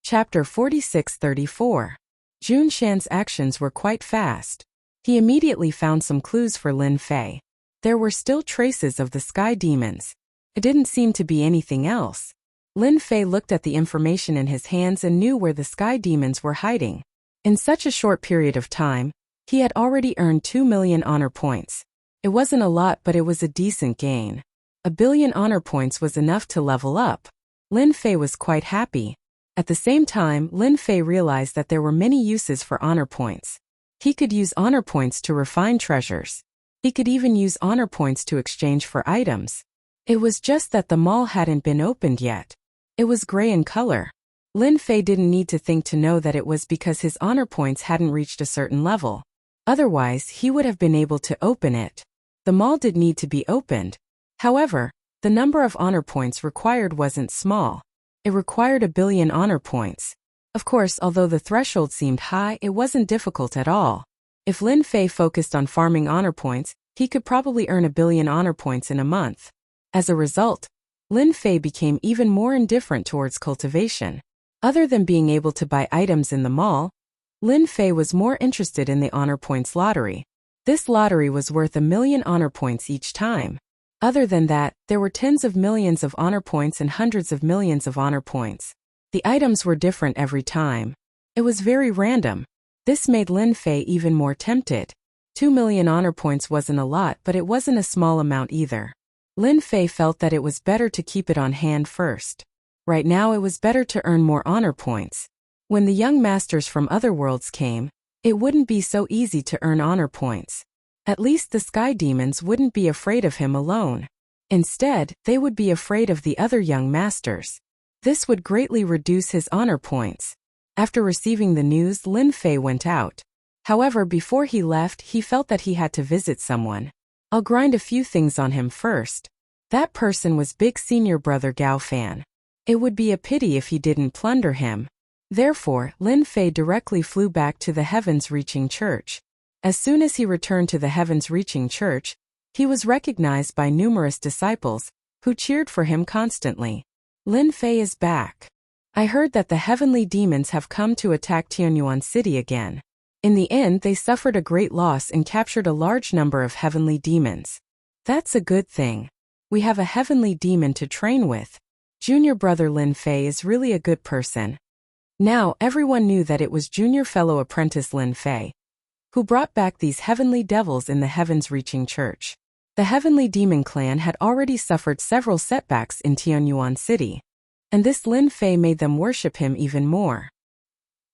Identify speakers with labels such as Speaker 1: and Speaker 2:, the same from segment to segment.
Speaker 1: Chapter 46-34. Jun Shan's actions were quite fast. He immediately found some clues for Lin Fei. There were still traces of the sky demons. It didn't seem to be anything else. Lin Fei looked at the information in his hands and knew where the sky demons were hiding. In such a short period of time, he had already earned 2 million honor points. It wasn't a lot, but it was a decent gain. 1 billion honor points was enough to level up. Lin Fei was quite happy. At the same time, Lin Fei realized that there were many uses for honor points. He could use honor points to refine treasures. He could even use honor points to exchange for items. It was just that the mall hadn't been opened yet. It was gray in color. Lin Fei didn't need to think to know that it was because his honor points hadn't reached a certain level. Otherwise, he would have been able to open it. The mall did need to be opened. However, the number of honor points required wasn't small. It required 1 billion honor points. Of course, although the threshold seemed high, it wasn't difficult at all. If Lin Fei focused on farming honor points, he could probably earn 1 billion honor points in a month. As a result, Lin Fei became even more indifferent towards cultivation. Other than being able to buy items in the mall, Lin Fei was more interested in the honor points lottery. This lottery was worth 1 million honor points each time. Other than that, there were tens of millions of honor points and hundreds of millions of honor points. The items were different every time. It was very random. This made Lin Fei even more tempted. 2 million honor points wasn't a lot, but it wasn't a small amount either. Lin Fei felt that it was better to keep it on hand first. Right now it was better to earn more honor points. When the young masters from other worlds came, it wouldn't be so easy to earn honor points. At least the sky demons wouldn't be afraid of him alone. Instead, they would be afraid of the other young masters. This would greatly reduce his honor points. After receiving the news, Lin Fei went out. However, before he left, he felt that he had to visit someone. I'll grind a few things on him first. That person was big senior brother Gao Fan. It would be a pity if he didn't plunder him. Therefore, Lin Fei directly flew back to the heavens-reaching church. As soon as he returned to the heavens-reaching church, he was recognized by numerous disciples, who cheered for him constantly. Lin Fei is back. I heard that the heavenly demons have come to attack Tianyuan City again. In the end, they suffered a great loss and captured a large number of heavenly demons. That's a good thing. We have a heavenly demon to train with. Junior brother Lin Fei is really a good person. Now, everyone knew that it was junior fellow apprentice Lin Fei who brought back these heavenly devils in the heavens-reaching church. The heavenly demon clan had already suffered several setbacks in Tianyuan City, and this Lin Fei made them worship him even more.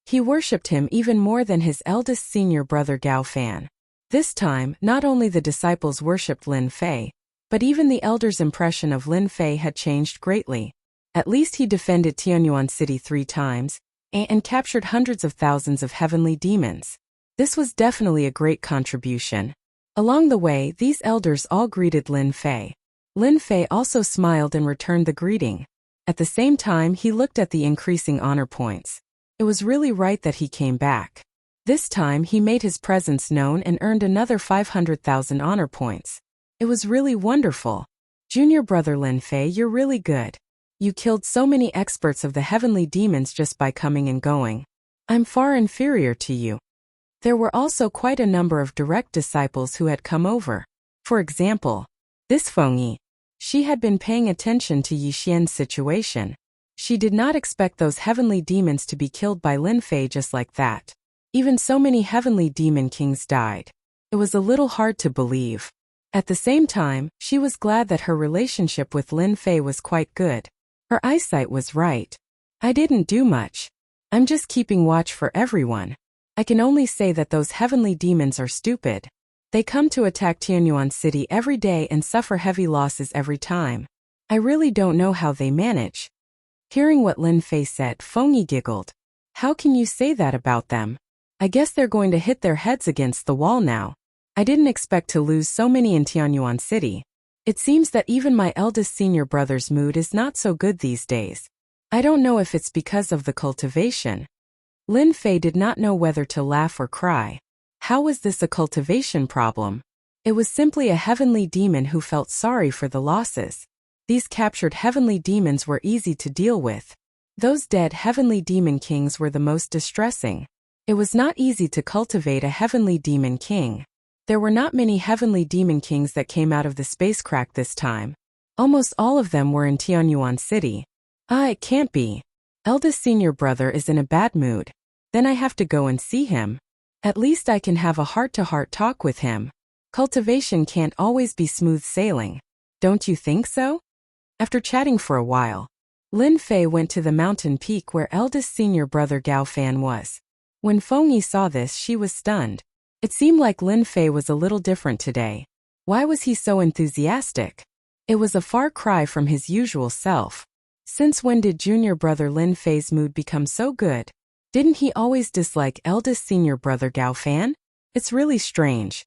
Speaker 1: He worshipped him even more than his eldest senior brother Gao Fan. This time, not only the disciples worshipped Lin Fei, but even the elders' impression of Lin Fei had changed greatly. At least he defended Tianyuan City 3 times, and captured hundreds of thousands of heavenly demons. This was definitely a great contribution. Along the way, these elders all greeted Lin Fei. Lin Fei also smiled and returned the greeting. At the same time, he looked at the increasing honor points. It was really right that he came back. This time, he made his presence known and earned another 500,000 honor points. It was really wonderful. Junior brother Lin Fei, you're really good. You killed so many experts of the heavenly demons just by coming and going. I'm far inferior to you. There were also quite a number of direct disciples who had come over. For example, this Fengyi. She had been paying attention to Yi Xian's situation. She did not expect those heavenly demons to be killed by Lin Fei just like that. Even so many heavenly demon kings died. It was a little hard to believe. At the same time, she was glad that her relationship with Lin Fei was quite good. Her eyesight was right. I didn't do much. I'm just keeping watch for everyone. I can only say that those heavenly demons are stupid. They come to attack Tianyuan City every day and suffer heavy losses every time. I really don't know how they manage. Hearing what Lin Fei said, Fengyi giggled. How can you say that about them? I guess they're going to hit their heads against the wall now. I didn't expect to lose so many in Tianyuan City. It seems that even my eldest senior brother's mood is not so good these days. I don't know if it's because of the cultivation. Lin Fei did not know whether to laugh or cry. How was this a cultivation problem? It was simply a heavenly demon who felt sorry for the losses. These captured heavenly demons were easy to deal with. Those dead heavenly demon kings were the most distressing. It was not easy to cultivate a heavenly demon king. There were not many heavenly demon kings that came out of the space crack this time. Almost all of them were in Tianyuan City. It can't be. Eldest senior brother is in a bad mood. Then I have to go and see him. At least I can have a heart-to-heart talk with him. Cultivation can't always be smooth sailing. Don't you think so? After chatting for a while, Lin Fei went to the mountain peak where eldest senior brother Gao Fan was. When Feng Yi saw this, she was stunned. It seemed like Lin Fei was a little different today. Why was he so enthusiastic? It was a far cry from his usual self. Since when did junior brother Lin Fei's mood become so good? Didn't he always dislike eldest senior brother Gao Fan? It's really strange.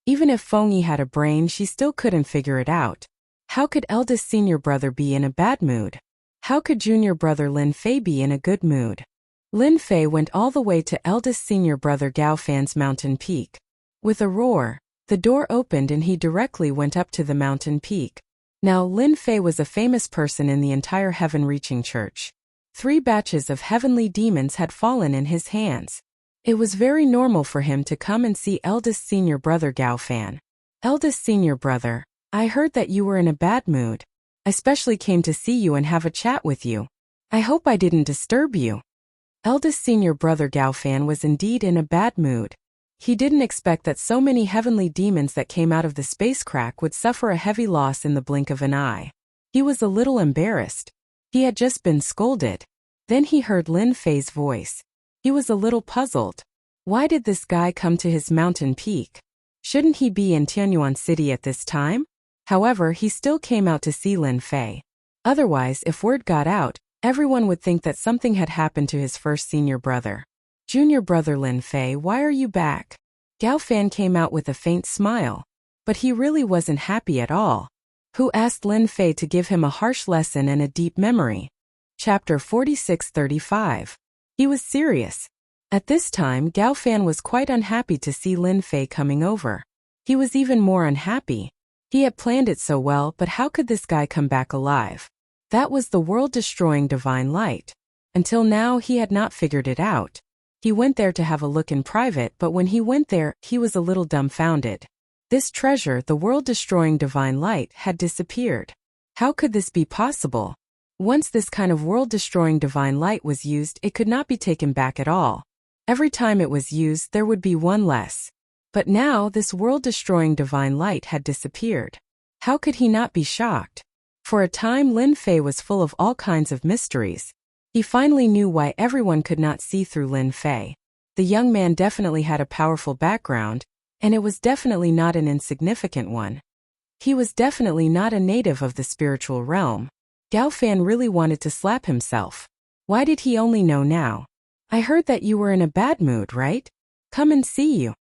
Speaker 1: Even if Feng Yi had a brain, she still couldn't figure it out. How could eldest senior brother be in a bad mood? How could junior brother Lin Fei be in a good mood? Lin Fei went all the way to eldest senior brother Gao Fan's mountain peak. With a roar, the door opened and he directly went up to the mountain peak. Now Lin Fei was a famous person in the entire heaven-reaching church. 3 batches of heavenly demons had fallen in his hands. It was very normal for him to come and see eldest senior brother Gao Fan. Eldest senior brother, I heard that you were in a bad mood. I specially came to see you and have a chat with you. I hope I didn't disturb you. Eldest senior brother Gao Fan was indeed in a bad mood. He didn't expect that so many heavenly demons that came out of the space crack would suffer a heavy loss in the blink of an eye. He was a little embarrassed. He had just been scolded. Then he heard Lin Fei's voice. He was a little puzzled. Why did this guy come to his mountain peak? Shouldn't he be in Tianyuan City at this time? However, he still came out to see Lin Fei. Otherwise, if word got out, everyone would think that something had happened to his first senior brother. Junior brother Lin Fei, why are you back? Gao Fan came out with a faint smile. But he really wasn't happy at all. Who asked Lin Fei to give him a harsh lesson and a deep memory? Chapter 46-35. He was serious. At this time, Gao Fan was quite unhappy to see Lin Fei coming over. He was even more unhappy. He had planned it so well, but how could this guy come back alive? That was the world-destroying divine light. Until now, he had not figured it out. He went there to have a look in private, but when he went there, he was a little dumbfounded. This treasure, the world-destroying divine light, had disappeared. How could this be possible? Once this kind of world-destroying divine light was used, it could not be taken back at all. Every time it was used, there would be one less. But now, this world-destroying divine light had disappeared. How could he not be shocked? For a time, Lin Fei was full of all kinds of mysteries. He finally knew why everyone could not see through Lin Fei. The young man definitely had a powerful background, and it was definitely not an insignificant one. He was definitely not a native of the spiritual realm. Gao Fan really wanted to slap himself. Why did he only know now? I heard that you were in a bad mood, right? Come and see you.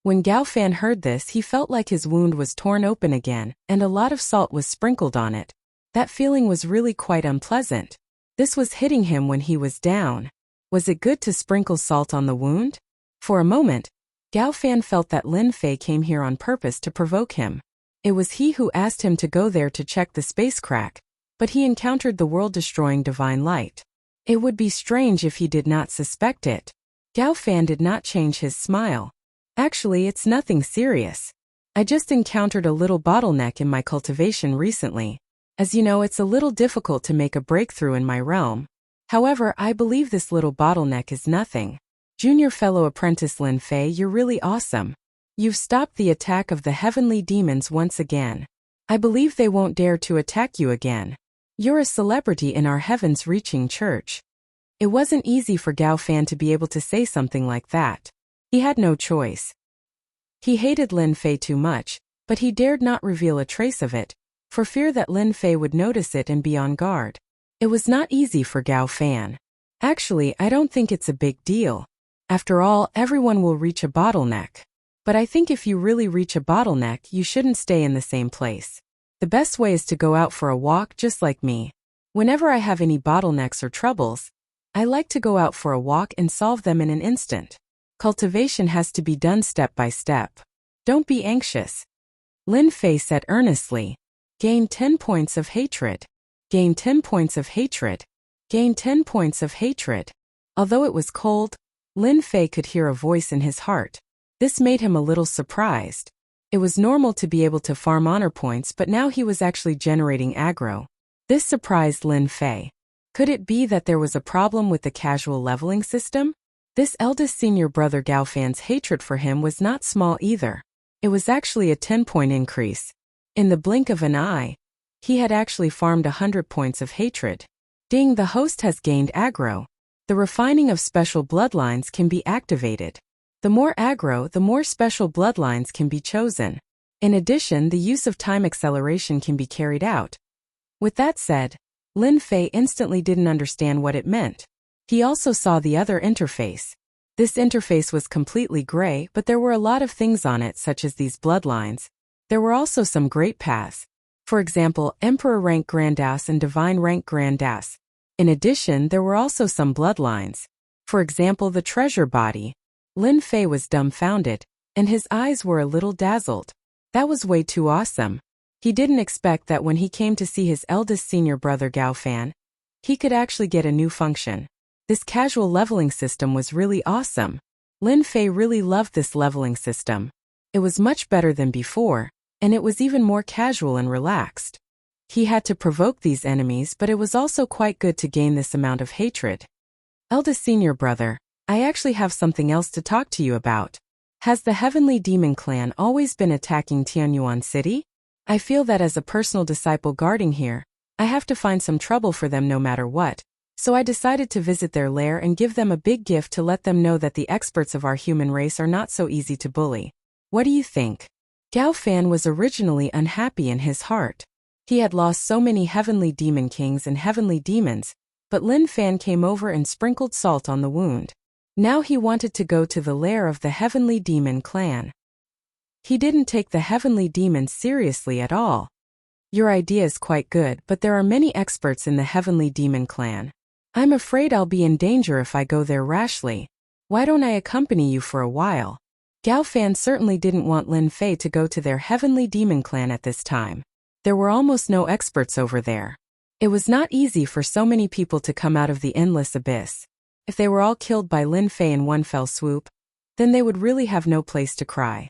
Speaker 1: When Gao Fan heard this, he felt like his wound was torn open again, and a lot of salt was sprinkled on it. That feeling was really quite unpleasant. This was hitting him when he was down. Was it good to sprinkle salt on the wound? For a moment, Gao Fan felt that Lin Fei came here on purpose to provoke him. It was he who asked him to go there to check the space crack, but he encountered the world-destroying divine light. It would be strange if he did not suspect it. Gao Fan did not change his smile. Actually, it's nothing serious. I just encountered a little bottleneck in my cultivation recently. As you know, it's a little difficult to make a breakthrough in my realm. However, I believe this little bottleneck is nothing. Junior fellow apprentice Lin Fei, you're really awesome. You've stopped the attack of the heavenly demons once again. I believe they won't dare to attack you again. You're a celebrity in our heavens-reaching church. It wasn't easy for Gao Fan to be able to say something like that. He had no choice. He hated Lin Fei too much, but he dared not reveal a trace of it, for fear that Lin Fei would notice it and be on guard. It was not easy for Gao Fan. Actually, I don't think it's a big deal. After all, everyone will reach a bottleneck. But I think if you really reach a bottleneck, you shouldn't stay in the same place. The best way is to go out for a walk just like me. Whenever I have any bottlenecks or troubles, I like to go out for a walk and solve them in an instant. Cultivation has to be done step by step. Don't be anxious. Lin Fei said earnestly. Gain 10 points of hatred. Gain 10 points of hatred. gained 10 points of hatred. Although it was cold, Lin Fei could hear a voice in his heart. This made him a little surprised. It was normal to be able to farm honor points, but now he was actually generating aggro. This surprised Lin Fei. Could it be that there was a problem with the casual leveling system? This eldest senior brother Gao Fan's hatred for him was not small either. It was actually a 10-point increase. In the blink of an eye, he had actually farmed 100 points of hatred. Ding, the host has gained aggro. The refining of special bloodlines can be activated. The more aggro, the more special bloodlines can be chosen. In addition, the use of time acceleration can be carried out. With that said, Lin Fei instantly didn't understand what it meant. He also saw the other interface. This interface was completely gray, but there were a lot of things on it, such as these bloodlines. There were also some great paths. For example, Emperor rank Grandas and Divine rank Grandas. In addition, there were also some bloodlines. For example, the treasure body. Lin Fei was dumbfounded, and his eyes were a little dazzled. That was way too awesome. He didn't expect that when he came to see his eldest senior brother Gao Fan, he could actually get a new function. This casual leveling system was really awesome. Lin Fei really loved this leveling system. It was much better than before, and it was even more casual and relaxed. He had to provoke these enemies, but it was also quite good to gain this amount of hatred. Eldest senior brother, I actually have something else to talk to you about. Has the Heavenly Demon Clan always been attacking Tianyuan City? I feel that as a personal disciple guarding here, I have to find some trouble for them no matter what, so I decided to visit their lair and give them a big gift to let them know that the experts of our human race are not so easy to bully. What do you think? Gao Fan was originally unhappy in his heart. He had lost so many heavenly demon kings and heavenly demons, but Lin Fan came over and sprinkled salt on the wound. Now he wanted to go to the lair of the Heavenly Demon Clan. He didn't take the heavenly demons seriously at all. Your idea is quite good, but there are many experts in the Heavenly Demon Clan. I'm afraid I'll be in danger if I go there rashly. Why don't I accompany you for a while? Gao Fan certainly didn't want Lin Fei to go to their Heavenly Demon Clan at this time. There were almost no experts over there. It was not easy for so many people to come out of the endless abyss. If they were all killed by Lin Fei in one fell swoop, then they would really have no place to cry.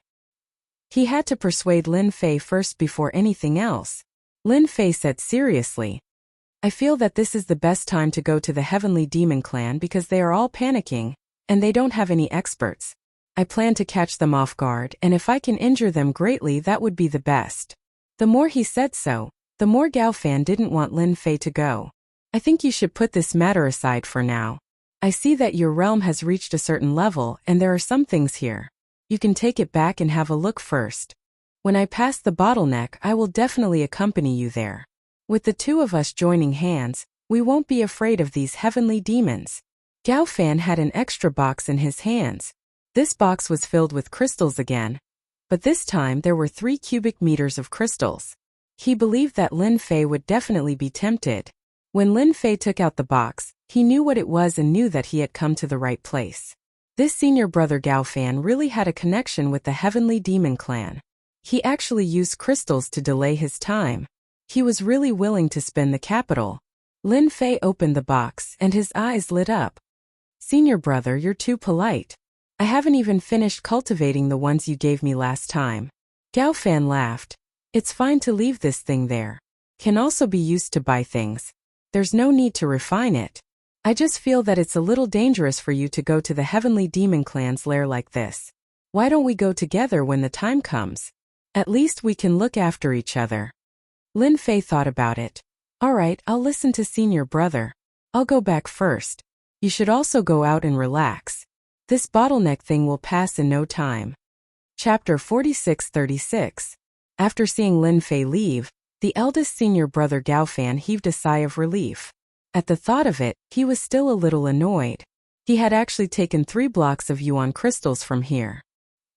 Speaker 1: He had to persuade Lin Fei first before anything else. Lin Fei said seriously, I feel that this is the best time to go to the Heavenly Demon Clan because they are all panicking, and they don't have any experts. I plan to catch them off guard, and if I can injure them greatly, that would be the best. The more he said so, the more Gao Fan didn't want Lin Fei to go. I think you should put this matter aside for now. I see that your realm has reached a certain level, and there are some things here. You can take it back and have a look first. When I pass the bottleneck, I will definitely accompany you there. With the two of us joining hands, we won't be afraid of these heavenly demons. Gao Fan had an extra box in his hands. This box was filled with crystals again, but this time there were 3 cubic meters of crystals. He believed that Lin Fei would definitely be tempted. When Lin Fei took out the box, he knew what it was and knew that he had come to the right place. This senior brother Gao Fan really had a connection with the Heavenly Demon Clan. He actually used crystals to delay his time. He was really willing to spend the capital. Lin Fei opened the box and his eyes lit up. Senior brother, you're too polite. I haven't even finished cultivating the ones you gave me last time. Gao Fan laughed. It's fine to leave this thing there. Can also be used to buy things. There's no need to refine it. I just feel that it's a little dangerous for you to go to the Heavenly Demon Clan's lair like this. Why don't we go together when the time comes? At least we can look after each other. Lin Fei thought about it. Alright, I'll listen to senior brother. I'll go back first. You should also go out and relax. This bottleneck thing will pass in no time. Chapter 46-36. After seeing Lin Fei leave, the eldest senior brother Gao Fan heaved a sigh of relief. At the thought of it, he was still a little annoyed. He had actually taken 3 blocks of yuan crystals from here.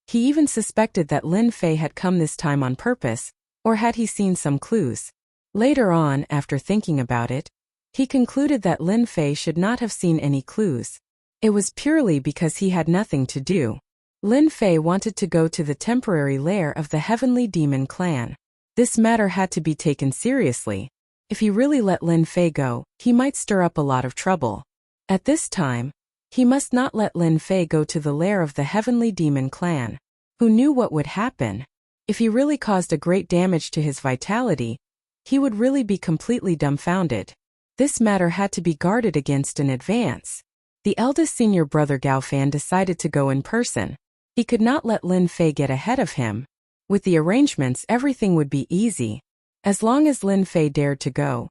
Speaker 1: He even suspected that Lin Fei had come this time on purpose, or had he seen some clues. Later on, after thinking about it, he concluded that Lin Fei should not have seen any clues. It was purely because he had nothing to do. Lin Fei wanted to go to the temporary lair of the Heavenly Demon Clan. This matter had to be taken seriously. If he really let Lin Fei go, he might stir up a lot of trouble. At this time, he must not let Lin Fei go to the lair of the Heavenly Demon clan. Who knew what would happen? If he really caused a great damage to his vitality, he would really be completely dumbfounded. This matter had to be guarded against in advance. The eldest senior brother Gao Fan decided to go in person. He could not let Lin Fei get ahead of him. With the arrangements, everything would be easy. As long as Lin Fei dared to go,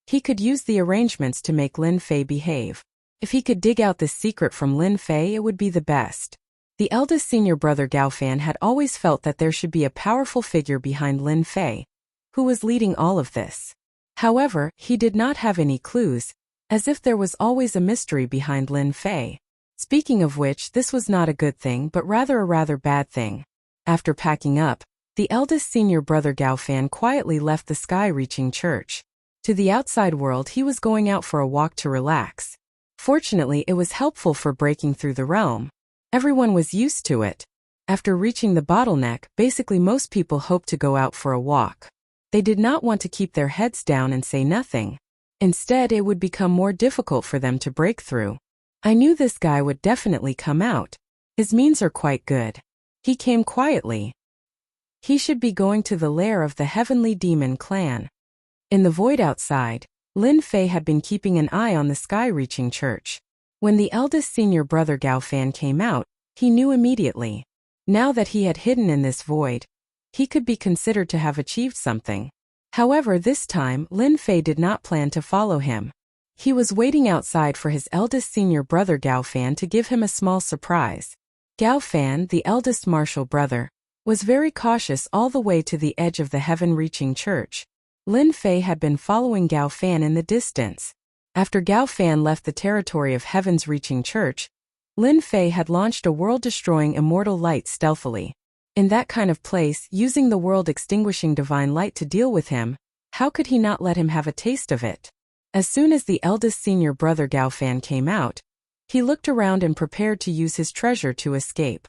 Speaker 1: he could use the arrangements to make Lin Fei behave. If he could dig out this secret from Lin Fei, it would be the best. The eldest senior brother Gao Fan had always felt that there should be a powerful figure behind Lin Fei, who was leading all of this. However, he did not have any clues, as if there was always a mystery behind Lin Fei. Speaking of which, this was not a good thing but rather a rather bad thing. After packing up, the eldest senior brother Gao Fan quietly left the sky-reaching church. To the outside world, he was going out for a walk to relax. Fortunately, it was helpful for breaking through the realm. Everyone was used to it. After reaching the bottleneck, basically most people hoped to go out for a walk. They did not want to keep their heads down and say nothing. Instead, it would become more difficult for them to break through. I knew this guy would definitely come out. His means are quite good. He came quietly. He should be going to the lair of the Heavenly Demon clan. In the void outside, Lin Fei had been keeping an eye on the sky-reaching church. When the eldest senior brother Gao Fan came out, he knew immediately. Now that he had hidden in this void, he could be considered to have achieved something. However, this time, Lin Fei did not plan to follow him. He was waiting outside for his eldest senior brother Gao Fan to give him a small surprise. Gao Fan, the eldest martial brother, was very cautious all the way to the edge of the heaven-reaching church. Lin Fei had been following Gao Fan in the distance. After Gao Fan left the territory of Heaven's Reaching Church, Lin Fei had launched a world-destroying immortal light stealthily. In that kind of place, using the world-extinguishing divine light to deal with him, how could he not let him have a taste of it? As soon as the eldest senior brother Gao Fan came out, he looked around and prepared to use his treasure to escape.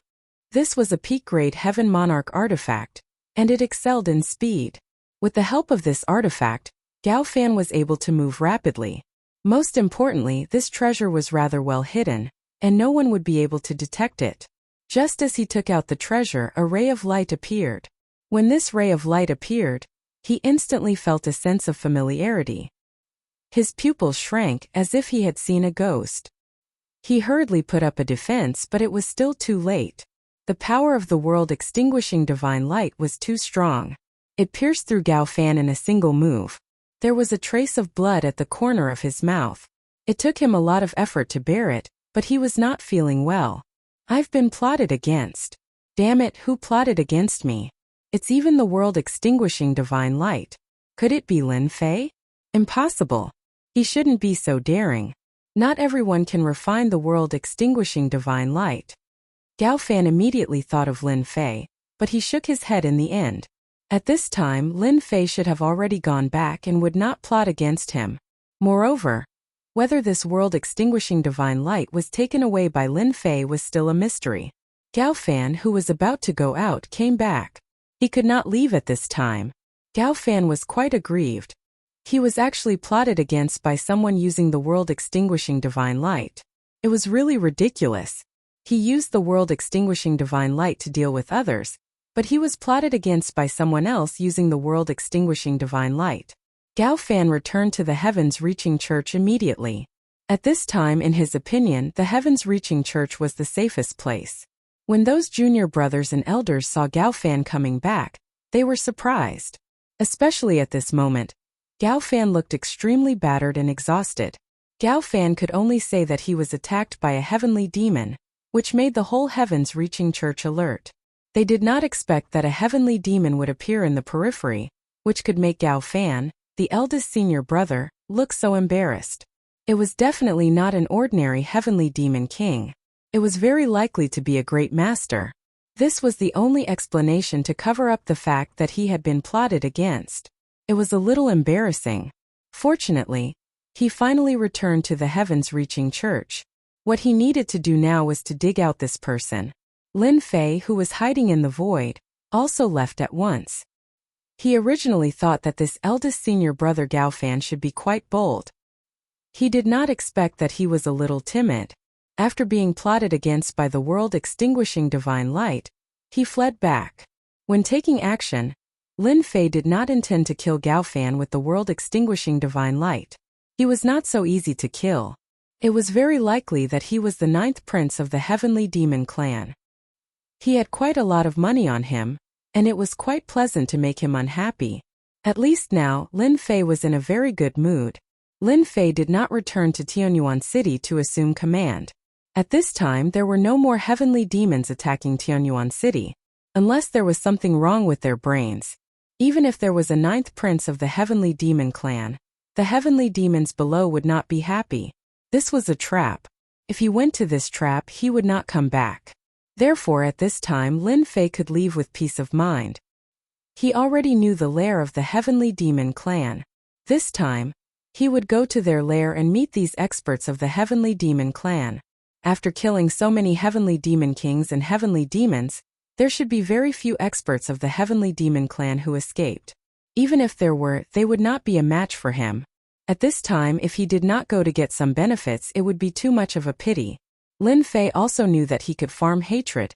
Speaker 1: This was a peak-grade Heaven Monarch artifact, and it excelled in speed. With the help of this artifact, Gao Fan was able to move rapidly. Most importantly, this treasure was rather well hidden, and no one would be able to detect it. Just as he took out the treasure, a ray of light appeared. When this ray of light appeared, he instantly felt a sense of familiarity. His pupils shrank as if he had seen a ghost. He hurriedly put up a defense, but it was still too late. The power of the world-extinguishing divine light was too strong. It pierced through Gao Fan in a single move. There was a trace of blood at the corner of his mouth. It took him a lot of effort to bear it, but he was not feeling well. I've been plotted against. Damn it, who plotted against me? It's even the world-extinguishing divine light. Could it be Lin Fei? Impossible. He shouldn't be so daring. Not everyone can refine the world-extinguishing divine light. Gao Fan immediately thought of Lin Fei, but he shook his head in the end. At this time, Lin Fei should have already gone back and would not plot against him. Moreover, whether this world-extinguishing divine light was taken away by Lin Fei was still a mystery. Gao Fan, who was about to go out, came back. He could not leave at this time. Gao Fan was quite aggrieved. He was actually plotted against by someone using the world-extinguishing divine light. It was really ridiculous. He used the world-extinguishing divine light to deal with others, but he was plotted against by someone else using the world-extinguishing divine light. Gao Fan returned to the Heavens Reaching Church immediately. At this time, in his opinion, the Heavens Reaching Church was the safest place. When those junior brothers and elders saw Gao Fan coming back, they were surprised. Especially at this moment, Gao Fan looked extremely battered and exhausted. Gao Fan could only say that he was attacked by a heavenly demon, which made the whole Heavens Reaching Church alert. They did not expect that a heavenly demon would appear in the periphery, which could make Gao Fan, the eldest senior brother, look so embarrassed. It was definitely not an ordinary heavenly demon king. It was very likely to be a great master. This was the only explanation to cover up the fact that he had been plotted against. It was a little embarrassing. Fortunately, he finally returned to the Heavens Reaching Church. What he needed to do now was to dig out this person. Lin Fei, who was hiding in the void, also left at once. He originally thought that this eldest senior brother Gaofan should be quite bold. He did not expect that he was a little timid. After being plotted against by the world-extinguishing divine light, he fled back. When taking action, Lin Fei did not intend to kill Gaofan with the world-extinguishing divine light. He was not so easy to kill. It was very likely that he was the 9th prince of the Heavenly Demon clan. He had quite a lot of money on him, and it was quite pleasant to make him unhappy. At least now, Lin Fei was in a very good mood. Lin Fei did not return to Tianyuan City to assume command. At this time there were no more heavenly demons attacking Tianyuan City, unless there was something wrong with their brains. Even if there was a 9th prince of the Heavenly Demon clan, the heavenly demons below would not be happy. This was a trap. If he went to this trap, he would not come back. Therefore at this time Lin Fei could leave with peace of mind. He already knew the lair of the Heavenly Demon clan. This time, he would go to their lair and meet these experts of the Heavenly Demon clan. After killing so many Heavenly Demon Kings and Heavenly Demons, there should be very few experts of the Heavenly Demon clan who escaped. Even if there were, they would not be a match for him. At this time, if he did not go to get some benefits, it would be too much of a pity. Lin Fei also knew that he could farm hatred,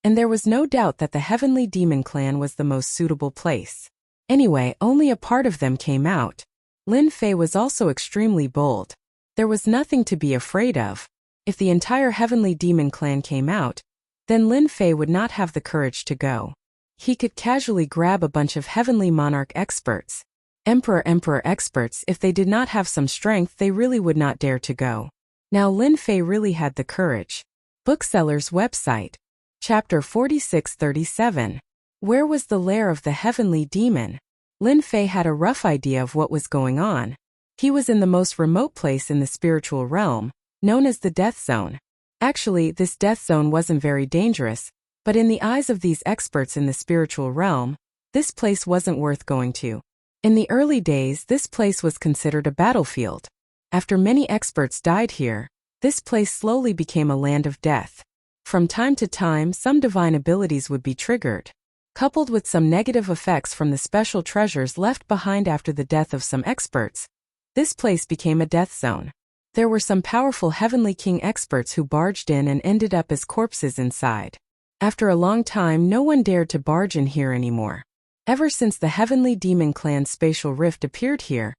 Speaker 1: and there was no doubt that the Heavenly Demon clan was the most suitable place. Anyway, only a part of them came out. Lin Fei was also extremely bold. There was nothing to be afraid of. If the entire Heavenly Demon clan came out, then Lin Fei would not have the courage to go. He could casually grab a bunch of Heavenly Monarch experts, Emperor experts. If they did not have some strength, they really would not dare to go. Now Lin Fei really had the courage. Bookseller's website. Chapter 46-37. Where was the lair of the Heavenly Demon? Lin Fei had a rough idea of what was going on. He was in the most remote place in the spiritual realm, known as the Death Zone. Actually, this Death Zone wasn't very dangerous, but in the eyes of these experts in the spiritual realm, this place wasn't worth going to. In the early days, this place was considered a battlefield. After many experts died here, this place slowly became a land of death. From time to time, some divine abilities would be triggered, coupled with some negative effects from the special treasures left behind after the death of some experts. This place became a death zone. There were some powerful Heavenly King experts who barged in and ended up as corpses inside. After a long time, no one dared to barge in here anymore. Ever since the Heavenly Demon clan's spatial rift appeared here,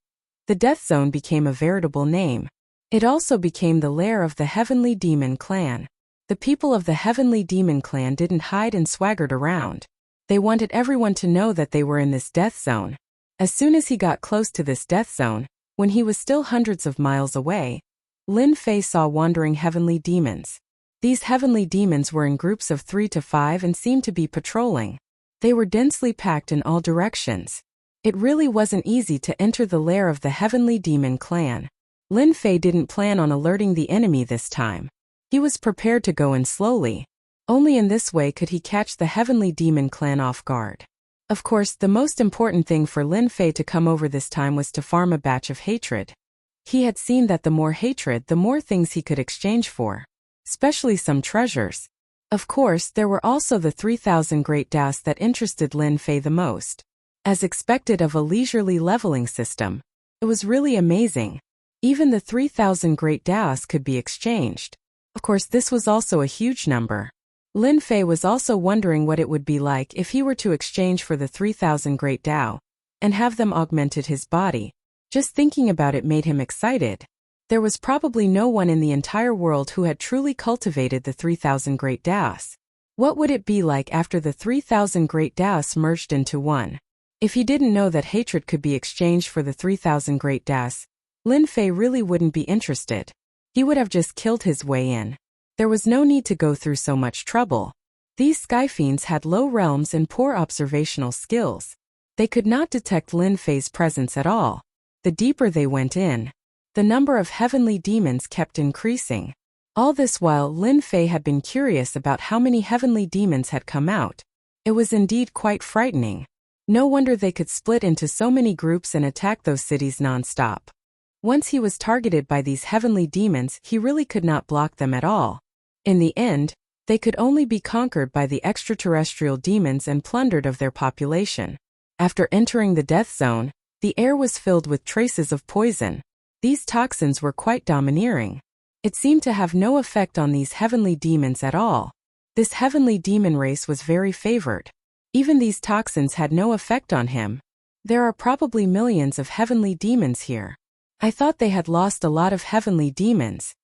Speaker 1: the Death Zone became a veritable name. It also became the lair of the Heavenly Demon clan. The people of the Heavenly Demon clan didn't hide and swaggered around. They wanted everyone to know that they were in this Death Zone. As soon as he got close to this Death Zone, when he was still hundreds of miles away, Lin Fei saw wandering Heavenly Demons. These Heavenly Demons were in groups of 3 to 5 and seemed to be patrolling. They were densely packed in all directions. It really wasn't easy to enter the lair of the Heavenly Demon clan. Lin Fei didn't plan on alerting the enemy this time. He was prepared to go in slowly. Only in this way could he catch the Heavenly Demon clan off guard. Of course, the most important thing for Lin Fei to come over this time was to farm a batch of hatred. He had seen that the more hatred, the more things he could exchange for, especially some treasures. Of course, there were also the 3,000 great Daos that interested Lin Fei the most. As expected of a leisurely leveling system, it was really amazing. Even the 3,000 great Daos could be exchanged. Of course, this was also a huge number. Lin Fei was also wondering what it would be like if he were to exchange for the 3,000 great Dao and have them augmented his body. Just thinking about it made him excited. There was probably no one in the entire world who had truly cultivated the 3,000 great Daos. What would it be like after the 3,000 great Daos merged into one? If he didn't know that hatred could be exchanged for the 3,000 great Daos, Lin Fei really wouldn't be interested. He would have just killed his way in. There was no need to go through so much trouble. These sky fiends had low realms and poor observational skills. They could not detect Lin Fei's presence at all. The deeper they went in, the number of heavenly demons kept increasing. All this while Lin Fei had been curious about how many heavenly demons had come out. It was indeed quite frightening. No wonder they could split into so many groups and attack those cities non-stop. Once he was targeted by these heavenly demons, he really could not block them at all. In the end, they could only be conquered by the extraterrestrial demons and plundered of their population. After entering the death zone, the air was filled with traces of poison. These toxins were quite domineering. It seemed to have no effect on these heavenly demons at all. This heavenly demon race was very favored. Even these toxins had no effect on him. There are probably millions of heavenly demons here. I thought they had lost a lot of heavenly demons.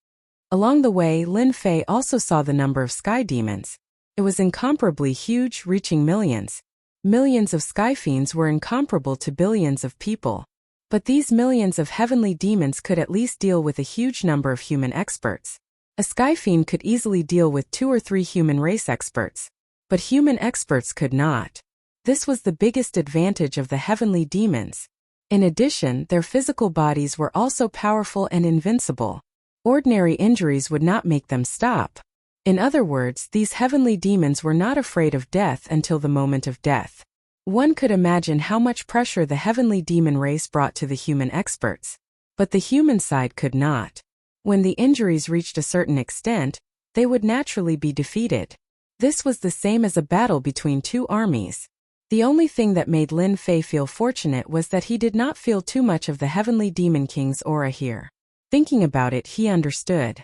Speaker 1: Along the way, Lin Fei also saw the number of sky demons. It was incomparably huge, reaching millions. Millions of sky fiends were incomparable to billions of people. But these millions of heavenly demons could at least deal with a huge number of human experts. A sky fiend could easily deal with 2 or 3 human race experts. But human experts could not. This was the biggest advantage of the heavenly demons. In addition, their physical bodies were also powerful and invincible. Ordinary injuries would not make them stop. In other words, these heavenly demons were not afraid of death until the moment of death. One could imagine how much pressure the heavenly demon race brought to the human experts. But the human side could not. When the injuries reached a certain extent, they would naturally be defeated. This was the same as a battle between 2 armies. The only thing that made Lin Fei feel fortunate was that he did not feel too much of the heavenly demon king's aura here. Thinking about it, he understood.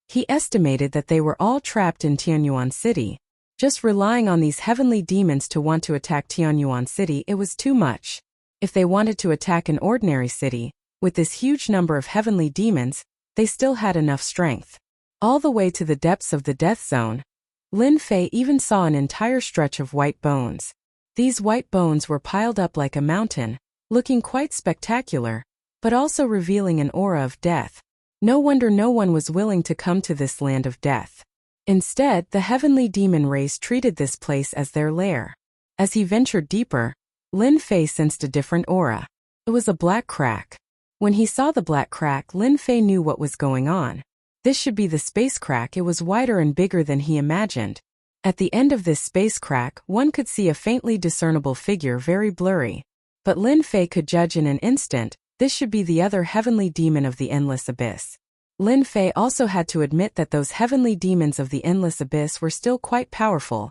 Speaker 1: He estimated that they were all trapped in Tianyuan City. Just relying on these heavenly demons to want to attack Tianyuan City, it was too much. If they wanted to attack an ordinary city, with this huge number of heavenly demons, they still had enough strength. All the way to the depths of the death zone, Lin Fei even saw an entire stretch of white bones. These white bones were piled up like a mountain, looking quite spectacular, but also revealing an aura of death. No wonder no one was willing to come to this land of death. Instead, the heavenly demon race treated this place as their lair. As he ventured deeper, Lin Fei sensed a different aura. It was a black crack. When he saw the black crack, Lin Fei knew what was going on. This should be the space crack. It was wider and bigger than he imagined. At the end of this space crack, one could see a faintly discernible figure, very blurry. But Lin Fei could judge in an instant, this should be the other heavenly demon of the endless abyss. Lin Fei also had to admit that those heavenly demons of the endless abyss were still quite powerful,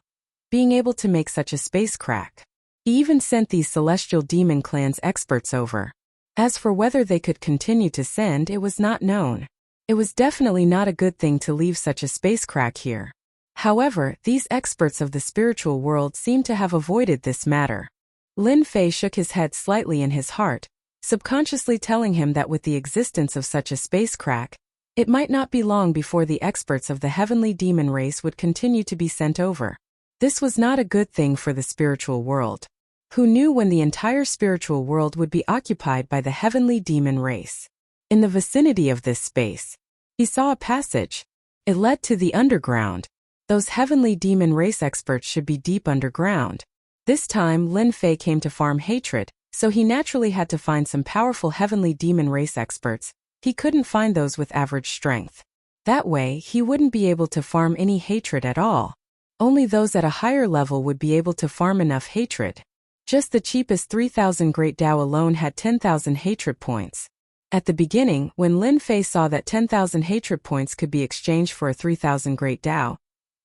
Speaker 1: being able to make such a space crack. He even sent these celestial demon clans experts over. As for whether they could continue to send, it was not known. It was definitely not a good thing to leave such a space crack here. However, these experts of the spiritual world seemed to have avoided this matter. Lin Fei shook his head slightly in his heart, subconsciously telling him that with the existence of such a space crack, it might not be long before the experts of the heavenly demon race would continue to be sent over. This was not a good thing for the spiritual world. Who knew when the entire spiritual world would be occupied by the heavenly demon race? In the vicinity of this space, he saw a passage. It led to the underground. Those heavenly demon race experts should be deep underground. This time, Lin Fei came to farm hatred, so he naturally had to find some powerful heavenly demon race experts. He couldn't find those with average strength. That way, he wouldn't be able to farm any hatred at all. Only those at a higher level would be able to farm enough hatred. Just the cheapest 3,000 Great Dao alone had 10,000 hatred points. At the beginning, when Lin Fei saw that 10,000 hatred points could be exchanged for a 3,000 Great Dao,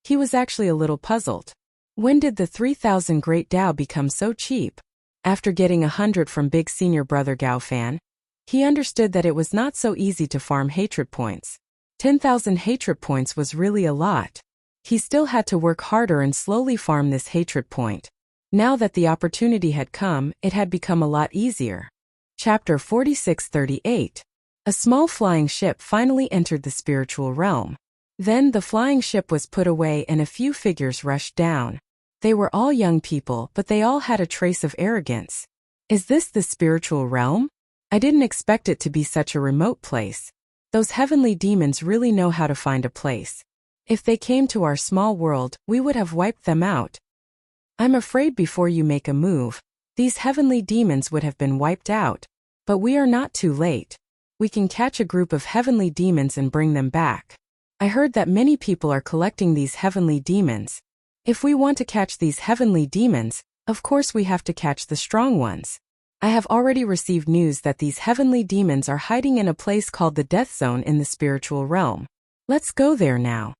Speaker 1: he was actually a little puzzled. When did the 3,000 Great Dao become so cheap? After getting 100 from Big Senior Brother Gao Fan, he understood that it was not so easy to farm hatred points. 10,000 hatred points was really a lot. He still had to work harder and slowly farm this hatred point. Now that the opportunity had come, it had become a lot easier. Chapter 4638. A small flying ship finally entered the spiritual realm. Then the flying ship was put away and a few figures rushed down. They were all young people, but they all had a trace of arrogance. Is this the spiritual realm? I didn't expect it to be such a remote place. Those heavenly demons really know how to find a place. If they came to our small world, we would have wiped them out. I'm afraid before you make a move, these heavenly demons would have been wiped out. But we are not too late. We can catch a group of heavenly demons and bring them back. I heard that many people are collecting these heavenly demons. If we want to catch these heavenly demons, of course we have to catch the strong ones. I have already received news that these heavenly demons are hiding in a place called the Death Zone in the spiritual realm. Let's go there now.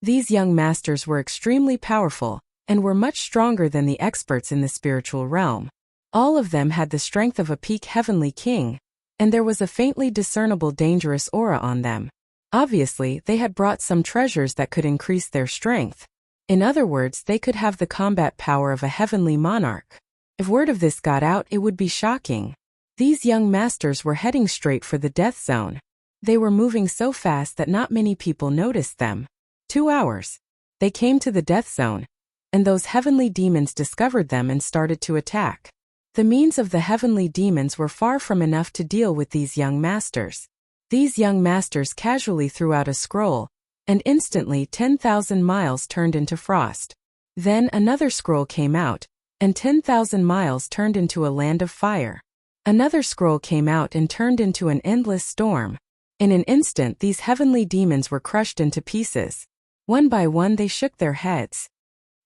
Speaker 1: These young masters were extremely powerful and were much stronger than the experts in the spiritual realm. All of them had the strength of a peak heavenly king, and there was a faintly discernible dangerous aura on them. Obviously, they had brought some treasures that could increase their strength. In other words, they could have the combat power of a heavenly monarch. If word of this got out, it would be shocking. These young masters were heading straight for the death zone. They were moving so fast that not many people noticed them. 2 hours. They came to the death zone, and those heavenly demons discovered them and started to attack. The means of the heavenly demons were far from enough to deal with these young masters. These young masters casually threw out a scroll, and instantly 10,000 miles turned into frost. Then another scroll came out, and 10,000 miles turned into a land of fire. Another scroll came out and turned into an endless storm. In an instant, these heavenly demons were crushed into pieces. One by one, they shook their heads.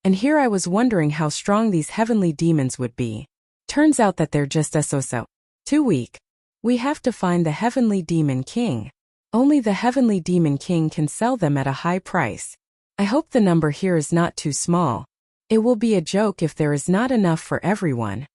Speaker 1: And here I was wondering how strong these heavenly demons would be. Turns out that they're just so too weak. We have to find the heavenly demon king. Only the heavenly demon king can sell them at a high price. I hope the number here is not too small. It will be a joke if there is not enough for everyone.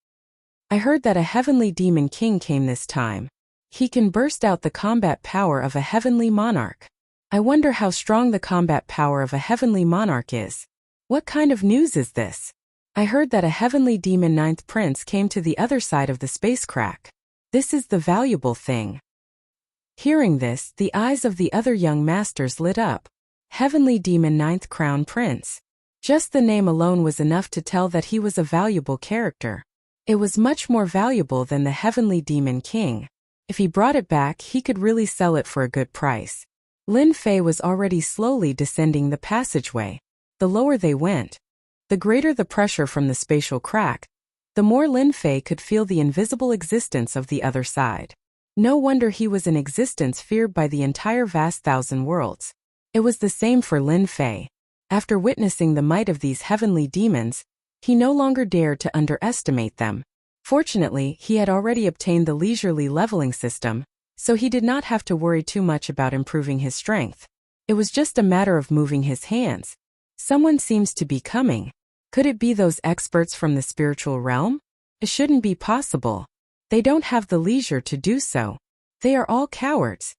Speaker 1: I heard that a heavenly demon king came this time. He can burst out the combat power of a heavenly monarch. I wonder how strong the combat power of a heavenly monarch is. What kind of news is this? I heard that a heavenly demon ninth prince came to the other side of the space crack. This is the valuable thing. Hearing this, the eyes of the other young masters lit up. Heavenly demon ninth crown prince. Just the name alone was enough to tell that he was a valuable character. It was much more valuable than the heavenly demon king. If he brought it back, he could really sell it for a good price. Lin Fei was already slowly descending the passageway. The lower they went, the greater the pressure from the spatial crack, the more Lin Fei could feel the invisible existence of the other side. No wonder he was an existence feared by the entire vast thousand worlds. It was the same for Lin Fei. After witnessing the might of these heavenly demons, he no longer dared to underestimate them. Fortunately, he had already obtained the leisurely leveling system, so he did not have to worry too much about improving his strength. It was just a matter of moving his hands. Someone seems to be coming. Could it be those experts from the spiritual realm? It shouldn't be possible. They don't have the leisure to do so. They are all cowards.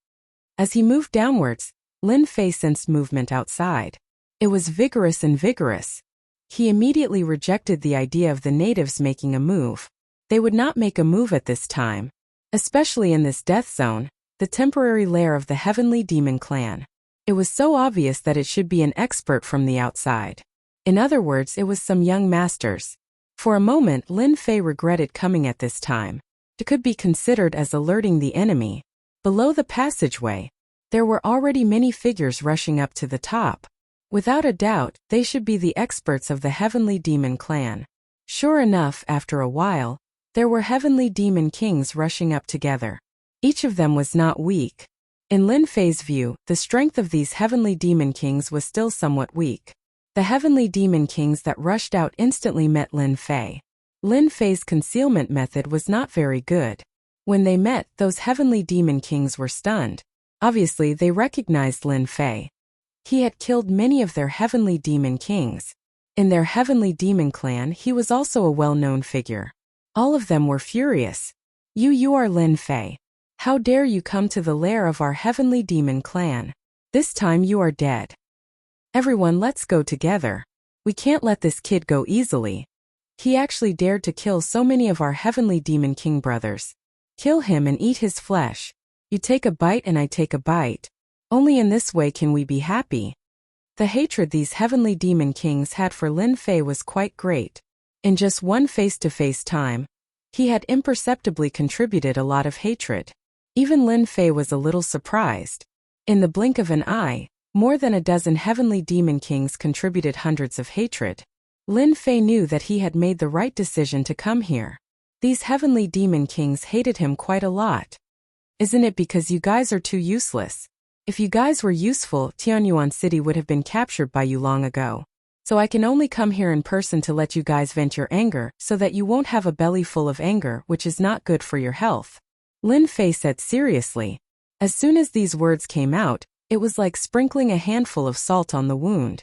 Speaker 1: As he moved downwards, Lin Fei sensed movement outside. It was vigorous and vigorous. He immediately rejected the idea of the natives making a move. They would not make a move at this time. Especially in this death zone, the temporary lair of the heavenly demon clan. It was so obvious that it should be an expert from the outside. In other words, it was some young masters. For a moment, Lin Fei regretted coming at this time. It could be considered as alerting the enemy. Below the passageway, there were already many figures rushing up to the top. Without a doubt, they should be the experts of the heavenly demon clan. Sure enough, after a while, there were heavenly demon kings rushing up together. Each of them was not weak. In Lin Fei's view, the strength of these heavenly demon kings was still somewhat weak. The heavenly demon kings that rushed out instantly met Lin Fei. Lin Fei's concealment method was not very good. When they met, those heavenly demon kings were stunned. Obviously, they recognized Lin Fei. He had killed many of their heavenly demon kings. In their heavenly demon clan, he was also a well-known figure. All of them were furious. You are Lin Fei. How dare you come to the lair of our heavenly demon clan? This time you are dead. Everyone, let's go together. We can't let this kid go easily. He actually dared to kill so many of our heavenly demon king brothers. Kill him and eat his flesh. You take a bite and I take a bite. Only in this way can we be happy. The hatred these heavenly demon kings had for Lin Fei was quite great. In just one face-to-face time, he had imperceptibly contributed a lot of hatred. Even Lin Fei was a little surprised. In the blink of an eye, more than a dozen heavenly demon kings contributed hundreds of hatred. Lin Fei knew that he had made the right decision to come here. These heavenly demon kings hated him quite a lot. Isn't it because you guys are too useless? If you guys were useful, Tianyuan City would have been captured by you long ago. So I can only come here in person to let you guys vent your anger so that you won't have a belly full of anger, which is not good for your health. Lin Fei said seriously. As soon as these words came out, it was like sprinkling a handful of salt on the wound.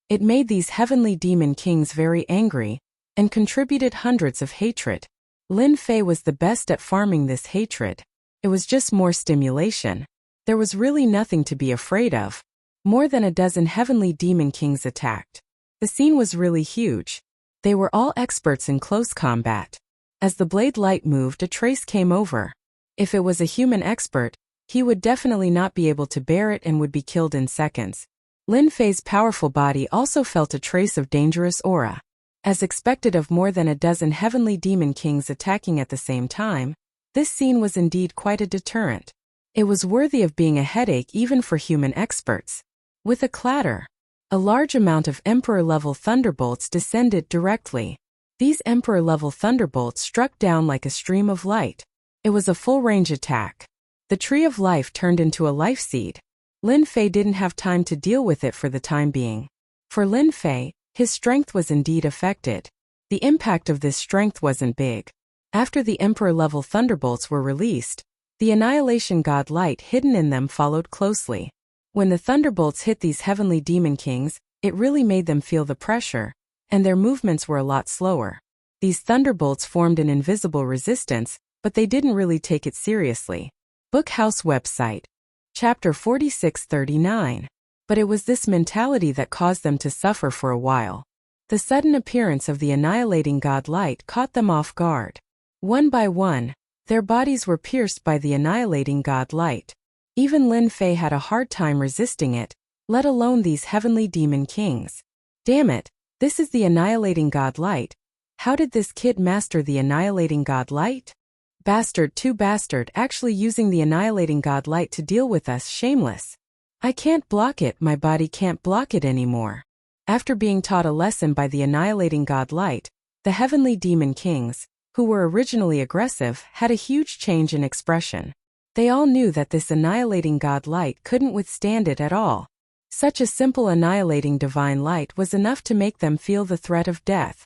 Speaker 1: It made these heavenly demon kings very angry and contributed hundreds of hatred. Lin Fei was the best at farming this hatred. It was just more stimulation. There was really nothing to be afraid of. More than a dozen heavenly demon kings attacked. The scene was really huge. They were all experts in close combat. As the blade light moved, a trace came over. If it was a human expert, he would definitely not be able to bear it and would be killed in seconds. Lin Fei's powerful body also felt a trace of dangerous aura. As expected of more than a dozen heavenly demon kings attacking at the same time, this scene was indeed quite a deterrent. It was worthy of being a headache even for human experts. With a clatter, a large amount of Emperor-level thunderbolts descended directly. These Emperor-level thunderbolts struck down like a stream of light. It was a full-range attack. The Tree of Life turned into a life seed. Lin Fei didn't have time to deal with it for the time being. For Lin Fei, his strength was indeed affected. The impact of this strength wasn't big. After the Emperor-level thunderbolts were released, the Annihilation God light hidden in them followed closely. When the thunderbolts hit these heavenly demon kings, it really made them feel the pressure, and their movements were a lot slower. These thunderbolts formed an invisible resistance, but they didn't really take it seriously. Bookhouse website. Chapter 4639. But it was this mentality that caused them to suffer for a while. The sudden appearance of the Annihilating God light caught them off guard. One by one, their bodies were pierced by the Annihilating God light. Even Lin Fei had a hard time resisting it, let alone these heavenly demon kings. Damn it, this is the Annihilating God light. How did this kid master the Annihilating God light? Bastard too bastard, actually using the Annihilating God light to deal with us, shameless. I can't block it, my body can't block it anymore. After being taught a lesson by the Annihilating God light, the heavenly demon kings, who were originally aggressive, had a huge change in expression. They all knew that this Annihilating God light couldn't withstand it at all. Such a simple annihilating divine light was enough to make them feel the threat of death.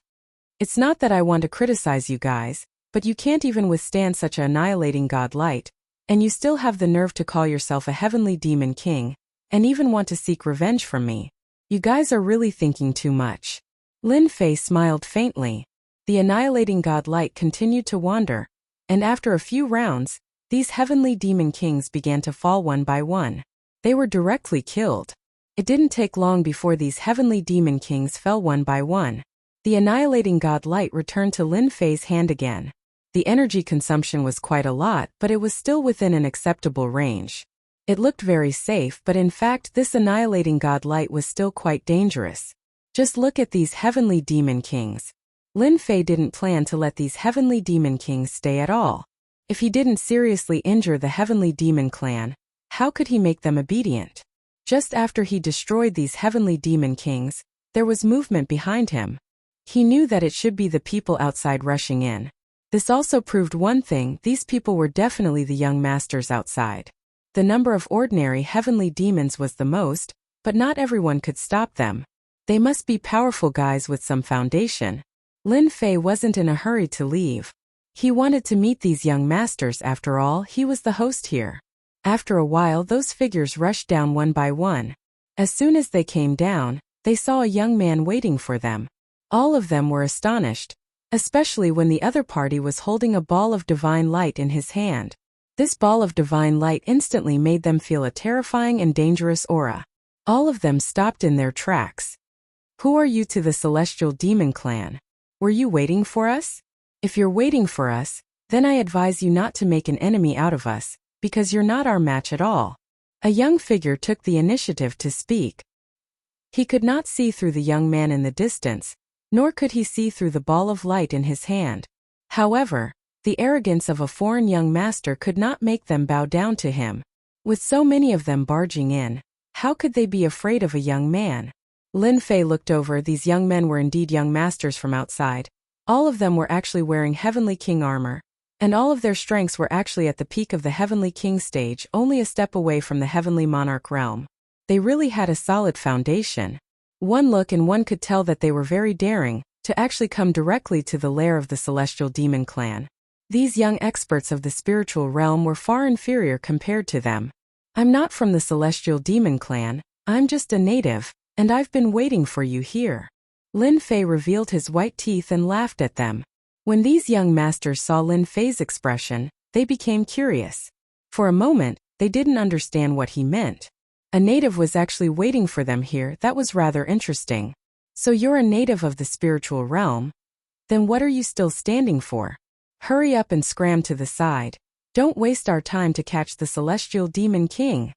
Speaker 1: It's not that I want to criticize you guys, but you can't even withstand such an annihilating God light, and you still have the nerve to call yourself a heavenly demon king, and even want to seek revenge from me. You guys are really thinking too much. Lin Fei smiled faintly. The Annihilating God light continued to wander, and after a few rounds, these heavenly demon kings began to fall one by one. They were directly killed. It didn't take long before these heavenly demon kings fell one by one. The Annihilating God light returned to Lin Fei's hand again. The energy consumption was quite a lot, but it was still within an acceptable range. It looked very safe, but in fact this Annihilating God light was still quite dangerous. Just look at these heavenly demon kings. Lin Fei didn't plan to let these heavenly demon kings stay at all. If he didn't seriously injure the heavenly demon clan, how could he make them obedient? Just after he destroyed these heavenly demon kings, there was movement behind him. He knew that it should be the people outside rushing in. This also proved one thing: these people were definitely the young masters outside. The number of ordinary heavenly demons was the most, but not everyone could stop them. They must be powerful guys with some foundation. Lin Fei wasn't in a hurry to leave. He wanted to meet these young masters. After all, he was the host here. After a while, those figures rushed down one by one. As soon as they came down, they saw a young man waiting for them. All of them were astonished, especially when the other party was holding a ball of divine light in his hand. This ball of divine light instantly made them feel a terrifying and dangerous aura. All of them stopped in their tracks. Who are you to the Celestial Demon Clan? Were you waiting for us? If you're waiting for us, then I advise you not to make an enemy out of us, because you're not our match at all. A young figure took the initiative to speak. He could not see through the young man in the distance, nor could he see through the ball of light in his hand. However, the arrogance of a foreign young master could not make them bow down to him. With so many of them barging in, how could they be afraid of a young man? Lin Fei looked over. These young men were indeed young masters from outside. All of them were actually wearing Heavenly King armor, and all of their strengths were actually at the peak of the Heavenly King stage, only a step away from the Heavenly Monarch realm. They really had a solid foundation. One look and one could tell that they were very daring, to actually come directly to the lair of the Celestial Demon Clan. These young experts of the spiritual realm were far inferior compared to them. I'm not from the Celestial Demon Clan, I'm just a native, and I've been waiting for you here. Lin Fei revealed his white teeth and laughed at them. When these young masters saw Lin Fei's expression, they became curious. For a moment, they didn't understand what he meant. A native was actually waiting for them here. That was rather interesting. So you're a native of the spiritual realm? Then what are you still standing for? Hurry up and scram to the side. Don't waste our time to catch the celestial demon king.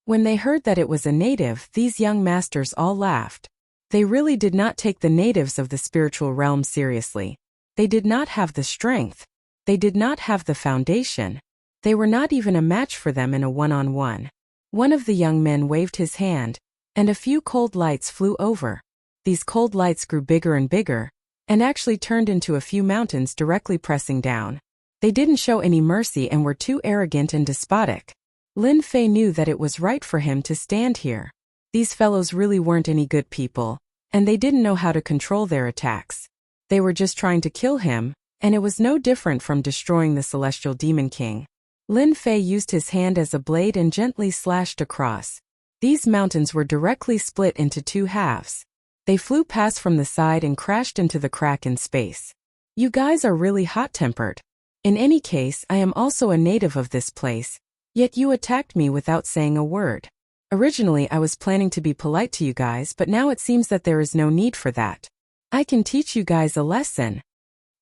Speaker 1: When they heard that it was a native, these young masters all laughed. They really did not take the natives of the spiritual realm seriously. They did not have the strength. They did not have the foundation. They were not even a match for them in a one-on-one. One of the young men waved his hand, and a few cold lights flew over. These cold lights grew bigger and bigger, and actually turned into a few mountains directly pressing down. They didn't show any mercy and were too arrogant and despotic. Lin Fei knew that it was right for him to stand here. These fellows really weren't any good people, and they didn't know how to control their attacks. They were just trying to kill him, and it was no different from destroying the celestial demon king. Lin Fei used his hand as a blade and gently slashed across. These mountains were directly split into two halves. They flew past from the side and crashed into the crack in space. You guys are really hot-tempered. In any case, I am also a native of this place, yet you attacked me without saying a word. Originally I was planning to be polite to you guys, but now it seems that there is no need for that. I can teach you guys a lesson.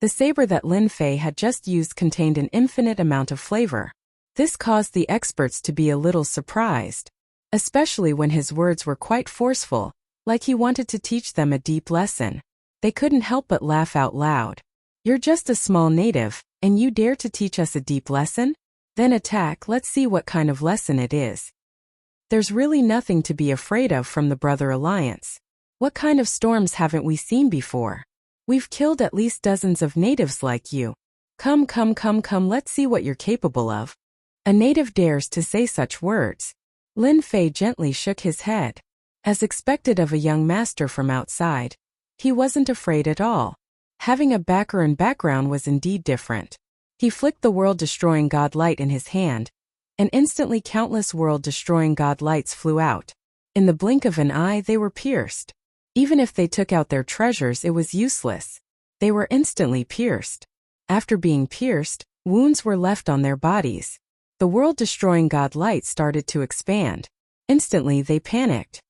Speaker 1: The saber that Lin Fei had just used contained an infinite amount of flavor. This caused the experts to be a little surprised, especially when his words were quite forceful, like he wanted to teach them a deep lesson. They couldn't help but laugh out loud. You're just a small native, and you dare to teach us a deep lesson? Then attack, let's see what kind of lesson it is. There's really nothing to be afraid of from the Brother Alliance. What kind of storms haven't we seen before? We've killed at least dozens of natives like you. Come, let's see what you're capable of. A native dares to say such words. Lin Fei gently shook his head. As expected of a young master from outside, he wasn't afraid at all. Having a backer and background was indeed different. He flicked the world-destroying god light in his hand, and instantly countless world-destroying god lights flew out. In the blink of an eye they were pierced. Even if they took out their treasures, it was useless. They were instantly pierced. After being pierced, wounds were left on their bodies. The world-destroying god light started to expand. Instantly they panicked.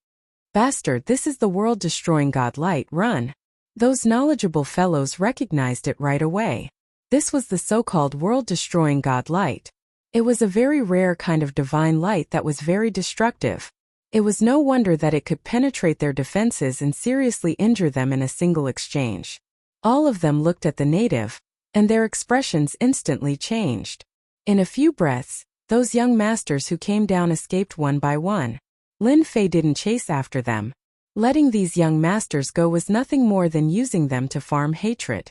Speaker 1: Bastard, this is the world-destroying god light, run. Those knowledgeable fellows recognized it right away. This was the so-called world-destroying god light. It was a very rare kind of divine light that was very destructive. It was no wonder that it could penetrate their defenses and seriously injure them in a single exchange. All of them looked at the native, and their expressions instantly changed. In a few breaths, those young masters who came down escaped one by one. Lin Fei didn't chase after them. Letting these young masters go was nothing more than using them to farm hatred.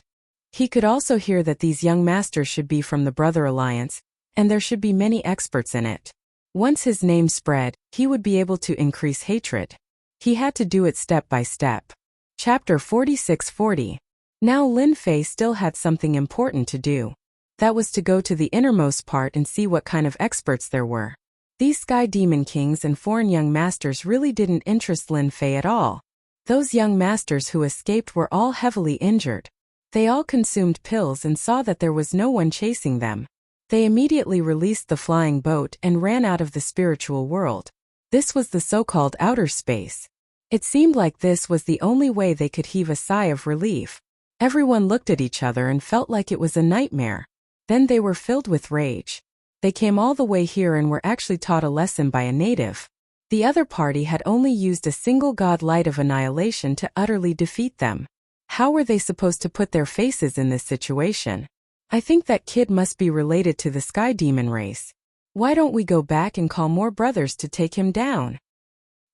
Speaker 1: He could also hear that these young masters should be from the Brother Alliance, and there should be many experts in it. Once his name spread, he would be able to increase hatred. He had to do it step by step. Chapter 4640. Now Lin Fei still had something important to do. That was to go to the innermost part and see what kind of experts there were. These sky demon kings and foreign young masters really didn't interest Lin Fei at all. Those young masters who escaped were all heavily injured. They all consumed pills and saw that there was no one chasing them. They immediately released the flying boat and ran out of the spiritual world. This was the so-called outer space. It seemed like this was the only way they could heave a sigh of relief. Everyone looked at each other and felt like it was a nightmare. Then they were filled with rage. They came all the way here and were actually taught a lesson by a native. The other party had only used a single god light of annihilation to utterly defeat them. How were they supposed to put their faces in this situation? I think that kid must be related to the sky demon race. Why don't we go back and call more brothers to take him down?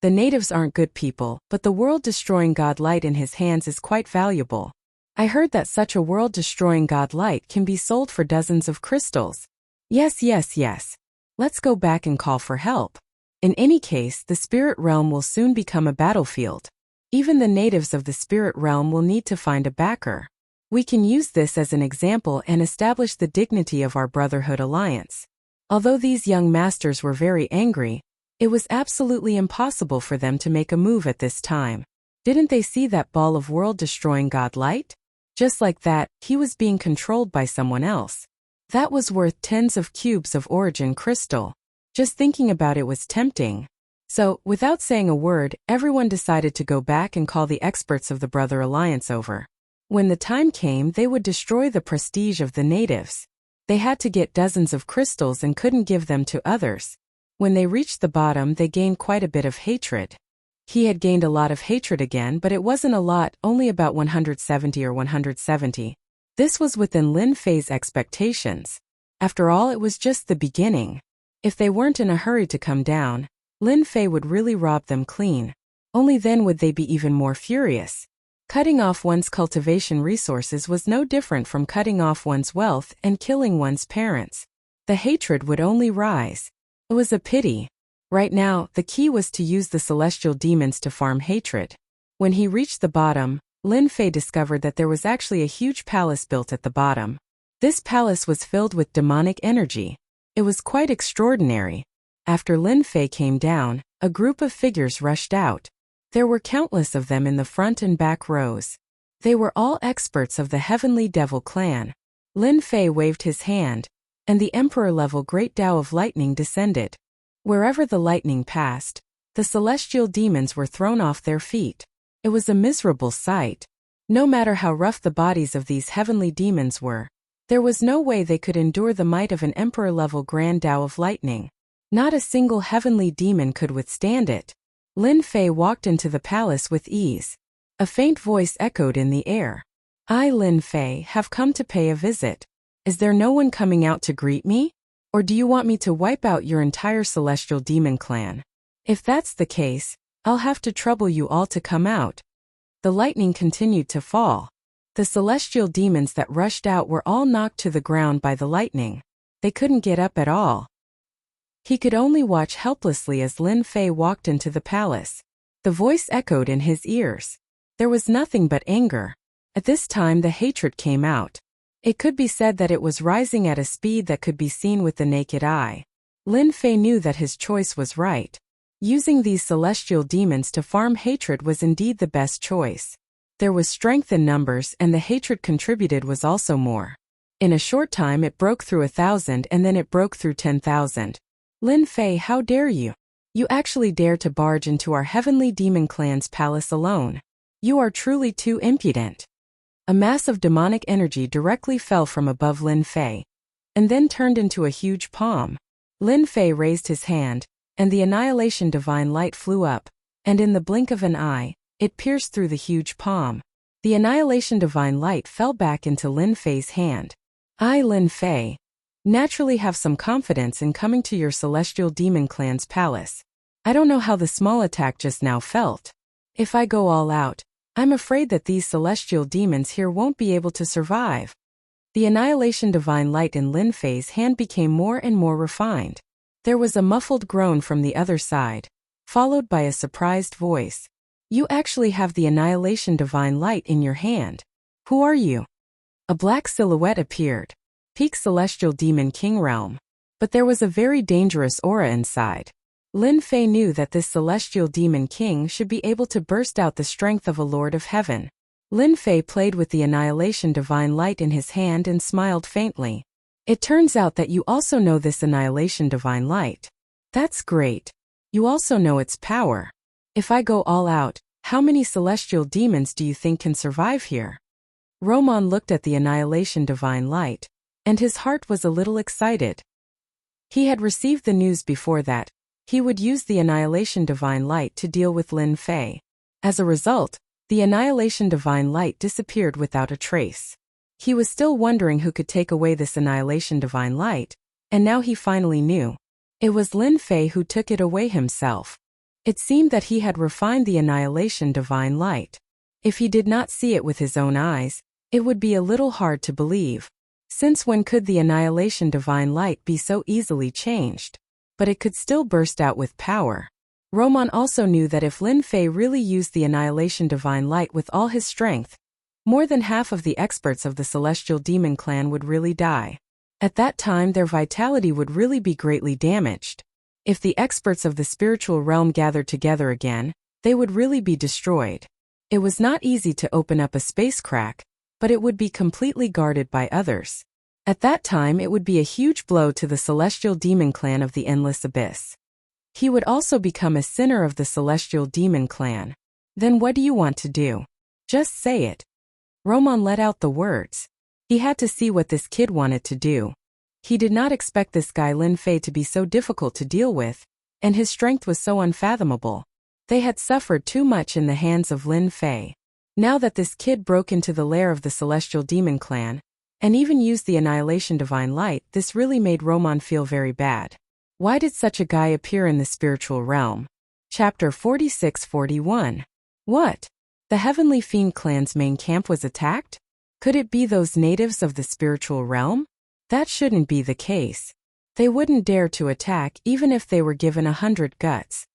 Speaker 1: The natives aren't good people, but the world-destroying god light in his hands is quite valuable. I heard that such a world-destroying god light can be sold for dozens of crystals. Yes. Let's go back and call for help. In any case, the spirit realm will soon become a battlefield. Even the natives of the spirit realm will need to find a backer. We can use this as an example and establish the dignity of our Brotherhood Alliance. Although these young masters were very angry, it was absolutely impossible for them to make a move at this time. Didn't they see that ball of world-destroying god light? Just like that, he was being controlled by someone else. That was worth tens of cubes of origin crystal. Just thinking about it was tempting. So, without saying a word, everyone decided to go back and call the experts of the Brother Alliance over. When the time came, they would destroy the prestige of the natives. They had to get dozens of crystals and couldn't give them to others. When they reached the bottom, they gained quite a bit of hatred. He had gained a lot of hatred again, but it wasn't a lot, only about 170 or 170. This was within Lin Fei's expectations. After all, it was just the beginning. If they weren't in a hurry to come down, Lin Fei would really rob them clean. Only then would they be even more furious. Cutting off one's cultivation resources was no different from cutting off one's wealth and killing one's parents. The hatred would only rise. It was a pity. Right now, the key was to use the celestial demons to farm hatred. When he reached the bottom, Lin Fei discovered that there was actually a huge palace built at the bottom. This palace was filled with demonic energy. It was quite extraordinary. After Lin Fei came down, a group of figures rushed out. There were countless of them in the front and back rows. They were all experts of the Heavenly Devil clan. Lin Fei waved his hand, and the Emperor-level Great Tao of Lightning descended. Wherever the lightning passed, the celestial demons were thrown off their feet. It was a miserable sight. No matter how rough the bodies of these heavenly demons were, there was no way they could endure the might of an Emperor-level Grand Tao of Lightning. Not a single heavenly demon could withstand it. Lin Fei walked into the palace with ease. A faint voice echoed in the air. I, Lin Fei, have come to pay a visit. Is there no one coming out to greet me? Or do you want me to wipe out your entire celestial demon clan? If that's the case, I'll have to trouble you all to come out. The lightning continued to fall. The celestial demons that rushed out were all knocked to the ground by the lightning. They couldn't get up at all. He could only watch helplessly as Lin Fei walked into the palace. The voice echoed in his ears. There was nothing but anger. At this time the hatred came out. It could be said that it was rising at a speed that could be seen with the naked eye. Lin Fei knew that his choice was right. Using these celestial demons to farm hatred was indeed the best choice. There was strength in numbers, and the hatred contributed was also more. In a short time it broke through 1,000 and then it broke through 10,000. Lin Fei, how dare you? You actually dare to barge into our heavenly demon clan's palace alone. You are truly too impudent. A mass of demonic energy directly fell from above Lin Fei, and then turned into a huge palm. Lin Fei raised his hand, and the annihilation divine light flew up, and in the blink of an eye, it pierced through the huge palm. The annihilation divine light fell back into Lin Fei's hand. I, Lin Fei, naturally have some confidence in coming to your celestial demon clan's palace. I don't know how the small attack just now felt. If I go all out, I'm afraid that these celestial demons here won't be able to survive. The annihilation divine light in Lin Fei's hand became more and more refined. There was a muffled groan from the other side, followed by a surprised voice. You actually have the annihilation divine light in your hand. Who are you? A black silhouette appeared. Peak celestial demon king realm. But there was a very dangerous aura inside. Lin Fei knew that this celestial demon king should be able to burst out the strength of a lord of heaven. Lin Fei played with the annihilation divine light in his hand and smiled faintly. It turns out that you also know this annihilation divine light. That's great. You also know its power. If I go all out, how many celestial demons do you think can survive here? Roman looked at the annihilation divine light, and his heart was a little excited. He had received the news before that he would use the annihilation divine light to deal with Lin Fei. As a result, the annihilation divine light disappeared without a trace. He was still wondering who could take away this annihilation divine light, and now he finally knew. It was Lin Fei who took it away himself. It seemed that he had refined the annihilation divine light. If he did not see it with his own eyes, it would be a little hard to believe. Since when could the annihilation divine light be so easily changed? But it could still burst out with power. Roman also knew that if Lin Fei really used the annihilation divine light with all his strength, more than half of the experts of the celestial demon clan would really die. At that time their vitality would really be greatly damaged. If the experts of the spiritual realm gathered together again, they would really be destroyed. It was not easy to open up a space crack, but it would be completely guarded by others. At that time it would be a huge blow to the celestial demon clan of the Endless Abyss. He would also become a sinner of the celestial demon clan. Then what do you want to do? Just say it. Roman let out the words. He had to see what this kid wanted to do. He did not expect this guy Lin Fei to be so difficult to deal with, and his strength was so unfathomable. They had suffered too much in the hands of Lin Fei. Now that this kid broke into the lair of the celestial demon clan, and even used the annihilation divine light, this really made Roman feel very bad. Why did such a guy appear in the spiritual realm? Chapter 46-41. What? The Heavenly Fiend clan's main camp was attacked? Could it be those natives of the spiritual realm? That shouldn't be the case. They wouldn't dare to attack even if they were given 100 guts.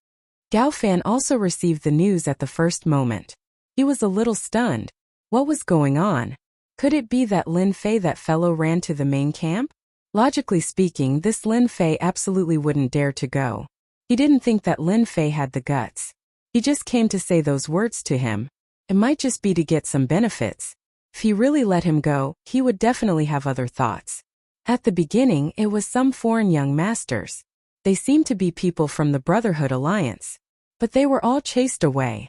Speaker 1: Gao Fan also received the news at the first moment. He was a little stunned. What was going on? Could it be that Lin Fei, that fellow, ran to the main camp? Logically speaking, this Lin Fei absolutely wouldn't dare to go. He didn't think that Lin Fei had the guts. He just came to say those words to him. It might just be to get some benefits. If he really let him go, he would definitely have other thoughts. At the beginning, it was some foreign young masters. They seemed to be people from the Brotherhood Alliance. But they were all chased away.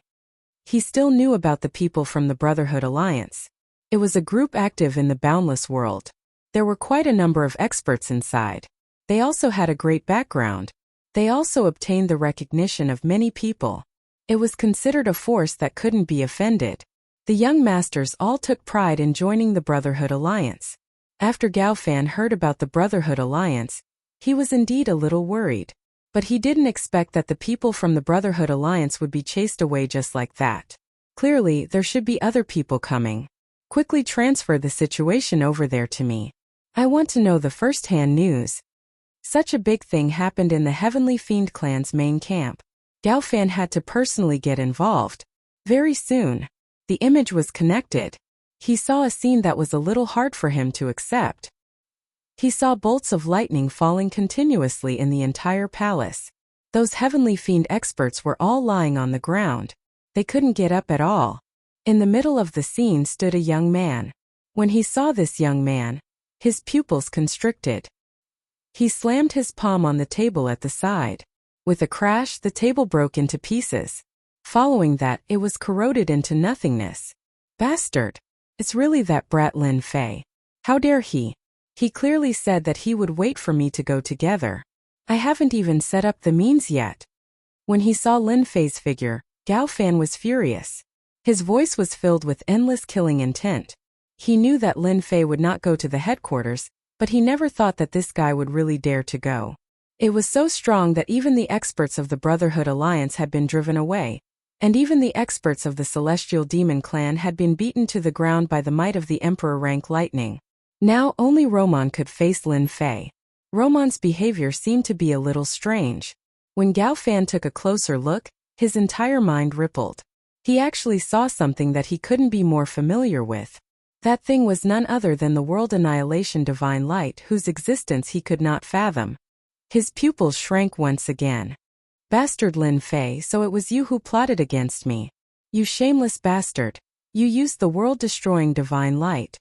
Speaker 1: He still knew about the people from the Brotherhood Alliance. It was a group active in the boundless world. There were quite a number of experts inside. They also had a great background. They also obtained the recognition of many people. It was considered a force that couldn't be offended. The young masters all took pride in joining the Brotherhood Alliance. After Gao Fan heard about the Brotherhood Alliance, he was indeed a little worried. But he didn't expect that the people from the Brotherhood Alliance would be chased away just like that. Clearly, there should be other people coming. Quickly transfer the situation over there to me. I want to know the first-hand news. Such a big thing happened in the Heavenly Fiend clan's main camp. Gao Fan had to personally get involved. Very soon, the image was connected. He saw a scene that was a little hard for him to accept. He saw bolts of lightning falling continuously in the entire palace. Those Heavenly Fiend experts were all lying on the ground. They couldn't get up at all. In the middle of the scene stood a young man. When he saw this young man, his pupils constricted. He slammed his palm on the table at the side. With a crash, the table broke into pieces. Following that, it was corroded into nothingness. Bastard! It's really that brat Lin Fei. How dare he? He clearly said that he would wait for me to go together. I haven't even set up the means yet. When he saw Lin Fei's figure, Gao Fan was furious. His voice was filled with endless killing intent. He knew that Lin Fei would not go to the headquarters, but he never thought that this guy would really dare to go. It was so strong that even the experts of the Brotherhood Alliance had been driven away, and even the experts of the Celestial Demon Clan had been beaten to the ground by the might of the Emperor rank lightning. Now only Roman could face Lin Fei. Roman's behavior seemed to be a little strange. When Gao Fan took a closer look, his entire mind rippled. He actually saw something that he couldn't be more familiar with. That thing was none other than the world annihilation divine light whose existence he could not fathom. His pupils shrank once again. Bastard Lin Fei, so it was you who plotted against me. You shameless bastard. You used the world-destroying divine light.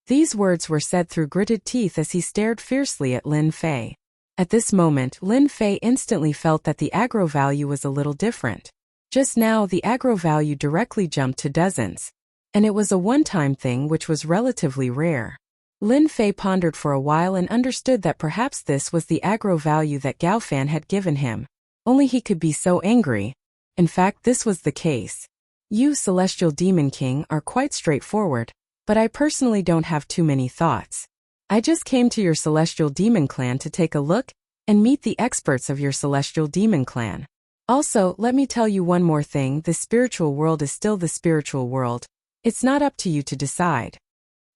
Speaker 1: These words were said through gritted teeth as he stared fiercely at Lin Fei. At this moment, Lin Fei instantly felt that the aggro value was a little different. Just now, the aggro value directly jumped to dozens. And it was a one-time thing which was relatively rare. Lin Fei pondered for a while and understood that perhaps this was the aggro value that Gao Fan had given him. Only he could be so angry. In fact, this was the case. You, Celestial Demon King, are quite straightforward, but I personally don't have too many thoughts. I just came to your Celestial Demon Clan to take a look and meet the experts of your Celestial Demon Clan. Also, let me tell you one more thing, the spiritual world is still the spiritual world. It's not up to you to decide.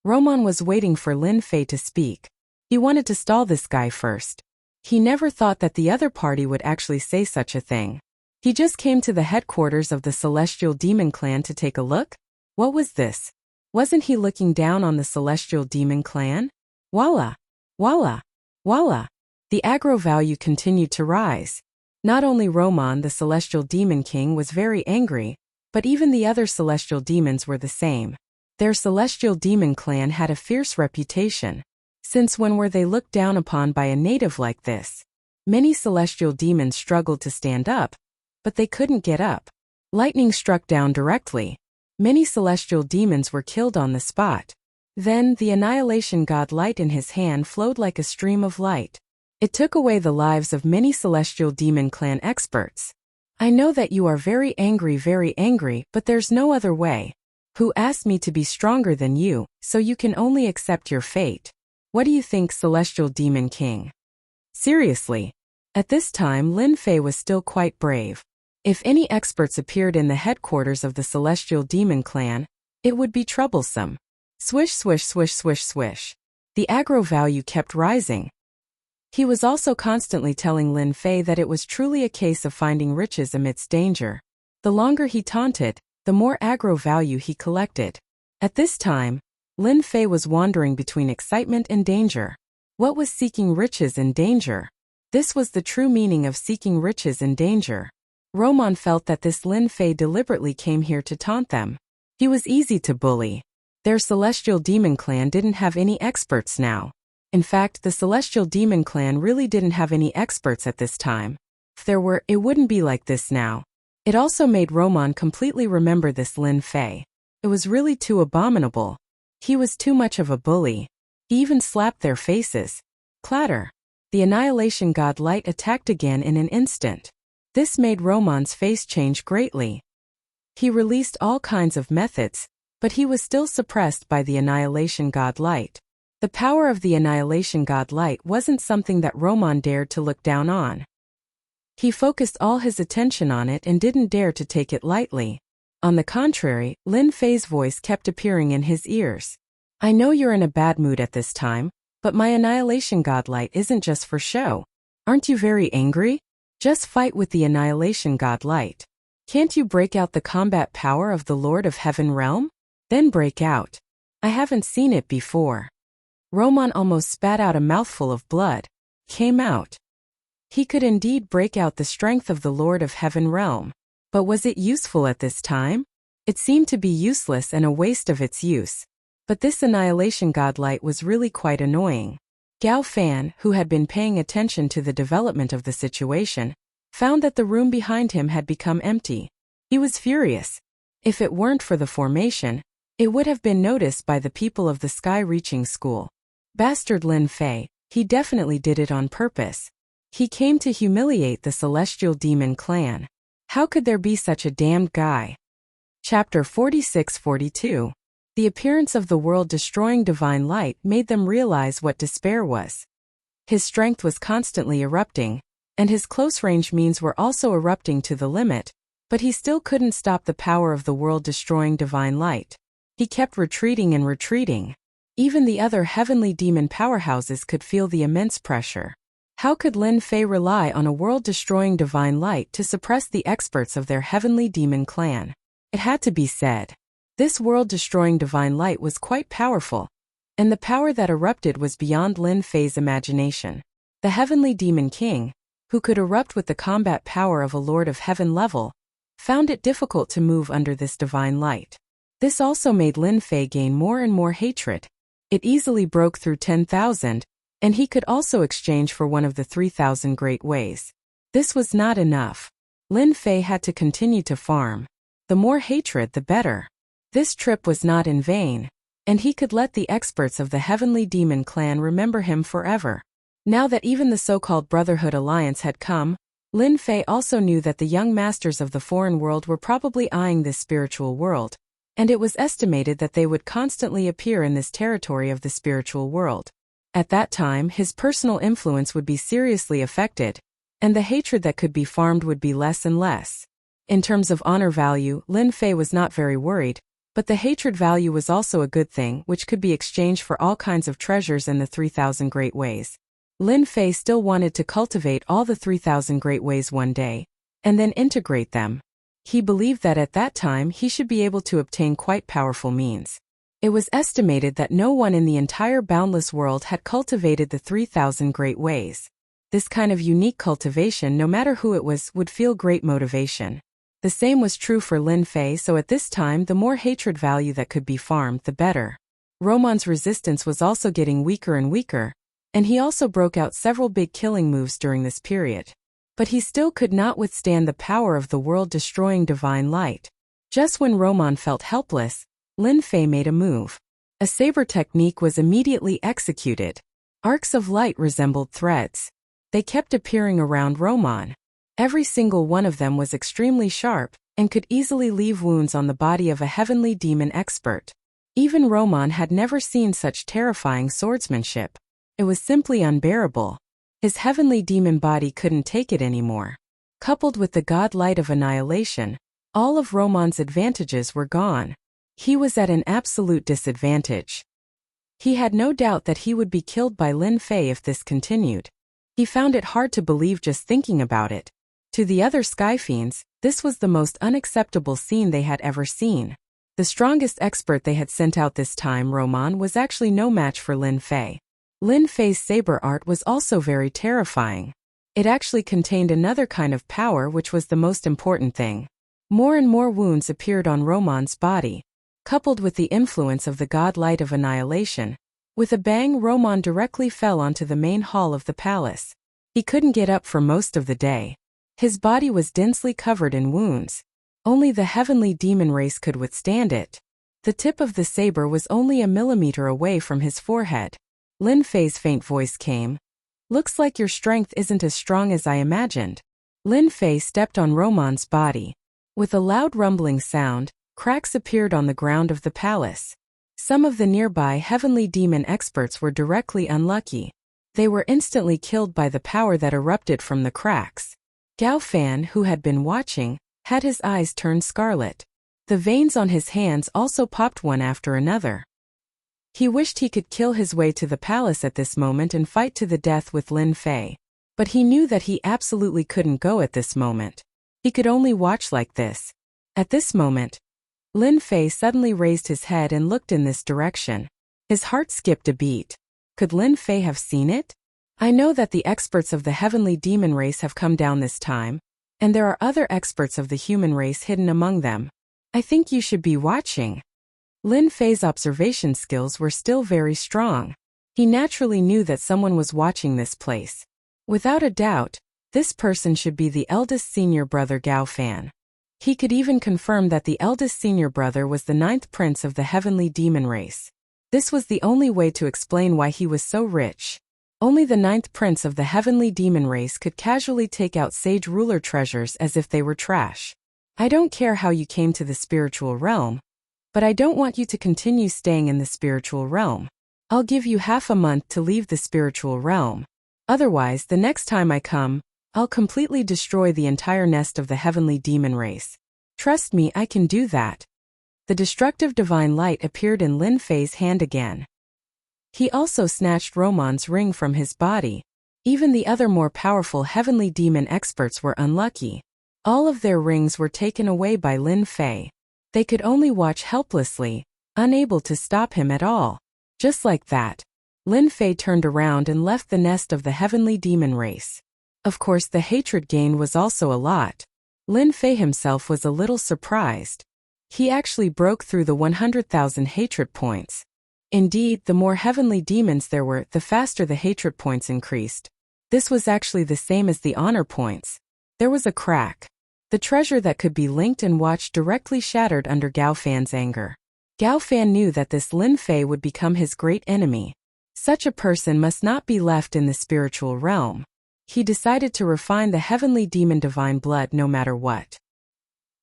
Speaker 1: Roman was waiting for Lin Fei to speak. He wanted to stall this guy first. He never thought that the other party would actually say such a thing. He just came to the headquarters of the Celestial Demon Clan to take a look? What was this? Wasn't he looking down on the Celestial Demon Clan? Voila! Voila! Voila! The aggro value continued to rise. Not only Roman, the Celestial Demon King, was very angry, but even the other celestial demons were the same. Their celestial demon clan had a fierce reputation. Since when were they looked down upon by a native like this? Many celestial demons struggled to stand up, but they couldn't get up. Lightning struck down directly. Many celestial demons were killed on the spot. Then, the annihilation god light in his hand flowed like a stream of light. It took away the lives of many celestial demon clan experts. I know that you are very angry, but there's no other way. Who asked me to be stronger than you, so you can only accept your fate? What do you think, Celestial Demon King? Seriously. At this time, Lin Fei was still quite brave. If any experts appeared in the headquarters of the Celestial Demon Clan, it would be troublesome. Swish, swish, swish, swish, swish. The aggro value kept rising. He was also constantly telling Lin Fei that it was truly a case of finding riches amidst danger. The longer he taunted, the more aggro value he collected. At this time, Lin Fei was wandering between excitement and danger. What was seeking riches and danger? This was the true meaning of seeking riches and danger. Roman felt that this Lin Fei deliberately came here to taunt them. He was easy to bully. Their Celestial Demon Clan didn't have any experts now. In fact, the Celestial Demon Clan really didn't have any experts at this time. If there were, it wouldn't be like this now. It also made Roman completely remember this Lin Fei. It was really too abominable. He was too much of a bully. He even slapped their faces. Clatter. The Annihilation God Light attacked again in an instant. This made Roman's face change greatly. He released all kinds of methods, but he was still suppressed by the Annihilation God Light. The power of the Annihilation God Light wasn't something that Roman dared to look down on. He focused all his attention on it and didn't dare to take it lightly. On the contrary, Lin Fei's voice kept appearing in his ears. I know you're in a bad mood at this time, but my Annihilation God Light isn't just for show. Aren't you very angry? Just fight with the Annihilation God Light. Can't you break out the combat power of the Lord of Heaven Realm? Then break out. I haven't seen it before. Roman almost spat out a mouthful of blood. Came out. He could indeed break out the strength of the Lord of Heaven Realm. But was it useful at this time? It seemed to be useless and a waste of its use. But this Annihilation God Light was really quite annoying. Gao Fan, who had been paying attention to the development of the situation, found that the room behind him had become empty. He was furious. If it weren't for the formation, it would have been noticed by the people of the Sky-Reaching School. Bastard Lin Fei, he definitely did it on purpose. He came to humiliate the Celestial Demon Clan. How could there be such a damned guy? Chapter 46-42. The appearance of the world-destroying divine light made them realize what despair was. His strength was constantly erupting, and his close-range means were also erupting to the limit, but he still couldn't stop the power of the world-destroying divine light. He kept retreating and retreating. Even the other heavenly demon powerhouses could feel the immense pressure. How could Lin Fei rely on a world-destroying divine light to suppress the experts of their heavenly demon clan? It had to be said. This world-destroying divine light was quite powerful, and the power that erupted was beyond Lin Fei's imagination. The heavenly demon king, who could erupt with the combat power of a Lord of Heaven level, found it difficult to move under this divine light. This also made Lin Fei gain more and more hatred. It easily broke through 10,000, and he could also exchange for one of the 3,000 great ways. This was not enough. Lin Fei had to continue to farm. The more hatred, the better. This trip was not in vain, and he could let the experts of the Heavenly Demon Clan remember him forever. Now that even the so-called Brotherhood Alliance had come, Lin Fei also knew that the young masters of the foreign world were probably eyeing this spiritual world, and it was estimated that they would constantly appear in this territory of the spiritual world. At that time, his personal influence would be seriously affected, and the hatred that could be farmed would be less and less. In terms of honor value, Lin Fei was not very worried, but the hatred value was also a good thing, which could be exchanged for all kinds of treasures and the 3,000 great ways. Lin Fei still wanted to cultivate all the 3,000 great ways one day, and then integrate them. He believed that at that time he should be able to obtain quite powerful means. It was estimated that no one in the entire boundless world had cultivated the 3,000 great ways. This kind of unique cultivation, no matter who it was, would feel great motivation. The same was true for Lin Fei, so at this time the more hatred value that could be farmed, the better. Roman's resistance was also getting weaker and weaker, and he also broke out several big killing moves during this period. But he still could not withstand the power of the world-destroying divine light. Just when Roman felt helpless, Lin Fei made a move. A saber technique was immediately executed. Arcs of light resembled threads. They kept appearing around Roman. Every single one of them was extremely sharp, and could easily leave wounds on the body of a heavenly demon expert. Even Roman had never seen such terrifying swordsmanship. It was simply unbearable. His heavenly demon body couldn't take it anymore. Coupled with the god light of annihilation, all of Roman's advantages were gone. He was at an absolute disadvantage. He had no doubt that he would be killed by Lin Fei if this continued. He found it hard to believe just thinking about it. To the other Sky Fiends, this was the most unacceptable scene they had ever seen. The strongest expert they had sent out this time, Roman, was actually no match for Lin Fei. Lin Fei's saber art was also very terrifying. It actually contained another kind of power, which was the most important thing. More and more wounds appeared on Roman's body. Coupled with the influence of the god light of annihilation, with a bang, Roman directly fell onto the main hall of the palace. He couldn't get up for most of the day. His body was densely covered in wounds. Only the heavenly demon race could withstand it. The tip of the saber was only a millimeter away from his forehead. Lin Fei's faint voice came. "Looks like your strength isn't as strong as I imagined." Lin Fei stepped on Roman's body. With a loud rumbling sound, cracks appeared on the ground of the palace. Some of the nearby heavenly demon experts were directly unlucky. They were instantly killed by the power that erupted from the cracks. Gao Fan, who had been watching, had his eyes turn scarlet. The veins on his hands also popped one after another. He wished he could kill his way to the palace at this moment and fight to the death with Lin Fei. But he knew that he absolutely couldn't go at this moment. He could only watch like this. At this moment, Lin Fei suddenly raised his head and looked in this direction. His heart skipped a beat. Could Lin Fei have seen it? "I know that the experts of the heavenly demon race have come down this time, and there are other experts of the human race hidden among them. I think you should be watching." Lin Fei's observation skills were still very strong. He naturally knew that someone was watching this place. Without a doubt, this person should be the eldest senior brother Gao Fan. He could even confirm that the eldest senior brother was the 9th prince of the heavenly demon race. This was the only way to explain why he was so rich. Only the 9th prince of the heavenly demon race could casually take out sage ruler treasures as if they were trash. "I don't care how you came to the spiritual realm, but I don't want you to continue staying in the spiritual realm. I'll give you half a month to leave the spiritual realm. Otherwise, the next time I come, I'll completely destroy the entire nest of the heavenly demon race. Trust me, I can do that." The destructive divine light appeared in Lin Fei's hand again. He also snatched Roman's ring from his body. Even the other more powerful heavenly demon experts were unlucky. All of their rings were taken away by Lin Fei. They could only watch helplessly, unable to stop him at all. Just like that, Lin Fei turned around and left the nest of the heavenly demon race. Of course, the hatred gain was also a lot. Lin Fei himself was a little surprised. He actually broke through the 100,000 hatred points. Indeed, the more heavenly demons there were, the faster the hatred points increased. This was actually the same as the honor points. There was a crack. The treasure that could be linked and watched directly shattered under Gao Fan's anger. Gao Fan knew that this Lin Fei would become his great enemy. Such a person must not be left in the spiritual realm. He decided to refine the heavenly demon divine blood no matter what.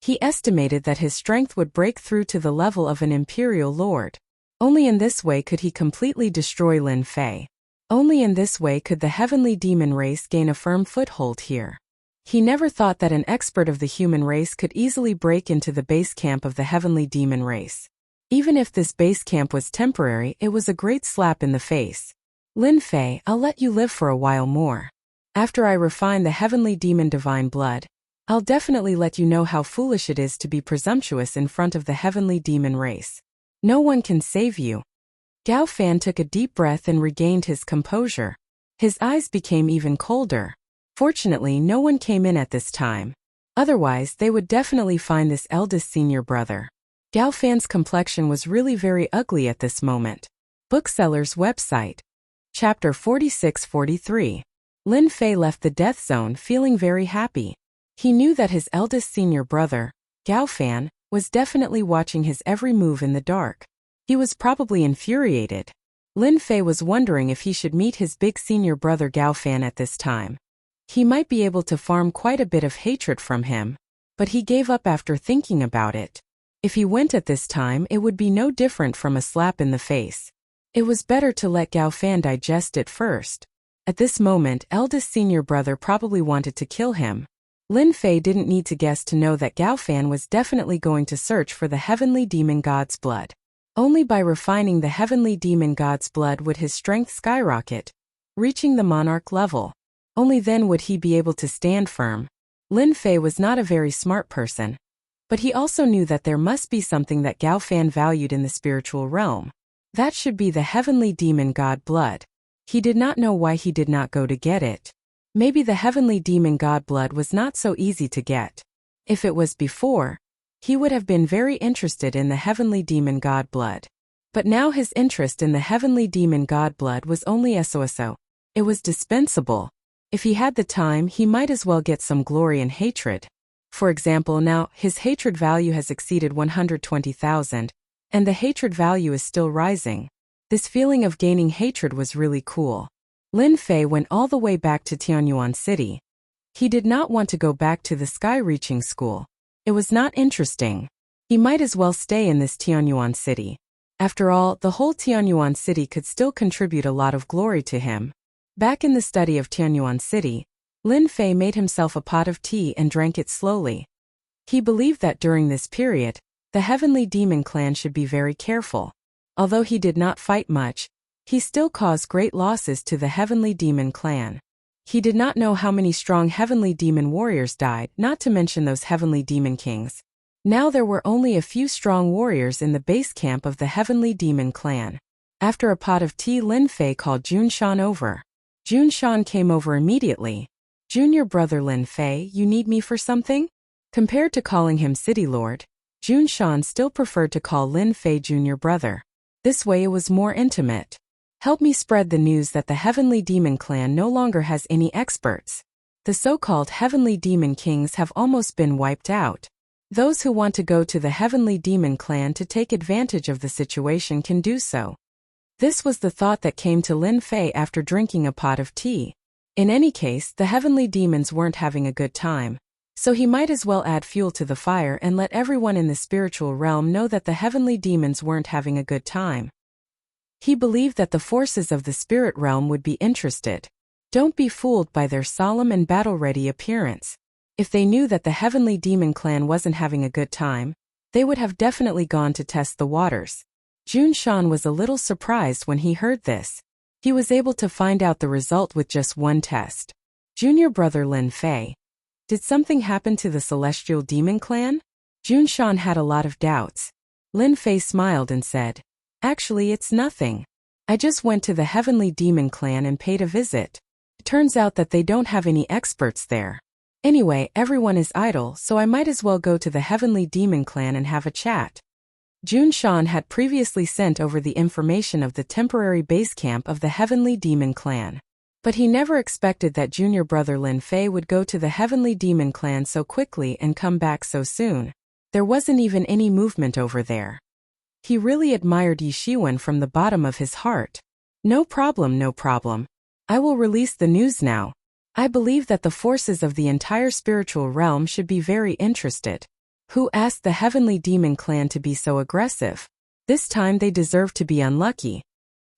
Speaker 1: He estimated that his strength would break through to the level of an imperial lord. Only in this way could he completely destroy Lin Fei. Only in this way could the heavenly demon race gain a firm foothold here. He never thought that an expert of the human race could easily break into the base camp of the heavenly demon race. Even if this base camp was temporary, it was a great slap in the face. "Lin Fei, I'll let you live for a while more. After I refine the heavenly demon divine blood, I'll definitely let you know how foolish it is to be presumptuous in front of the heavenly demon race. No one can save you." Gao Fan took a deep breath and regained his composure. His eyes became even colder. Fortunately, no one came in at this time. Otherwise, they would definitely find this eldest senior brother. Gao Fan's complexion was really very ugly at this moment. Bookseller's website. Chapter 46-43. Lin Fei left the death zone feeling very happy. He knew that his eldest senior brother, Gao Fan, was definitely watching his every move in the dark. He was probably infuriated. Lin Fei was wondering if he should meet his big senior brother Gao Fan at this time. He might be able to farm quite a bit of hatred from him, but he gave up after thinking about it. If he went at this time, it would be no different from a slap in the face. It was better to let Gao Fan digest it first. At this moment, eldest senior brother probably wanted to kill him. Lin Fei didn't need to guess to know that Gao Fan was definitely going to search for the heavenly demon god's blood. Only by refining the heavenly demon god's blood would his strength skyrocket, reaching the monarch level. Only then would he be able to stand firm. Lin Fei was not a very smart person, but he also knew that there must be something that Gao Fan valued in the spiritual realm. That should be the heavenly demon god blood. He did not know why he did not go to get it. Maybe the heavenly demon god blood was not so easy to get. If it was before, he would have been very interested in the heavenly demon god blood. But now his interest in the heavenly demon god blood was only so. It was dispensable. If he had the time, he might as well get some glory and hatred. For example, now, his hatred value has exceeded 120,000, and the hatred value is still rising. This feeling of gaining hatred was really cool. Lin Fei went all the way back to Tianyuan City. He did not want to go back to the sky-reaching school. It was not interesting. He might as well stay in this Tianyuan City. After all, the whole Tianyuan City could still contribute a lot of glory to him. Back in the study of Tianyuan City, Lin Fei made himself a pot of tea and drank it slowly. He believed that during this period, the heavenly demon clan should be very careful. Although he did not fight much, he still caused great losses to the heavenly demon clan. He did not know how many strong heavenly demon warriors died, not to mention those heavenly demon kings. Now there were only a few strong warriors in the base camp of the heavenly demon clan. After a pot of tea, Lin Fei called Jun Shan over. Jun Shan came over immediately. Junior brother Lin Fei, you need me for something? Compared to calling him City Lord, Jun Shan still preferred to call Lin Fei junior brother. This way it was more intimate. Help me spread the news that the heavenly demon clan no longer has any experts. The so-called heavenly demon kings have almost been wiped out. Those who want to go to the heavenly demon clan to take advantage of the situation can do so. This was the thought that came to Lin Fei after drinking a pot of tea. In any case, the heavenly demons weren't having a good time, so he might as well add fuel to the fire and let everyone in the spiritual realm know that the heavenly demons weren't having a good time. He believed that the forces of the spirit realm would be interested. Don't be fooled by their solemn and battle-ready appearance. If they knew that the heavenly demon clan wasn't having a good time, they would have definitely gone to test the waters. Jun Shan was a little surprised when he heard this. He was able to find out the result with just one test. Junior brother Lin Fei. Did something happen to the celestial demon clan? Jun Shan had a lot of doubts. Lin Fei smiled and said, actually, it's nothing. I just went to the heavenly demon clan and paid a visit. It turns out that they don't have any experts there. Anyway, everyone is idle, so I might as well go to the heavenly demon clan and have a chat. Jun Shan had previously sent over the information of the temporary base camp of the heavenly demon clan. But he never expected that junior brother Lin Fei would go to the heavenly demon clan so quickly and come back so soon. There wasn't even any movement over there. He really admired Yi Shiwen from the bottom of his heart. No problem, no problem. I will release the news now. I believe that the forces of the entire spiritual realm should be very interested. Who asked the heavenly demon clan to be so aggressive? This time they deserve to be unlucky.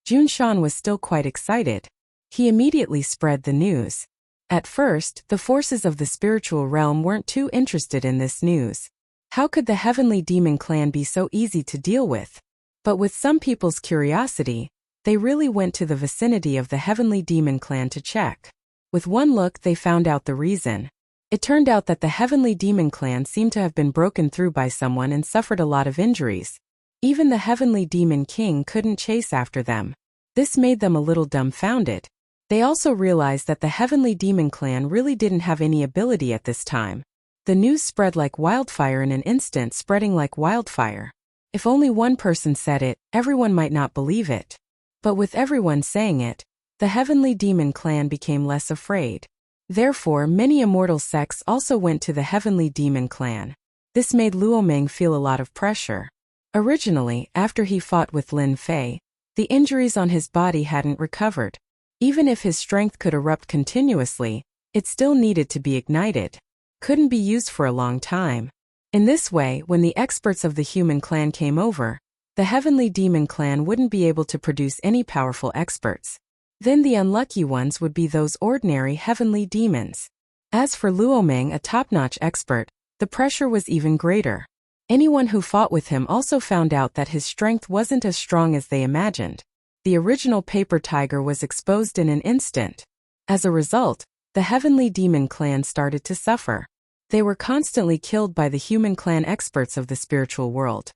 Speaker 1: Jun Shan was still quite excited. He immediately spread the news. At first, the forces of the spiritual realm weren't too interested in this news. How could the heavenly demon clan be so easy to deal with? But with some people's curiosity, they really went to the vicinity of the heavenly demon clan to check. With one look, they found out the reason. It turned out that the heavenly demon clan seemed to have been broken through by someone and suffered a lot of injuries. Even the heavenly demon king couldn't chase after them. This made them a little dumbfounded. They also realized that the heavenly demon clan really didn't have any ability at this time. The news spread like wildfire in an instant, spreading like wildfire. If only one person said it, everyone might not believe it. But with everyone saying it, the Heavenly Demon Clan became less afraid. Therefore, many immortal sects also went to the Heavenly Demon Clan. This made Luo Meng feel a lot of pressure. Originally, after he fought with Lin Fei, the injuries on his body hadn't recovered. Even if his strength could erupt continuously, it still needed to be ignited. Couldn't be used for a long time. In this way, when the experts of the human clan came over, the Heavenly Demon Clan wouldn't be able to produce any powerful experts. Then the unlucky ones would be those ordinary heavenly demons. As for Luo Meng, a top-notch expert, the pressure was even greater. Anyone who fought with him also found out that his strength wasn't as strong as they imagined. The original paper tiger was exposed in an instant. As a result, the Heavenly Demon Clan started to suffer. They were constantly killed by the human clan experts of the spiritual world.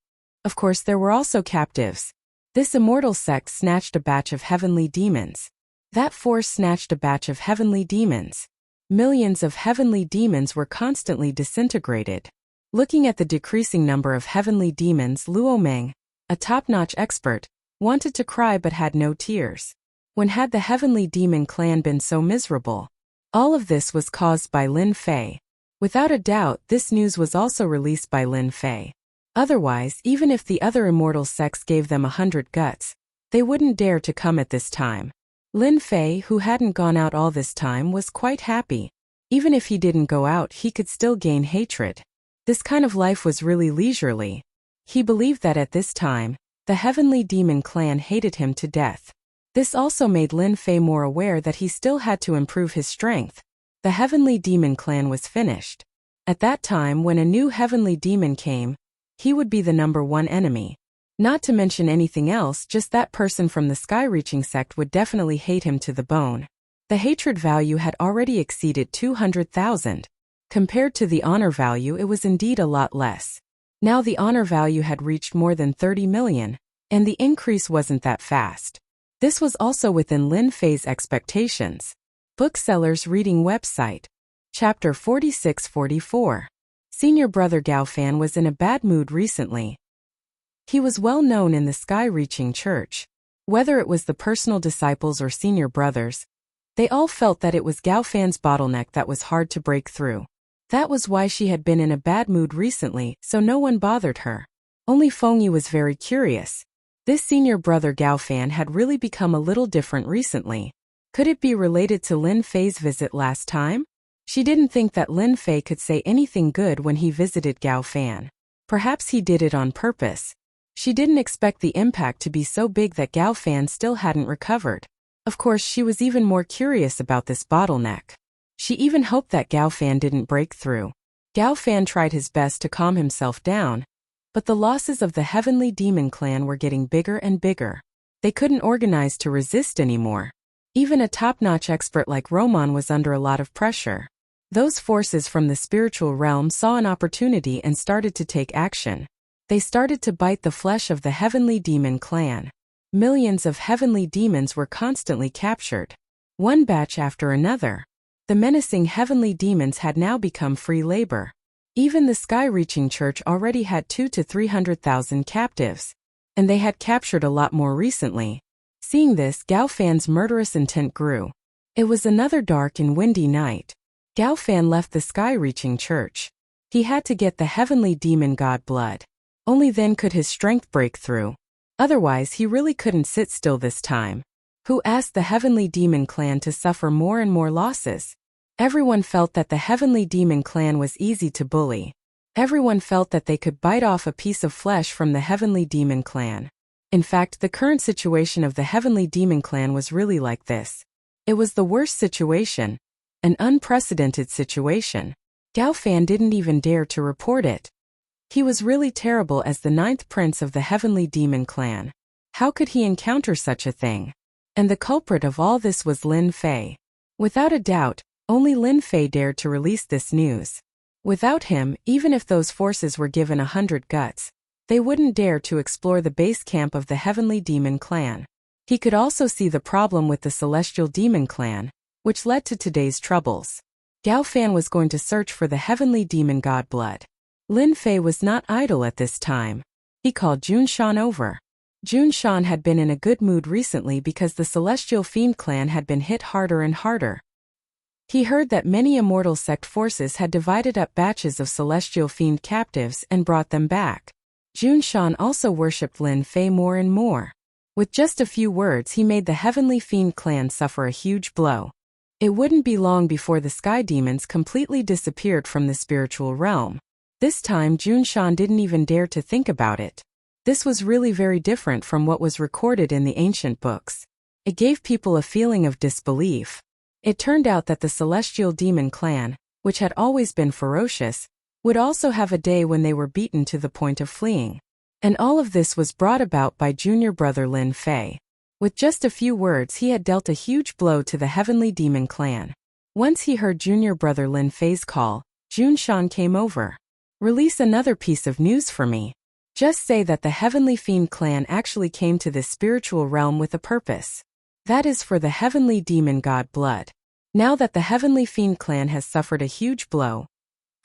Speaker 1: Of course, there were also captives. This immortal sect snatched a batch of heavenly demons. That force snatched a batch of heavenly demons. Millions of heavenly demons were constantly disintegrated. Looking at the decreasing number of heavenly demons, Luo Meng, a top-notch expert, wanted to cry but had no tears. When had the Heavenly Demon Clan been so miserable? All of this was caused by Lin Fei. Without a doubt, this news was also released by Lin Fei. Otherwise, even if the other immortal sects gave them 100 guts, they wouldn't dare to come at this time. Lin Fei, who hadn't gone out all this time, was quite happy. Even if he didn't go out, he could still gain hatred. This kind of life was really leisurely. He believed that at this time, the Heavenly Demon Clan hated him to death. This also made Lin Fei more aware that he still had to improve his strength. The Heavenly Demon Clan was finished. At that time, when a new Heavenly Demon came, he would be the #1 enemy. Not to mention anything else, just that person from the Sky-Reaching sect would definitely hate him to the bone. The hatred value had already exceeded 200,000. Compared to the honor value, it was indeed a lot less. Now the honor value had reached more than 30 million, and the increase wasn't that fast. This was also within Lin Fei's expectations. Booksellers Reading Website. Chapter 46-44. Senior brother Gao Fan was in a bad mood recently. He was well known in the Sky-Reaching Church. Whether it was the personal disciples or senior brothers, they all felt that it was Gao Fan's bottleneck that was hard to break through. That was why she had been in a bad mood recently, so no one bothered her. Only Fengyi was very curious. This senior brother Gao Fan had really become a little different recently. Could it be related to Lin Fei's visit last time? She didn't think that Lin Fei could say anything good when he visited Gao Fan. Perhaps he did it on purpose. She didn't expect the impact to be so big that Gao Fan still hadn't recovered. Of course, she was even more curious about this bottleneck. She even hoped that Gao Fan didn't break through. Gao Fan tried his best to calm himself down, but the losses of the Heavenly Demon Clan were getting bigger and bigger. They couldn't organize to resist anymore. Even a top-notch expert like Roman was under a lot of pressure. Those forces from the spiritual realm saw an opportunity and started to take action. They started to bite the flesh of the Heavenly Demon Clan. Millions of heavenly demons were constantly captured, one batch after another. The menacing heavenly demons had now become free labor. Even the Sky-Reaching Church already had 200,000 to 300,000 captives, and they had captured a lot more recently. Seeing this, Gao Fan's murderous intent grew. It was another dark and windy night. Gao Fan left the Sky-Reaching Church. He had to get the heavenly demon god blood. Only then could his strength break through. Otherwise, he really couldn't sit still this time. Who asked the Heavenly Demon Clan to suffer more and more losses? Everyone felt that the Heavenly Demon Clan was easy to bully. Everyone felt that they could bite off a piece of flesh from the Heavenly Demon Clan. In fact, the current situation of the Heavenly Demon Clan was really like this. It was the worst situation. An unprecedented situation. Gao Fan didn't even dare to report it. He was really terrible as the 9th prince of the Heavenly Demon Clan. How could he encounter such a thing? And the culprit of all this was Lin Fei. Without a doubt, only Lin Fei dared to release this news. Without him, even if those forces were given 100 guts, they wouldn't dare to explore the base camp of the Heavenly Demon Clan. He could also see the problem with the Celestial Demon Clan, which led to today's troubles. Gao Fan was going to search for the heavenly demon god blood. Lin Fei was not idle at this time. He called Jun Shan over. Jun Shan had been in a good mood recently because the Celestial Fiend clan had been hit harder and harder. He heard that many immortal sect forces had divided up batches of Celestial Fiend captives and brought them back. Jun Shan also worshipped Lin Fei more and more. With just a few words he made the Heavenly Fiend clan suffer a huge blow. It wouldn't be long before the sky demons completely disappeared from the spiritual realm. This time Jun Shan didn't even dare to think about it. This was really very different from what was recorded in the ancient books. It gave people a feeling of disbelief. It turned out that the Celestial Demon clan, which had always been ferocious, would also have a day when they were beaten to the point of fleeing. And all of this was brought about by junior brother Lin Fei. With just a few words he had dealt a huge blow to the Heavenly Demon clan. Once he heard junior brother Lin Fei's call, Jun Shan came over. "Release another piece of news for me. Just say that the Heavenly Fiend clan actually came to this spiritual realm with a purpose. That is for the Heavenly Demon god blood. Now that the Heavenly Fiend clan has suffered a huge blow,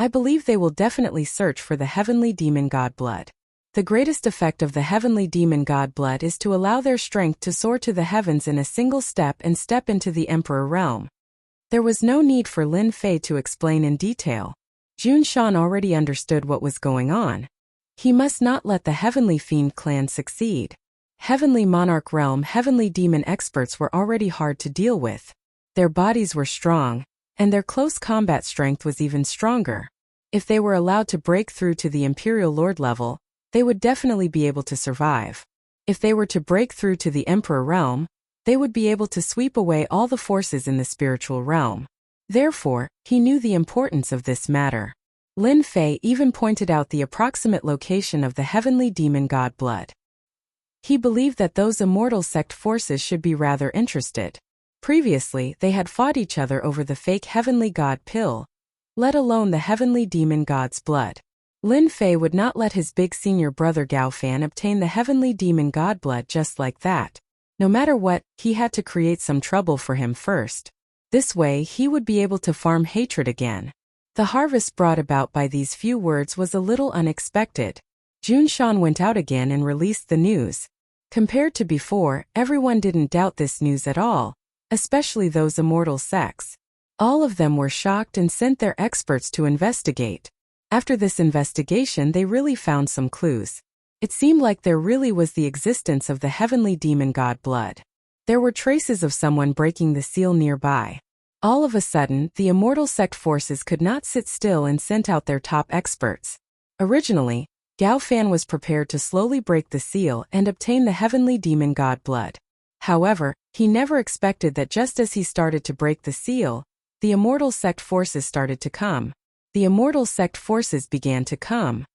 Speaker 1: I believe they will definitely search for the Heavenly Demon god blood. The greatest effect of the Heavenly Demon god blood is to allow their strength to soar to the heavens in a single step and step into the Emperor realm." There was no need for Lin Fei to explain in detail. Jun Shan already understood what was going on. He must not let the Heavenly Fiend clan succeed. Heavenly Monarch realm Heavenly Demon experts were already hard to deal with. Their bodies were strong, and their close combat strength was even stronger. If they were allowed to break through to the Imperial Lord level, they would definitely be able to survive. If they were to break through to the Emperor realm, they would be able to sweep away all the forces in the spiritual realm. Therefore, he knew the importance of this matter. Lin Fei even pointed out the approximate location of the Heavenly Demon god blood. He believed that those immortal sect forces should be rather interested. Previously, they had fought each other over the fake Heavenly God pill, let alone the Heavenly Demon god's blood. Lin Fei would not let his big senior brother Gao Fan obtain the Heavenly Demon god blood just like that. No matter what, he had to create some trouble for him first. This way he would be able to farm hatred again. The harvest brought about by these few words was a little unexpected. Jun Shan went out again and released the news. Compared to before, everyone didn't doubt this news at all, especially those immortal sects. All of them were shocked and sent their experts to investigate. After this investigation they really found some clues. It seemed like there really was the existence of the Heavenly Demon god blood. There were traces of someone breaking the seal nearby. All of a sudden, the immortal sect forces could not sit still and sent out their top experts. Originally, Gao Fan was prepared to slowly break the seal and obtain the Heavenly Demon god blood. However, he never expected that just as he started to break the seal, the immortal sect forces started to come. The immortal sect forces began to come.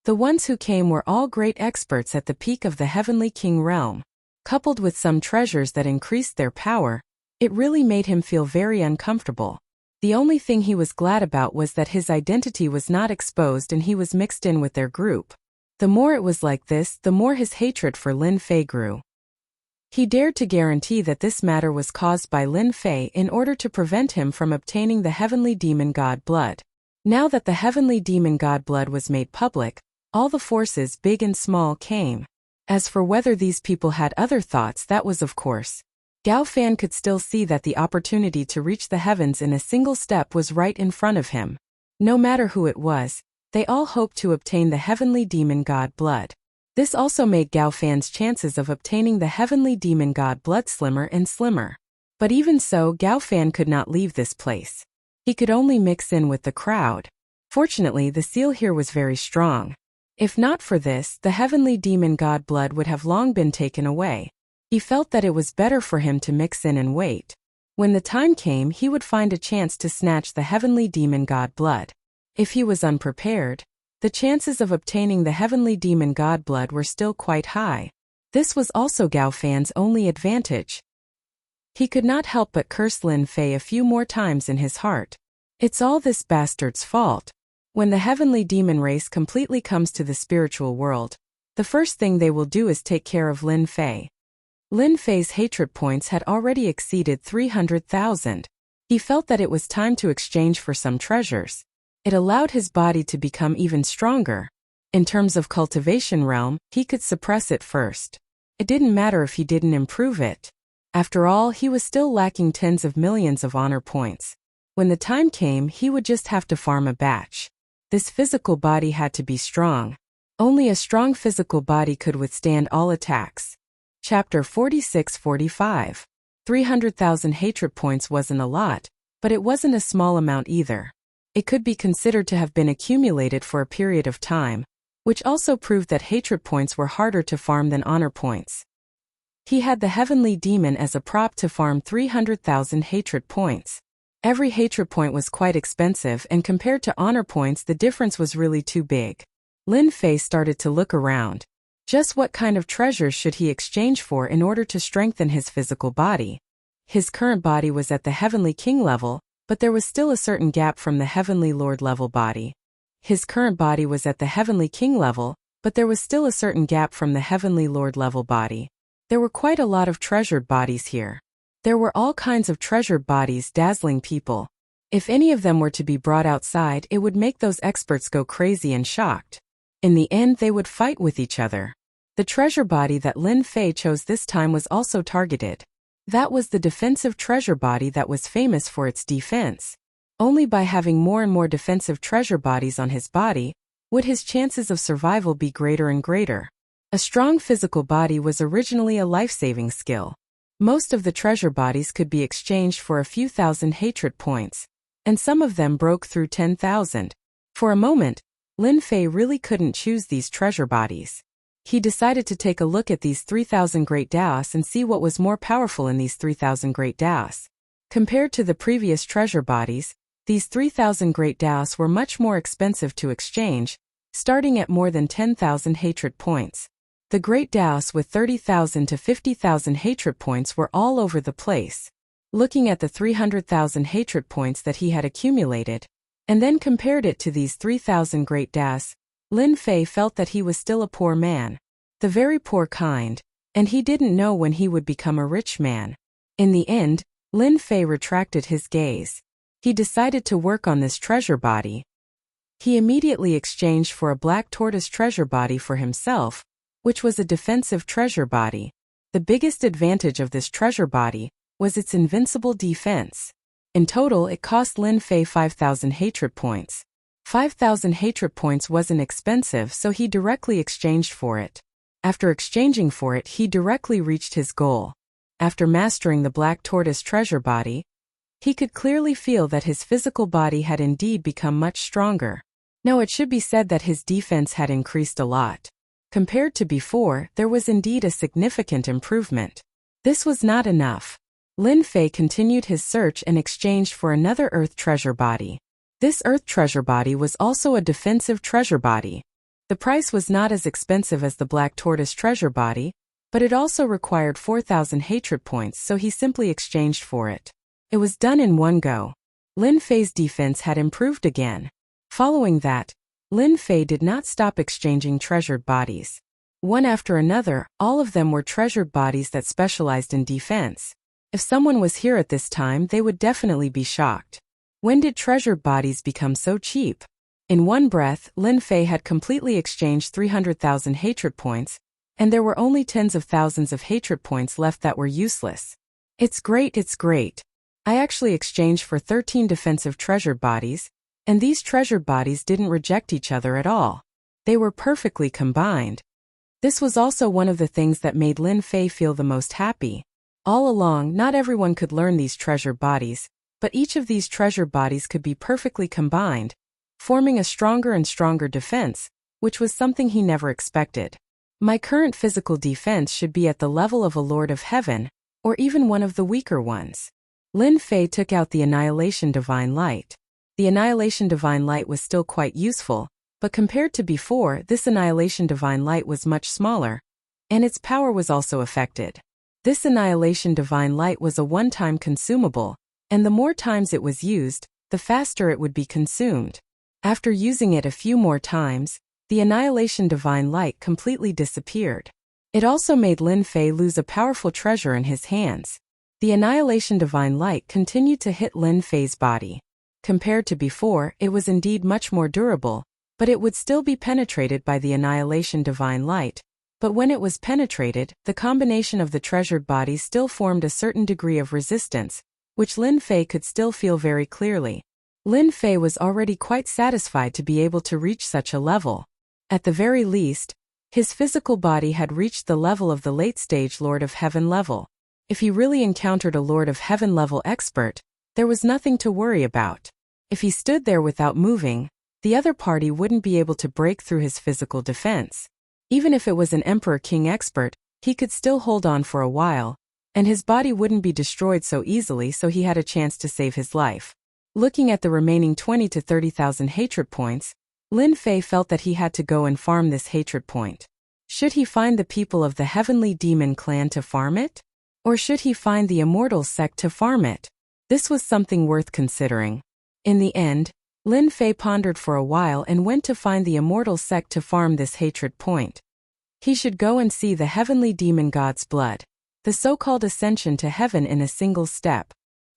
Speaker 1: The ones who came were all great experts at the peak of the Heavenly King realm. Coupled with some treasures that increased their power, it really made him feel very uncomfortable. The only thing he was glad about was that his identity was not exposed and he was mixed in with their group. The more it was like this, the more his hatred for Lin Fei grew. He dared to guarantee that this matter was caused by Lin Fei in order to prevent him from obtaining the Heavenly Demon god blood. Now that the Heavenly Demon god blood was made public, all the forces, big and small, came. As for whether these people had other thoughts, that was of course. Gao Fan could still see that the opportunity to reach the heavens in a single step was right in front of him. No matter who it was, they all hoped to obtain the Heavenly Demon god blood. This also made Gao Fan's chances of obtaining the Heavenly Demon god blood slimmer and slimmer. But even so, Gao Fan could not leave this place. He could only mix in with the crowd. Fortunately, the seal here was very strong. If not for this, the Heavenly Demon god blood would have long been taken away. He felt that it was better for him to mix in and wait. When the time came, he would find a chance to snatch the Heavenly Demon god blood. If he was unprepared, the chances of obtaining the Heavenly Demon god blood were still quite high. This was also Gao Fan's only advantage. He could not help but curse Lin Fei a few more times in his heart. It's all this bastard's fault. When the Heavenly Demon race completely comes to the spiritual world, the first thing they will do is take care of Lin Fei. Lin Fei's hatred points had already exceeded 300,000. He felt that it was time to exchange for some treasures. It allowed his body to become even stronger. In terms of cultivation realm, he could suppress it first. It didn't matter if he didn't improve it. After all, he was still lacking tens of millions of honor points. When the time came, he would just have to farm a batch. This physical body had to be strong. Only a strong physical body could withstand all attacks. Chapter 46-45. 300,000 hatred points wasn't a lot, but it wasn't a small amount either. It could be considered to have been accumulated for a period of time, which also proved that hatred points were harder to farm than honor points. He had the heavenly demon as a prop to farm 300,000 hatred points. Every hatred point was quite expensive, and compared to honor points, the difference was really too big. Lin Fei started to look around. Just what kind of treasures should he exchange for in order to strengthen his physical body? His current body was at the Heavenly King level, but there was still a certain gap from the Heavenly Lord level body. His current body was at the Heavenly King level, but there was still a certain gap from the Heavenly Lord level body. There were quite a lot of treasured bodies here. There were all kinds of treasured bodies dazzling people. If any of them were to be brought outside, it would make those experts go crazy and shocked. In the end, they would fight with each other. The treasure body that Lin Fei chose this time was also targeted. That was the defensive treasure body that was famous for its defense. Only by having more and more defensive treasure bodies on his body would his chances of survival be greater and greater. A strong physical body was originally a life-saving skill. Most of the treasure bodies could be exchanged for a few thousand hatred points, and some of them broke through 10,000. For a moment, Lin Fei really couldn't choose these treasure bodies. He decided to take a look at these 3,000 Great Daos and see what was more powerful in these 3,000 Great Daos. Compared to the previous treasure bodies, these 3,000 Great Daos were much more expensive to exchange, starting at more than 10,000 hatred points. The Great Daos with 30,000 to 50,000 hatred points were all over the place. Looking at the 300,000 hatred points that he had accumulated, and then compared it to these 3,000 Great Daos, Lin Fei felt that he was still a poor man. The very poor kind, and he didn't know when he would become a rich man. In the end, Lin Fei retracted his gaze. He decided to work on this treasure body. He immediately exchanged for a black tortoise treasure body for himself, which was a defensive treasure body. The biggest advantage of this treasure body was its invincible defense. In total, it cost Lin Fei 5,000 hatred points. 5,000 hatred points wasn't expensive, so he directly exchanged for it. After exchanging for it, he directly reached his goal. After mastering the black tortoise treasure body, he could clearly feel that his physical body had indeed become much stronger. Now it should be said that his defense had increased a lot. Compared to before, there was indeed a significant improvement. This was not enough. Lin Fei continued his search and exchanged for another earth treasure body. This earth treasure body was also a defensive treasure body. The price was not as expensive as the black tortoise treasure body, but it also required 4,000 hatred points, so he simply exchanged for it. It was done in one go. Lin Fei's defense had improved again. Following that, Lin Fei did not stop exchanging treasured bodies. One after another, all of them were treasured bodies that specialized in defense. If someone was here at this time, they would definitely be shocked. When did treasured bodies become so cheap? In one breath, Lin Fei had completely exchanged 300,000 hatred points, and there were only tens of thousands of hatred points left that were useless. It's great, it's great. I actually exchanged for 13 defensive treasured bodies, and these treasured bodies didn't reject each other at all. They were perfectly combined. This was also one of the things that made Lin Fei feel the most happy. All along, not everyone could learn these treasured bodies, but each of these treasured bodies could be perfectly combined, forming a stronger and stronger defense, which was something he never expected. My current physical defense should be at the level of a Lord of Heaven, or even one of the weaker ones. Lin Fei took out the Annihilation Divine Light. The Annihilation Divine Light was still quite useful, but compared to before, this Annihilation Divine Light was much smaller, and its power was also affected. This Annihilation Divine Light was a one-time consumable, and the more times it was used, the faster it would be consumed. After using it a few more times, the Annihilation Divine Light completely disappeared. It also made Lin Fei lose a powerful treasure in his hands. The Annihilation Divine Light continued to hit Lin Fei's body. Compared to before, it was indeed much more durable, but it would still be penetrated by the Annihilation Divine Light. But when it was penetrated, the combination of the treasured bodies still formed a certain degree of resistance, which Lin Fei could still feel very clearly. Lin Fei was already quite satisfied to be able to reach such a level. At the very least, his physical body had reached the level of the late-stage Lord of Heaven level. If he really encountered a Lord of Heaven level expert, there was nothing to worry about. If he stood there without moving, the other party wouldn't be able to break through his physical defense. Even if it was an Emperor King expert, he could still hold on for a while, and his body wouldn't be destroyed so easily, so he had a chance to save his life. Looking at the remaining 20 to 30,000 hatred points, Lin Fei felt that he had to go and farm this hatred point. Should he find the people of the Heavenly Demon Clan to farm it? Or should he find the Immortals sect to farm it? This was something worth considering. In the end, Lin Fei pondered for a while and went to find the Immortals sect to farm this hatred point. He should go and see the Heavenly Demon God's blood, the so-called ascension to heaven in a single step.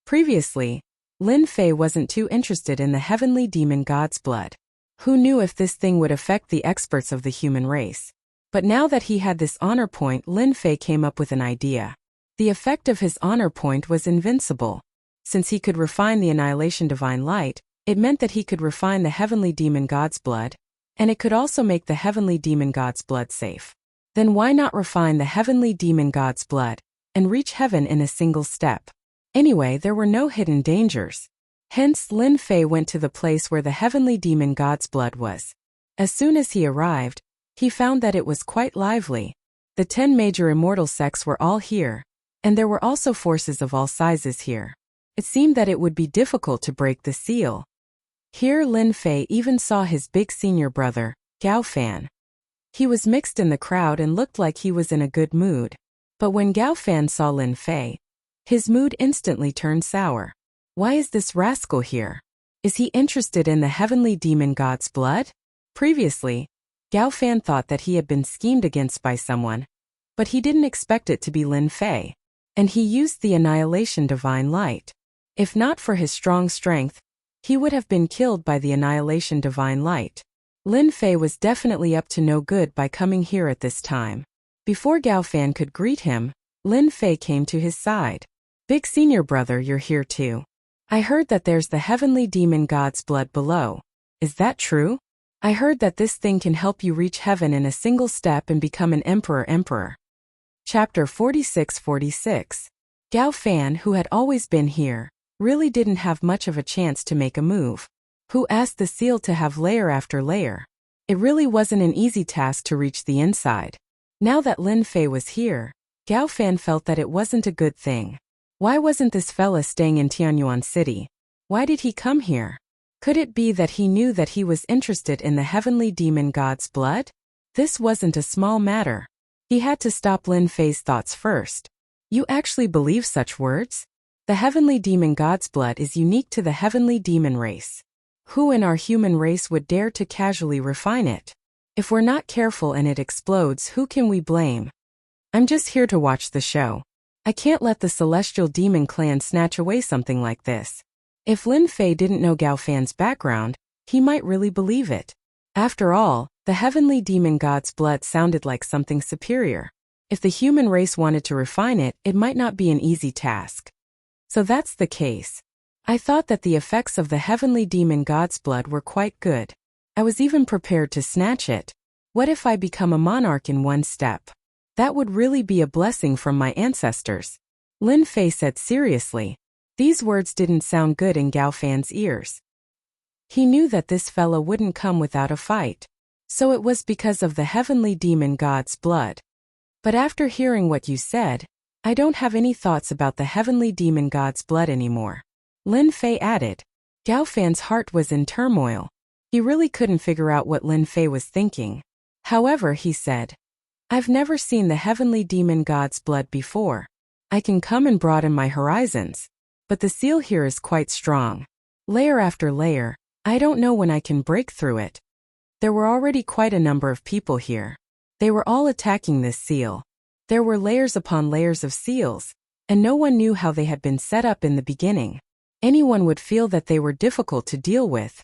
Speaker 1: Previously, Lin Fei wasn't too interested in the Heavenly Demon God's blood. Who knew if this thing would affect the experts of the human race? But now that he had this honor point, Lin Fei came up with an idea. The effect of his honor point was invincible. Since he could refine the Annihilation Divine Light, it meant that he could refine the Heavenly Demon God's blood, and it could also make the Heavenly Demon God's blood safe. Then why not refine the Heavenly Demon God's blood, and reach heaven in a single step? Anyway, there were no hidden dangers. Hence, Lin Fei went to the place where the Heavenly Demon God's blood was. As soon as he arrived, he found that it was quite lively. The 10 major immortal sects were all here, and there were also forces of all sizes here. It seemed that it would be difficult to break the seal. Here Lin Fei even saw his big senior brother, Gao Fan. He was mixed in the crowd and looked like he was in a good mood. But when Gao Fan saw Lin Fei, his mood instantly turned sour. Why is this rascal here? Is he interested in the Heavenly Demon God's blood? Previously, Gao Fan thought that he had been schemed against by someone, but he didn't expect it to be Lin Fei. And he used the Annihilation Divine Light. If not for his strong strength, he would have been killed by the Annihilation Divine Light. Lin Fei was definitely up to no good by coming here at this time. Before Gao Fan could greet him, Lin Fei came to his side. Big senior brother, you're here too. I heard that there's the Heavenly Demon God's blood below. Is that true? I heard that this thing can help you reach heaven in a single step and become an emperor. Chapter 46-46. Gao Fan, who had always been here, really didn't have much of a chance to make a move. Who asked the seal to have layer after layer? It really wasn't an easy task to reach the inside. Now that Lin Fei was here, Gao Fan felt that it wasn't a good thing. Why wasn't this fella staying in Tianyuan City? Why did he come here? Could it be that he knew that he was interested in the Heavenly Demon God's blood? This wasn't a small matter. He had to stop Lin Fei's thoughts first. You actually believe such words? The Heavenly Demon God's blood is unique to the Heavenly Demon race. Who in our human race would dare to casually refine it? If we're not careful and it explodes, who can we blame? I'm just here to watch the show. I can't let the Celestial Demon Clan snatch away something like this. If Lin Fei didn't know Gao Fan's background, he might really believe it. After all, the Heavenly Demon God's blood sounded like something superior. If the human race wanted to refine it, it might not be an easy task. So that's the case. I thought that the effects of the Heavenly Demon God's blood were quite good. I was even prepared to snatch it. What if I become a monarch in one step? That would really be a blessing from my ancestors. Lin Fei said seriously. These words didn't sound good in Gao Fan's ears. He knew that this fella wouldn't come without a fight. So it was because of the Heavenly Demon God's blood. But after hearing what you said, I don't have any thoughts about the Heavenly Demon God's blood anymore. Lin Fei added. Gao Fan's heart was in turmoil. He really couldn't figure out what Lin Fei was thinking. However, he said, I've never seen the Heavenly Demon God's blood before. I can come and broaden my horizons. But the seal here is quite strong. Layer after layer, I don't know when I can break through it. There were already quite a number of people here. They were all attacking this seal. There were layers upon layers of seals, and no one knew how they had been set up in the beginning. Anyone would feel that they were difficult to deal with.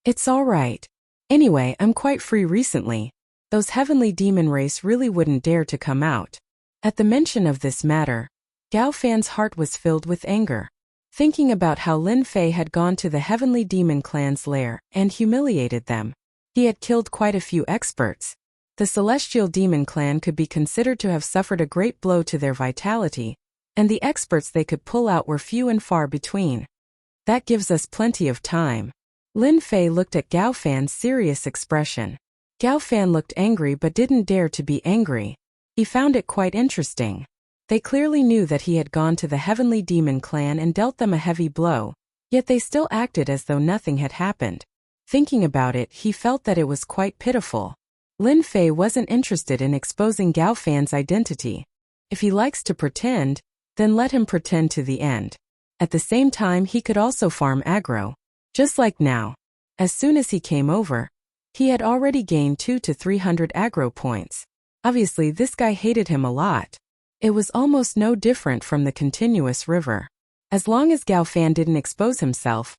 Speaker 1: It's all right. Anyway, I'm quite free recently. Those heavenly demon race really wouldn't dare to come out. At the mention of this matter, Gao Fan's heart was filled with anger. Thinking about how Lin Fei had gone to the heavenly demon clan's lair and humiliated them. He had killed quite a few experts. The celestial demon clan could be considered to have suffered a great blow to their vitality, and the experts they could pull out were few and far between. That gives us plenty of time. Lin Fei looked at Gao Fan's serious expression. Gao Fan looked angry but didn't dare to be angry. He found it quite interesting. They clearly knew that he had gone to the heavenly demon clan and dealt them a heavy blow, yet they still acted as though nothing had happened. Thinking about it, he felt that it was quite pitiful. Lin Fei wasn't interested in exposing Gao Fan's identity. If he likes to pretend, then let him pretend to the end. At the same time, he could also farm aggro. Just like now. As soon as he came over, he had already gained 200 to 300 aggro points. Obviously, this guy hated him a lot. It was almost no different from the continuous river. As long as Gao Fan didn't expose himself,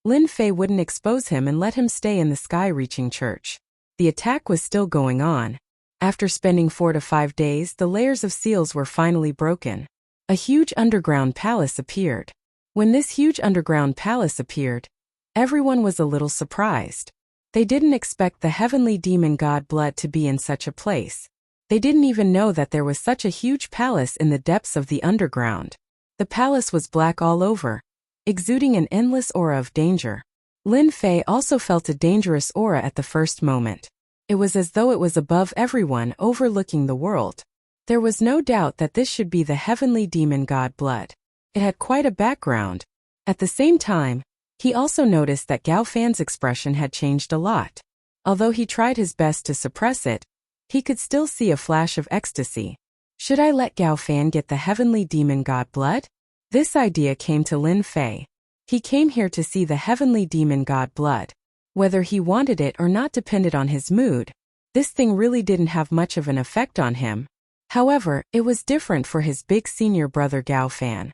Speaker 1: Lin Fei wouldn't expose him and let him stay in the sky-reaching church. The attack was still going on. After spending 4 to 5 days, the layers of seals were finally broken. A huge underground palace appeared. When this huge underground palace appeared, everyone was a little surprised. They didn't expect the heavenly demon god blood to be in such a place. They didn't even know that there was such a huge palace in the depths of the underground. The palace was black all over, exuding an endless aura of danger. Lin Fei also felt a dangerous aura at the first moment. It was as though it was above everyone, overlooking the world. There was no doubt that this should be the heavenly demon god blood. It had quite a background. At the same time, he also noticed that Gao Fan's expression had changed a lot. Although he tried his best to suppress it, he could still see a flash of ecstasy. Should I let Gao Fan get the heavenly demon god blood? This idea came to Lin Fei. He came here to see the heavenly demon god blood. Whether he wanted it or not depended on his mood. This thing really didn't have much of an effect on him. However, it was different for his big senior brother Gao Fan.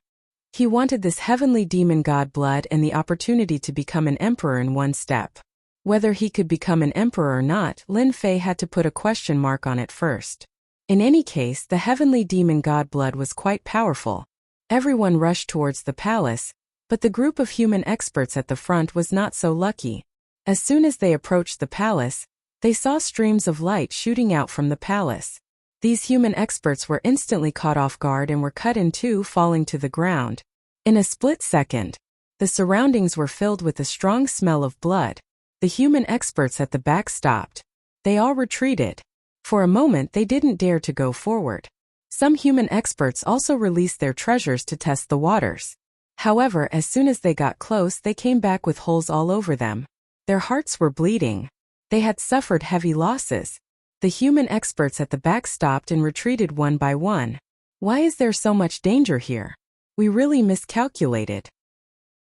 Speaker 1: He wanted this heavenly demon god blood and the opportunity to become an emperor in one step. Whether he could become an emperor or not, Lin Fei had to put a question mark on it first. In any case, the heavenly demon god blood was quite powerful. Everyone rushed towards the palace, but the group of human experts at the front was not so lucky. As soon as they approached the palace, they saw streams of light shooting out from the palace. These human experts were instantly caught off guard and were cut in two, falling to the ground. In a split second, the surroundings were filled with a strong smell of blood. The human experts at the back stopped. They all retreated. For a moment they didn't dare to go forward. Some human experts also released their treasures to test the waters. However, as soon as they got close, they came back with holes all over them. Their hearts were bleeding. They had suffered heavy losses. The human experts at the back stopped and retreated one by one. Why is there so much danger here? We really miscalculated.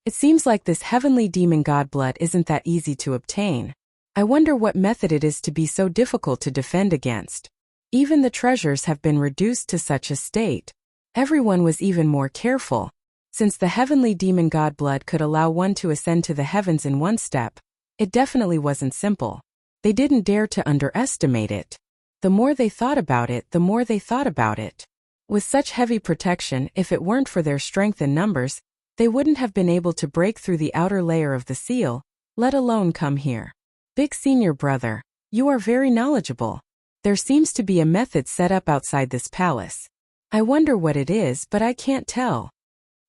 Speaker 1: It seems like this heavenly demon god blood isn't that easy to obtain. I wonder what method it is to be so difficult to defend against. Even the treasures have been reduced to such a state. Everyone was even more careful. Since the heavenly demon god blood could allow one to ascend to the heavens in one step, it definitely wasn't simple. They didn't dare to underestimate it. The more they thought about it, the more they thought about it. With such heavy protection, if it weren't for their strength in numbers, they wouldn't have been able to break through the outer layer of the seal, let alone come here. Big senior brother, you are very knowledgeable. There seems to be a method set up outside this palace. I wonder what it is, but I can't tell.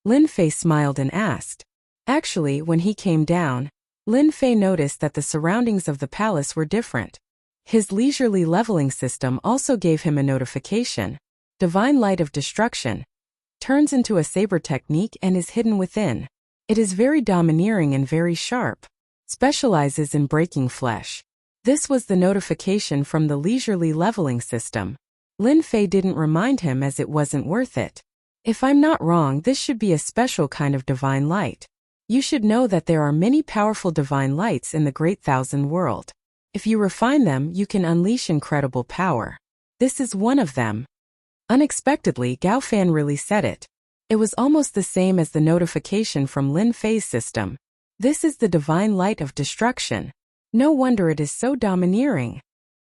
Speaker 1: Lin Fei smiled and asked. Actually, when he came down, Lin Fei noticed that the surroundings of the palace were different. His leisurely leveling system also gave him a notification. Divine Light of Destruction turns into a saber technique and is hidden within. It is very domineering and very sharp. Specializes in breaking flesh. This was the notification from the leisurely leveling system. Lin Fei didn't remind him as it wasn't worth it. If I'm not wrong, this should be a special kind of divine light. You should know that there are many powerful divine lights in the Great Thousand World. If you refine them, you can unleash incredible power. This is one of them. Unexpectedly, Gao Fan really said it. It was almost the same as the notification from Lin Fei's system. This is the divine light of destruction. No wonder it is so domineering.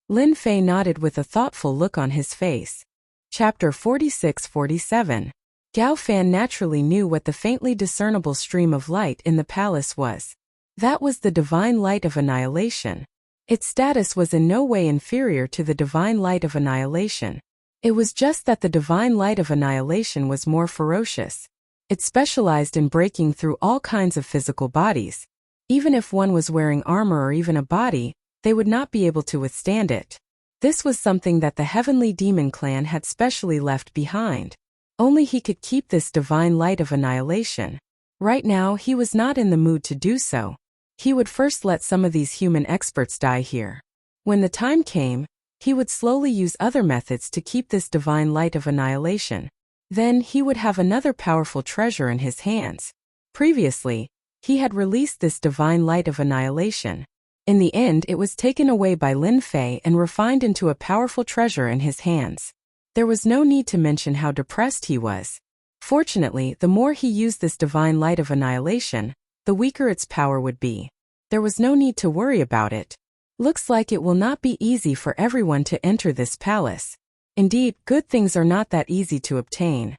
Speaker 1: Lin Fei nodded with a thoughtful look on his face. Chapter 46-47. Gao Fan naturally knew what the faintly discernible stream of light in the palace was. That was the divine light of annihilation. Its status was in no way inferior to the divine light of annihilation. It was just that the divine light of annihilation was more ferocious. It specialized in breaking through all kinds of physical bodies. Even if one was wearing armor or even a body, they would not be able to withstand it. This was something that the Heavenly Demon Clan had specially left behind. Only he could keep this divine light of annihilation. Right now, he was not in the mood to do so. He would first let some of these human experts die here. When the time came, he would slowly use other methods to keep this divine light of annihilation. Then he would have another powerful treasure in his hands. Previously, he had released this divine light of annihilation. In the end, it was taken away by Lin Fei and refined into a powerful treasure in his hands. There was no need to mention how depressed he was. Fortunately, the more he used this divine light of annihilation, the weaker its power would be. There was no need to worry about it. Looks like it will not be easy for everyone to enter this palace. Indeed, good things are not that easy to obtain.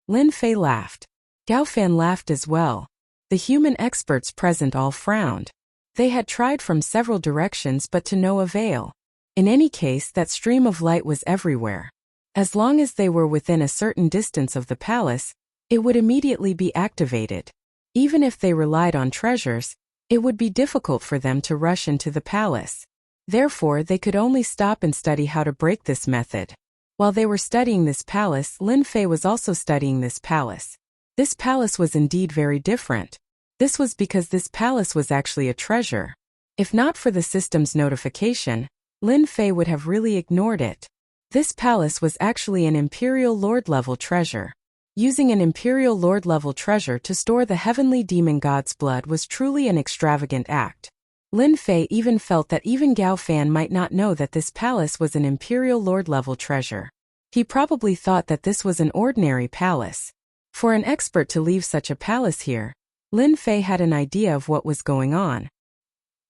Speaker 1: Lin Fei laughed. Gao Fan laughed as well. The human experts present all frowned. They had tried from several directions but to no avail. In any case, that stream of light was everywhere. As long as they were within a certain distance of the palace, it would immediately be activated. Even if they relied on treasures, it would be difficult for them to rush into the palace. Therefore, they could only stop and study how to break this method. While they were studying this palace, Lin Fei was also studying this palace. This palace was indeed very different. This was because this palace was actually a treasure. If not for the system's notification, Lin Fei would have really ignored it. This palace was actually an Imperial Lord-level treasure. Using an Imperial Lord-level treasure to store the heavenly demon god's blood was truly an extravagant act. Lin Fei even felt that even Gao Fan might not know that this palace was an Imperial Lord-level treasure. He probably thought that this was an ordinary palace. For an expert to leave such a palace here, Lin Fei had an idea of what was going on.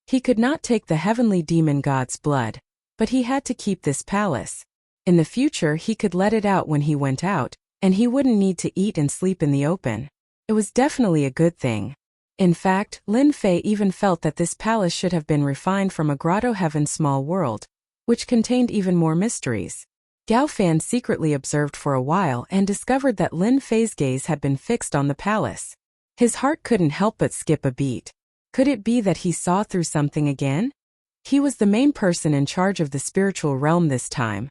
Speaker 1: He could not take the heavenly demon god's blood, but he had to keep this palace. In the future, he could let it out when he went out, and he wouldn't need to eat and sleep in the open. It was definitely a good thing. In fact, Lin Fei even felt that this palace should have been refined from a grotto heaven small world, which contained even more mysteries. Gao Fan secretly observed for a while and discovered that Lin Fei's gaze had been fixed on the palace. His heart couldn't help but skip a beat. Could it be that he saw through something again? He was the main person in charge of the spiritual realm this time.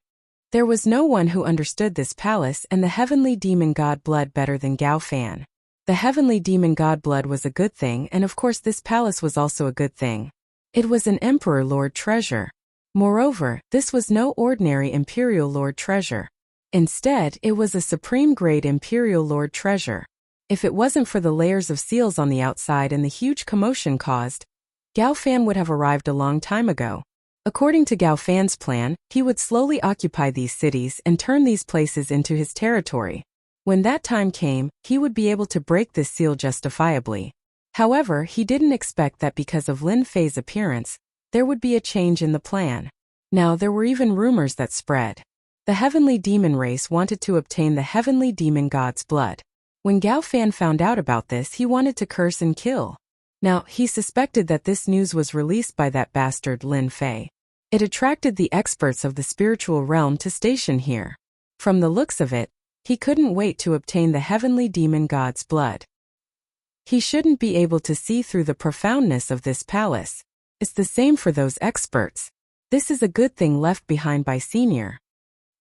Speaker 1: There was no one who understood this palace and the heavenly demon god blood better than Gao Fan. The heavenly demon god blood was a good thing, and of course this palace was also a good thing. It was an Emperor Lord treasure. Moreover, this was no ordinary Imperial Lord treasure. Instead, it was a supreme grade Imperial Lord treasure. If it wasn't for the layers of seals on the outside and the huge commotion caused, Gao Fan would have arrived a long time ago. According to Gao Fan's plan, he would slowly occupy these cities and turn these places into his territory. When that time came, he would be able to break this seal justifiably. However, he didn't expect that because of Lin Fei's appearance, there would be a change in the plan. Now there were even rumors that spread. The heavenly demon race wanted to obtain the heavenly demon god's blood. When Gao Fan found out about this, he wanted to curse and kill. Now, he suspected that this news was released by that bastard Lin Fei. It attracted the experts of the spiritual realm to station here. From the looks of it, he couldn't wait to obtain the heavenly demon god's blood. He shouldn't be able to see through the profoundness of this palace. It's the same for those experts. This is a good thing left behind by Senior.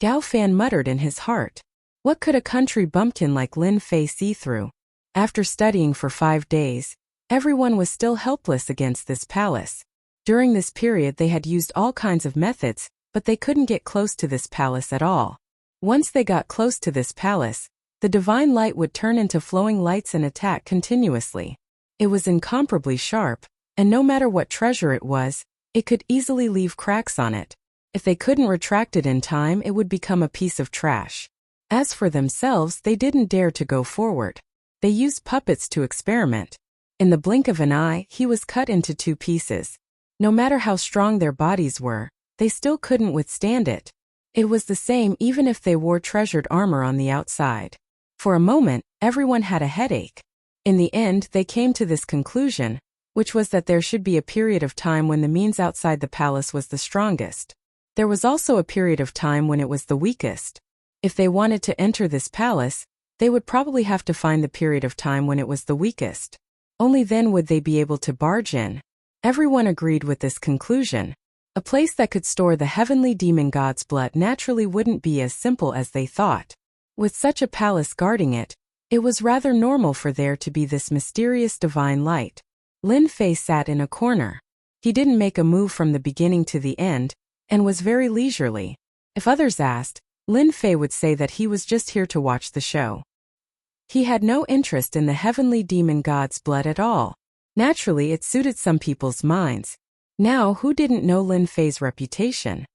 Speaker 1: Gao Fan muttered in his heart. What could a country bumpkin like Lin Fei see through? After studying for 5 days, everyone was still helpless against this palace. During this period they had used all kinds of methods, but they couldn't get close to this palace at all. Once they got close to this palace, the divine light would turn into flowing lights and attack continuously. It was incomparably sharp, and no matter what treasure it was, it could easily leave cracks on it. If they couldn't retract it in time, it would become a piece of trash. As for themselves, they didn't dare to go forward. They used puppets to experiment. In the blink of an eye, he was cut into 2 pieces. No matter how strong their bodies were, they still couldn't withstand it. It was the same even if they wore treasured armor on the outside. For a moment, everyone had a headache. In the end, they came to this conclusion, which was that there should be a period of time when the means outside the palace was the strongest. There was also a period of time when it was the weakest. If they wanted to enter this palace, they would probably have to find the period of time when it was the weakest. Only then would they be able to barge in. Everyone agreed with this conclusion. A place that could store the heavenly demon god's blood naturally wouldn't be as simple as they thought. With such a palace guarding it, it was rather normal for there to be this mysterious divine light. Lin Fei sat in a corner. He didn't make a move from the beginning to the end, and was very leisurely. If others asked, Lin Fei would say that he was just here to watch the show. He had no interest in the heavenly demon god's blood at all. Naturally, it suited some people's minds. Now, who didn't know Lin Fei's reputation?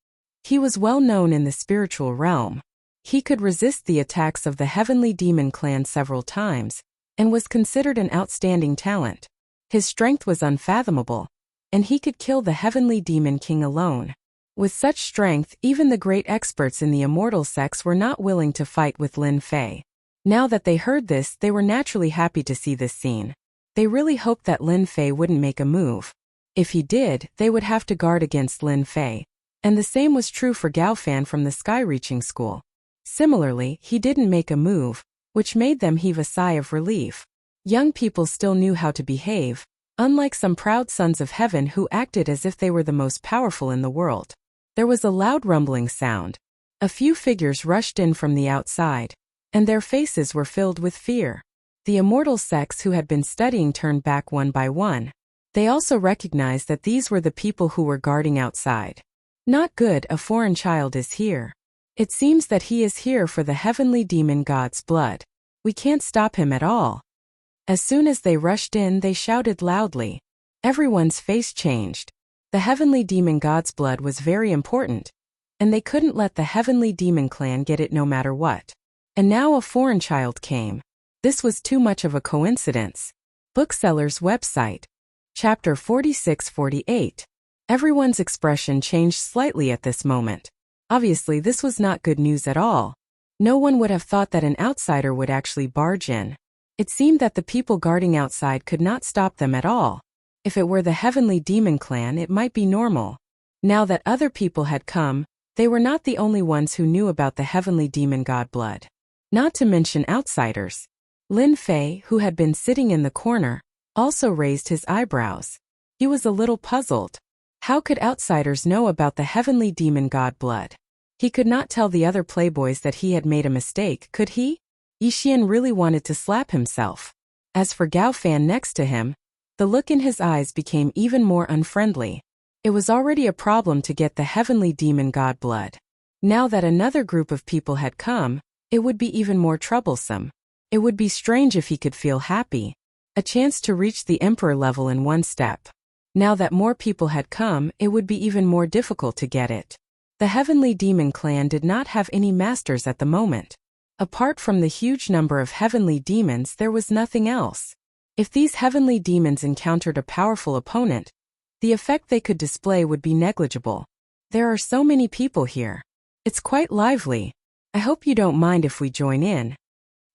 Speaker 1: He was well known in the spiritual realm. He could resist the attacks of the heavenly demon clan several times, and was considered an outstanding talent. His strength was unfathomable, and he could kill the heavenly demon king alone. With such strength, even the great experts in the immortal sects were not willing to fight with Lin Fei. Now that they heard this, they were naturally happy to see this scene. They really hoped that Lin Fei wouldn't make a move. If he did, they would have to guard against Lin Fei. And the same was true for Gao Fan from the Sky Reaching School. Similarly, he didn't make a move, which made them heave a sigh of relief. Young people still knew how to behave, unlike some proud sons of heaven who acted as if they were the most powerful in the world. There was a loud rumbling sound. A few figures rushed in from the outside, and their faces were filled with fear. The immortal sects who had been studying turned back one by one. They also recognized that these were the people who were guarding outside. Not good, a foreign child is here. It seems that he is here for the heavenly demon god's blood. We can't stop him at all. As soon as they rushed in, they shouted loudly. Everyone's face changed. The heavenly demon god's blood was very important, and they couldn't let the heavenly demon clan get it no matter what. And now a foreign child came. This was too much of a coincidence. Bookseller's website. Chapter 46-48. Everyone's expression changed slightly at this moment. Obviously, this was not good news at all. No one would have thought that an outsider would actually barge in. It seemed that the people guarding outside could not stop them at all. If it were the heavenly demon clan, it might be normal. Now that other people had come, they were not the only ones who knew about the heavenly demon god blood. Not to mention outsiders. Lin Fei, who had been sitting in the corner, also raised his eyebrows. He was a little puzzled. How could outsiders know about the heavenly demon god blood? He could not tell the other playboys that he had made a mistake, could he? Yixian really wanted to slap himself. As for Gao Fan next to him, the look in his eyes became even more unfriendly. It was already a problem to get the heavenly demon god blood. Now that another group of people had come, it would be even more troublesome. It would be strange if he could feel happy. A chance to reach the emperor level in one step. Now that more people had come, it would be even more difficult to get it. The heavenly demon clan did not have any masters at the moment. Apart from the huge number of heavenly demons, there was nothing else. If these heavenly demons encountered a powerful opponent, the effect they could display would be negligible. There are so many people here. It's quite lively. I hope you don't mind if we join in.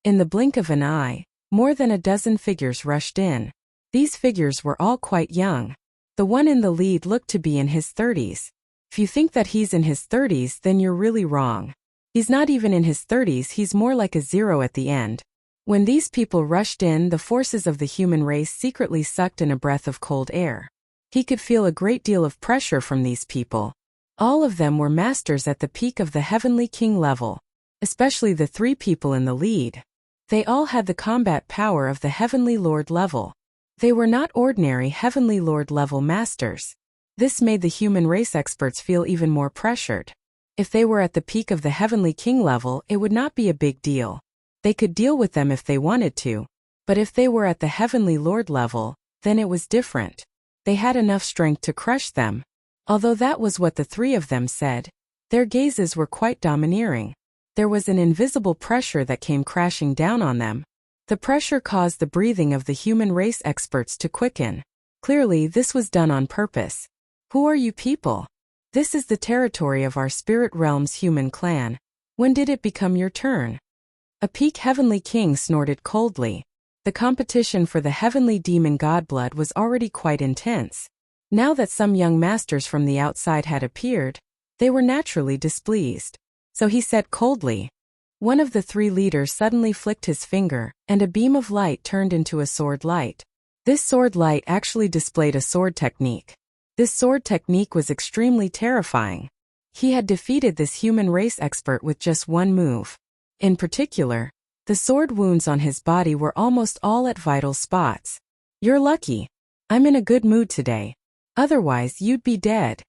Speaker 1: In the blink of an eye, more than a dozen figures rushed in. These figures were all quite young. The one in the lead looked to be in his 30s. If you think that he's in his 30s, then you're really wrong. He's not even in his 30s, he's more like a 0 at the end. When these people rushed in, the forces of the human race secretly sucked in a breath of cold air. He could feel a great deal of pressure from these people. All of them were masters at the peak of the heavenly king level, especially the 3 people in the lead. They all had the combat power of the heavenly lord level. They were not ordinary heavenly lord level masters. This made the human race experts feel even more pressured. If they were at the peak of the heavenly king level, it would not be a big deal. They could deal with them if they wanted to. But if they were at the heavenly lord level, then it was different. They had enough strength to crush them. Although that was what the 3 of them said, their gazes were quite domineering. There was an invisible pressure that came crashing down on them. The pressure caused the breathing of the human race experts to quicken. Clearly, this was done on purpose. Who are you people? This is the territory of our spirit realm's human clan. When did it become your turn? A peak heavenly king snorted coldly. The competition for the heavenly demon godblood was already quite intense. Now that some young masters from the outside had appeared, they were naturally displeased. So he said coldly. One of the three leaders suddenly flicked his finger, and a beam of light turned into a sword light. This sword light actually displayed a sword technique. This sword technique was extremely terrifying. He had defeated this human race expert with just one move. In particular, the sword wounds on his body were almost all at vital spots. You're lucky. I'm in a good mood today. Otherwise, you'd be dead.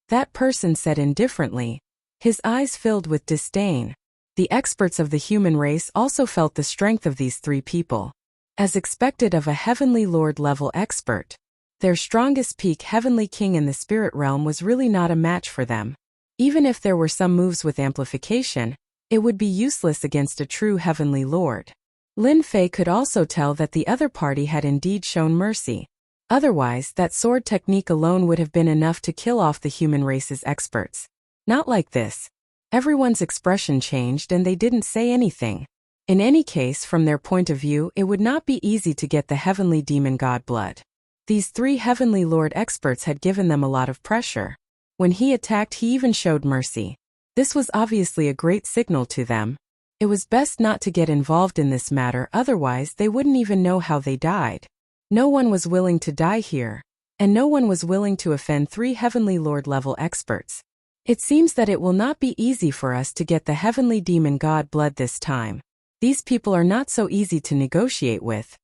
Speaker 1: That person said indifferently, his eyes filled with disdain. The experts of the human race also felt the strength of these three people. As expected of a heavenly lord-level expert, their strongest peak heavenly king in the spirit realm was really not a match for them. Even if there were some moves with amplification, it would be useless against a true heavenly lord. Lin Fei could also tell that the other party had indeed shown mercy. Otherwise, that sword technique alone would have been enough to kill off the human race's experts. Not like this. Everyone's expression changed and they didn't say anything. In any case, from their point of view, it would not be easy to get the heavenly demon god blood. These three heavenly lord experts had given them a lot of pressure. When he attacked, he even showed mercy. This was obviously a great signal to them. It was best not to get involved in this matter, otherwise they wouldn't even know how they died. No one was willing to die here, and no one was willing to offend three heavenly lord-level experts. It seems that it will not be easy for us to get the heavenly demon god blood this time. These people are not so easy to negotiate with.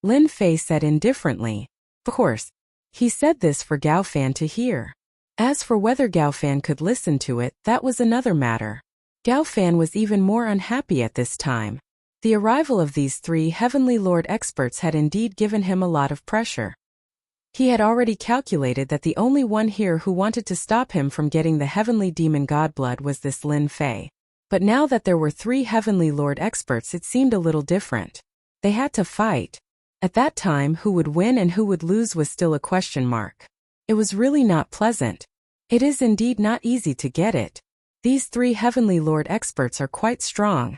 Speaker 1: Lin Fei said indifferently. Of course. He said this for Gao Fan to hear. As for whether Gao Fan could listen to it, that was another matter. Gao Fan was even more unhappy at this time. The arrival of these three heavenly lord experts had indeed given him a lot of pressure. He had already calculated that the only one here who wanted to stop him from getting the heavenly demon god blood was this Lin Fei. But now that there were three heavenly lord experts, it seemed a little different. They had to fight. At that time, who would win and who would lose was still a question mark. It was really not pleasant. It is indeed not easy to get it. These three heavenly lord experts are quite strong.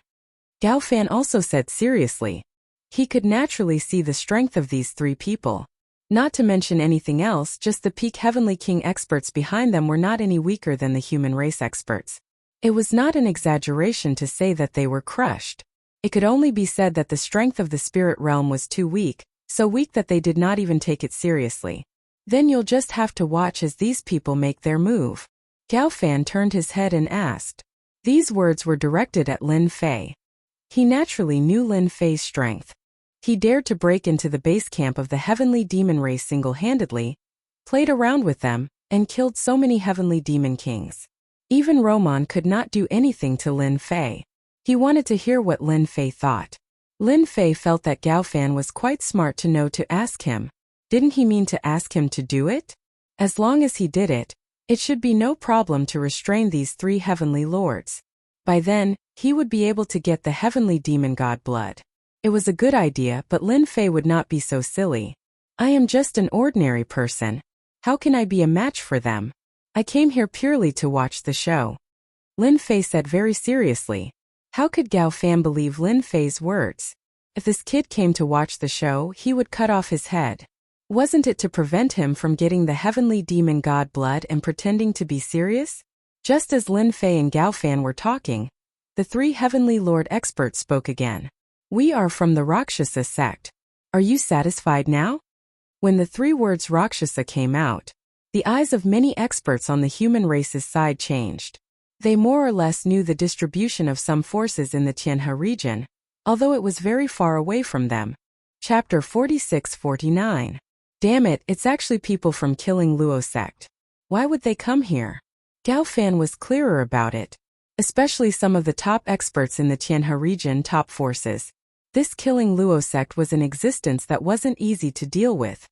Speaker 1: Gao Fan also said seriously. He could naturally see the strength of these three people. Not to mention anything else, just the peak heavenly king experts behind them were not any weaker than the human race experts. It was not an exaggeration to say that they were crushed. It could only be said that the strength of the spirit realm was too weak, so weak that they did not even take it seriously. Then you'll just have to watch as these people make their move. Gao Fan turned his head and asked. These words were directed at Lin Fei. He naturally knew Lin Fei's strength. He dared to break into the base camp of the heavenly demon race single-handedly, played around with them, and killed so many heavenly demon kings. Even Roman could not do anything to Lin Fei. He wanted to hear what Lin Fei thought. Lin Fei felt that Gao Fan was quite smart to know to ask him. Didn't he mean to ask him to do it? As long as he did it, it should be no problem to restrain these three heavenly lords. By then, he would be able to get the heavenly demon god blood. It was a good idea, but Lin Fei would not be so silly. I am just an ordinary person. How can I be a match for them? I came here purely to watch the show. Lin Fei said very seriously. How could Gao Fan believe Lin Fei's words? If this kid came to watch the show, he would cut off his head. Wasn't it to prevent him from getting the heavenly demon god blood and pretending to be serious? Just as Lin Fei and Gao Fan were talking, the three heavenly lord experts spoke again. We are from the Rakshasa sect. Are you satisfied now? When the three words Rakshasa came out, the eyes of many experts on the human race's side changed. They more or less knew the distribution of some forces in the Tianhe region, although it was very far away from them. Chapter 46-49. Damn it, it's actually people from Killing Luo sect. Why would they come here? Gao Fan was clearer about it, especially some of the top experts in the Tianhe region top forces. This Killing Luo sect was an existence that wasn't easy to deal with.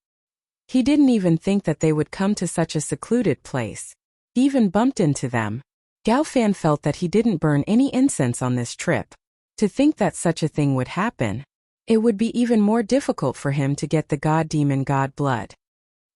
Speaker 1: He didn't even think that they would come to such a secluded place. He even bumped into them. Gao Fan felt that he didn't burn any incense on this trip. To think that such a thing would happen. It would be even more difficult for him to get the god-demon god blood.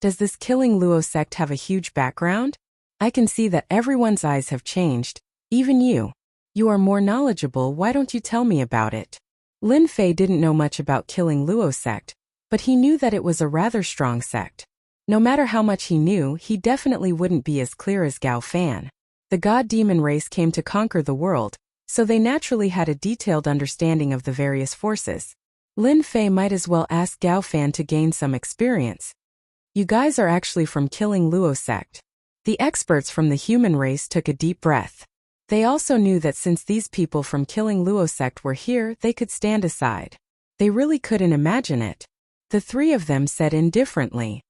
Speaker 1: Does this killing Luo sect have a huge background? I can see that everyone's eyes have changed, even you. You are more knowledgeable, why don't you tell me about it? Lin Fei didn't know much about killing Luo sect, but he knew that it was a rather strong sect. No matter how much he knew, he definitely wouldn't be as clear as Gao Fan. The god-demon race came to conquer the world, so they naturally had a detailed understanding of the various forces. Lin Fei might as well ask Gao Fan to gain some experience. You guys are actually from killing Luo sect. The experts from the human race took a deep breath. They also knew that since these people from killing Luo sect were here, they could stand aside. They really couldn't imagine it. The three of them said indifferently.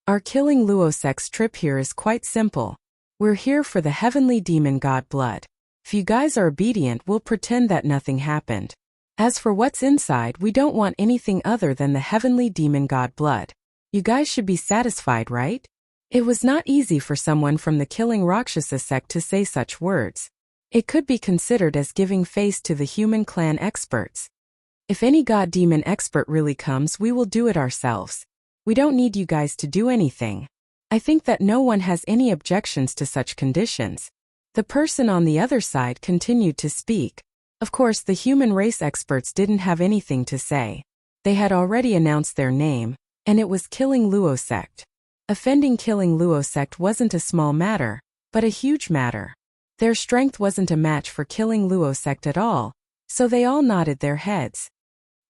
Speaker 1: Our killing Luo sect's trip here is quite simple. We're here for the heavenly demon god blood. If you guys are obedient, we'll pretend that nothing happened. As for what's inside, we don't want anything other than the heavenly demon god blood. You guys should be satisfied, right? It was not easy for someone from the killing Rakshasa sect to say such words. It could be considered as giving face to the human clan experts. If any god-demon expert really comes, we will do it ourselves. We don't need you guys to do anything. I think that no one has any objections to such conditions. The person on the other side continued to speak. Of course, the human race experts didn't have anything to say. They had already announced their name, and it was killing Luo sect. Offending killing Luo sect wasn't a small matter, but a huge matter. Their strength wasn't a match for killing Luo sect at all, so they all nodded their heads.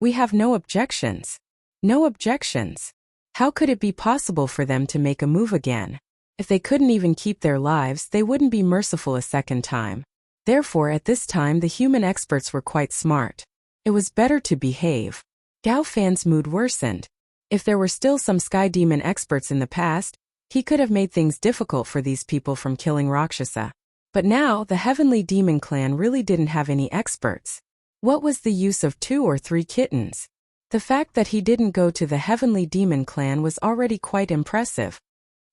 Speaker 1: We have no objections. No objections. How could it be possible for them to make a move again? If they couldn't even keep their lives, they wouldn't be merciful a second time. Therefore, at this time, the human experts were quite smart. It was better to behave. Gao Fan's mood worsened. If there were still some sky demon experts in the past, he could have made things difficult for these people from killing Rakshasa. But now, the heavenly demon clan really didn't have any experts. What was the use of 2 or 3 kittens? The fact that he didn't go to the heavenly demon clan was already quite impressive.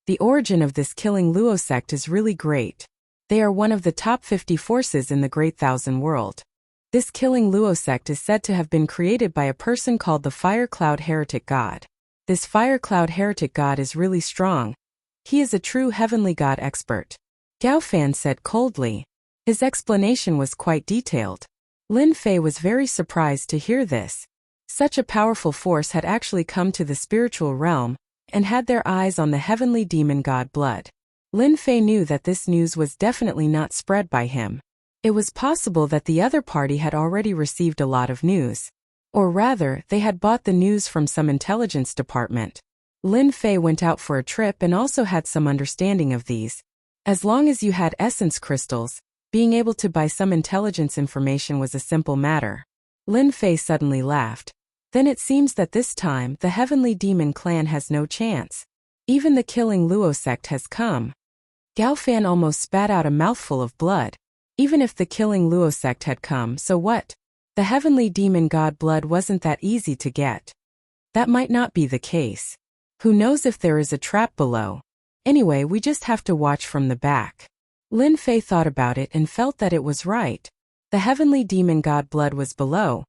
Speaker 1: The origin of this killing Luo sect is really great. They are one of the top 50 forces in the Great Thousand World. This killing Luo sect is said to have been created by a person called the Fire Cloud Heretic God. This Fire Cloud Heretic God is really strong. He is a true heavenly god expert. Gao Fan said coldly. His explanation was quite detailed. Lin Fei was very surprised to hear this. Such a powerful force had actually come to the spiritual realm, and had their eyes on the heavenly demon god blood. Lin Fei knew that this news was definitely not spread by him. It was possible that the other party had already received a lot of news. Or rather, they had bought the news from some intelligence department. Lin Fei went out for a trip and also had some understanding of these. As long as you had essence crystals, being able to buy some intelligence information was a simple matter. Lin Fei suddenly laughed. Then it seems that this time the heavenly demon clan has no chance. Even the killing Luo sect has come. Gao Fan almost spat out a mouthful of blood. Even if the killing Luo sect had come, so what? The heavenly demon god blood wasn't that easy to get. That might not be the case. Who knows if there is a trap below? Anyway, we just have to watch from the back. Lin Fei thought about it and felt that it was right. The heavenly demon god blood was below.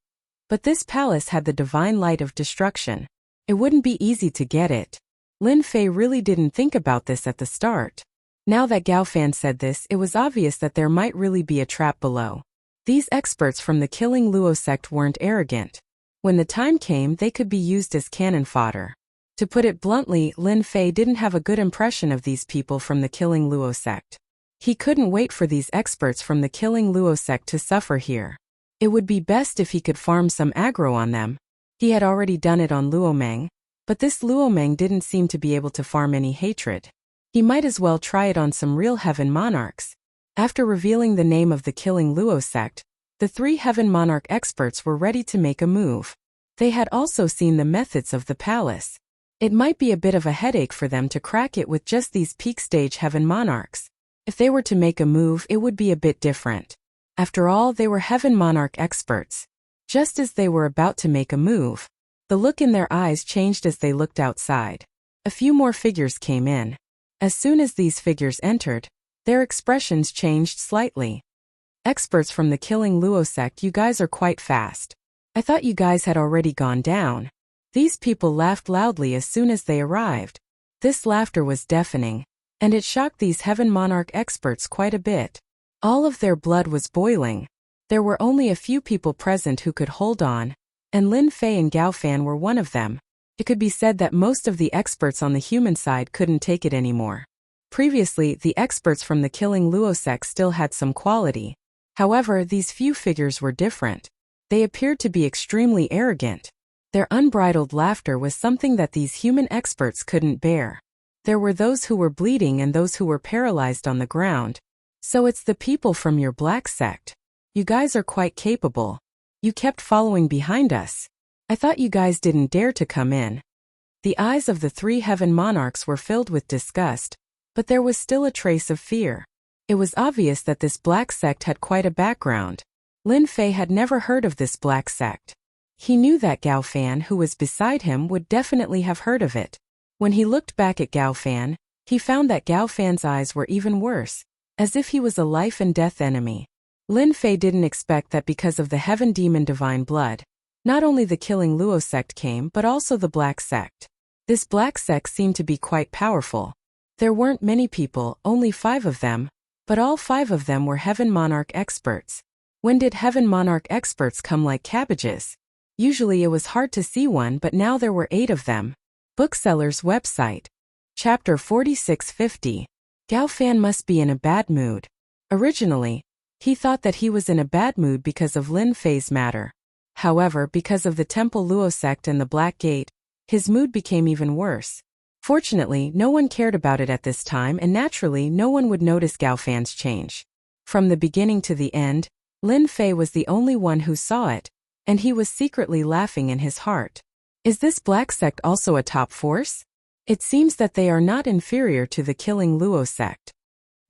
Speaker 1: But this palace had the divine light of destruction. It wouldn't be easy to get it. Lin Fei really didn't think about this at the start. Now that Gao Fan said this, it was obvious that there might really be a trap below. These experts from the killing Luo sect weren't arrogant. When the time came, they could be used as cannon fodder. To put it bluntly, Lin Fei didn't have a good impression of these people from the killing Luo sect. He couldn't wait for these experts from the killing Luo sect to suffer here. It would be best if he could farm some aggro on them. He had already done it on Luomeng, but this Luomeng didn't seem to be able to farm any hatred. He might as well try it on some real heaven monarchs. After revealing the name of the killing Luo sect, the 3 heaven monarch experts were ready to make a move. They had also seen the methods of the palace. It might be a bit of a headache for them to crack it with just these peak stage heaven monarchs. If they were to make a move, it would be a bit different. After all, they were heaven monarch experts. Just as they were about to make a move, the look in their eyes changed as they looked outside. A few more figures came in. As soon as these figures entered, Their expressions changed slightly. Experts from the Killing Luo sect, you guys are quite fast. I thought you guys had already gone down. These people laughed loudly as soon as they arrived. This laughter was deafening, and it shocked these Heaven Monarch experts quite a bit. All of their blood was boiling. There were only a few people present who could hold on, and Lin Fei and Gao Fan were one of them. It could be said that most of the experts on the human side couldn't take it anymore. Previously, the experts from the Killing Luo sect still had some quality. However, these few figures were different. They appeared to be extremely arrogant. Their unbridled laughter was something that these human experts couldn't bear. There were those who were bleeding and those who were paralyzed on the ground. So it's the people from your black sect. You guys are quite capable. You kept following behind us. I thought you guys didn't dare to come in. The eyes of the three Heaven Monarchs were filled with disgust, but there was still a trace of fear. It was obvious that this black sect had quite a background. Lin Fei had never heard of this black sect. He knew that Gao Fan, who was beside him, would definitely have heard of it. When he looked back at Gao Fan, he found that Gao Fan's eyes were even worse, as if he was a life and death enemy. Lin Fei didn't expect that because of the Heaven Demon Divine Blood, not only the Killing Luo sect came but also the black sect. This black sect seemed to be quite powerful. There weren't many people, only 5 of them, but all 5 of them were Heaven Monarch experts. When did Heaven Monarch experts come like cabbages? Usually it was hard to see one, but now there were 8 of them. Bookseller's website. Chapter 4650. Gao Fan must be in a bad mood. Originally, he thought that he was in a bad mood because of Lin Fei's matter. However, because of the Temple Luo sect and the Black Gate, his mood became even worse. Fortunately, no one cared about it at this time, and naturally no one would notice Gao Fan's change. From the beginning to the end, Lin Fei was the only one who saw it, and he was secretly laughing in his heart. Is this black sect also a top force? It seems that they are not inferior to the Killing Luo sect.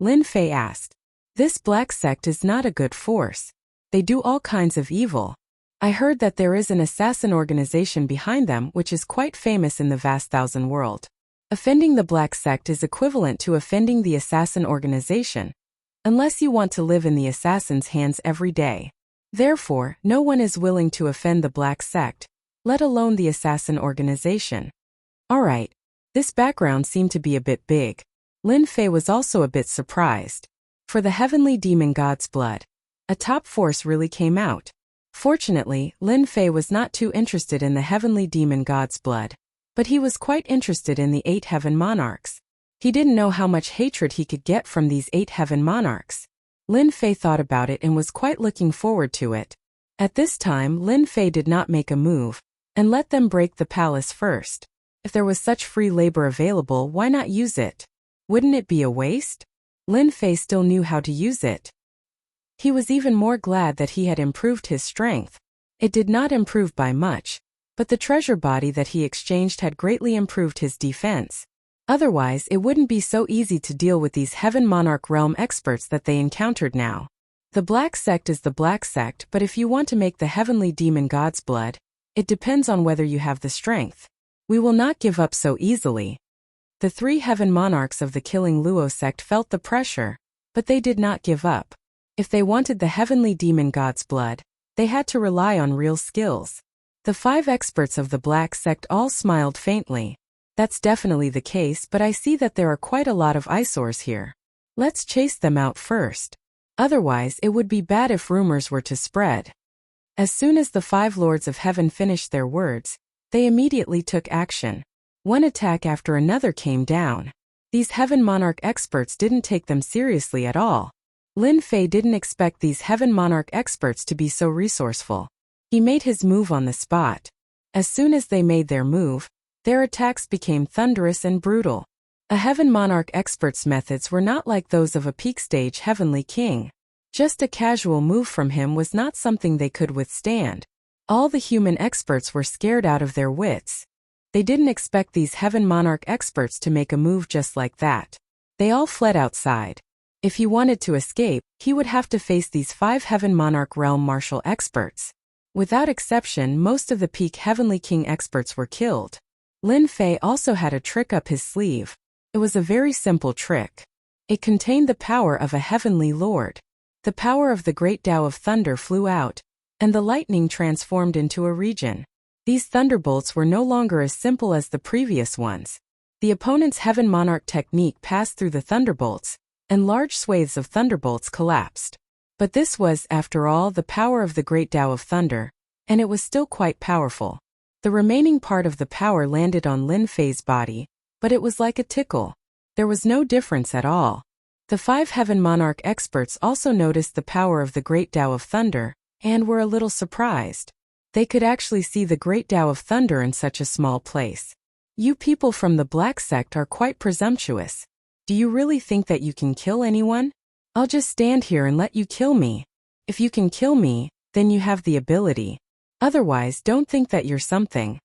Speaker 1: Lin Fei asked. This black sect is not a good force. They do all kinds of evil. I heard that there is an assassin organization behind them which is quite famous in the vast thousand world. Offending the black sect is equivalent to offending the assassin organization, unless you want to live in the assassin's hands every day. Therefore, no one is willing to offend the black sect, let alone the assassin organization. Alright, this background seemed to be a bit big. Lin Fei was also a bit surprised. For the heavenly demon god's blood, a top force really came out. Fortunately, Lin Fei was not too interested in the heavenly demon god's blood, but he was quite interested in the 8 Heaven Monarchs. He didn't know how much hatred he could get from these 8 Heaven Monarchs. Lin Fei thought about it and was quite looking forward to it. At this time, Lin Fei did not make a move, and let them break the palace first. If there was such free labor available, why not use it? Wouldn't it be a waste? Lin Fei still knew how to use it. He was even more glad that he had improved his strength. It did not improve by much, but the treasure body that he exchanged had greatly improved his defense. Otherwise, it wouldn't be so easy to deal with these Heaven Monarch realm experts that they encountered now. The black sect is the black sect, but if you want to make the heavenly demon god's blood, it depends on whether you have the strength. We will not give up so easily. The 3 Heaven Monarchs of the Killing Luo sect felt the pressure, but they did not give up. If they wanted the heavenly demon god's blood, they had to rely on real skills. The 5 experts of the black sect all smiled faintly. That's definitely the case, but I see that there are quite a lot of eyesores here. Let's chase them out first. Otherwise, it would be bad if rumors were to spread. As soon as the 5 Lords of Heaven finished their words, they immediately took action. One attack after another came down. These Heaven Monarch experts didn't take them seriously at all. Lin Fei didn't expect these Heaven Monarch experts to be so resourceful. He made his move on the spot. As soon as they made their move, their attacks became thunderous and brutal. A Heaven Monarch expert's methods were not like those of a peak-stage Heavenly King. Just a casual move from him was not something they could withstand. All the human experts were scared out of their wits. They didn't expect these Heaven Monarch experts to make a move just like that. They all fled outside. If he wanted to escape, he would have to face these 5 Heaven Monarch realm martial experts. Without exception, most of the peak Heavenly King experts were killed. Lin Fei also had a trick up his sleeve. It was a very simple trick. It contained the power of a heavenly lord. The power of the great Tao of thunder flew out, and the lightning transformed into a region. These thunderbolts were no longer as simple as the previous ones. The opponent's Heaven Monarch technique passed through the thunderbolts, and large swathes of thunderbolts collapsed. But this was, after all, the power of the great Tao of thunder, and it was still quite powerful. The remaining part of the power landed on Lin Fei's body, but it was like a tickle. There was no difference at all. The 5 Heaven Monarch experts also noticed the power of the great Tao of thunder, and were a little surprised. They could actually see the great Tao of thunder in such a small place. You people from the Black Sect are quite presumptuous. Do you really think that you can kill anyone? I'll just stand here and let you kill me. If you can kill me, then you have the ability. Otherwise, don't think that you're something.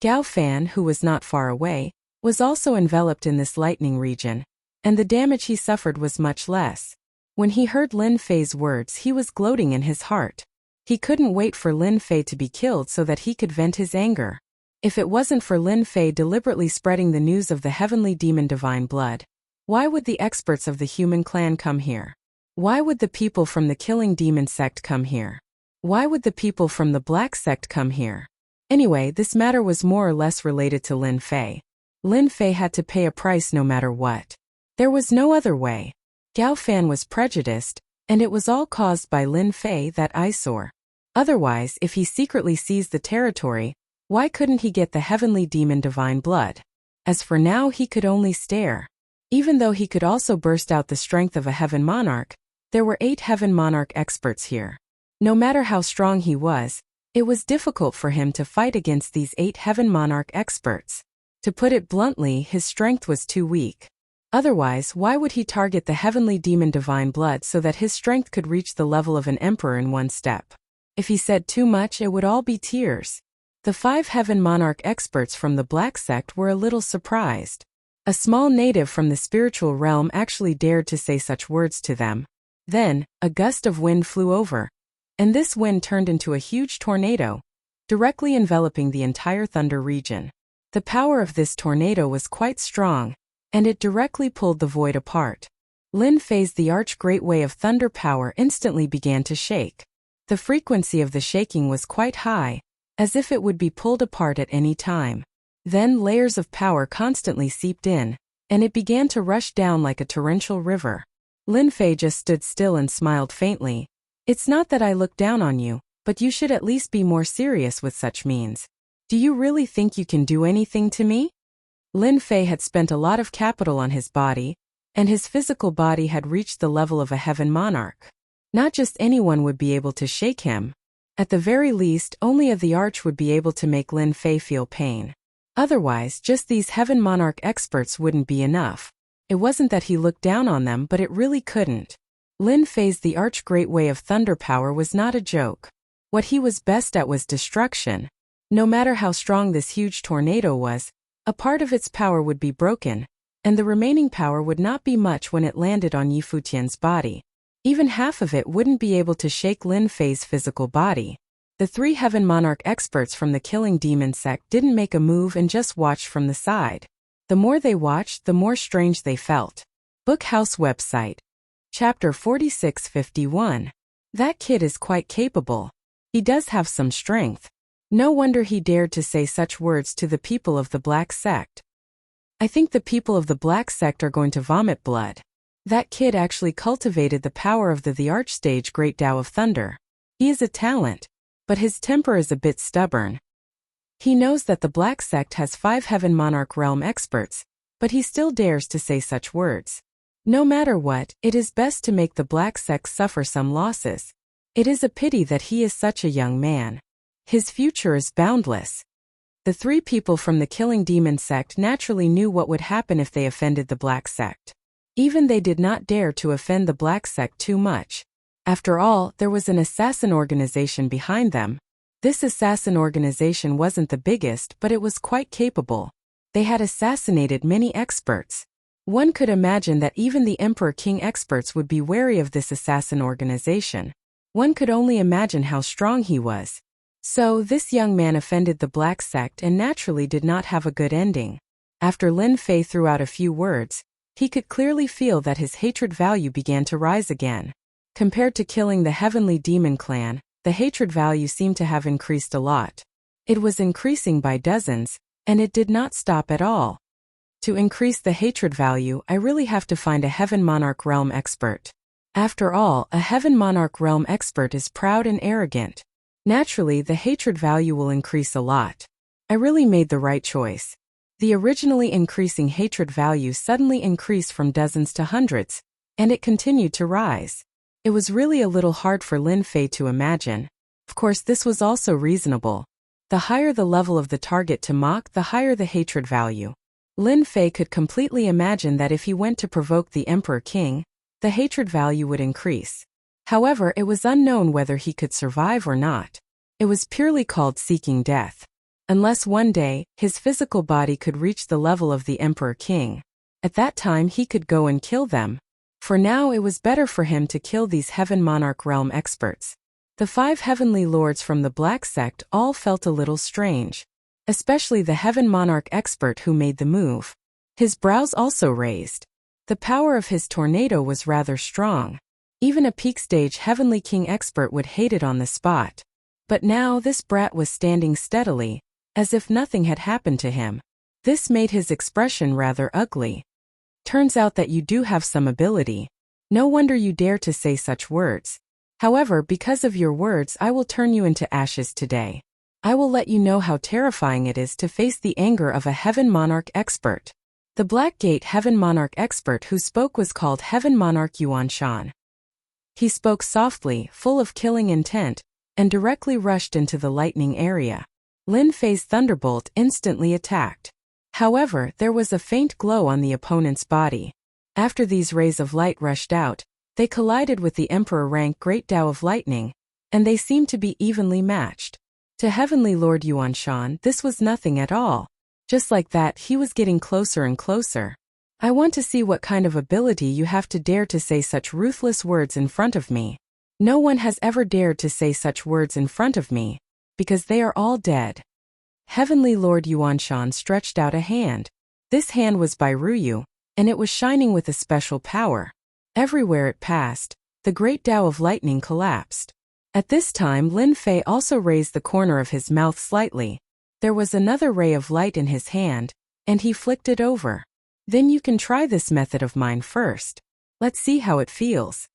Speaker 1: Gao Fan, who was not far away, was also enveloped in this lightning region, and the damage he suffered was much less. When he heard Lin Fei's words, he was gloating in his heart. He couldn't wait for Lin Fei to be killed so that he could vent his anger. If it wasn't for Lin Fei deliberately spreading the news of the heavenly demon divine blood, why would the experts of the human clan come here? Why would the people from the killing demon sect come here? Why would the people from the black sect come here? Anyway, this matter was more or less related to Lin Fei. Lin Fei had to pay a price no matter what. There was no other way. Gao Fan was prejudiced, and it was all caused by Lin Fei, that eyesore. Otherwise, if he secretly seized the territory, why couldn't he get the heavenly demon divine blood? As for now, he could only stare. Even though he could also burst out the strength of a heaven monarch, there were 8 heaven monarch experts here. No matter how strong he was, it was difficult for him to fight against these 8 heaven monarch experts. To put it bluntly, his strength was too weak. Otherwise, why would he target the heavenly demon divine blood so that his strength could reach the level of an emperor in one step? If he said too much, it would all be tears. The 5 heaven monarch experts from the black sect were a little surprised. A small native from the spiritual realm actually dared to say such words to them. Then, a gust of wind flew over, and this wind turned into a huge tornado, directly enveloping the entire thunder region. The power of this tornado was quite strong, and it directly pulled the void apart. Lin Fei's the arch-great way of thunder power instantly began to shake. The frequency of the shaking was quite high, as if it would be pulled apart at any time. Then layers of power constantly seeped in, and it began to rush down like a torrential river. Lin Fei just stood still and smiled faintly. It's not that I look down on you, but you should at least be more serious with such means. Do you really think you can do anything to me? Lin Fei had spent a lot of capital on his body, and his physical body had reached the level of a heaven monarch. Not just anyone would be able to shake him. At the very least, only the arch would be able to make Lin Fei feel pain. Otherwise, just these heaven monarch experts wouldn't be enough. It wasn't that he looked down on them, but it really couldn't. Lin Fei's the arch-great way of thunder power was not a joke. What he was best at was destruction. No matter how strong this huge tornado was, a part of its power would be broken, and the remaining power would not be much when it landed on Yi Futian's body. Even half of it wouldn't be able to shake Lin Fei's physical body. The 3 heaven monarch experts from the killing demon sect didn't make a move and just watched from the side. The more they watched, the more strange they felt. Bookhouse website. Chapter 4651. That kid is quite capable. He does have some strength. No wonder he dared to say such words to the people of the black sect. I think the people of the black sect are going to vomit blood. That kid actually cultivated the power of the archstage great Tao of thunder. He is a talent, but his temper is a bit stubborn. He knows that the black sect has 5 heaven monarch realm experts, but he still dares to say such words. No matter what, it is best to make the black sect suffer some losses. It is a pity that he is such a young man. His future is boundless. The 3 people from the killing demon sect naturally knew what would happen if they offended the black sect. Even they did not dare to offend the black sect too much. After all, there was an assassin organization behind them. This assassin organization wasn't the biggest, but it was quite capable. They had assassinated many experts. One could imagine that even the Emperor King experts would be wary of this assassin organization. One could only imagine how strong he was. So, this young man offended the black sect and naturally did not have a good ending. After Lin Fei threw out a few words, He could clearly feel that his hatred value began to rise again. Compared to killing the heavenly demon clan, the hatred value seemed to have increased a lot. It was increasing by dozens, and it did not stop at all. To increase the hatred value, I really have to find a Heaven Monarch Realm expert. After all, a Heaven Monarch Realm expert is proud and arrogant. Naturally, the hatred value will increase a lot. I really made the right choice. The originally increasing hatred value suddenly increased from dozens to hundreds, and it continued to rise. It was really a little hard for Lin Fei to imagine. Of course, this was also reasonable. The higher the level of the target to mock, the higher the hatred value. Lin Fei could completely imagine that if he went to provoke the Emperor King, the hatred value would increase. However, it was unknown whether he could survive or not. It was purely called seeking death. Unless one day, his physical body could reach the level of the Emperor King. At that time he could go and kill them. For now it was better for him to kill these Heaven Monarch Realm experts. The 5 heavenly lords from the Black Sect all felt a little strange. Especially the Heaven Monarch expert who made the move. His brows also raised. The power of his tornado was rather strong. Even a peak stage Heavenly King expert would hate it on the spot. But now this brat was standing steadily, as if nothing had happened to him. This made his expression rather ugly. Turns out that you do have some ability. No wonder you dare to say such words. However, because of your words I will turn you into ashes today. I will let you know how terrifying it is to face the anger of a Heaven Monarch expert. The Black Gate Heaven Monarch expert who spoke was called Heaven Monarch Yuan Shan. He spoke softly, full of killing intent, and directly rushed into the lightning area. Lin Fei's thunderbolt instantly attacked. However, there was a faint glow on the opponent's body. After these rays of light rushed out, they collided with the Emperor rank Great Tao of Lightning, and they seemed to be evenly matched. To Heavenly Lord Yuan Shan, this was nothing at all. Just like that, he was getting closer and closer. I want to see what kind of ability you have to dare to say such ruthless words in front of me. No one has ever dared to say such words in front of me, because they are all dead. Heavenly Lord Yuan Shan stretched out a hand. This hand was by Ruyu, and it was shining with a special power. Everywhere it passed, the Great Tao of Lightning collapsed. At this time Lin Fei also raised the corner of his mouth slightly. There was another ray of light in his hand, and he flicked it over. Then you can try this method of mine first. Let's see how it feels.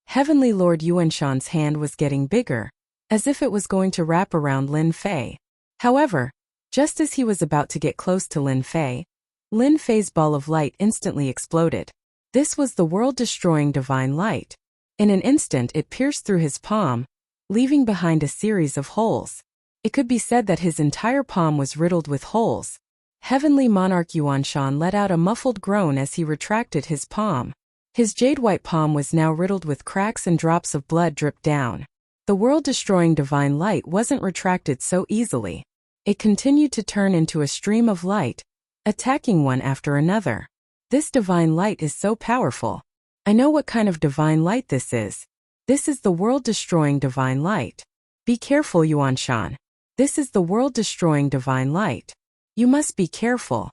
Speaker 1: Heavenly Lord Yuan Shan's hand was getting bigger, as if it was going to wrap around Lin Fei. However, just as he was about to get close to Lin Fei's ball of light instantly exploded. This was the world-destroying divine light. In an instant it pierced through his palm, leaving behind a series of holes. It could be said that his entire palm was riddled with holes. Heavenly Monarch Yuan Shan let out a muffled groan as he retracted his palm. His jade-white palm was now riddled with cracks and drops of blood dripped down. The world-destroying divine light wasn't retracted so easily. It continued to turn into a stream of light, attacking one after another. This divine light is so powerful. I know what kind of divine light this is. This is the world-destroying divine light. Be careful, Yuan Shan. This is the world-destroying divine light. You must be careful.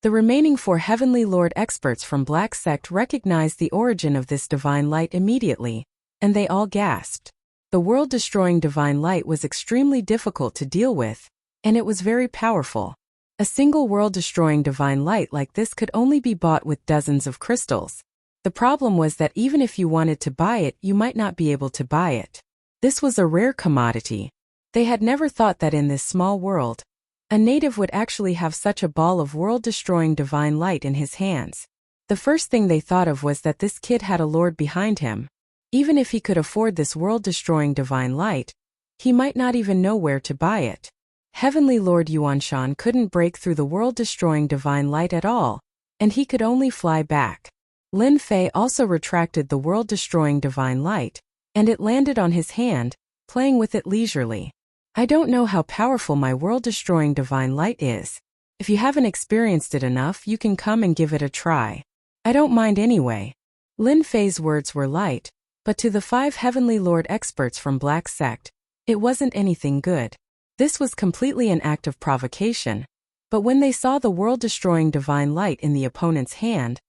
Speaker 1: The remaining 4 Heavenly Lord experts from Black Sect recognized the origin of this divine light immediately, and they all gasped. The world-destroying divine light was extremely difficult to deal with, and it was very powerful. A single world-destroying divine light like this could only be bought with dozens of crystals. The problem was that even if you wanted to buy it, you might not be able to buy it. This was a rare commodity. They had never thought that in this small world, a native would actually have such a ball of world-destroying divine light in his hands. The first thing they thought of was that this kid had a lord behind him. Even if he could afford this world-destroying divine light, he might not even know where to buy it. Heavenly Lord Yuan Shan couldn't break through the world-destroying divine light at all, and he could only fly back. Lin Fei also retracted the world-destroying divine light, and it landed on his hand, playing with it leisurely. I don't know how powerful my world-destroying divine light is. If you haven't experienced it enough, you can come and give it a try. I don't mind anyway. Lin Fei's words were light, but to the 5 Heavenly Lord experts from Black Sect, it wasn't anything good. This was completely an act of provocation. But when they saw the world-destroying divine light in the opponent's hand,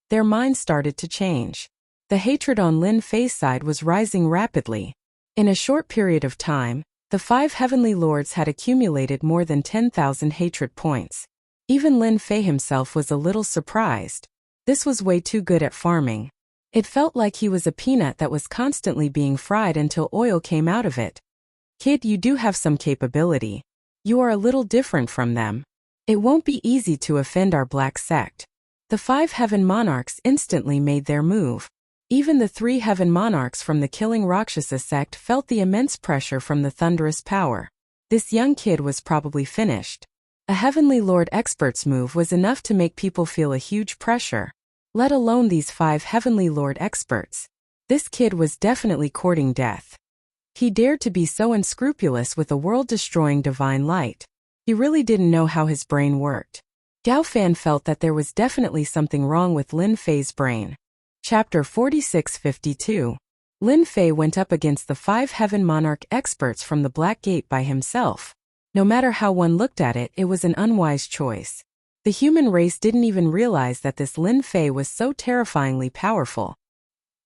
Speaker 1: Their minds started to change. The hatred on Lin Fei's side was rising rapidly. In a short period of time, the 5 heavenly lords had accumulated more than 10,000 hatred points. Even Lin Fei himself was a little surprised. This was way too good at farming. It felt like he was a peanut that was constantly being fried until oil came out of it. Kid, you do have some capability. You are a little different from them. It won't be easy to offend our black sect. The 5 heaven monarchs instantly made their move. Even the 3 heaven monarchs from the killing Rakshasa sect felt the immense pressure from the thunderous power. This young kid was probably finished. A heavenly lord expert's move was enough to make people feel a huge pressure. Let alone these 5 heavenly lord experts. This kid was definitely courting death. He dared to be so unscrupulous with a world-destroying divine light. He really didn't know how his brain worked. Gao Fan felt that there was definitely something wrong with Lin Fei's brain. Chapter 4652. Lin Fei went up against the 5 heaven monarch experts from the Black Gate by himself. No matter how one looked at it, it was an unwise choice. The human race didn't even realize that this Lin Fei was so terrifyingly powerful.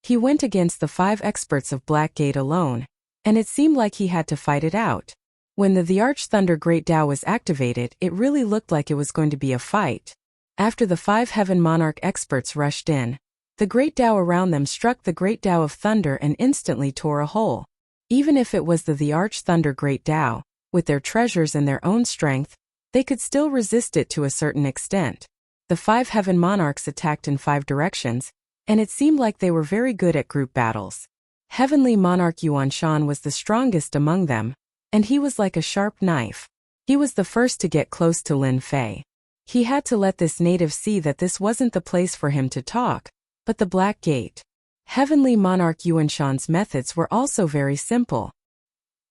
Speaker 1: He went against the 5 experts of Black Gate alone, and it seemed like he had to fight it out. When the Arch Thunder Great Tao was activated, it really looked like it was going to be a fight. After the 5 heaven monarch experts rushed in, the Great Tao around them struck the Great Tao of Thunder and instantly tore a hole. Even if it was the Arch Thunder Great Tao, with their treasures and their own strength, they could still resist it to a certain extent. The 5 heaven monarchs attacked in 5 directions, and it seemed like they were very good at group battles. Heavenly Monarch Yuan Shan was the strongest among them, and he was like a sharp knife. He was the first to get close to Lin Fei. He had to let this native see that this wasn't the place for him to talk, but the Black Gate. Heavenly Monarch Yuan Shan's methods were also very simple.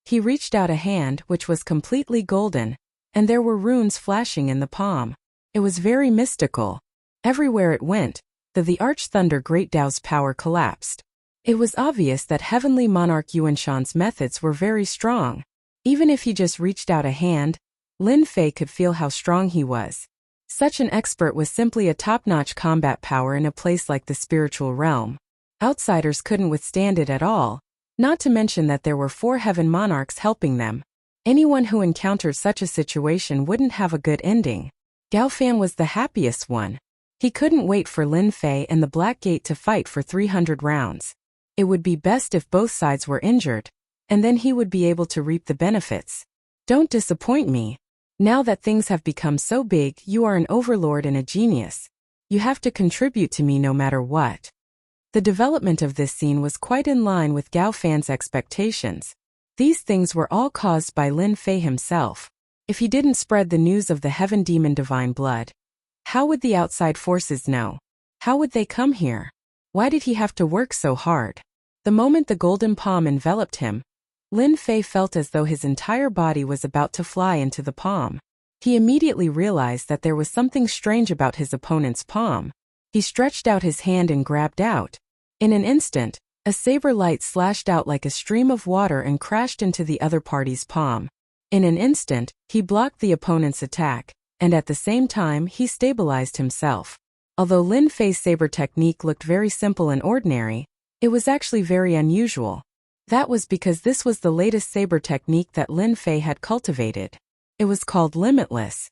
Speaker 1: He reached out a hand which was completely golden, and there were runes flashing in the palm. It was very mystical. Everywhere it went, the Arch Thunder Great Tao's power collapsed. It was obvious that Heavenly Monarch Yuan Shan's methods were very strong. Even if he just reached out a hand, Lin Fei could feel how strong he was. Such an expert was simply a top-notch combat power in a place like the spiritual realm. Outsiders couldn't withstand it at all, not to mention that there were 4 heaven monarchs helping them. Anyone who encountered such a situation wouldn't have a good ending. Gao Fan was the happiest one. He couldn't wait for Lin Fei and the Black Gate to fight for 300 rounds. It would be best if both sides were injured, and then he would be able to reap the benefits. Don't disappoint me. Now that things have become so big, you are an overlord and a genius. You have to contribute to me no matter what. The development of this scene was quite in line with Gao Fan's expectations. These things were all caused by Lin Fei himself. If he didn't spread the news of the Heaven Demon Divine Blood, how would the outside forces know? How would they come here? Why did he have to work so hard? The moment the golden palm enveloped him, Lin Fei felt as though his entire body was about to fly into the palm. He immediately realized that there was something strange about his opponent's palm. He stretched out his hand and grabbed out. In an instant, a saber light slashed out like a stream of water and crashed into the other party's palm. In an instant, he blocked the opponent's attack, and at the same time he stabilized himself. Although Lin Fei's saber technique looked very simple and ordinary, it was actually very unusual. That was because this was the latest saber technique that Lin Fei had cultivated. It was called Limitless.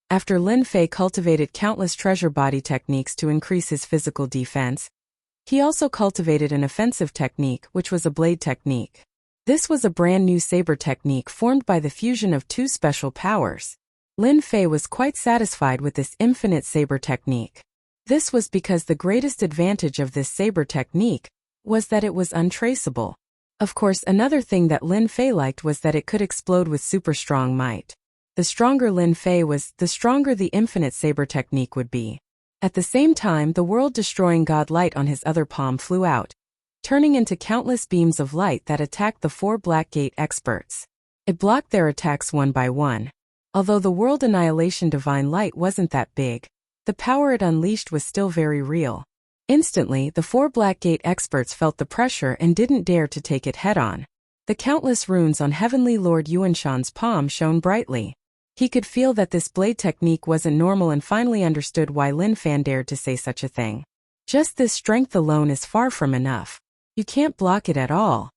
Speaker 1: After Lin Fei cultivated countless treasure body techniques to increase his physical defense, he also cultivated an offensive technique, which was a blade technique. This was a brand new saber technique formed by the fusion of 2 special powers. Lin Fei was quite satisfied with this infinite saber technique. This was because the greatest advantage of this saber technique was that it was untraceable. Of course, another thing that Lin Fei liked was that it could explode with super strong might. The stronger Lin Fei was, the stronger the infinite saber technique would be. At the same time, the world-destroying god light on his other palm flew out, turning into countless beams of light that attacked the 4 Black Gate experts. It blocked their attacks one by one. Although the world annihilation divine light wasn't that big, the power it unleashed was still very real. Instantly, the 4 Black Gate experts felt the pressure and didn't dare to take it head-on. The countless runes on Heavenly Lord Yuan Shan's palm shone brightly. He could feel that this blade technique wasn't normal and finally understood why Lin Fan dared to say such a thing. Just this strength alone is far from enough. You can't block it at all.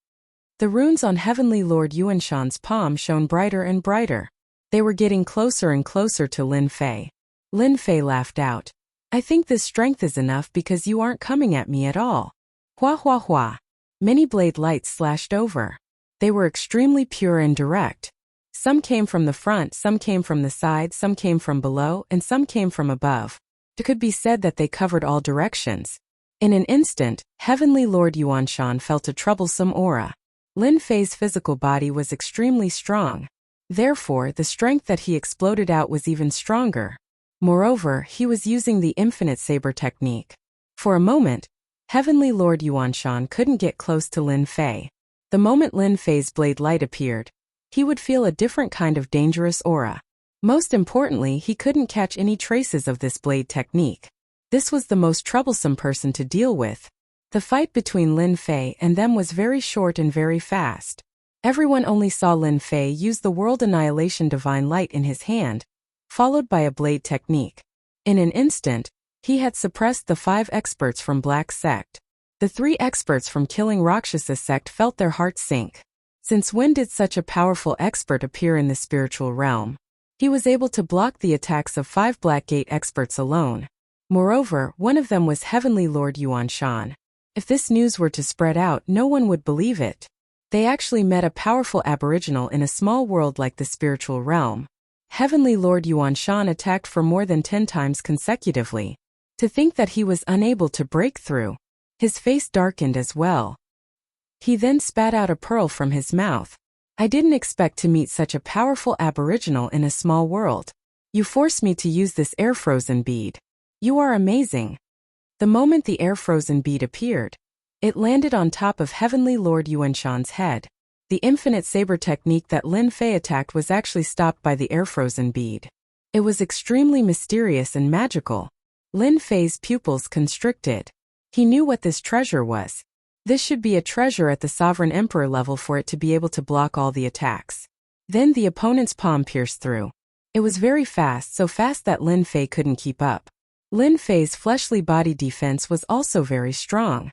Speaker 1: The runes on Heavenly Lord Yuanshan's palm shone brighter and brighter. They were getting closer and closer to Lin Fei. Lin Fei laughed out. I think this strength is enough because you aren't coming at me at all. Hua hua hua. Many blade lights slashed over. They were extremely pure and direct. Some came from the front, some came from the side, some came from below, and some came from above. It could be said that they covered all directions. In an instant, Heavenly Lord Yuanshan felt a troublesome aura. Lin Fei's physical body was extremely strong. Therefore, the strength that he exploded out was even stronger. Moreover, he was using the infinite saber technique. For a moment, Heavenly Lord Yuanshan couldn't get close to Lin Fei. The moment Lin Fei's blade light appeared, he would feel a different kind of dangerous aura. Most importantly, he couldn't catch any traces of this blade technique. This was the most troublesome person to deal with. The fight between Lin Fei and them was very short and very fast. Everyone only saw Lin Fei use the World Annihilation Divine Light in his hand, followed by a blade technique. In an instant, he had suppressed the 5 experts from Black Sect. The 3 experts from Killing Rakshasa Sect felt their hearts sink. Since when did such a powerful expert appear in the spiritual realm? He was able to block the attacks of 5 Blackgate experts alone. Moreover, one of them was Heavenly Lord Yuanshan. If this news were to spread out, no one would believe it. They actually met a powerful aboriginal in a small world like the spiritual realm. Heavenly Lord Yuanshan attacked for more than 10 times consecutively. To think that he was unable to break through. His face darkened as well. He then spat out a pearl from his mouth. I didn't expect to meet such a powerful aboriginal in a small world. You forced me to use this air-frozen bead. You are amazing. The moment the air-frozen bead appeared, it landed on top of Heavenly Lord Yuanshan's head. The infinite saber technique that Lin Fei attacked was actually stopped by the air-frozen bead. It was extremely mysterious and magical. Lin Fei's pupils constricted. He knew what this treasure was. This should be a treasure at the Sovereign Emperor level for it to be able to block all the attacks. Then the opponent's palm pierced through. It was very fast, so fast that Lin Fei couldn't keep up. Lin Fei's fleshly body defense was also very strong.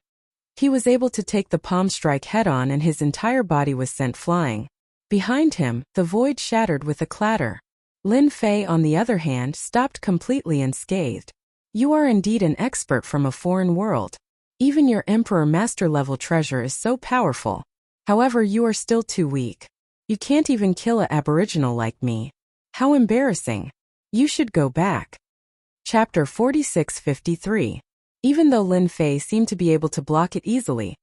Speaker 1: He was able to take the palm strike head-on and his entire body was sent flying. Behind him, the void shattered with a clatter. Lin Fei, on the other hand, stopped completely unscathed. You are indeed an expert from a foreign world. Even your Emperor Master level treasure is so powerful. However, you are still too weak. You can't even kill an aboriginal like me. How embarrassing. You should go back. Chapter 4653. Even though Lin Fei seemed to be able to block it easily,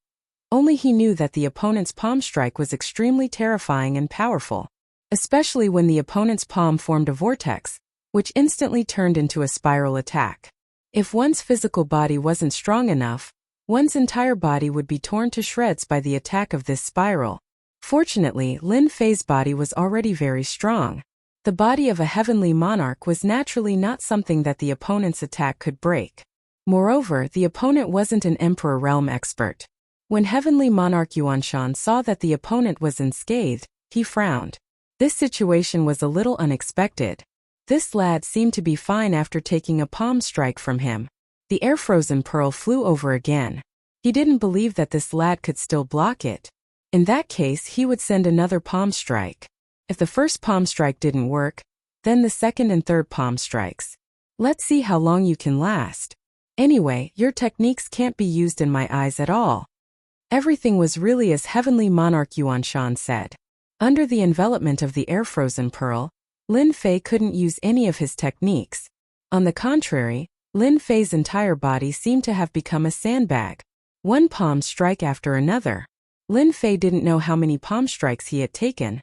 Speaker 1: only he knew that the opponent's palm strike was extremely terrifying and powerful, especially when the opponent's palm formed a vortex, which instantly turned into a spiral attack. If one's physical body wasn't strong enough, one's entire body would be torn to shreds by the attack of this spiral. Fortunately, Lin Fei's body was already very strong. The body of a heavenly monarch was naturally not something that the opponent's attack could break. Moreover, the opponent wasn't an Emperor Realm expert. When Heavenly Monarch Yuanshan saw that the opponent was unscathed, he frowned. This situation was a little unexpected. This lad seemed to be fine after taking a palm strike from him. The air-frozen pearl flew over again. He didn't believe that this lad could still block it. In that case, he would send another palm strike. If the first palm strike didn't work, then the second and third palm strikes. Let's see how long you can last. Anyway, your techniques can't be used in my eyes at all. Everything was really as Heavenly Monarch Yuanshan said. Under the envelopment of the air-frozen pearl, Lin Fei couldn't use any of his techniques. On the contrary, Lin Fei's entire body seemed to have become a sandbag. One palm strike after another. Lin Fei didn't know how many palm strikes he had taken,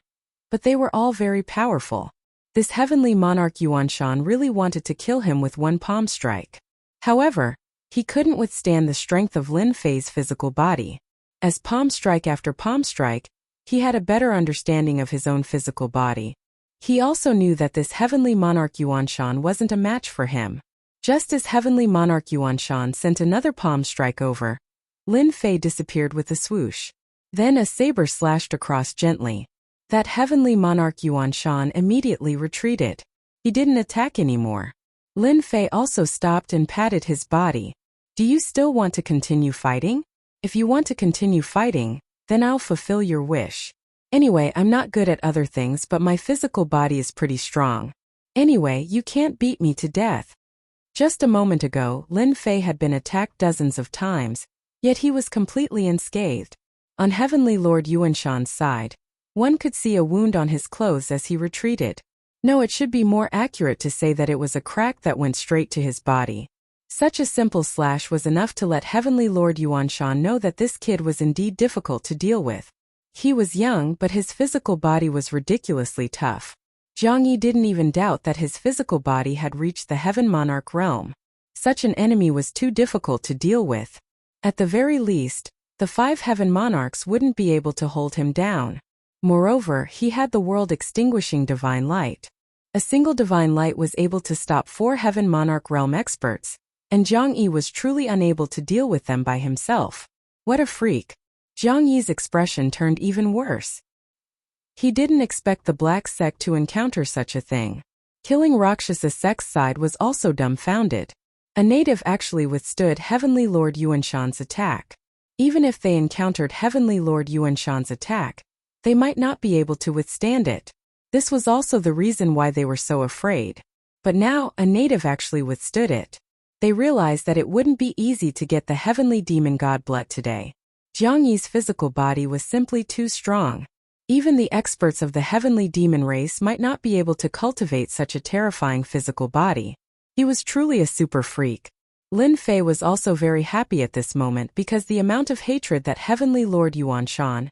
Speaker 1: but they were all very powerful. This Heavenly Monarch Yuanshan really wanted to kill him with one palm strike. However, he couldn't withstand the strength of Lin Fei's physical body. As palm strike after palm strike, he had a better understanding of his own physical body. He also knew that this Heavenly Monarch Yuanshan wasn't a match for him. Just as Heavenly Monarch Yuanshan sent another palm strike over, Lin Fei disappeared with a swoosh. Then a saber slashed across gently. That Heavenly Monarch Yuanshan immediately retreated. He didn't attack anymore. Lin Fei also stopped and patted his body. Do you still want to continue fighting? If you want to continue fighting, then I'll fulfill your wish. Anyway, I'm not good at other things, but my physical body is pretty strong. Anyway, you can't beat me to death. Just a moment ago, Lin Fei had been attacked dozens of times, yet he was completely unscathed. On Heavenly Lord Yuanshan's side, one could see a wound on his clothes as he retreated. No, it should be more accurate to say that it was a crack that went straight to his body. Such a simple slash was enough to let Heavenly Lord Yuanshan know that this kid was indeed difficult to deal with. He was young, but his physical body was ridiculously tough. Jiang Yi didn't even doubt that his physical body had reached the Heaven Monarch realm. Such an enemy was too difficult to deal with. At the very least, the 5 Heaven Monarchs wouldn't be able to hold him down. Moreover, he had the world-extinguishing divine light. A single divine light was able to stop 4 Heaven Monarch realm experts, and Jiang Yi was truly unable to deal with them by himself. What a freak! Jiang Yi's expression turned even worse. He didn't expect the Black Sect to encounter such a thing. Killing Rakshasa Sect's side was also dumbfounded. A native actually withstood Heavenly Lord Yuanshan's attack. Even if they encountered Heavenly Lord Yuanshan's attack, they might not be able to withstand it. This was also the reason why they were so afraid. But now, a native actually withstood it. They realized that it wouldn't be easy to get the Heavenly Demon God blood today. Jiang Yi's physical body was simply too strong. Even the experts of the Heavenly Demon race might not be able to cultivate such a terrifying physical body. He was truly a super freak. Lin Fei was also very happy at this moment because the amount of hatred that Heavenly Lord Yuanshan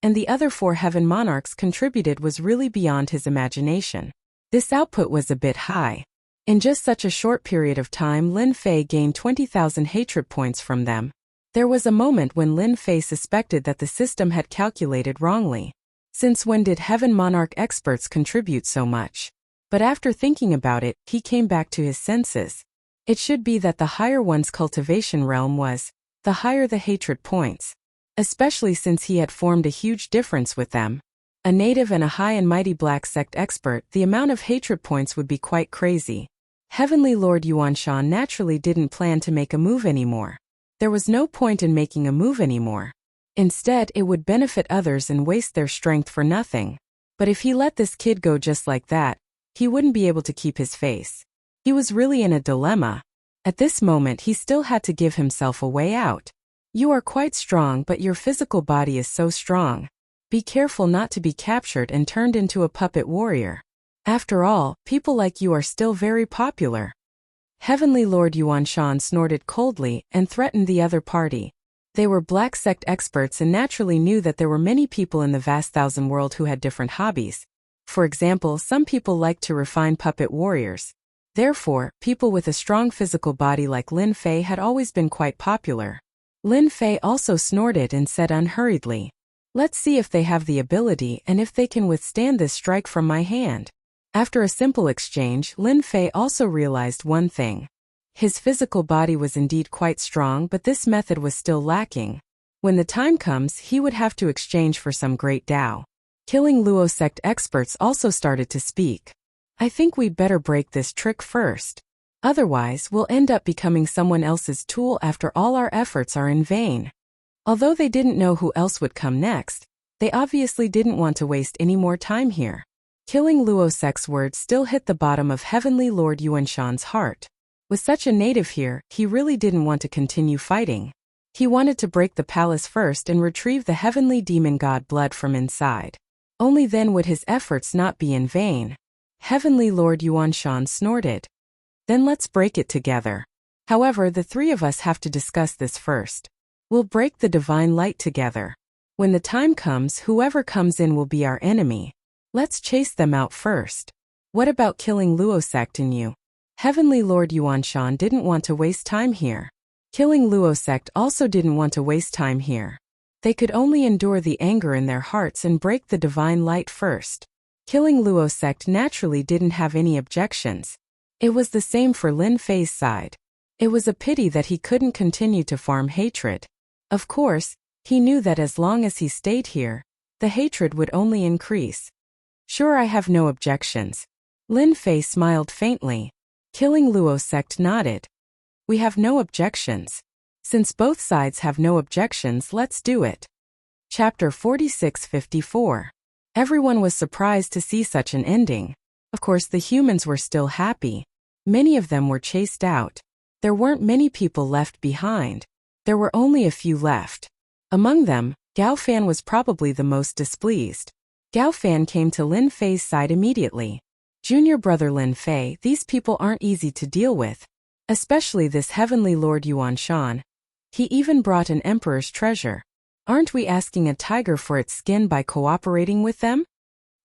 Speaker 1: and the other 4 Heaven Monarchs contributed was really beyond his imagination. This output was a bit high. In just such a short period of time, Lin Fei gained 20,000 hatred points from them. There was a moment when Lin Fei suspected that the system had calculated wrongly. Since when did Heaven Monarch experts contribute so much? But after thinking about it, he came back to his senses. It should be that the higher one's cultivation realm was, the higher the hatred points. Especially since he had formed a huge difference with them. A native and a high and mighty Black Sect expert, the amount of hatred points would be quite crazy. Heavenly Lord Yuanshan naturally didn't plan to make a move anymore. There was no point in making a move anymore. Instead, it would benefit others and waste their strength for nothing. But if he let this kid go just like that, he wouldn't be able to keep his face. He was really in a dilemma. At this moment, he still had to give himself a way out. You are quite strong, but your physical body is so strong. Be careful not to be captured and turned into a puppet warrior. After all, people like you are still very popular. Heavenly Lord Yuanshan snorted coldly and threatened the other party. They were Black Sect experts and naturally knew that there were many people in the vast thousand world who had different hobbies. For example, some people liked to refine puppet warriors. Therefore, people with a strong physical body like Lin Fei had always been quite popular. Lin Fei also snorted and said unhurriedly, "Let's see if they have the ability and if they can withstand this strike from my hand." After a simple exchange, Lin Fei also realized one thing. His physical body was indeed quite strong, but this method was still lacking. When the time comes, he would have to exchange for some great Tao. Killing Luo sect experts also started to speak. I think we'd better break this trick first. Otherwise, we'll end up becoming someone else's tool after all our efforts are in vain. Although they didn't know who else would come next, they obviously didn't want to waste any more time here. Killing Luo sect's words still hit the bottom of Heavenly Lord Yuanshan's heart. With such a native here, he really didn't want to continue fighting. He wanted to break the palace first and retrieve the Heavenly Demon God blood from inside. Only then would his efforts not be in vain. Heavenly Lord Yuanshan snorted. Then let's break it together. However, the 3 of us have to discuss this first. We'll break the divine light together. When the time comes, whoever comes in will be our enemy. Let's chase them out first. What about killing Luo sect and you? Heavenly Lord Yuanshan didn't want to waste time here. Killing Luo sect also didn't want to waste time here. They could only endure the anger in their hearts and break the divine light first. Killing Luo sect naturally didn't have any objections. It was the same for Lin Fei's side. It was a pity that he couldn't continue to farm hatred. Of course, he knew that as long as he stayed here, the hatred would only increase. Sure, I have no objections. Lin Fei smiled faintly. Killing Luo sect nodded. We have no objections. Since both sides have no objections, let's do it. Chapter 46-54. Everyone was surprised to see such an ending. Of course, the humans were still happy. Many of them were chased out. There weren't many people left behind. There were only a few left. Among them, Gao Fan was probably the most displeased. Gao Fan came to Lin Fei's side immediately. Junior brother Lin Fei, these people aren't easy to deal with. Especially this heavenly Lord Yuan Shan. He even brought an emperor's treasure. Aren't we asking a tiger for its skin by cooperating with them?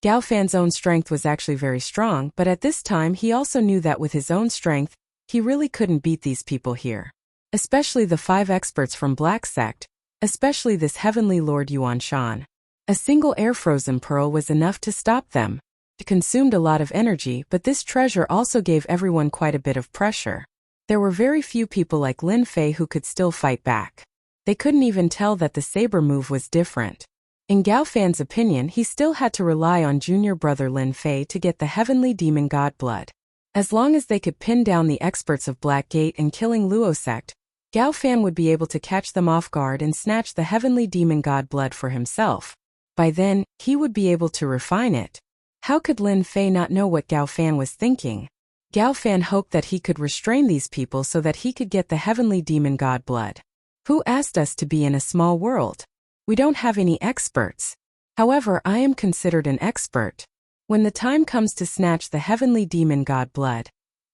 Speaker 1: Gao Fan's own strength was actually very strong, but at this time he also knew that with his own strength, he really couldn't beat these people here. Especially the 5 experts from Black Sect, especially this heavenly Lord Yuan Shan. A single air-frozen pearl was enough to stop them. It consumed a lot of energy, but this treasure also gave everyone quite a bit of pressure. There were very few people like Lin Fei who could still fight back. They couldn't even tell that the saber move was different. In Gao Fan's opinion, he still had to rely on junior brother Lin Fei to get the heavenly demon god blood. As long as they could pin down the experts of Black Gate and killing Luo sect, Gao Fan would be able to catch them off guard and snatch the heavenly demon god blood for himself. By then, he would be able to refine it. How could Lin Fei not know what Gao Fan was thinking? Gao Fan hoped that he could restrain these people so that he could get the heavenly demon god blood. Who asked us to be in a small world? We don't have any experts. However, I am considered an expert. When the time comes to snatch the heavenly demon god blood,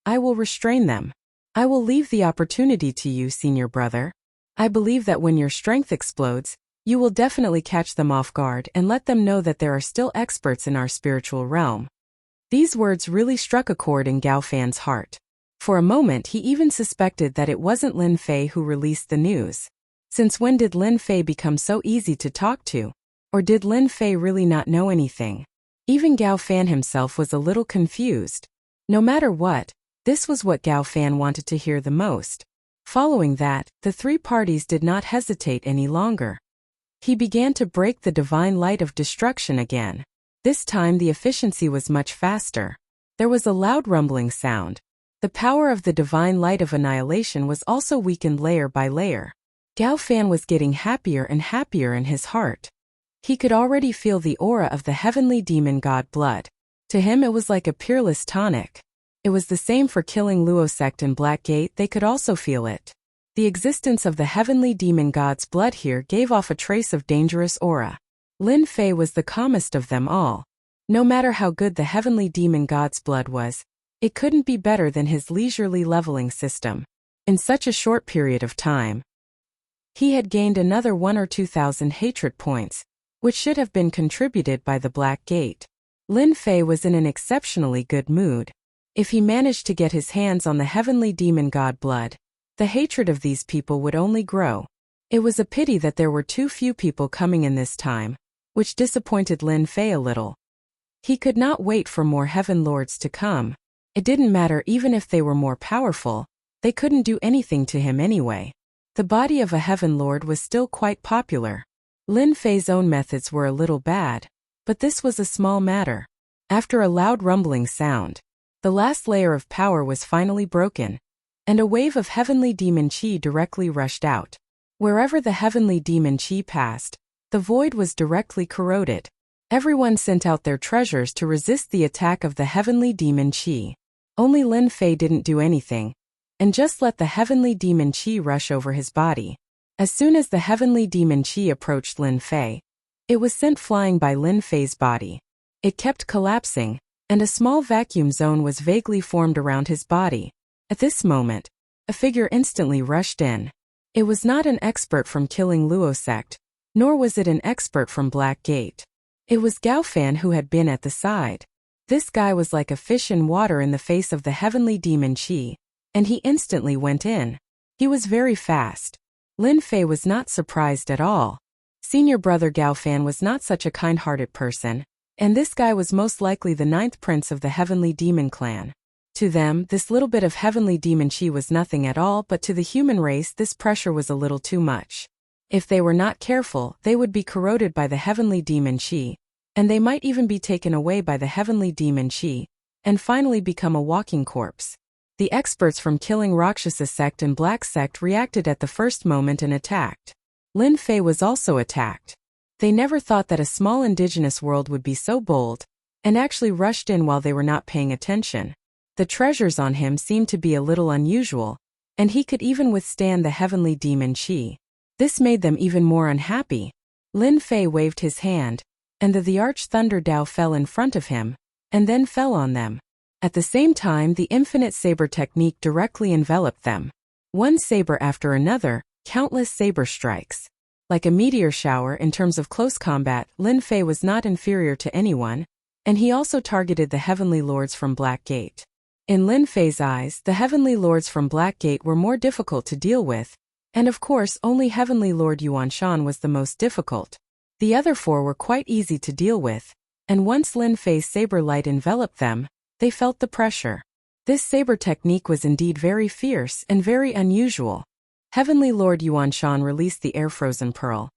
Speaker 1: I will restrain them. I will leave the opportunity to you, senior brother. I believe that when your strength explodes, you will definitely catch them off guard and let them know that there are still experts in our spiritual realm. These words really struck a chord in Gao Fan's heart. For a moment he even suspected that it wasn't Lin Fei who released the news. Since when did Lin Fei become so easy to talk to? Or did Lin Fei really not know anything? Even Gao Fan himself was a little confused. No matter what, this was what Gao Fan wanted to hear the most. Following that, the 3 parties did not hesitate any longer. He began to break the divine light of destruction again. This time the efficiency was much faster. There was a loud rumbling sound. The power of the divine light of annihilation was also weakened layer by layer. Gao Fan was getting happier and happier in his heart. He could already feel the aura of the heavenly demon god blood. To him it was like a peerless tonic. It was the same for killing Luo sect and Black Gate, they could also feel it. The existence of the heavenly demon god's blood here gave off a trace of dangerous aura. Lin Fei was the calmest of them all. No matter how good the heavenly demon god's blood was, it couldn't be better than his leisurely leveling system. In such a short period of time, he had gained another 1,000 or 2,000 hatred points, which should have been contributed by the Black Gate. Lin Fei was in an exceptionally good mood. If he managed to get his hands on the heavenly demon god blood, the hatred of these people would only grow. It was a pity that there were too few people coming in this time, which disappointed Lin Fei a little. He could not wait for more heaven lords to come. It didn't matter even if they were more powerful, they couldn't do anything to him anyway. The body of a heaven lord was still quite popular. Lin Fei's own methods were a little bad, but this was a small matter. After a loud rumbling sound, the last layer of power was finally broken, and a wave of heavenly demon chi directly rushed out. Wherever the heavenly demon chi passed, the void was directly corroded. Everyone sent out their treasures to resist the attack of the heavenly demon chi. Only Lin Fei didn't do anything, and just let the heavenly demon chi rush over his body. As soon as the heavenly demon chi approached Lin Fei, it was sent flying by Lin Fei's body. It kept collapsing, and a small vacuum zone was vaguely formed around his body. At this moment, a figure instantly rushed in. It was not an expert from killing Luo sect, nor was it an expert from Black Gate. It was Gao Fan who had been at the side. This guy was like a fish in water in the face of the heavenly demon chi, and he instantly went in. He was very fast. Lin Fei was not surprised at all. Senior brother Gao Fan was not such a kind-hearted person, and this guy was most likely the 9th prince of the heavenly demon clan. To them, this little bit of heavenly demon chi was nothing at all, but to the human race this pressure was a little too much. If they were not careful, they would be corroded by the heavenly demon chi, and they might even be taken away by the heavenly demon chi, and finally become a walking corpse. The experts from Killing Rakshasa sect and Black sect reacted at the first moment and attacked. Lin Fei was also attacked. They never thought that a small indigenous world would be so bold, and actually rushed in while they were not paying attention. The treasures on him seemed to be a little unusual, and he could even withstand the heavenly demon Qi. This made them even more unhappy. Lin Fei waved his hand, and the Arch-Thunder Dao fell in front of him, and then fell on them. At the same time, the infinite saber technique directly enveloped them. One saber after another, countless saber strikes. Like a meteor shower in terms of close combat, Lin Fei was not inferior to anyone, and he also targeted the Heavenly Lords from Black Gate. In Lin Fei's eyes, the Heavenly Lords from Black Gate were more difficult to deal with, and of course only Heavenly Lord Yuan Shan was the most difficult. The other four were quite easy to deal with, and once Lin Fei's saber light enveloped them, they felt the pressure. This saber technique was indeed very fierce and very unusual. Heavenly Lord Yuan Shan released the air-frozen pearl.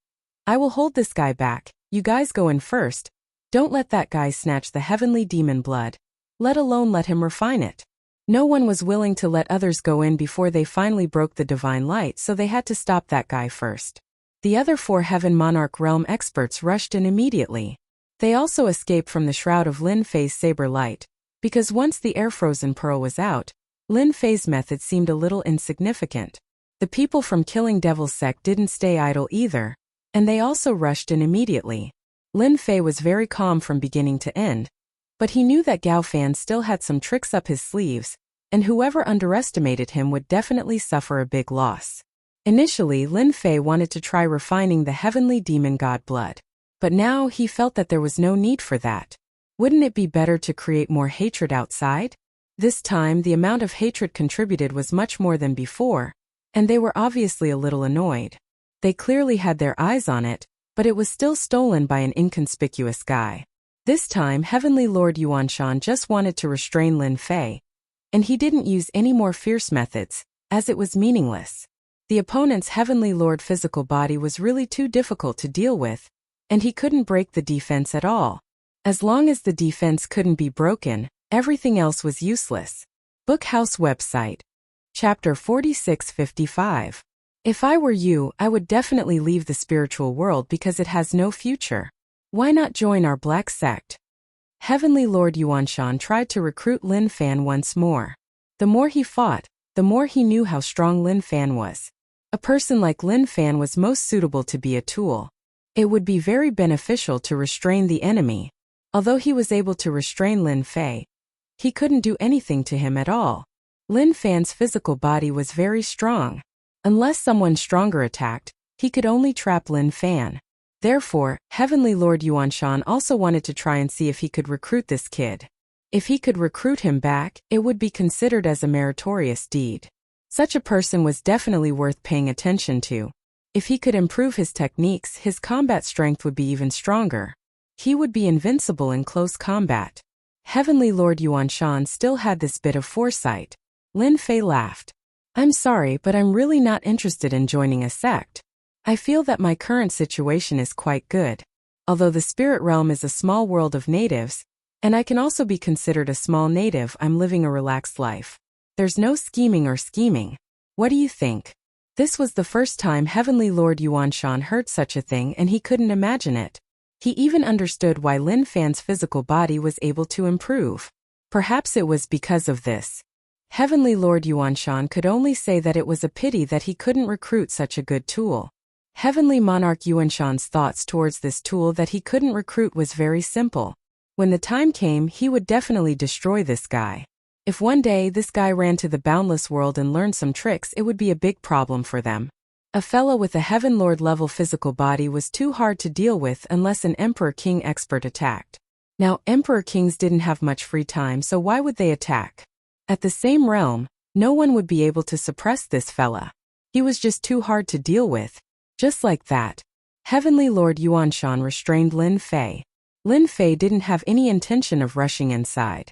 Speaker 1: I will hold this guy back, you guys go in first. Don't let that guy snatch the heavenly demon blood, let alone let him refine it. No one was willing to let others go in before they finally broke the divine light, so they had to stop that guy first. The other four Heaven Monarch Realm experts rushed in immediately. They also escaped from the shroud of Lin Fei's saber light, because once the air-frozen pearl was out, Lin Fei's method seemed a little insignificant. The people from Killing Devil's sect didn't stay idle either, and they also rushed in immediately. Lin Fei was very calm from beginning to end, but he knew that Gao Fan still had some tricks up his sleeves, and whoever underestimated him would definitely suffer a big loss. Initially, Lin Fei wanted to try refining the heavenly demon god blood, but now he felt that there was no need for that. Wouldn't it be better to create more hatred outside? This time, the amount of hatred contributed was much more than before, and they were obviously a little annoyed. They clearly had their eyes on it, but it was still stolen by an inconspicuous guy. This time, Heavenly Lord Yuan Shan just wanted to restrain Lin Fei, and he didn't use any more fierce methods, as it was meaningless. The opponent's Heavenly Lord physical body was really too difficult to deal with, and he couldn't break the defense at all. As long as the defense couldn't be broken, everything else was useless. Bookhouse website. Chapter 4655. If I were you, I would definitely leave the spiritual world because it has no future. Why not join our Black sect? Heavenly Lord Yuan Shan tried to recruit Lin Fan once more. The more he fought, the more he knew how strong Lin Fan was. A person like Lin Fan was most suitable to be a tool. It would be very beneficial to restrain the enemy. Although he was able to restrain Lin Fei, he couldn't do anything to him at all. Lin Fan's physical body was very strong. Unless someone stronger attacked, he could only trap Lin Fan. Therefore, Heavenly Lord Yuan Shan also wanted to try and see if he could recruit this kid. If he could recruit him back, it would be considered as a meritorious deed. Such a person was definitely worth paying attention to. If he could improve his techniques, his combat strength would be even stronger. He would be invincible in close combat. Heavenly Lord Yuan Shan still had this bit of foresight. Lin Fei laughed. I'm sorry, but I'm really not interested in joining a sect. I feel that my current situation is quite good. Although the spirit realm is a small world of natives, and I can also be considered a small native, I'm living a relaxed life. There's no scheming or scheming. What do you think? This was the first time Heavenly Lord Yuan Shan heard such a thing, and he couldn't imagine it. He even understood why Lin Fan's physical body was able to improve. Perhaps it was because of this. Heavenly Lord Yuan Shan could only say that it was a pity that he couldn't recruit such a good tool. Heavenly Monarch Yuan Shan's thoughts towards this tool that he couldn't recruit was very simple. When the time came, he would definitely destroy this guy. If one day this guy ran to the boundless world and learned some tricks, it would be a big problem for them. A fellow with a Heaven Lord level physical body was too hard to deal with unless an Emperor King expert attacked. Now, Emperor Kings didn't have much free time, so why would they attack? At the same realm, no one would be able to suppress this fella. He was just too hard to deal with. Just like that, Heavenly Lord Yuan Shan restrained Lin Fei. Lin Fei didn't have any intention of rushing inside.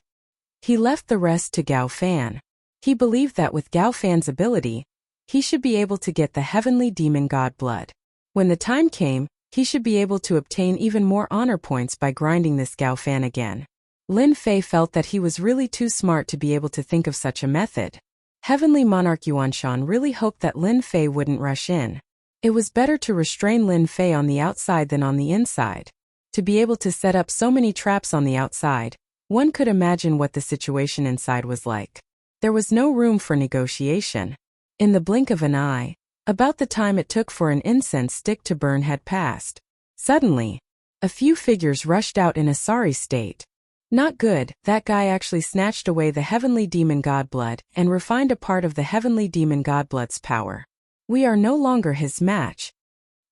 Speaker 1: He left the rest to Gao Fan. He believed that with Gao Fan's ability, he should be able to get the heavenly demon god blood. When the time came, he should be able to obtain even more honor points by grinding this Gao Fan again. Lin Fei felt that he was really too smart to be able to think of such a method. Heavenly Monarch Yuanshan really hoped that Lin Fei wouldn't rush in. It was better to restrain Lin Fei on the outside than on the inside. To be able to set up so many traps on the outside, one could imagine what the situation inside was like. There was no room for negotiation. In the blink of an eye, about the time it took for an incense stick to burn had passed. Suddenly, a few figures rushed out in a sorry state. Not good, that guy actually snatched away the heavenly demon godblood and refined a part of the heavenly demon godblood's power. We are no longer his match.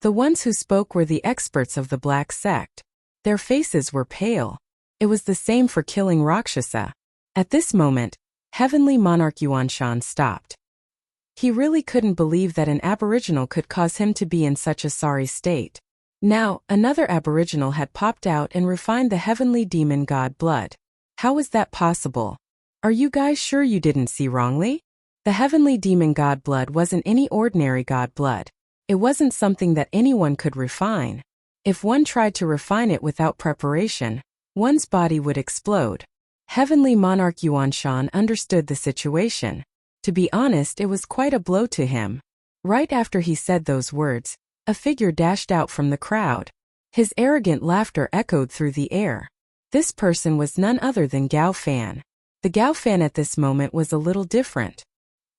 Speaker 1: The ones who spoke were the experts of the Black Sect. Their faces were pale. It was the same for killing Rakshasa. At this moment, Heavenly Monarch Yuanshan stopped. He really couldn't believe that an aboriginal could cause him to be in such a sorry state. Now, another aboriginal had popped out and refined the heavenly demon god blood. How was that possible? Are you guys sure you didn't see wrongly? The heavenly demon god blood wasn't any ordinary god blood. It wasn't something that anyone could refine. If one tried to refine it without preparation, one's body would explode. Heavenly Monarch Yuanshan understood the situation. To be honest, it was quite a blow to him. Right after he said those words, a figure dashed out from the crowd. His arrogant laughter echoed through the air. This person was none other than Gao Fan. The Gao Fan at this moment was a little different.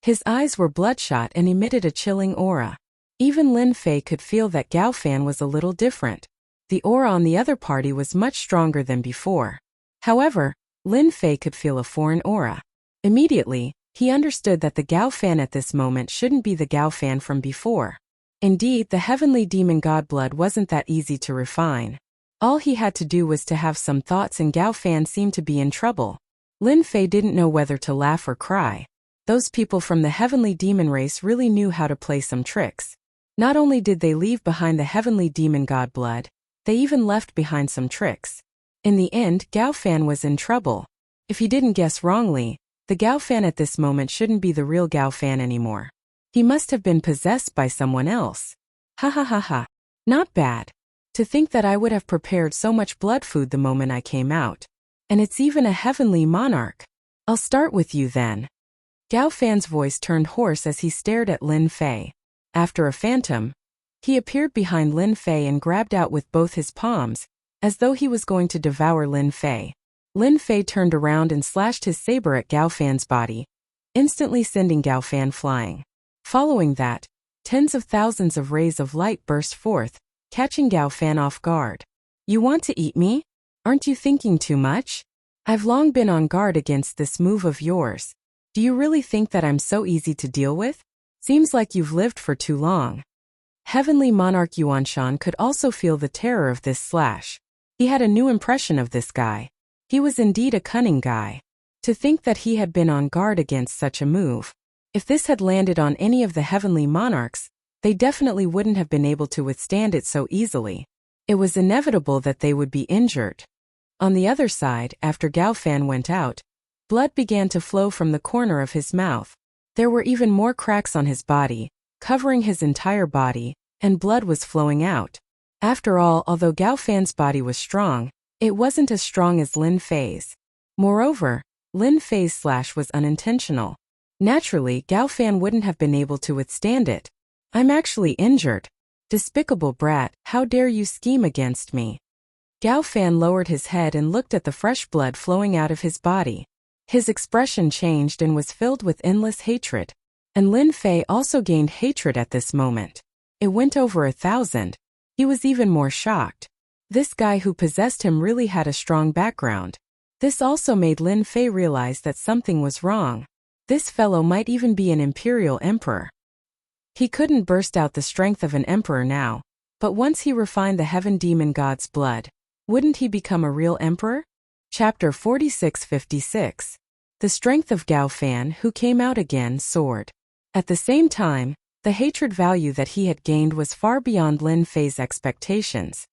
Speaker 1: His eyes were bloodshot and emitted a chilling aura. Even Lin Fei could feel that Gao Fan was a little different. The aura on the other party was much stronger than before. However, Lin Fei could feel a foreign aura. Immediately, he understood that the Gao Fan at this moment shouldn't be the Gao Fan from before. Indeed, the heavenly demon god blood wasn't that easy to refine. All he had to do was to have some thoughts and Gao Fan seemed to be in trouble. Lin Fei didn't know whether to laugh or cry. Those people from the heavenly demon race really knew how to play some tricks. Not only did they leave behind the heavenly demon god blood, they even left behind some tricks. In the end, Gao Fan was in trouble. If he didn't guess wrongly, the Gao Fan at this moment shouldn't be the real Gao Fan anymore. He must have been possessed by someone else. Ha ha ha ha. Not bad. To think that I would have prepared so much blood food the moment I came out. And it's even a heavenly monarch. I'll start with you then. Gao Fan's voice turned hoarse as he stared at Lin Fei. After a phantom, he appeared behind Lin Fei and grabbed out with both his palms, as though he was going to devour Lin Fei. Lin Fei turned around and slashed his saber at Gao Fan's body, instantly sending Gao Fan flying. Following that, tens of thousands of rays of light burst forth, catching Gao Fan off guard. You want to eat me? Aren't you thinking too much? I've long been on guard against this move of yours. Do you really think that I'm so easy to deal with? Seems like you've lived for too long. Heavenly Monarch Yuanshan could also feel the terror of this slash. He had a new impression of this guy. He was indeed a cunning guy. To think that he had been on guard against such a move. If this had landed on any of the heavenly monarchs, they definitely wouldn't have been able to withstand it so easily. It was inevitable that they would be injured. On the other side, after Gao Fan went out, blood began to flow from the corner of his mouth. There were even more cracks on his body, covering his entire body, and blood was flowing out. After all, although Gao Fan's body was strong, it wasn't as strong as Lin Fei's. Moreover, Lin Fei's slash was unintentional. Naturally, Gao Fan wouldn't have been able to withstand it. I'm actually injured. Despicable brat, how dare you scheme against me? Gao Fan lowered his head and looked at the fresh blood flowing out of his body. His expression changed and was filled with endless hatred. And Lin Fei also gained hatred at this moment. It went over 1,000. He was even more shocked. This guy who possessed him really had a strong background. This also made Lin Fei realize that something was wrong. This fellow might even be an imperial emperor. He couldn't burst out the strength of an emperor now, but once he refined the heaven demon god's blood, wouldn't he become a real emperor? Chapter 46-56. The strength of Gao Fan, who came out again, soared. At the same time, the hatred value that he had gained was far beyond Lin Fei's expectations.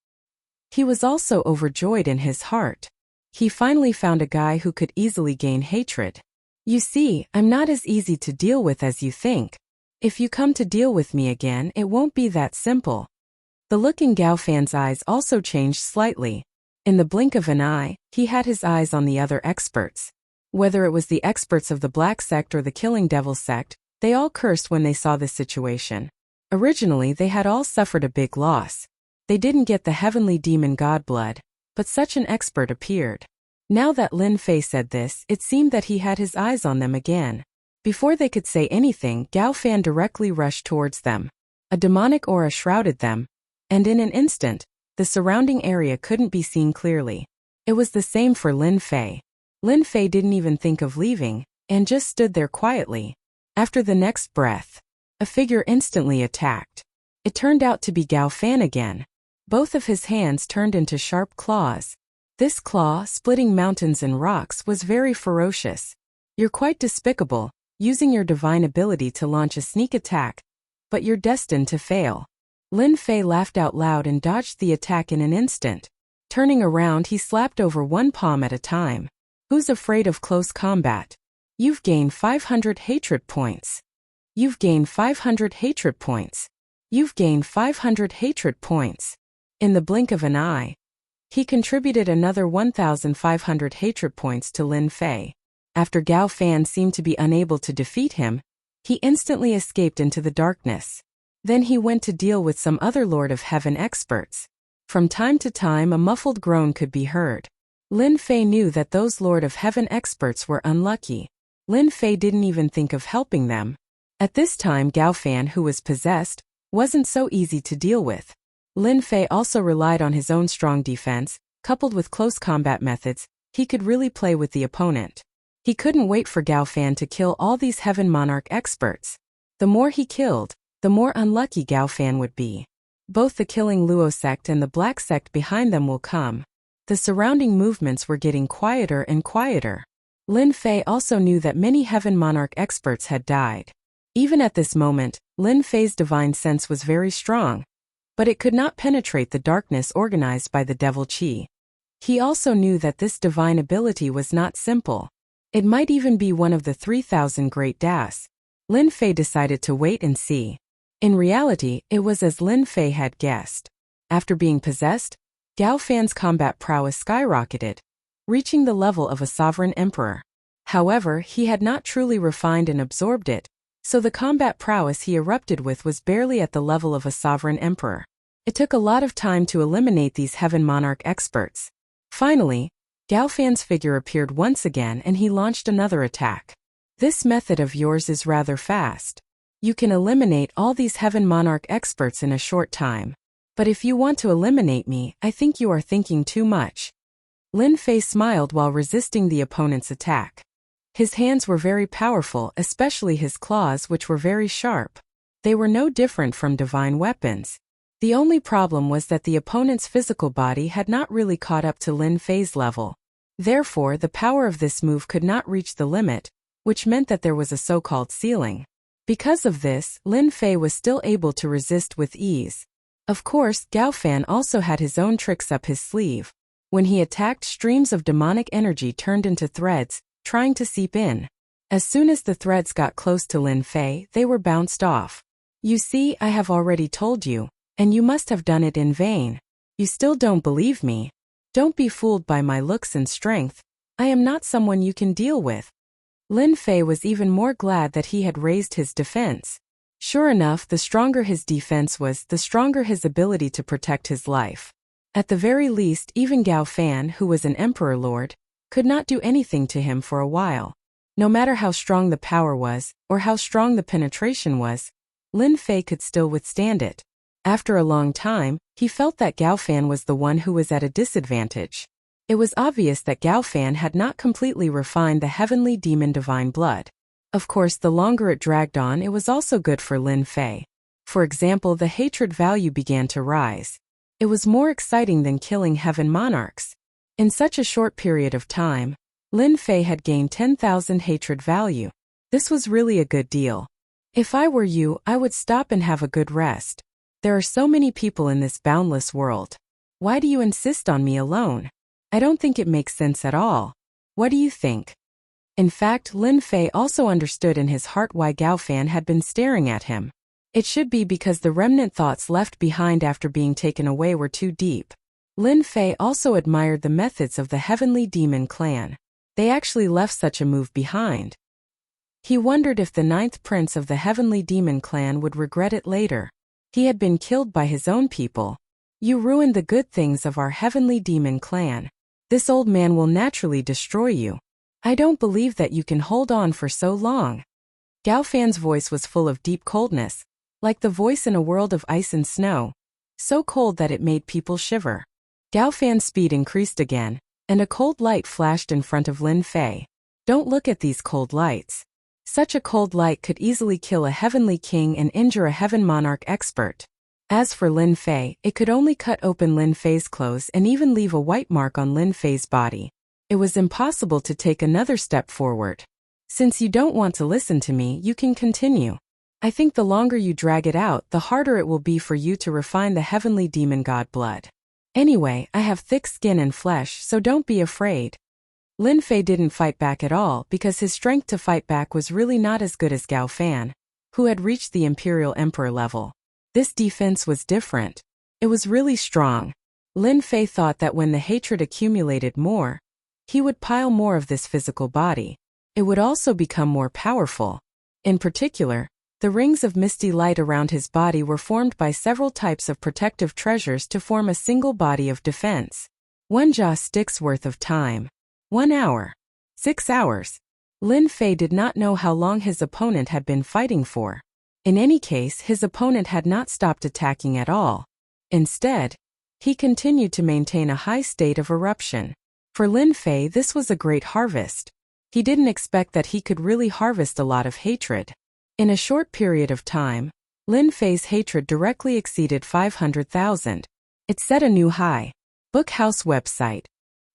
Speaker 1: He was also overjoyed in his heart. He finally found a guy who could easily gain hatred. You see, I'm not as easy to deal with as you think. If you come to deal with me again, it won't be that simple. The look in Gao Fan's eyes also changed slightly. In the blink of an eye, he had his eyes on the other experts. Whether it was the experts of the Black Sect or the Killing Devil Sect, they all cursed when they saw this situation. Originally, they had all suffered a big loss. They didn't get the heavenly demon Godblood, but such an expert appeared. Now that Lin Fei said this, it seemed that he had his eyes on them again. Before they could say anything, Gao Fan directly rushed towards them. A demonic aura shrouded them, and in an instant, the surrounding area couldn't be seen clearly. It was the same for Lin Fei. Lin Fei didn't even think of leaving, and just stood there quietly. After the next breath, a figure instantly attacked. It turned out to be Gao Fan again. Both of his hands turned into sharp claws. This claw, splitting mountains and rocks, was very ferocious. You're quite despicable, using your divine ability to launch a sneak attack, but you're destined to fail. Lin Fei laughed out loud and dodged the attack in an instant. Turning around, he slapped over one palm at a time. Who's afraid of close combat? You've gained 500 hatred points. You've gained 500 hatred points. You've gained 500 hatred points. In the blink of an eye, he contributed another 1,500 hatred points to Lin Fei. After Gao Fan seemed to be unable to defeat him, he instantly escaped into the darkness. Then he went to deal with some other Lord of Heaven experts. From time to time a muffled groan could be heard. Lin Fei knew that those Lord of Heaven experts were unlucky. Lin Fei didn't even think of helping them. At this time Gao Fan, who was possessed, wasn't so easy to deal with. Lin Fei also relied on his own strong defense, coupled with close combat methods. He could really play with the opponent. He couldn't wait for Gao Fan to kill all these Heaven Monarch experts. The more he killed, the more unlucky Gao Fan would be. Both the Killing Luo sect and the Black Sect behind them will come. The surrounding movements were getting quieter and quieter. Lin Fei also knew that many Heaven Monarch experts had died. Even at this moment, Lin Fei's divine sense was very strong, but it could not penetrate the darkness organized by the Devil Qi. He also knew that this divine ability was not simple. It might even be one of the 3,000 Great Das. Lin Fei decided to wait and see. In reality, it was as Lin Fei had guessed. After being possessed, Gao Fan's combat prowess skyrocketed, reaching the level of a sovereign emperor. However, he had not truly refined and absorbed it, so the combat prowess he erupted with was barely at the level of a sovereign emperor. It took a lot of time to eliminate these Heaven Monarch experts. Finally, Gao Fan's figure appeared once again and he launched another attack. This method of yours is rather fast. You can eliminate all these Heaven Monarch experts in a short time. But if you want to eliminate me, I think you are thinking too much. Lin Fei smiled while resisting the opponent's attack. His hands were very powerful, especially his claws, which were very sharp. They were no different from divine weapons. The only problem was that the opponent's physical body had not really caught up to Lin Fei's level. Therefore, the power of this move could not reach the limit, which meant that there was a so-called ceiling. Because of this, Lin Fei was still able to resist with ease. Of course, Gao Fan also had his own tricks up his sleeve. When he attacked, streams of demonic energy turned into threads, trying to seep in. As soon as the threads got close to Lin Fei, they were bounced off. You see, I have already told you, and you must have done it in vain. You still don't believe me. Don't be fooled by my looks and strength. I am not someone you can deal with. Lin Fei was even more glad that he had raised his defense. Sure enough, the stronger his defense was, the stronger his ability to protect his life. At the very least, even Gao Fan, who was an emperor lord, could not do anything to him for a while. No matter how strong the power was, or how strong the penetration was, Lin Fei could still withstand it. After a long time, he felt that Gao Fan was the one who was at a disadvantage. It was obvious that Gao Fan had not completely refined the heavenly demon divine blood. Of course, the longer it dragged on, it was also good for Lin Fei. For example, the hatred value began to rise. It was more exciting than killing Heaven Monarchs. In such a short period of time, Lin Fei had gained 10,000 hatred value. This was really a good deal. If I were you, I would stop and have a good rest. There are so many people in this boundless world. Why do you insist on me alone? I don't think it makes sense at all. What do you think? In fact, Lin Fei also understood in his heart why Gao Fan had been staring at him. It should be because the remnant thoughts left behind after being taken away were too deep. Lin Fei also admired the methods of the Heavenly Demon clan. They actually left such a move behind. He wondered if the 9th prince of the Heavenly Demon clan would regret it later. He had been killed by his own people. You ruined the good things of our Heavenly Demon clan. This old man will naturally destroy you. I don't believe that you can hold on for so long. Gao Fan's voice was full of deep coldness, like the voice in a world of ice and snow, so cold that it made people shiver. Gao Fan's speed increased again, and a cold light flashed in front of Lin Fei. Don't look at these cold lights. Such a cold light could easily kill a heavenly king and injure a heaven monarch expert. As for Lin Fei, it could only cut open Lin Fei's clothes and even leave a white mark on Lin Fei's body. It was impossible to take another step forward. Since you don't want to listen to me, you can continue. I think the longer you drag it out, the harder it will be for you to refine the heavenly demon god blood. Anyway, I have thick skin and flesh, so don't be afraid. Lin Fei didn't fight back at all because his strength to fight back was really not as good as Gao Fan, who had reached the Imperial Emperor level. This defense was different. It was really strong. Lin Fei thought that when the hatred accumulated more, he would pile more of this physical body. It would also become more powerful. In particular, the rings of misty light around his body were formed by several types of protective treasures to form a single body of defense. 1 jaw stick's worth of time. 1 hour. 6 hours. Lin Fei did not know how long his opponent had been fighting for. In any case, his opponent had not stopped attacking at all. Instead, he continued to maintain a high state of eruption. For Lin Fei, this was a great harvest. He didn't expect that he could really harvest a lot of hatred. In a short period of time, Lin Fei's hatred directly exceeded 500,000. It set a new high. Bookhouse website.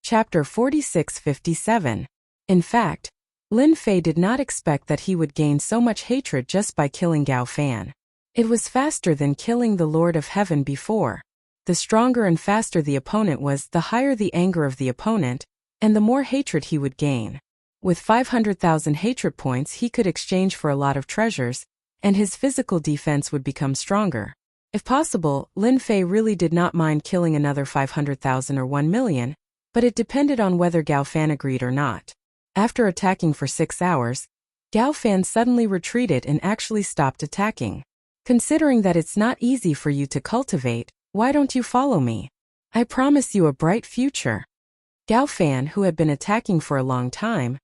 Speaker 1: Chapter 4657. In fact, Lin Fei did not expect that he would gain so much hatred just by killing Gao Fan. It was faster than killing the Lord of Heaven before. The stronger and faster the opponent was, the higher the anger of the opponent, and the more hatred he would gain. With 500,000 hatred points, he could exchange for a lot of treasures, and his physical defense would become stronger. If possible, Lin Fei really did not mind killing another 500,000 or 1 million, but it depended on whether Gao Fan agreed or not. After attacking for 6 hours, Gao Fan suddenly retreated and actually stopped attacking. Considering that it's not easy for you to cultivate, why don't you follow me? I promise you a bright future. Gao Fan, who had been attacking for a long time,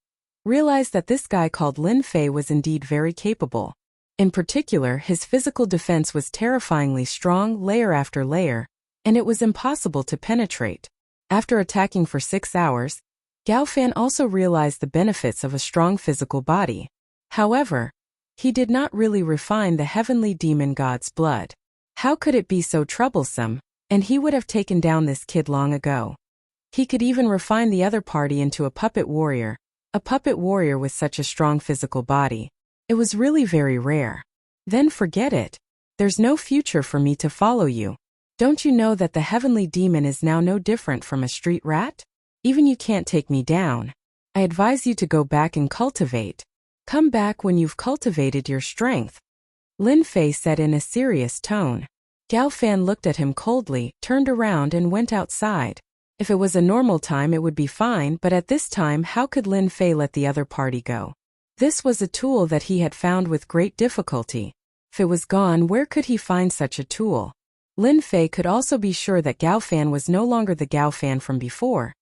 Speaker 1: realized that this guy called Lin Fei was indeed very capable. In particular, his physical defense was terrifyingly strong, layer after layer, and it was impossible to penetrate. After attacking for 6 hours, Gao Fan also realized the benefits of a strong physical body. However, he did not really refine the heavenly demon god's blood. How could it be so troublesome? And he would have taken down this kid long ago. He could even refine the other party into a puppet warrior with such a strong physical body. It was really very rare. Then forget it. There's no future for me to follow you. Don't you know that the heavenly demon is now no different from a street rat? Even you can't take me down. I advise you to go back and cultivate. Come back when you've cultivated your strength. Lin Fei said in a serious tone. Gao Fan looked at him coldly, turned around and went outside. If it was a normal time it would be fine, but at this time how could Lin Fei let the other party go? This was a tool that he had found with great difficulty. If it was gone, where could he find such a tool? Lin Fei could also be sure that Gao Fan was no longer the Gao Fan from before,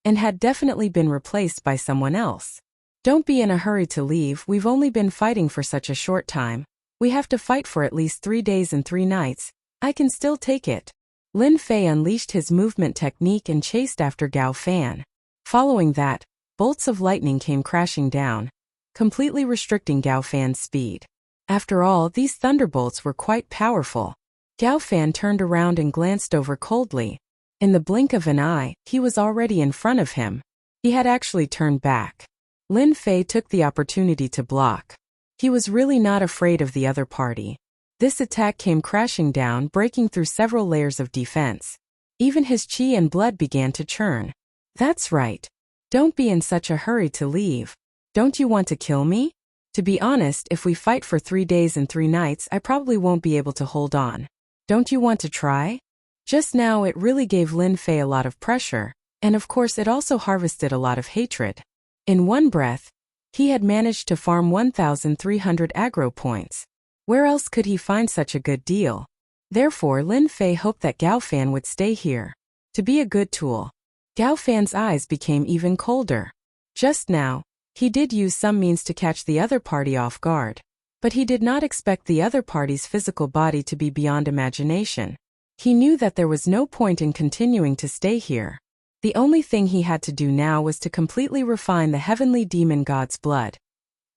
Speaker 1: and had definitely been replaced by someone else. Don't be in a hurry to leave, we've only been fighting for such a short time. We have to fight for at least 3 days and 3 nights. I can still take it. Lin Fei unleashed his movement technique and chased after Gao Fan. Following that, bolts of lightning came crashing down, completely restricting Gao Fan's speed. After all, these thunderbolts were quite powerful. Gao Fan turned around and glanced over coldly. In the blink of an eye, he was already in front of him. He had actually turned back. Lin Fei took the opportunity to block. He was really not afraid of the other party. This attack came crashing down, breaking through several layers of defense. Even his qi and blood began to churn. That's right. Don't be in such a hurry to leave. Don't you want to kill me? To be honest, if we fight for 3 days and 3 nights, I probably won't be able to hold on. Don't you want to try? Just now it really gave Lin Fei a lot of pressure, and of course it also harvested a lot of hatred. In one breath, he had managed to farm 1,300 aggro points. Where else could he find such a good deal? Therefore Lin Fei hoped that Gao Fan would stay here, to be a good tool. Gao Fan's eyes became even colder. Just now, he did use some means to catch the other party off guard, but he did not expect the other party's physical body to be beyond imagination. He knew that there was no point in continuing to stay here. The only thing he had to do now was to completely refine the heavenly demon god's blood,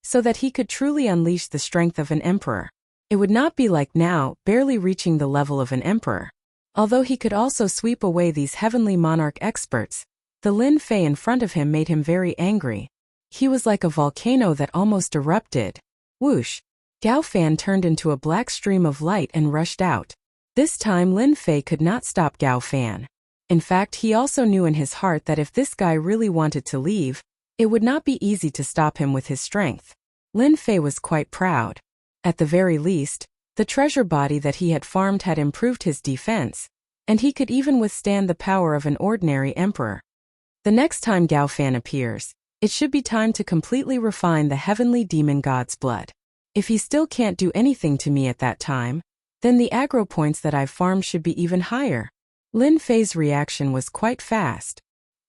Speaker 1: so that he could truly unleash the strength of an emperor. It would not be like now, barely reaching the level of an emperor. Although he could also sweep away these heavenly monarch experts, the Lin Fei in front of him made him very angry. He was like a volcano that almost erupted. Whoosh! Gao Fan turned into a black stream of light and rushed out. This time Lin Fei could not stop Gao Fan. In fact, he also knew in his heart that if this guy really wanted to leave, it would not be easy to stop him with his strength. Lin Fei was quite proud. At the very least, the treasure body that he had farmed had improved his defense, and he could even withstand the power of an ordinary emperor. The next time Gao Fan appears, it should be time to completely refine the heavenly demon god's blood. If he still can't do anything to me at that time, then the aggro points that I've farmed should be even higher. Lin Fei's reaction was quite fast.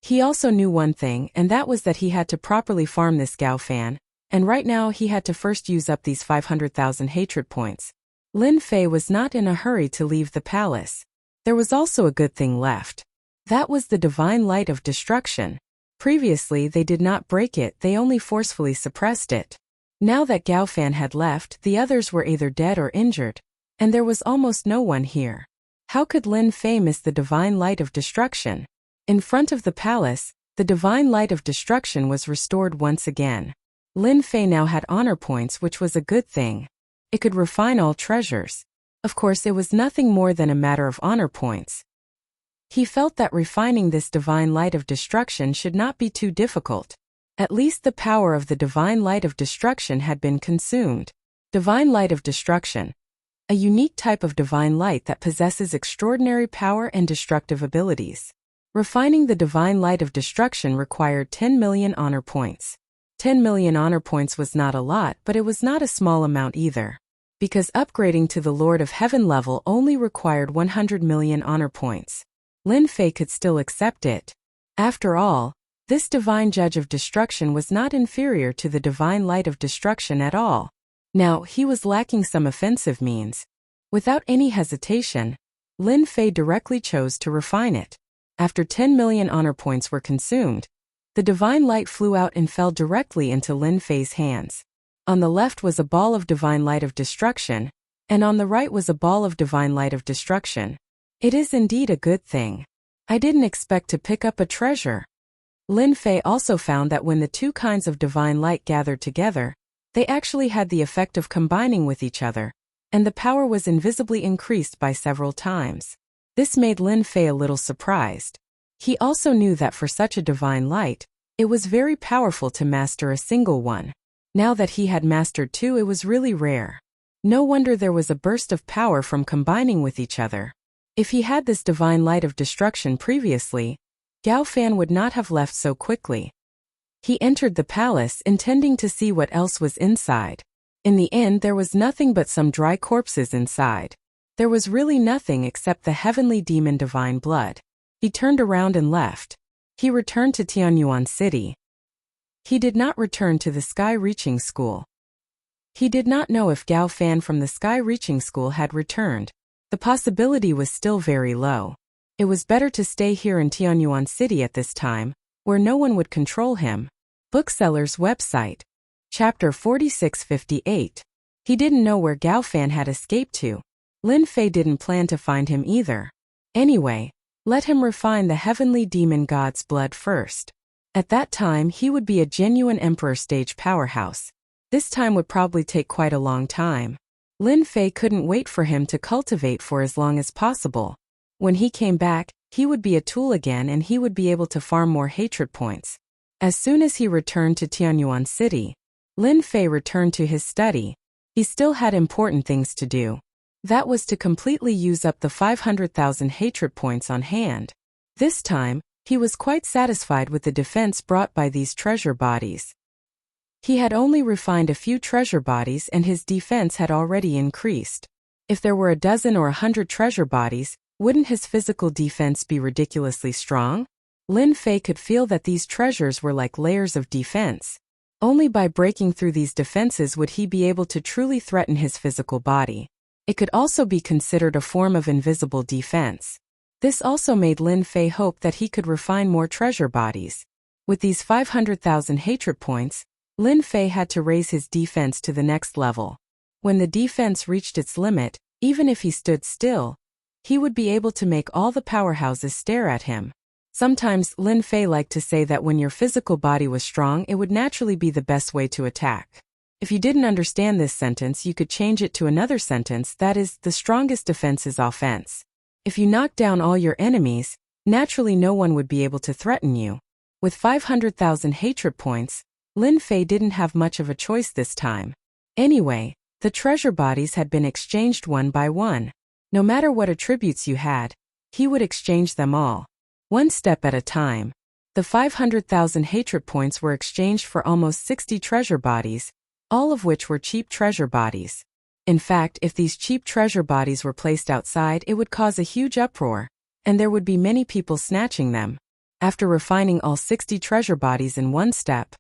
Speaker 1: He also knew one thing, and that was that he had to properly farm this Gao Fan, and right now he had to first use up these 500,000 hatred points. Lin Fei was not in a hurry to leave the palace. There was also a good thing left. That was the divine light of destruction. Previously they did not break it, they only forcefully suppressed it. Now that Gao Fan had left, the others were either dead or injured, and there was almost no one here. How could Lin Fei miss the divine light of destruction? In front of the palace, the divine light of destruction was restored once again. Lin Fei now had honor points, which was a good thing. It could refine all treasures. Of course, it was nothing more than a matter of honor points. He felt that refining this divine light of destruction should not be too difficult. At least the power of the divine light of destruction had been consumed. Divine light of destruction. A unique type of divine light that possesses extraordinary power and destructive abilities. Refining the divine light of destruction required 10 million honor points. 10 million honor points was not a lot, but it was not a small amount either. Because upgrading to the Lord of Heaven level only required 100 million honor points. Lin Fei could still accept it. After all, this divine judge of destruction was not inferior to the divine light of destruction at all. Now, he was lacking some offensive means. Without any hesitation, Lin Fei directly chose to refine it. After 10 million honor points were consumed, the divine light flew out and fell directly into Lin Fei's hands. On the left was a ball of divine light of destruction, and on the right was a ball of divine light of destruction. It is indeed a good thing. I didn't expect to pick up a treasure. Lin Fei also found that when the two kinds of divine light gathered together, they actually had the effect of combining with each other, and the power was invisibly increased by several times. This made Lin Fei a little surprised. He also knew that for such a divine light, it was very powerful to master a single one. Now that he had mastered two, it was really rare. No wonder there was a burst of power from combining with each other. If he had this divine light of destruction previously, Gao Fan would not have left so quickly. He entered the palace intending to see what else was inside. In the end, there was nothing but some dry corpses inside. There was really nothing except the heavenly demon divine blood. He turned around and left. He returned to Tianyuan City. He did not return to the Sky Reaching School. He did not know if Gao Fan from the Sky Reaching School had returned. The possibility was still very low. It was better to stay here in Tianyuan City at this time, where no one would control him. Bookseller's website. Chapter 4658. He didn't know where Gao Fan had escaped to. Lin Fei didn't plan to find him either. Anyway, let him refine the heavenly demon god's blood first. At that time he would be a genuine emperor stage powerhouse. This time would probably take quite a long time. Lin Fei couldn't wait for him to cultivate for as long as possible. When he came back, he would be a tool again and he would be able to farm more hatred points. As soon as he returned to Tianyuan City, Lin Fei returned to his study. He still had important things to do. That was to completely use up the 500,000 hatred points on hand. This time, he was quite satisfied with the defense brought by these treasure bodies. He had only refined a few treasure bodies and his defense had already increased. If there were a dozen or 100 treasure bodies, wouldn't his physical defense be ridiculously strong? Lin Fei could feel that these treasures were like layers of defense. Only by breaking through these defenses would he be able to truly threaten his physical body. It could also be considered a form of invisible defense. This also made Lin Fei hope that he could refine more treasure bodies. With these 500,000 hatred points, Lin Fei had to raise his defense to the next level. When the defense reached its limit, even if he stood still, he would be able to make all the powerhouses stare at him. Sometimes Lin Fei liked to say that when your physical body was strong, it would naturally be the best way to attack. If you didn't understand this sentence, you could change it to another sentence, that is, the strongest defense is offense. If you knock down all your enemies, naturally no one would be able to threaten you. With 500,000 hatred points, Lin Fei didn't have much of a choice this time. Anyway, the treasure bodies had been exchanged one by one. No matter what attributes you had, he would exchange them all. One step at a time. The 500,000 hatred points were exchanged for almost 60 treasure bodies, all of which were cheap treasure bodies. In fact, if these cheap treasure bodies were placed outside, it would cause a huge uproar, and there would be many people snatching them. After refining all 60 treasure bodies in one step,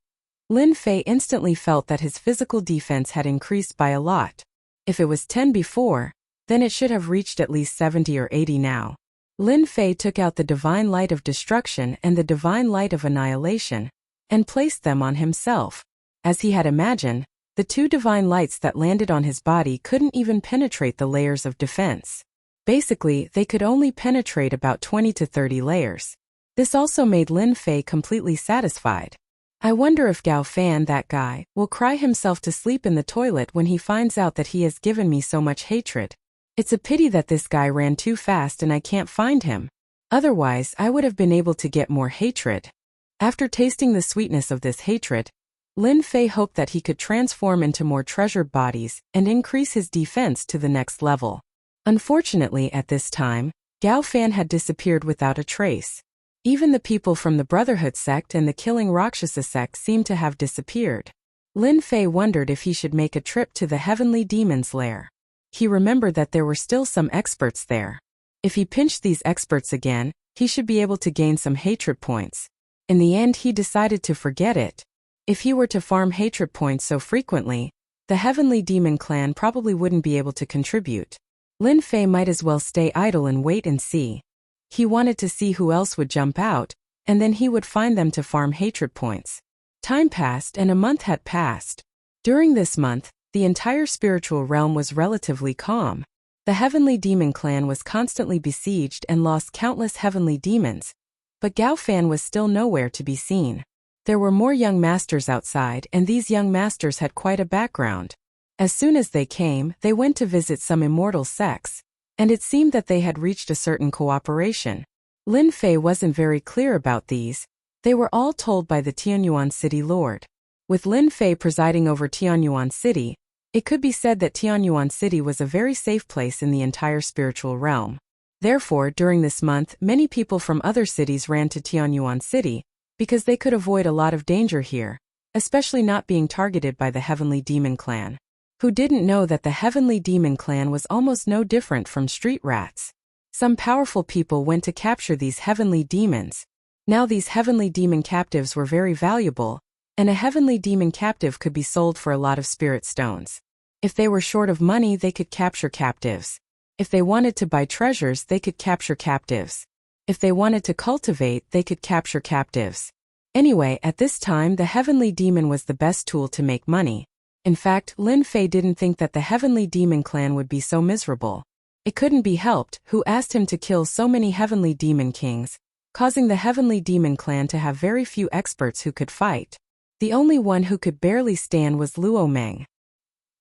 Speaker 1: Lin Fei instantly felt that his physical defense had increased by a lot. If it was 10 before, then it should have reached at least 70 or 80 now. Lin Fei took out the divine light of destruction and the divine light of annihilation, and placed them on himself. As he had imagined, the two divine lights that landed on his body couldn't even penetrate the layers of defense. Basically, they could only penetrate about 20 to 30 layers. This also made Lin Fei completely satisfied. I wonder if Gao Fan, that guy, will cry himself to sleep in the toilet when he finds out that he has given me so much hatred. It's a pity that this guy ran too fast and I can't find him. Otherwise, I would have been able to get more hatred. After tasting the sweetness of this hatred, Lin Fei hoped that he could transform into more treasured bodies and increase his defense to the next level. Unfortunately, at this time, Gao Fan had disappeared without a trace. Even the people from the Brotherhood sect and the Killing Rakshasa sect seemed to have disappeared. Lin Fei wondered if he should make a trip to the Heavenly Demon's lair. He remembered that there were still some experts there. If he pinched these experts again, he should be able to gain some hatred points. In the end, he decided to forget it. If he were to farm hatred points so frequently, the Heavenly Demon clan probably wouldn't be able to contribute. Lin Fei might as well stay idle and wait and see. He wanted to see who else would jump out, and then he would find them to farm hatred points. Time passed and a month had passed. During this month, the entire spiritual realm was relatively calm. The Heavenly Demon clan was constantly besieged and lost countless heavenly demons, but Gao Fan was still nowhere to be seen. There were more young masters outside, and these young masters had quite a background. As soon as they came, they went to visit some immortal sects, and it seemed that they had reached a certain cooperation. Lin Fei wasn't very clear about these. They were all told by the Tianyuan City Lord. With Lin Fei presiding over Tianyuan City, it could be said that Tianyuan City was a very safe place in the entire spiritual realm. Therefore, during this month, many people from other cities ran to Tianyuan City, because they could avoid a lot of danger here, especially not being targeted by the Heavenly Demon clan. Who didn't know that the Heavenly Demon clan was almost no different from street rats? Some powerful people went to capture these heavenly demons. Now these heavenly demon captives were very valuable, and a heavenly demon captive could be sold for a lot of spirit stones. If they were short of money, they could capture captives. If they wanted to buy treasures, they could capture captives. If they wanted to cultivate, they could capture captives. Anyway, at this time, the heavenly demon was the best tool to make money. In fact, Lin Fei didn't think that the Heavenly Demon clan would be so miserable. It couldn't be helped, who asked him to kill so many Heavenly Demon kings, causing the Heavenly Demon clan to have very few experts who could fight. The only one who could barely stand was Luo Meng.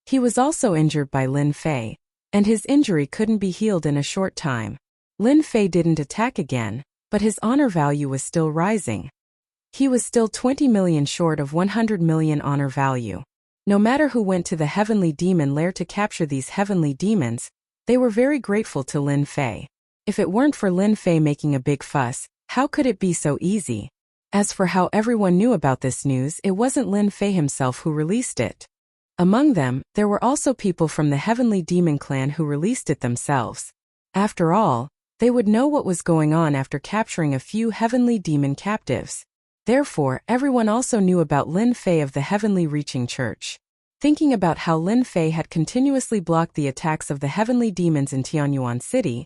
Speaker 1: He was also injured by Lin Fei, and his injury couldn't be healed in a short time. Lin Fei didn't attack again, but his honor value was still rising. He was still 20 million short of 100 million honor value. No matter who went to the Heavenly Demon lair to capture these heavenly demons, They were very grateful to Lin Fei. If it weren't for Lin Fei making a big fuss, how could it be so easy? As for how everyone knew about this news, it wasn't Lin Fei himself who released it. Among them, there were also people from the Heavenly Demon Clan who released it themselves. After all, they would know what was going on after capturing a few Heavenly Demon captives. Therefore, everyone also knew about Lin Fei of the Heavenly Reaching Church. Thinking about how Lin Fei had continuously blocked the attacks of the Heavenly Demons in Tianyuan City,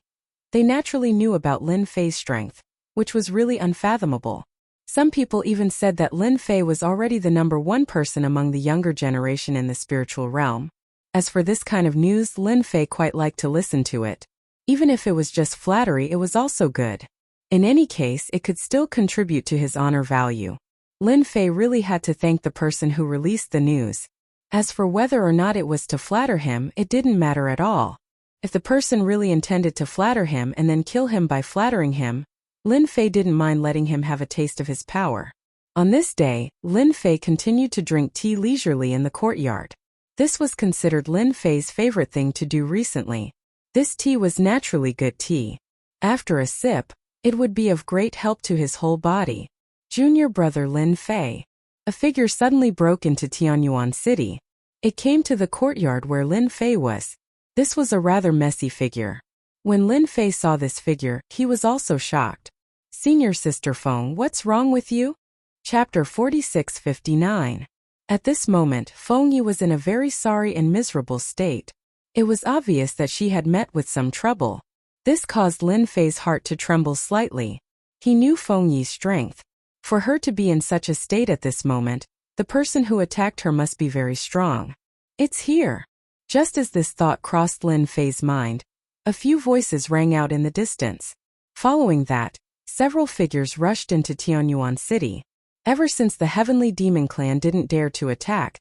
Speaker 1: they naturally knew about Lin Fei's strength, which was really unfathomable. Some people even said that Lin Fei was already the #1 person among the younger generation in the spiritual realm. As for this kind of news, Lin Fei quite liked to listen to it. Even if it was just flattery, it was also good. In any case, it could still contribute to his honor value. Lin Fei really had to thank the person who released the news. As for whether or not it was to flatter him, it didn't matter at all. If the person really intended to flatter him and then kill him by flattering him, Lin Fei didn't mind letting him have a taste of his power. On this day, Lin Fei continued to drink tea leisurely in the courtyard. This was considered Lin Fei's favorite thing to do recently. This tea was naturally good tea. After a sip, it would be of great help to his whole body. Junior brother Lin Fei. A figure suddenly broke into Tianyuan City. It came to the courtyard where Lin Fei was. This was a rather messy figure. When Lin Fei saw this figure, he was also shocked. Senior Sister Feng, what's wrong with you? Chapter 46:59. At this moment, Feng Yi was in a very sorry and miserable state. It was obvious that she had met with some trouble. This caused Lin Fei's heart to tremble slightly. He knew Feng Yi's strength. For her to be in such a state at this moment, the person who attacked her must be very strong. It's here. Just as this thought crossed Lin Fei's mind, a few voices rang out in the distance. Following that, several figures rushed into Tianyuan City. Ever since the Heavenly Demon Clan didn't dare to attack,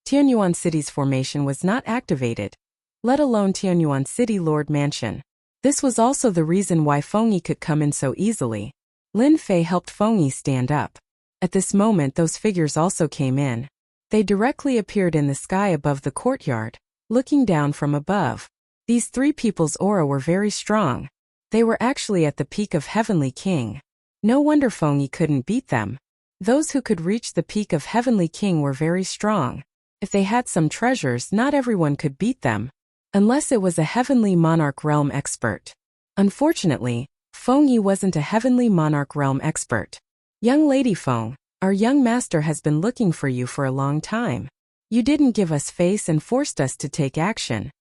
Speaker 1: Tianyuan City's formation was not activated, let alone Tianyuan City Lord Mansion. This was also the reason why Feng Yi could come in so easily. Lin Fei helped Feng Yi stand up. At this moment, those figures also came in. They directly appeared in the sky above the courtyard, looking down from above. These three people's aura were very strong. They were actually at the peak of Heavenly King. No wonder Feng Yi couldn't beat them. Those who could reach the peak of Heavenly King were very strong. If they had some treasures, not everyone could beat them, unless it was a Heavenly Monarch Realm expert. Unfortunately, Feng Yi wasn't a Heavenly Monarch Realm expert. Young Lady Feng, our young master has been looking for you for a long time. You didn't give us face and forced us to take action.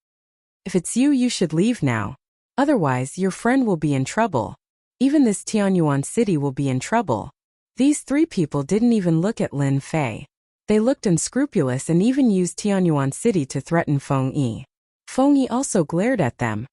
Speaker 1: If it's you, you should leave now. Otherwise, your friend will be in trouble. Even this Tianyuan City will be in trouble. These three people didn't even look at Lin Fei. They looked unscrupulous and even used Tianyuan City to threaten Feng Yi. Feng Yi also glared at them.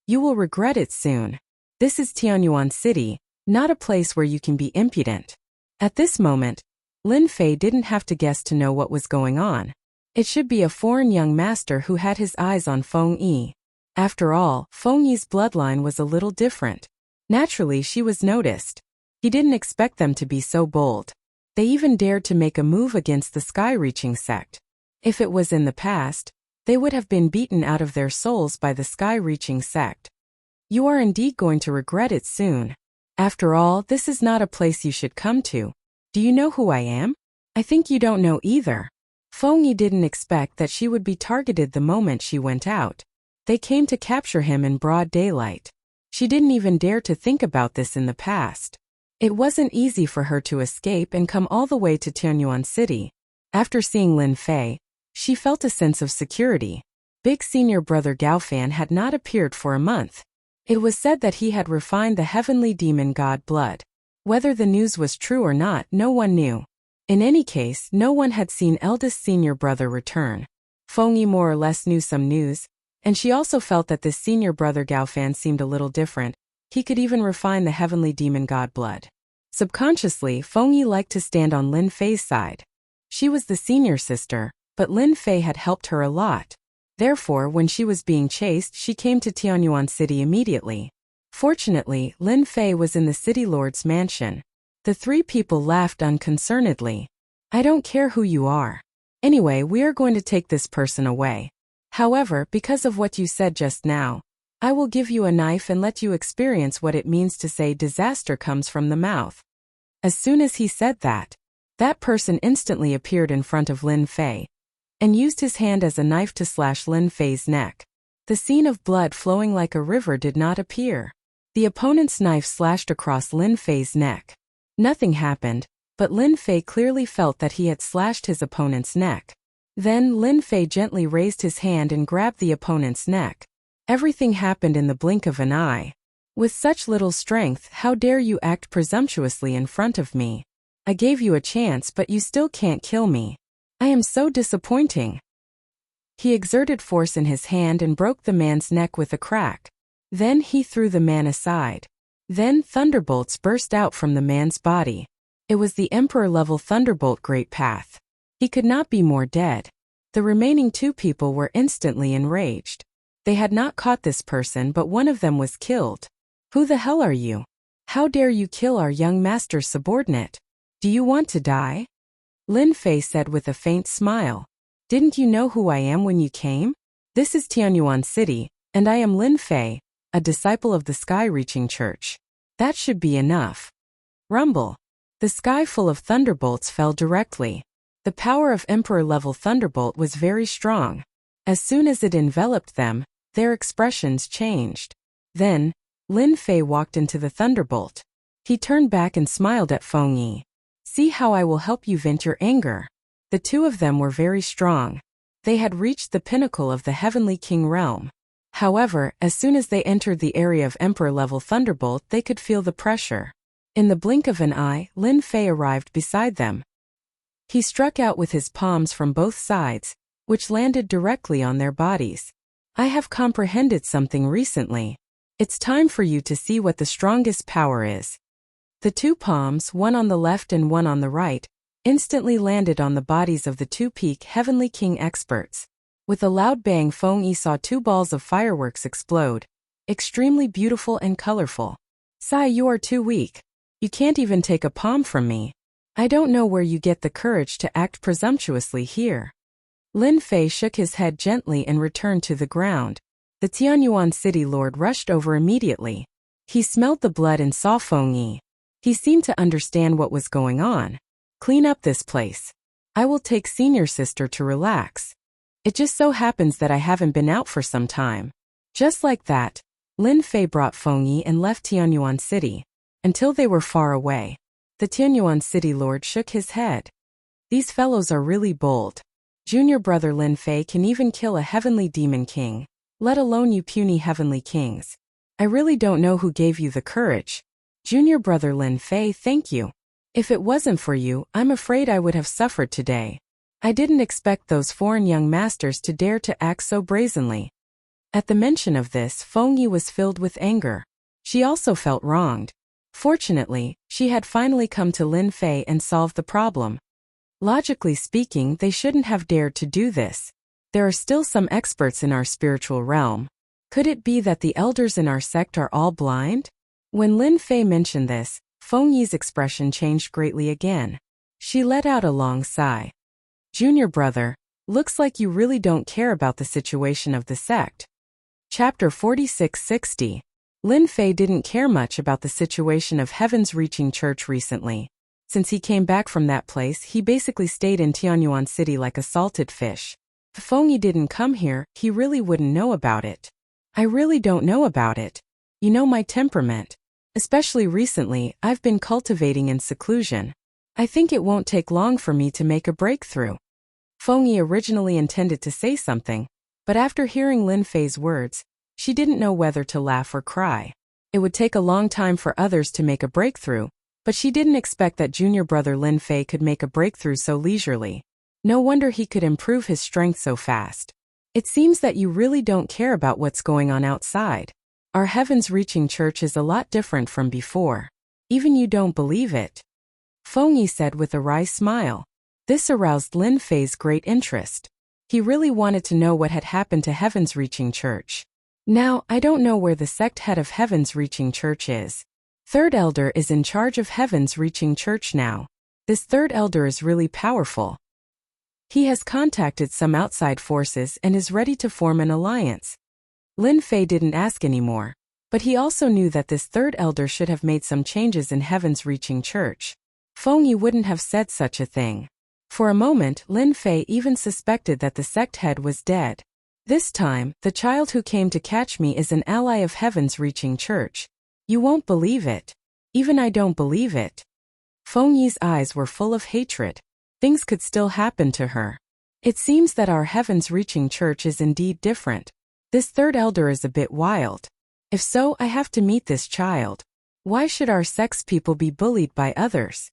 Speaker 1: You will regret it soon. This is Tianyuan City, not a place where you can be impudent. At this moment, Lin Fei didn't have to guess to know what was going on. It should be a foreign young master who had his eyes on Feng Yi. After all, Feng Yi's bloodline was a little different. Naturally, she was noticed. He didn't expect them to be so bold. They even dared to make a move against the Sky-Reaching sect. If it was in the past, they would have been beaten out of their souls by the Sky-Reaching sect. You are indeed going to regret it soon. After all, this is not a place you should come to. Do you know who I am? I think you don't know either. Feng Yi didn't expect that she would be targeted the moment she went out. They came to capture him in broad daylight. She didn't even dare to think about this in the past. It wasn't easy for her to escape and come all the way to Tianyuan City. After seeing Lin Fei, she felt a sense of security. Big senior brother Gaofan had not appeared for a month. It was said that he had refined the heavenly demon god blood. Whether the news was true or not, no one knew. In any case, no one had seen eldest senior brother return. Feng Yi more or less knew some news, and she also felt that this senior brother Gaofan seemed a little different. He could even refine the heavenly demon god blood. Subconsciously, Feng Yi liked to stand on Lin Fei's side. She was the senior sister, but Lin Fei had helped her a lot. Therefore, when she was being chased, she came to Tianyuan City immediately. Fortunately, Lin Fei was in the city lord's mansion. The three people laughed unconcernedly. I don't care who you are. Anyway, we are going to take this person away. However, because of what you said just now, I will give you a knife and let you experience what it means to say disaster comes from the mouth. As soon as he said that, that person instantly appeared in front of Lin Fei and used his hand as a knife to slash Lin Fei's neck. The scene of blood flowing like a river did not appear. The opponent's knife slashed across Lin Fei's neck. Nothing happened, but Lin Fei clearly felt that he had slashed his opponent's neck. Then Lin Fei gently raised his hand and grabbed the opponent's neck. Everything happened in the blink of an eye. With such little strength, how dare you act presumptuously in front of me? I gave you a chance, but you still can't kill me. I am so disappointing. He exerted force in his hand and broke the man's neck with a crack. Then he threw the man aside. Then thunderbolts burst out from the man's body. It was the Emperor-level Thunderbolt Great Path. He could not be more dead. The remaining two people were instantly enraged. They had not caught this person, but one of them was killed. Who the hell are you? How dare you kill our young master's subordinate? Do you want to die? Lin Fei said with a faint smile. Didn't you know who I am when you came? This is Tianyuan City, and I am Lin Fei, a disciple of the Sky-Reaching Church. That should be enough. Rumble. The sky full of thunderbolts fell directly. The power of Emperor-level Thunderbolt was very strong. As soon as it enveloped them, their expressions changed. Then, Lin Fei walked into the thunderbolt. He turned back and smiled at Feng Yi. See how I will help you vent your anger. The two of them were very strong. They had reached the pinnacle of the Heavenly King realm. However, as soon as they entered the area of Emperor-level Thunderbolt, they could feel the pressure. In the blink of an eye, Lin Fei arrived beside them. He struck out with his palms from both sides, which landed directly on their bodies. I have comprehended something recently. It's time for you to see what the strongest power is. The two palms, one on the left and one on the right, instantly landed on the bodies of the two peak Heavenly King experts. With a loud bang, Feng Yi saw two balls of fireworks explode. Extremely beautiful and colorful. Sai, you are too weak. You can't even take a palm from me. I don't know where you get the courage to act presumptuously here. Lin Fei shook his head gently and returned to the ground. The Tianyuan City Lord rushed over immediately. He smelled the blood and saw Feng Yi. He seemed to understand what was going on. Clean up this place. I will take senior sister to relax. It just so happens that I haven't been out for some time. Just like that, Lin Fei brought Feng Yi and left Tianyuan City. Until they were far away. The Tianyuan City Lord shook his head. These fellows are really bold. Junior brother Lin Fei can even kill a heavenly demon king, let alone you puny heavenly kings. I really don't know who gave you the courage. Junior brother Lin Fei, thank you. If it wasn't for you, I'm afraid I would have suffered today. I didn't expect those foreign young masters to dare to act so brazenly. At the mention of this, Feng Yi was filled with anger. She also felt wronged. Fortunately, she had finally come to Lin Fei and solved the problem. Logically speaking, they shouldn't have dared to do this. There are still some experts in our spiritual realm. Could it be that the elders in our sect are all blind? When Lin Fei mentioned this, Feng Yi's expression changed greatly again. She let out a long sigh. Junior brother, looks like you really don't care about the situation of the sect. Chapter 4660. Lin Fei didn't care much about the situation of Heaven's Reaching Church recently. Since he came back from that place, he basically stayed in Tianyuan City like a salted fish. If Feng Yi didn't come here, he really wouldn't know about it. I really don't know about it. You know my temperament. Especially recently, I've been cultivating in seclusion. I think it won't take long for me to make a breakthrough. Feng Yi originally intended to say something, but after hearing Lin Fei's words, she didn't know whether to laugh or cry. It would take a long time for others to make a breakthrough, but she didn't expect that junior brother Lin Fei could make a breakthrough so leisurely. No wonder he could improve his strength so fast. It seems that you really don't care about what's going on outside. Our Heaven's Reaching Church is a lot different from before. Even you don't believe it. Feng Yi said with a wry smile. This aroused Lin Fei's great interest. He really wanted to know what had happened to Heaven's Reaching Church. Now, I don't know where the sect head of Heaven's Reaching Church is. Third Elder is in charge of Heaven's Reaching Church now. This Third Elder is really powerful. He has contacted some outside forces and is ready to form an alliance. Lin Fei didn't ask anymore, but he also knew that this third elder should have made some changes in Heaven's Reaching Church. Feng Yi wouldn't have said such a thing. For a moment, Lin Fei even suspected that the sect head was dead. This time, the child who came to catch me is an ally of Heaven's Reaching Church. You won't believe it. Even I don't believe it. Feng Yi's eyes were full of hatred. Things could still happen to her. It seems that our Heaven's Reaching Church is indeed different. This third elder is a bit wild. If so, I have to meet this child. Why should our sect's people be bullied by others?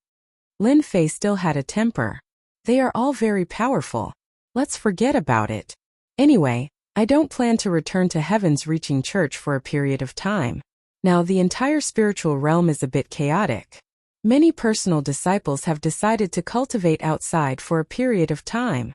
Speaker 1: Lin Fei still had a temper. They are all very powerful. Let's forget about it. Anyway, I don't plan to return to Heaven's Reaching Church for a period of time. Now the entire spiritual realm is a bit chaotic. Many personal disciples have decided to cultivate outside for a period of time.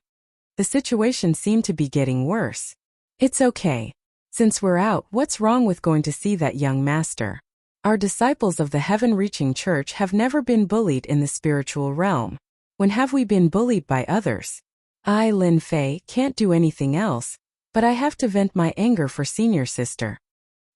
Speaker 1: The situation seemed to be getting worse. It's okay. Since we're out, what's wrong with going to see that young master? Our disciples of the Heaven Reaching Church have never been bullied in the spiritual realm. When have we been bullied by others? I, Lin Fei, can't do anything else, but I have to vent my anger for senior sister.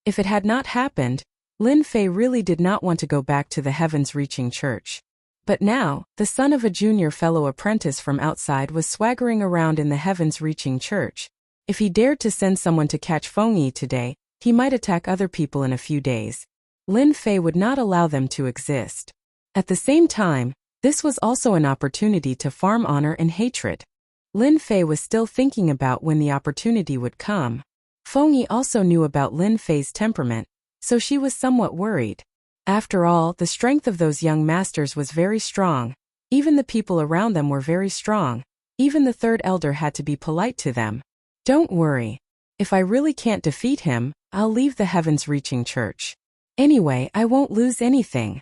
Speaker 1: If it had not happened, Lin Fei really did not want to go back to the Heaven's Reaching Church. But now, the son of a junior fellow apprentice from outside was swaggering around in the Heaven's Reaching Church. If he dared to send someone to catch Feng Yi today, he might attack other people in a few days. Lin Fei would not allow them to exist. At the same time, this was also an opportunity to farm honor and hatred. Lin Fei was still thinking about when the opportunity would come. Feng Yi also knew about Lin Fei's temperament, so she was somewhat worried. After all, the strength of those young masters was very strong. Even the people around them were very strong. Even the third elder had to be polite to them. Don't worry. If I really can't defeat him, I'll leave the Heaven's Reaching Church. Anyway, I won't lose anything.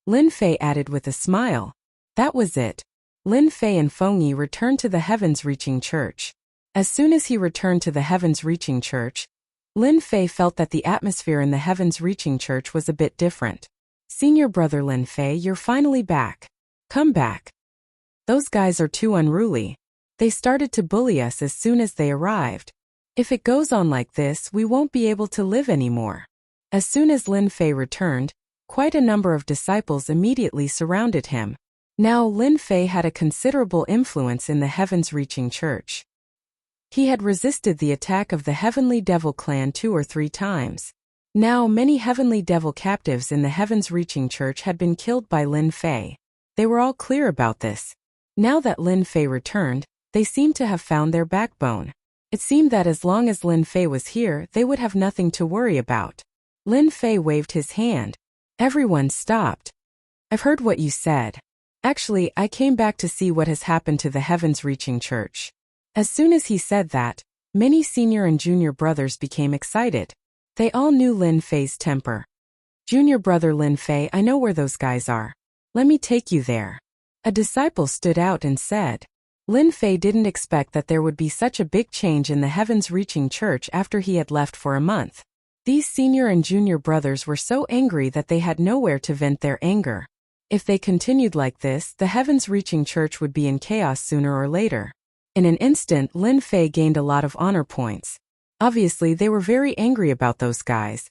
Speaker 1: Lin Fei added with a smile. That was it. Lin Fei and Feng Yi returned to the Heaven's Reaching Church. As soon as he returned to the Heaven's Reaching Church, Lin Fei felt that the atmosphere in the Heaven's Reaching Church was a bit different. Senior brother Lin Fei, you're finally back. Come back. Those guys are too unruly. They started to bully us as soon as they arrived. If it goes on like this, we won't be able to live anymore. As soon as Lin Fei returned, quite a number of disciples immediately surrounded him. Now Lin Fei had a considerable influence in the Heaven's Reaching Church. He had resisted the attack of the Heavenly Devil clan 2 or 3 times. Now many Heavenly Devil captives in the Heaven's Reaching Church had been killed by Lin Fei. They were all clear about this. Now that Lin Fei returned, they seemed to have found their backbone. It seemed that as long as Lin Fei was here, they would have nothing to worry about. Lin Fei waved his hand. Everyone stopped. I've heard what you said. Actually, I came back to see what has happened to the Heaven's Reaching Church. As soon as he said that, many senior and junior brothers became excited. They all knew Lin Fei's temper. Junior brother Lin Fei, I know where those guys are. Let me take you there. A disciple stood out and said. Lin Fei didn't expect that there would be such a big change in the Heaven's Reaching Church after he had left for a month. These senior and junior brothers were so angry that they had nowhere to vent their anger. If they continued like this, the Heaven's Reaching Church would be in chaos sooner or later. In an instant, Lin Fei gained a lot of honor points. Obviously, they were very angry about those guys.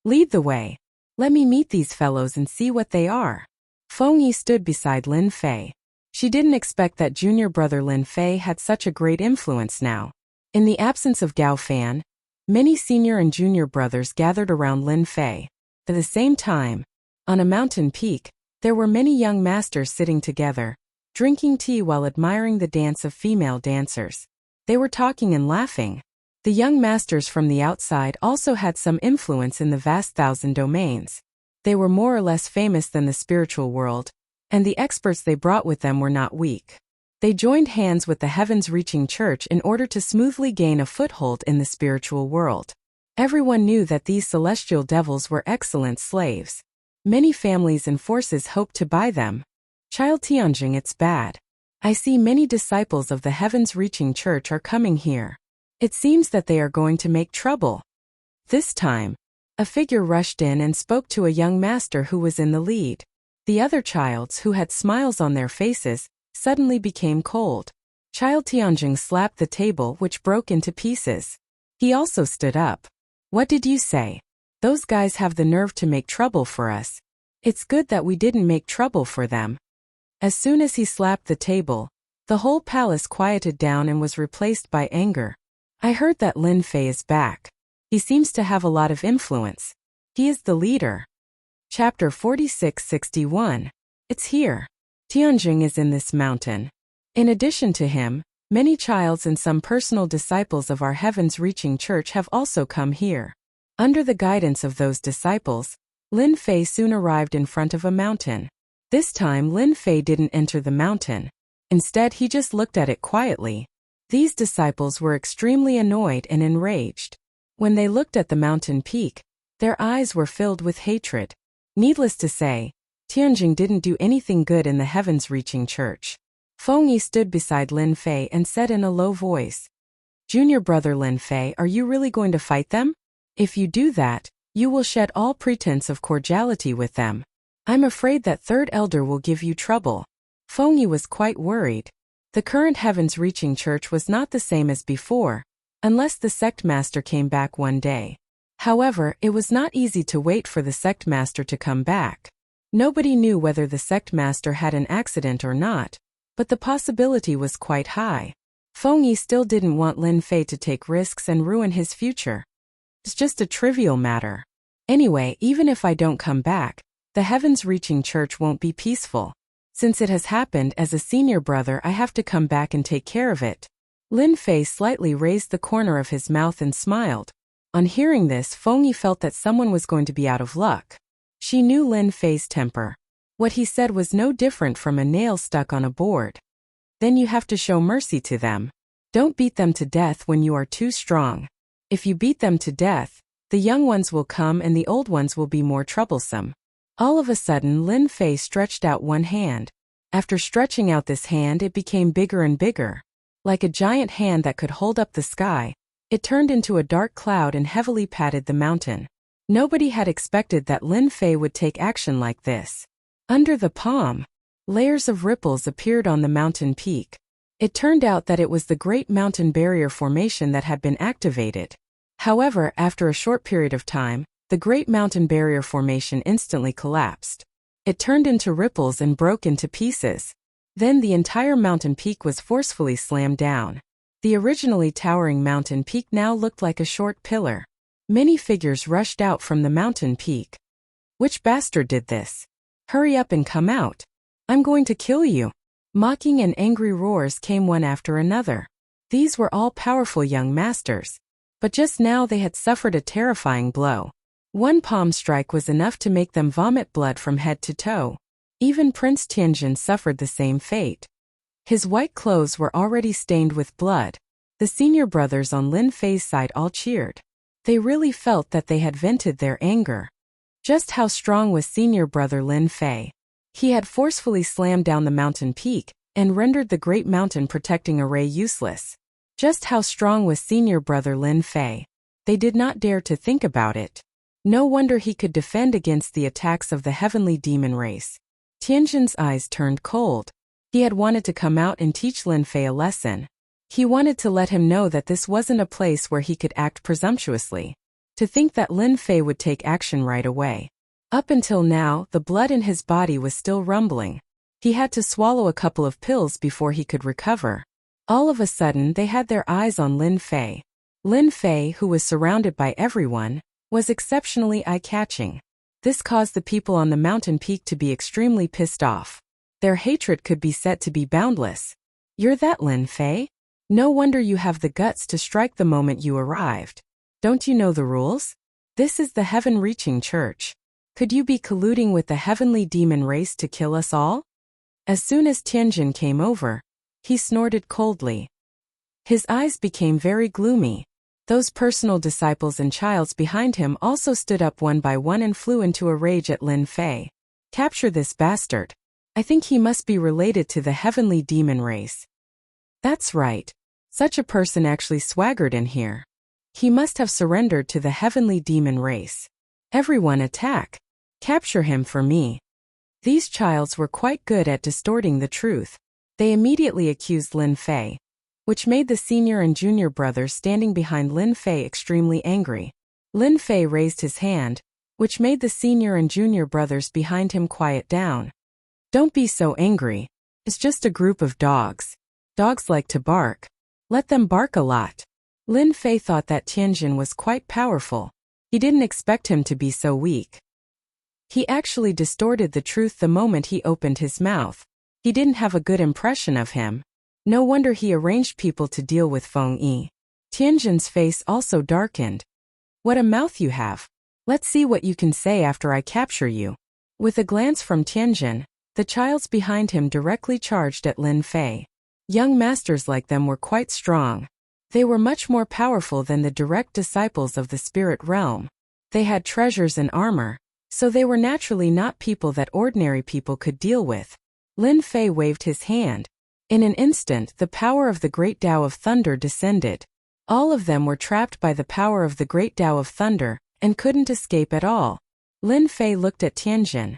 Speaker 1: Lead the way. Let me meet these fellows and see what they are. Feng Yi stood beside Lin Fei. She didn't expect that junior brother Lin Fei had such a great influence now. In the absence of Gao Fan, many senior and junior brothers gathered around Lin Fei. At the same time, on a mountain peak, there were many young masters sitting together, drinking tea while admiring the dance of female dancers. They were talking and laughing. The young masters from the outside also had some influence in the vast 1,000 domains. They were more or less famous than the spiritual world, and the experts they brought with them were not weak. They joined hands with the Heaven's Reaching Church in order to smoothly gain a foothold in the spiritual world. Everyone knew that these celestial devils were excellent slaves. Many families and forces hoped to buy them. Child Tianjing, it's bad. I see many disciples of the Heaven's Reaching Church are coming here. It seems that they are going to make trouble. This time, a figure rushed in and spoke to a young master who was in the lead. The other childs, who had smiles on their faces, suddenly became cold. Child Tianjing slapped the table, which broke into pieces. He also stood up. What did you say? Those guys have the nerve to make trouble for us. It's good that we didn't make trouble for them. As soon as he slapped the table, the whole palace quieted down and was replaced by anger. I heard that Lin Fei is back. He seems to have a lot of influence. He is the leader. Chapter 46-61. It's here. Tianjing is in this mountain. In addition to him, many childs and some personal disciples of our heavens-reaching church have also come here. Under the guidance of those disciples, Lin Fei soon arrived in front of a mountain. This time Lin Fei didn't enter the mountain. Instead, he just looked at it quietly. These disciples were extremely annoyed and enraged. When they looked at the mountain peak, their eyes were filled with hatred. Needless to say, Tianjing didn't do anything good in the heavens-reaching church. Feng Yi stood beside Lin Fei and said in a low voice, "Junior brother Lin Fei, are you really going to fight them? If you do that, you will shed all pretense of cordiality with them. I'm afraid that third elder will give you trouble." Feng Yi was quite worried. The current heavens-reaching church was not the same as before, unless the sect master came back one day. However, it was not easy to wait for the sect master to come back. Nobody knew whether the sect master had an accident or not, but the possibility was quite high. Feng Yi still didn't want Lin Fei to take risks and ruin his future. It's just a trivial matter. Anyway, even if I don't come back, the heavens-reaching church won't be peaceful. Since it has happened as a senior brother, I have to come back and take care of it. Lin Fei slightly raised the corner of his mouth and smiled. On hearing this, Feng Yi felt that someone was going to be out of luck. She knew Lin Fei's temper. What he said was no different from a nail stuck on a board. Then you have to show mercy to them. Don't beat them to death when you are too strong. If you beat them to death, the young ones will come and the old ones will be more troublesome. All of a sudden, Lin Fei stretched out one hand. After stretching out this hand, it became bigger and bigger. Like a giant hand that could hold up the sky, it turned into a dark cloud and heavily patted the mountain. Nobody had expected that Lin Fei would take action like this. Under the palm, layers of ripples appeared on the mountain peak. It turned out that it was the Great Mountain Barrier Formation that had been activated. However, after a short period of time, the Great Mountain Barrier Formation instantly collapsed. It turned into ripples and broke into pieces. Then the entire mountain peak was forcefully slammed down. The originally towering mountain peak now looked like a short pillar. Many figures rushed out from the mountain peak. "Which bastard did this? Hurry up and come out. I'm going to kill you." Mocking and angry roars came one after another. These were all powerful young masters. But just now they had suffered a terrifying blow. One palm strike was enough to make them vomit blood from head to toe. Even Prince Tianjin suffered the same fate. His white clothes were already stained with blood. The senior brothers on Lin Fei's side all cheered. They really felt that they had vented their anger. Just how strong was senior brother Lin Fei? He had forcefully slammed down the mountain peak and rendered the great mountain protecting array useless. Just how strong was senior brother Lin Fei? They did not dare to think about it. No wonder he could defend against the attacks of the heavenly demon race. Tianjin's eyes turned cold. He had wanted to come out and teach Lin Fei a lesson. He wanted to let him know that this wasn't a place where he could act presumptuously. To think that Lin Fei would take action right away. Up until now, the blood in his body was still rumbling. He had to swallow a couple of pills before he could recover. All of a sudden, they had their eyes on Lin Fei. Lin Fei, who was surrounded by everyone, was exceptionally eye-catching. This caused the people on the mountain peak to be extremely pissed off. Their hatred could be said to be boundless. "You're that Lin Fei? No wonder you have the guts to strike the moment you arrived. Don't you know the rules? This is the heaven-reaching church. Could you be colluding with the heavenly demon race to kill us all?" As soon as Tianjin came over, he snorted coldly. His eyes became very gloomy. Those personal disciples and childs behind him also stood up one by one and flew into a rage at Lin Fei. "Capture this bastard. I think he must be related to the heavenly demon race." That's right. Such a person actually swaggered in here. He must have surrendered to the heavenly demon race. Everyone attack. Capture him for me. These childs were quite good at distorting the truth. They immediately accused Lin Fei, which made the senior and junior brothers standing behind Lin Fei extremely angry. Lin Fei raised his hand, which made the senior and junior brothers behind him quiet down. Don't be so angry. It's just a group of dogs. Dogs like to bark. Let them bark a lot. Lin Fei thought that Tianjin was quite powerful. He didn't expect him to be so weak. He actually distorted the truth the moment he opened his mouth. He didn't have a good impression of him. No wonder he arranged people to deal with Feng Yi. Tianjin's face also darkened. What a mouth you have. Let's see what you can say after I capture you. With a glance from Tianjin, the childs behind him directly charged at Lin Fei. Young masters like them were quite strong. They were much more powerful than the direct disciples of the spirit realm. They had treasures and armor, so they were naturally not people that ordinary people could deal with. Lin Fei waved his hand. In an instant, the power of the great Tao of Thunder descended. All of them were trapped by the power of the great Tao of Thunder, and couldn't escape at all. Lin Fei looked at Tianjin.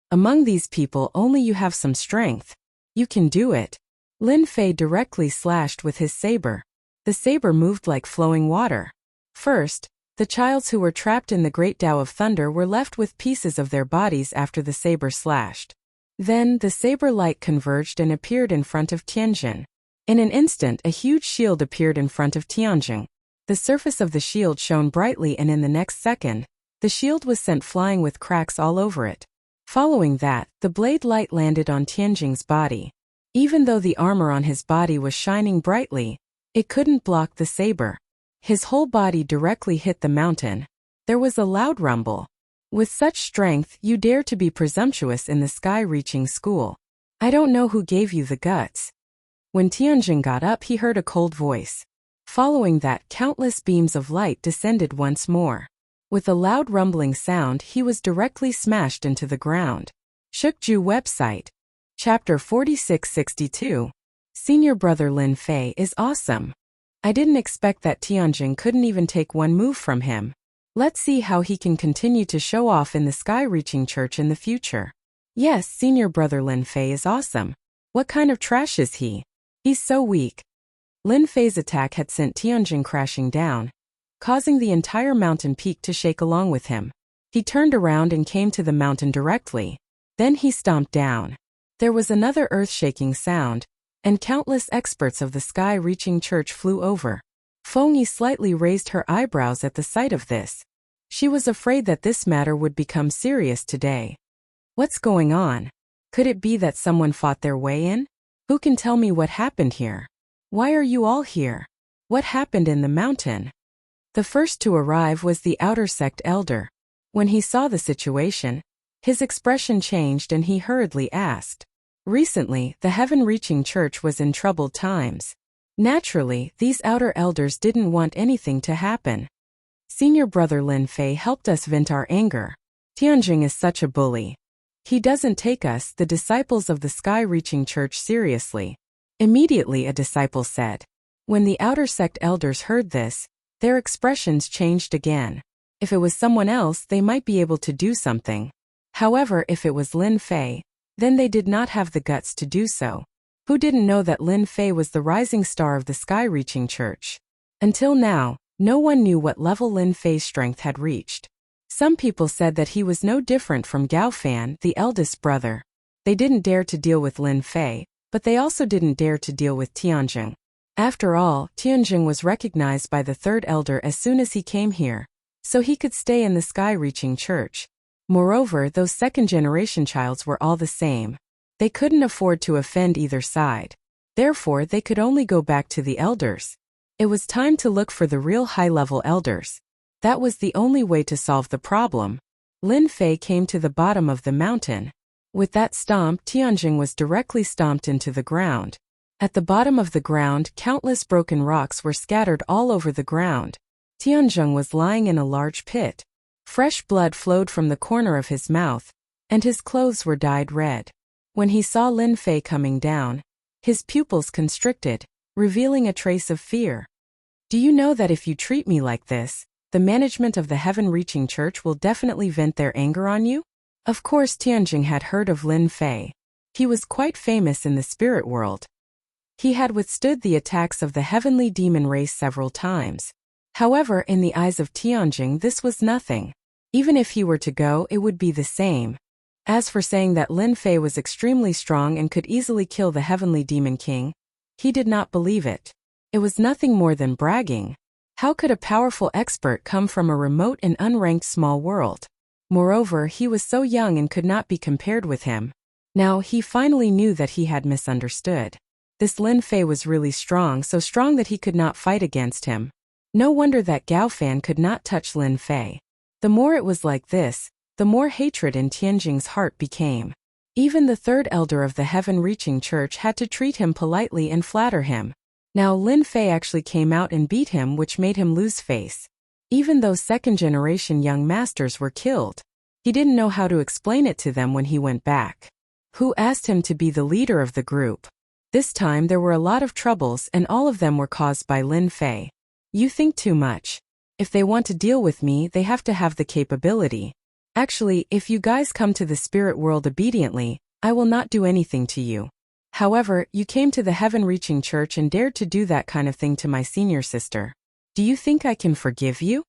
Speaker 1: Among these people only you have some strength. You can do it. Lin Fei directly slashed with his saber. The saber moved like flowing water. First, the childs who were trapped in the great Tao of Thunder were left with pieces of their bodies after the saber slashed. Then, the saber light converged and appeared in front of Tianjin. In an instant, a huge shield appeared in front of Tianjin. The surface of the shield shone brightly, and in the next second, the shield was sent flying with cracks all over it. Following that, the blade light landed on Tianjin's body. Even though the armor on his body was shining brightly, it couldn't block the saber. His whole body directly hit the mountain. There was a loud rumble. With such strength, you dare to be presumptuous in the sky-reaching school. I don't know who gave you the guts. When Tianjin got up, he heard a cold voice. Following that, countless beams of light descended once more. With a loud rumbling sound, he was directly smashed into the ground. Shukju website. Chapter 4662. Senior brother Lin Fei is awesome. I didn't expect that Tianjin couldn't even take one move from him. Let's see how he can continue to show off in the sky-reaching church in the future. Yes, senior brother Lin Fei is awesome. What kind of trash is he? He's so weak. Lin Fei's attack had sent Tianjin crashing down, causing the entire mountain peak to shake along with him. He turned around and came to the mountain directly. Then he stomped down. There was another earth-shaking sound, and countless experts of the sky-reaching church flew over. Feng Yi slightly raised her eyebrows at the sight of this. She was afraid that this matter would become serious today. What's going on? Could it be that someone fought their way in? Who can tell me what happened here? Why are you all here? What happened in the mountain? The first to arrive was the outer sect elder. When he saw the situation, his expression changed and he hurriedly asked. Recently, the heaven-reaching church was in troubled times. Naturally, these outer elders didn't want anything to happen. Senior brother Lin Fei helped us vent our anger. Tianjin is such a bully. He doesn't take us, the disciples of the sky-reaching church, seriously. Immediately a disciple said. When the outer sect elders heard this, their expressions changed again. If it was someone else, they might be able to do something. However, if it was Lin Fei, then they did not have the guts to do so. Who didn't know that Lin Fei was the rising star of the sky-reaching church? Until now, no one knew what level Lin Fei's strength had reached. Some people said that he was no different from Gao Fan, the eldest brother. They didn't dare to deal with Lin Fei, but they also didn't dare to deal with Tianjin. After all, Tianjin was recognized by the third elder as soon as he came here, so he could stay in the sky-reaching church. Moreover, those second-generation childs were all the same. They couldn't afford to offend either side. Therefore, they could only go back to the elders. It was time to look for the real high-level elders. That was the only way to solve the problem. Lin Fei came to the bottom of the mountain. With that stomp, Tianjin was directly stomped into the ground. At the bottom of the ground, countless broken rocks were scattered all over the ground. Tianjin was lying in a large pit. Fresh blood flowed from the corner of his mouth, and his clothes were dyed red. When he saw Lin Fei coming down, his pupils constricted, revealing a trace of fear. Do you know that if you treat me like this, the management of the heaven-reaching church will definitely vent their anger on you? Of course, Tianjin had heard of Lin Fei. He was quite famous in the spirit world. He had withstood the attacks of the heavenly demon race several times. However, in the eyes of Tianjing, this was nothing. Even if he were to go, it would be the same. As for saying that Lin Fei was extremely strong and could easily kill the Heavenly Demon King, he did not believe it. It was nothing more than bragging. How could a powerful expert come from a remote and unranked small world? Moreover, he was so young and could not be compared with him. Now, he finally knew that he had misunderstood. This Lin Fei was really strong, so strong that he could not fight against him. No wonder that Gao Fan could not touch Lin Fei. The more it was like this, the more hatred in Tianjing's heart became. Even the third elder of the heaven-reaching church had to treat him politely and flatter him. Now Lin Fei actually came out and beat him, which made him lose face. Even though second-generation young masters were killed, he didn't know how to explain it to them when he went back. Who asked him to be the leader of the group? This time there were a lot of troubles, and all of them were caused by Lin Fei. You think too much. If they want to deal with me, they have to have the capability. Actually, if you guys come to the spirit world obediently, I will not do anything to you. However, you came to the heaven-reaching church and dared to do that kind of thing to my senior sister. Do you think I can forgive you?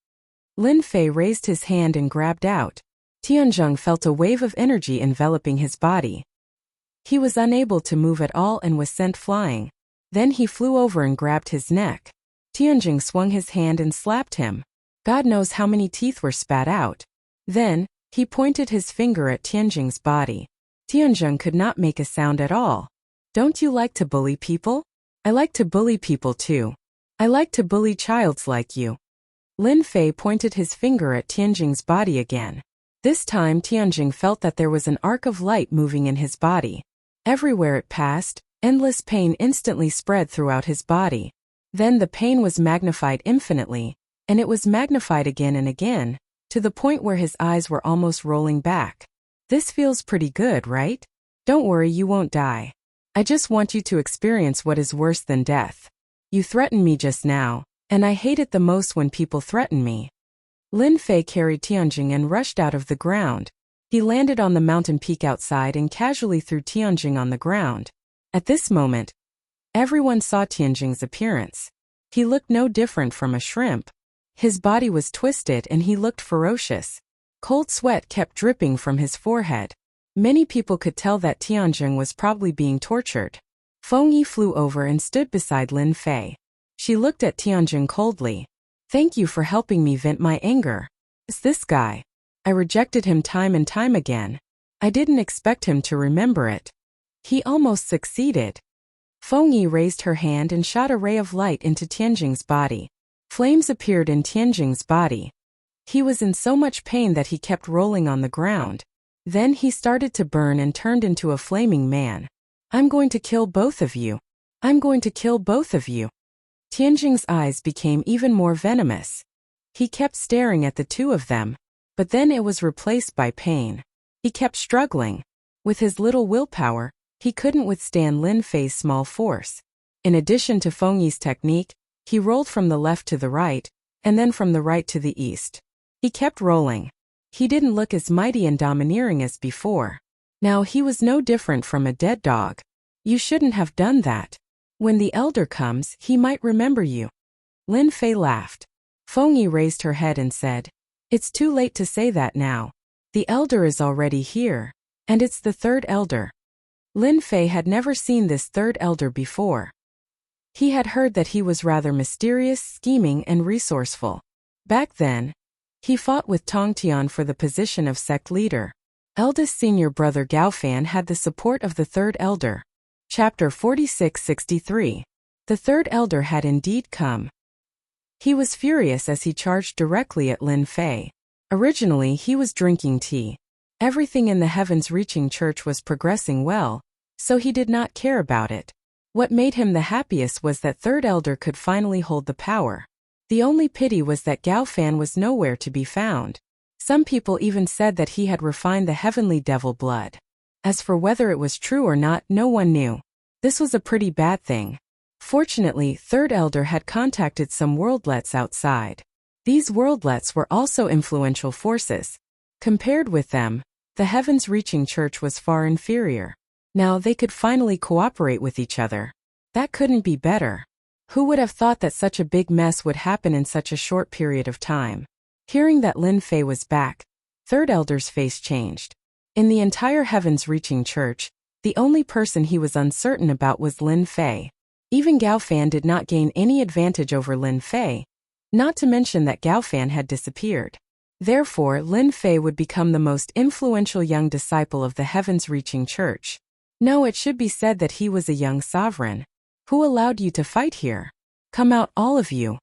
Speaker 1: Lin Fei raised his hand and grabbed out. Tianjing felt a wave of energy enveloping his body. He was unable to move at all and was sent flying. Then he flew over and grabbed his neck. Tianjing swung his hand and slapped him. God knows how many teeth were spat out. Then, he pointed his finger at Tianjing's body. Tianjing could not make a sound at all. Don't you like to bully people? I like to bully people too. I like to bully childs like you. Lin Fei pointed his finger at Tianjing's body again. This time Tianjing felt that there was an arc of light moving in his body. Everywhere it passed, endless pain instantly spread throughout his body. Then the pain was magnified infinitely, and it was magnified again and again, to the point where his eyes were almost rolling back. This feels pretty good, right? Don't worry, you won't die. I just want you to experience what is worse than death. You threatened me just now, and I hate it the most when people threaten me. Lin Fei carried Tianjing and rushed out of the ground. He landed on the mountain peak outside and casually threw Tianjing on the ground. At this moment, everyone saw Tianjing's appearance. He looked no different from a shrimp. His body was twisted and he looked ferocious. Cold sweat kept dripping from his forehead. Many people could tell that Tianjing was probably being tortured. Feng Yi flew over and stood beside Lin Fei. She looked at Tianjing coldly. Thank you for helping me vent my anger. It's this guy. I rejected him time and time again. I didn't expect him to remember it. He almost succeeded. Feng Yi raised her hand and shot a ray of light into Tianjing's body. Flames appeared in Tianjing's body. He was in so much pain that he kept rolling on the ground. Then he started to burn and turned into a flaming man. I'm going to kill both of you. I'm going to kill both of you. Tianjing's eyes became even more venomous. He kept staring at the two of them, but then it was replaced by pain. He kept struggling. With his little willpower, he couldn't withstand Lin Fei's small force. In addition to Feng Yi's technique, he rolled from the left to the right, and then from the right to the east. He kept rolling. He didn't look as mighty and domineering as before. Now he was no different from a dead dog. You shouldn't have done that. When the elder comes, he might remember you. Lin Fei laughed. Feng Yi raised her head and said, It's too late to say that now. The elder is already here, and it's the third elder. Lin Fei had never seen this third elder before. He had heard that he was rather mysterious, scheming, and resourceful. Back then, he fought with Tong Tian for the position of sect leader. Eldest senior brother Gao Fan had the support of the third elder. Chapter 46-63. The third elder had indeed come. He was furious as he charged directly at Lin Fei. Originally, he was drinking tea. Everything in the heavens-reaching church was progressing well, so he did not care about it. What made him the happiest was that third elder could finally hold the power. The only pity was that Gao Fan was nowhere to be found. Some people even said that he had refined the heavenly devil blood. As for whether it was true or not, no one knew. This was a pretty bad thing. Fortunately, third elder had contacted some worldlets outside. These worldlets were also influential forces. Compared with them, the heavens-reaching church was far inferior. Now they could finally cooperate with each other. That couldn't be better. Who would have thought that such a big mess would happen in such a short period of time? Hearing that Lin Fei was back, Third Elder's face changed. In the entire heavens-reaching church, the only person he was uncertain about was Lin Fei. Even Gao Fan did not gain any advantage over Lin Fei, not to mention that Gao Fan had disappeared. Therefore, Lin Fei would become the most influential young disciple of the heavens-reaching church. No, it should be said that he was a young sovereign. Who allowed you to fight here? Come out, all of you.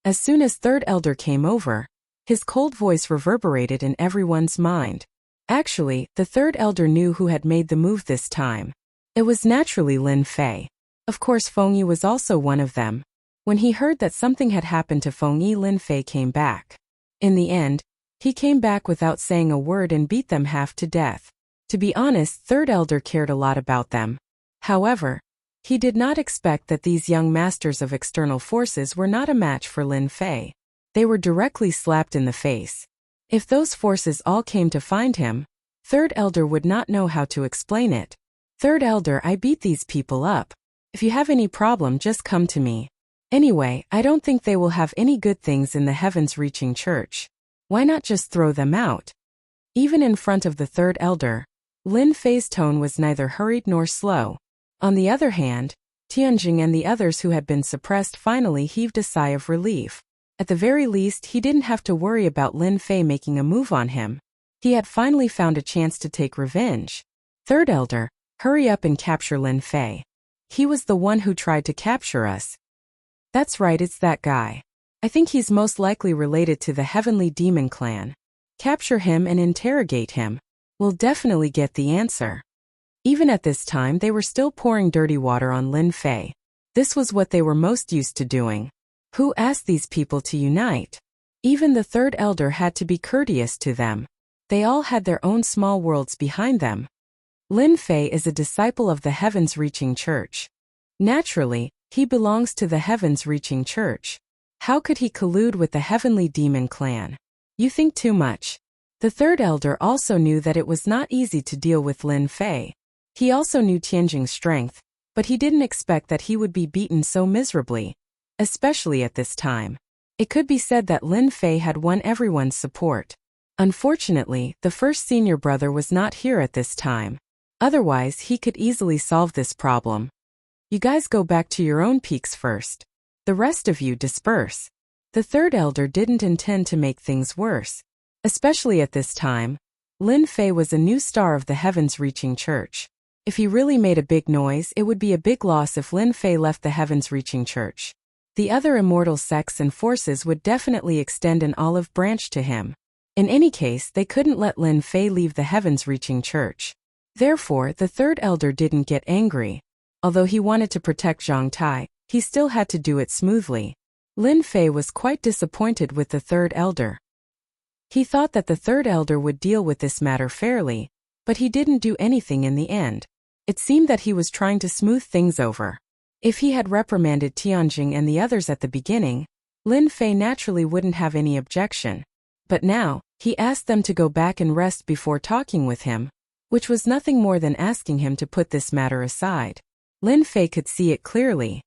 Speaker 1: As soon as Third Elder came over, his cold voice reverberated in everyone's mind. Actually, the Third Elder knew who had made the move this time. It was naturally Lin Fei. Of course, Feng Yi was also one of them. When he heard that something had happened to Feng Yi, Lin Fei came back. In the end, he came back without saying a word and beat them half to death. To be honest, Third Elder cared a lot about them. However, he did not expect that these young masters of external forces were not a match for Lin Fei. They were directly slapped in the face. If those forces all came to find him, Third Elder would not know how to explain it. Third Elder, I beat these people up. If you have any problem, just come to me. Anyway, I don't think they will have any good things in the heavens-reaching church. Why not just throw them out? Even in front of the Third Elder, Lin Fei's tone was neither hurried nor slow. On the other hand, Tianjing and the others who had been suppressed finally heaved a sigh of relief. At the very least, he didn't have to worry about Lin Fei making a move on him. He had finally found a chance to take revenge. Third Elder, hurry up and capture Lin Fei. He was the one who tried to capture us. That's right, it's that guy. I think he's most likely related to the Heavenly Demon Clan. Capture him and interrogate him. We'll definitely get the answer. Even at this time, they were still pouring dirty water on Lin Fei. This was what they were most used to doing. Who asked these people to unite? Even the Third Elder had to be courteous to them. They all had their own small worlds behind them. Lin Fei is a disciple of the heavens-reaching church. Naturally, he belongs to the heavens-reaching church. How could he collude with the Heavenly Demon Clan? You think too much. The Third Elder also knew that it was not easy to deal with Lin Fei. He also knew Tianjing's strength, but he didn't expect that he would be beaten so miserably. Especially at this time. It could be said that Lin Fei had won everyone's support. Unfortunately, the first senior brother was not here at this time. Otherwise, he could easily solve this problem. You guys go back to your own peaks first. The rest of you disperse. The Third Elder didn't intend to make things worse. Especially at this time, Lin Fei was a new star of the heavens-reaching church. If he really made a big noise, it would be a big loss if Lin Fei left the heavens-reaching church. The other immortal sects and forces would definitely extend an olive branch to him. In any case, they couldn't let Lin Fei leave the heavens-reaching church. Therefore, the Third Elder didn't get angry. Although he wanted to protect Zhang Tai, he still had to do it smoothly. Lin Fei was quite disappointed with the Third Elder. He thought that the Third Elder would deal with this matter fairly, but he didn't do anything in the end. It seemed that he was trying to smooth things over. If he had reprimanded Tianjing and the others at the beginning, Lin Fei naturally wouldn't have any objection. But now, he asked them to go back and rest before talking with him, which was nothing more than asking him to put this matter aside. Lin Fei could see it clearly.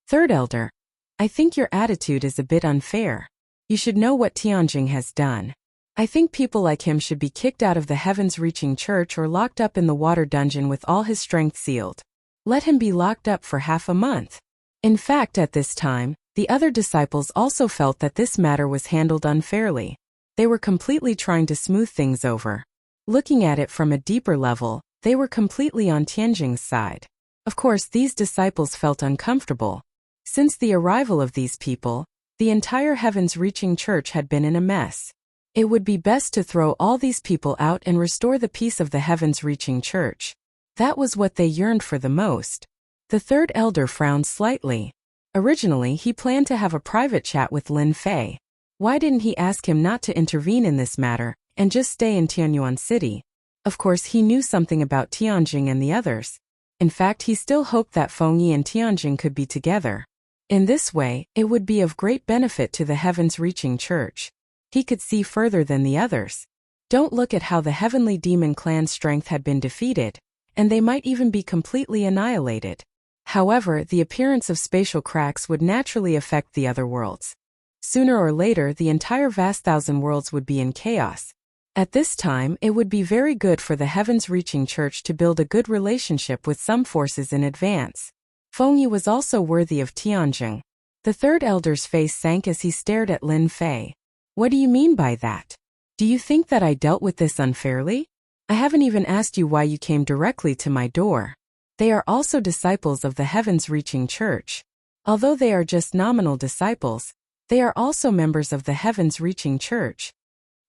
Speaker 1: Third Elder, I think your attitude is a bit unfair. You should know what Tianjing has done. I think people like him should be kicked out of the heavens-reaching church or locked up in the water dungeon with all his strength sealed. Let him be locked up for half a month. In fact, at this time, the other disciples also felt that this matter was handled unfairly. They were completely trying to smooth things over. Looking at it from a deeper level, they were completely on Tianjing's side. Of course, these disciples felt uncomfortable. Since the arrival of these people, the entire heavens-reaching church had been in a mess. It would be best to throw all these people out and restore the peace of the heavens-reaching church. That was what they yearned for the most. The Third Elder frowned slightly. Originally, he planned to have a private chat with Lin Fei. Why didn't he ask him not to intervene in this matter, and just stay in Tianyuan City? Of course, he knew something about Tianjing and the others. In fact, he still hoped that Feng Yi and Tianjing could be together. In this way, it would be of great benefit to the heavens-reaching church. He could see further than the others. Don't look at how the Heavenly Demon Clan's strength had been defeated, and they might even be completely annihilated. However, the appearance of spatial cracks would naturally affect the other worlds. Sooner or later, the entire vast thousand worlds would be in chaos. At this time, it would be very good for the heavens-reaching church to build a good relationship with some forces in advance. Fengyi was also worthy of Tianjing. The third elder's face sank as he stared at Lin Fei. What do you mean by that? Do you think that I dealt with this unfairly? I haven't even asked you why you came directly to my door. They are also disciples of the heavens-reaching church. Although they are just nominal disciples, they are also members of the heavens-reaching church.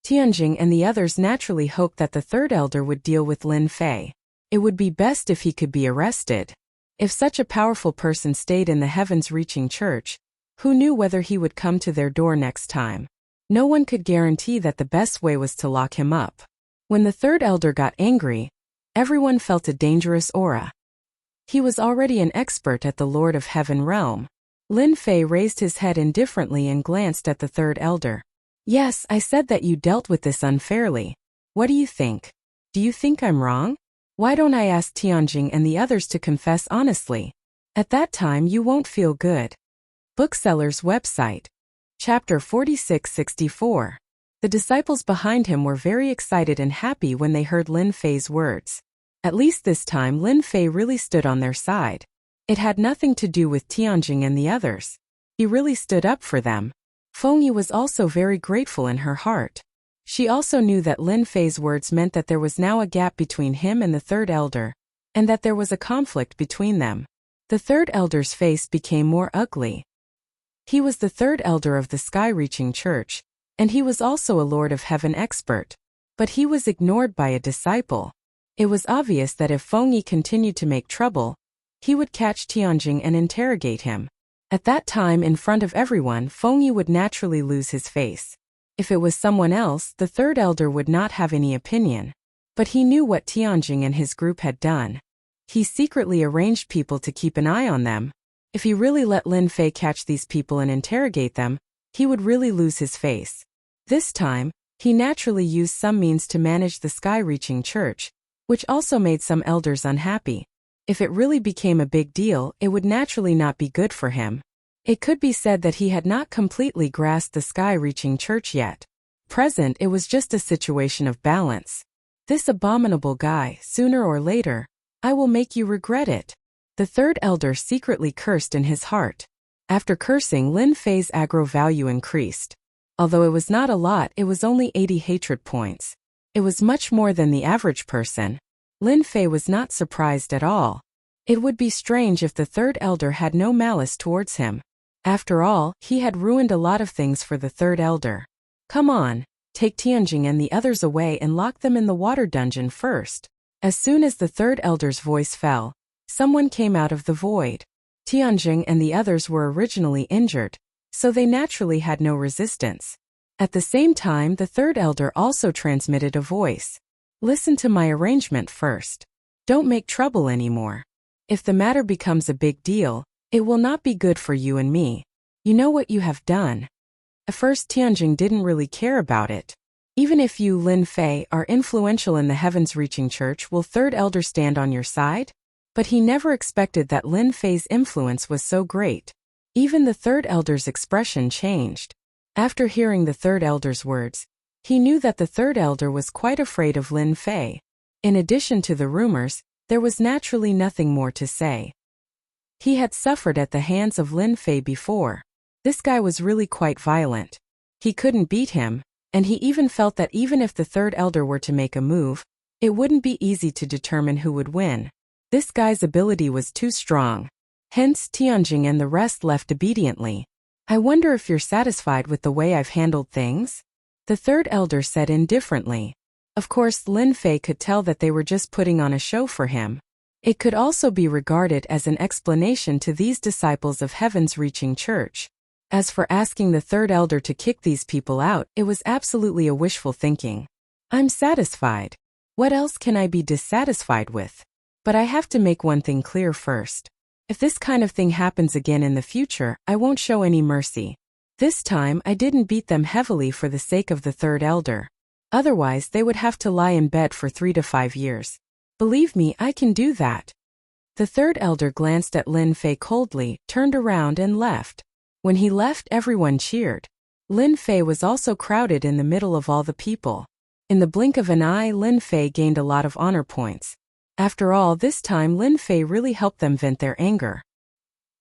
Speaker 1: Tianjing and the others naturally hoped that the third elder would deal with Lin Fei. It would be best if he could be arrested. If such a powerful person stayed in the heavens-reaching church, who knew whether he would come to their door next time? No one could guarantee that the best way was to lock him up. When the third elder got angry, everyone felt a dangerous aura. He was already an expert at the Lord of Heaven realm. Lin Fei raised his head indifferently and glanced at the third elder. Yes, I said that you dealt with this unfairly. What do you think? Do you think I'm wrong? Why don't I ask Tianjing and the others to confess honestly? At that time you won't feel good. Bookseller's website. Chapter 4664. The disciples behind him were very excited and happy when they heard Lin Fei's words. At least this time Lin Fei really stood on their side. It had nothing to do with Tianjing and the others. He really stood up for them. Fengyi was also very grateful in her heart. She also knew that Lin Fei's words meant that there was now a gap between him and the third elder, and that there was a conflict between them. The third elder's face became more ugly. He was the third elder of the sky-reaching church, and he was also a Lord of Heaven expert. But he was ignored by a disciple. It was obvious that if Fengyi continued to make trouble, he would catch Tianjing and interrogate him. At that time, in front of everyone, Fengyi would naturally lose his face. If it was someone else, the third elder would not have any opinion. But he knew what Tianjing and his group had done. He secretly arranged people to keep an eye on them. If he really let Lin Fei catch these people and interrogate them, he would really lose his face. This time, he naturally used some means to manage the sky-reaching church, which also made some elders unhappy. If it really became a big deal, it would naturally not be good for him. It could be said that he had not completely grasped the sky-reaching church yet. Present, it was just a situation of balance. This abominable guy, sooner or later, I will make you regret it. The third elder secretly cursed in his heart. After cursing, Lin Fei's aggro value increased. Although it was not a lot, it was only 80 hatred points. It was much more than the average person. Lin Fei was not surprised at all. It would be strange if the third elder had no malice towards him. After all, he had ruined a lot of things for the third elder. Come on, take Tianjing and the others away and lock them in the water dungeon first. As soon as the third elder's voice fell, someone came out of the void. Tianjing and the others were originally injured, so they naturally had no resistance. At the same time, the third elder also transmitted a voice. Listen to my arrangement first. Don't make trouble anymore. If the matter becomes a big deal, it will not be good for you and me. You know what you have done. At first Tianjing didn't really care about it. Even if you, Lin Fei, are influential in the heavens-reaching church, will third elder stand on your side? But he never expected that Lin Fei's influence was so great. Even the third elder's expression changed. After hearing the third elder's words, he knew that the third elder was quite afraid of Lin Fei. In addition to the rumors, there was naturally nothing more to say. He had suffered at the hands of Lin Fei before. This guy was really quite violent. He couldn't beat him, and he even felt that even if the third elder were to make a move, it wouldn't be easy to determine who would win. This guy's ability was too strong. Hence, Tianjing and the rest left obediently. I wonder if you're satisfied with the way I've handled things? The third elder said indifferently. Of course, Lin Fei could tell that they were just putting on a show for him. It could also be regarded as an explanation to these disciples of Heaven's reaching church. As for asking the third elder to kick these people out, it was absolutely a wishful thinking. I'm satisfied. What else can I be dissatisfied with? But I have to make one thing clear first. If this kind of thing happens again in the future, I won't show any mercy. This time, I didn't beat them heavily for the sake of the third elder. Otherwise, they would have to lie in bed for 3 to 5 years. Believe me, I can do that. The third elder glanced at Lin Fei coldly, turned around and left. When he left, everyone cheered. Lin Fei was also crowded in the middle of all the people. In the blink of an eye, Lin Fei gained a lot of honor points. After all, this time Lin Fei really helped them vent their anger.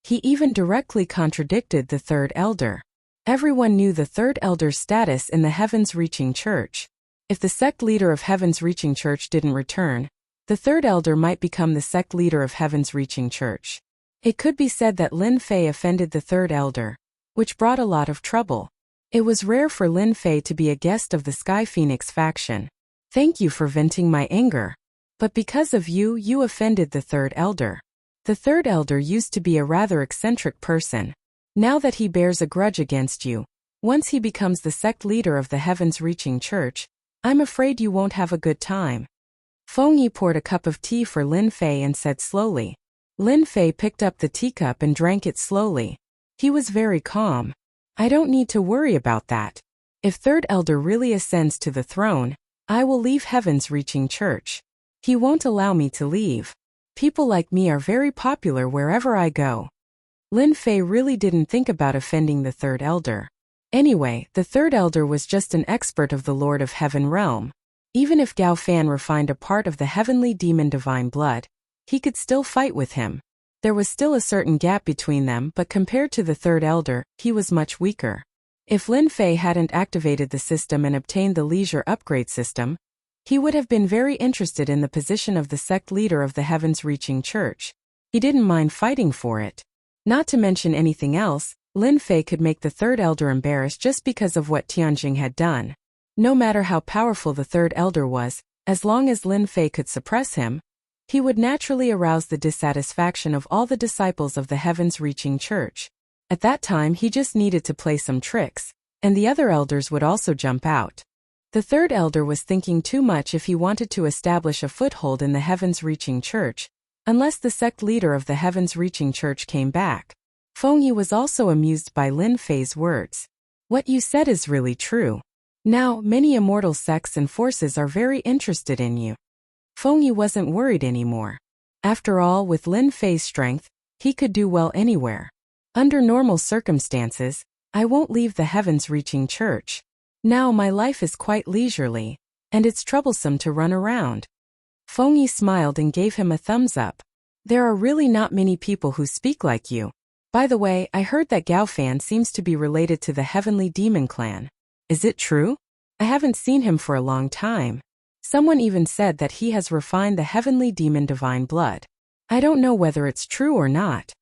Speaker 1: He even directly contradicted the third elder. Everyone knew the third elder's status in the Heavens Reaching Church. If the sect leader of Heavens Reaching Church didn't return, the third elder might become the sect leader of Heavens Reaching Church. It could be said that Lin Fei offended the third elder, which brought a lot of trouble. It was rare for Lin Fei to be a guest of the Sky Phoenix faction. Thank you for venting my anger. But because of you, you offended the third elder. The third elder used to be a rather eccentric person. Now that he bears a grudge against you, once he becomes the sect leader of the Heavens Reaching Church, I'm afraid you won't have a good time. Feng Yi poured a cup of tea for Lin Fei and said slowly. Lin Fei picked up the teacup and drank it slowly. He was very calm. I don't need to worry about that. If third elder really ascends to the throne, I will leave Heavens Reaching Church. He won't allow me to leave. People like me are very popular wherever I go. Lin Fei really didn't think about offending the third elder. Anyway, the third elder was just an expert of the Lord of Heaven realm. Even if Gao Fan refined a part of the heavenly demon divine blood, he could still fight with him. There was still a certain gap between them, but compared to the third elder, he was much weaker. If Lin Fei hadn't activated the system and obtained the leisure upgrade system, he would have been very interested in the position of the sect leader of the Heavens Reaching Church. He didn't mind fighting for it. Not to mention anything else, Lin Fei could make the third elder embarrassed just because of what Tianjing had done. No matter how powerful the third elder was, as long as Lin Fei could suppress him, he would naturally arouse the dissatisfaction of all the disciples of the Heavens Reaching Church. At that time he just needed to play some tricks, and the other elders would also jump out. The third elder was thinking too much if he wanted to establish a foothold in the Heavens Reaching Church, unless the sect leader of the Heavens Reaching Church came back. Feng Yi was also amused by Lin Fei's words. What you said is really true. Now, many immortal sects and forces are very interested in you. Feng Yi wasn't worried anymore. After all, with Lin Fei's strength, he could do well anywhere. Under normal circumstances, I won't leave the Heavens Reaching Church. Now my life is quite leisurely, and it's troublesome to run around. Feng Yi smiled and gave him a thumbs up. There are really not many people who speak like you. By the way, I heard that Gao Fan seems to be related to the Heavenly Demon Clan. Is it true? I haven't seen him for a long time. Someone even said that he has refined the Heavenly Demon Divine Blood. I don't know whether it's true or not.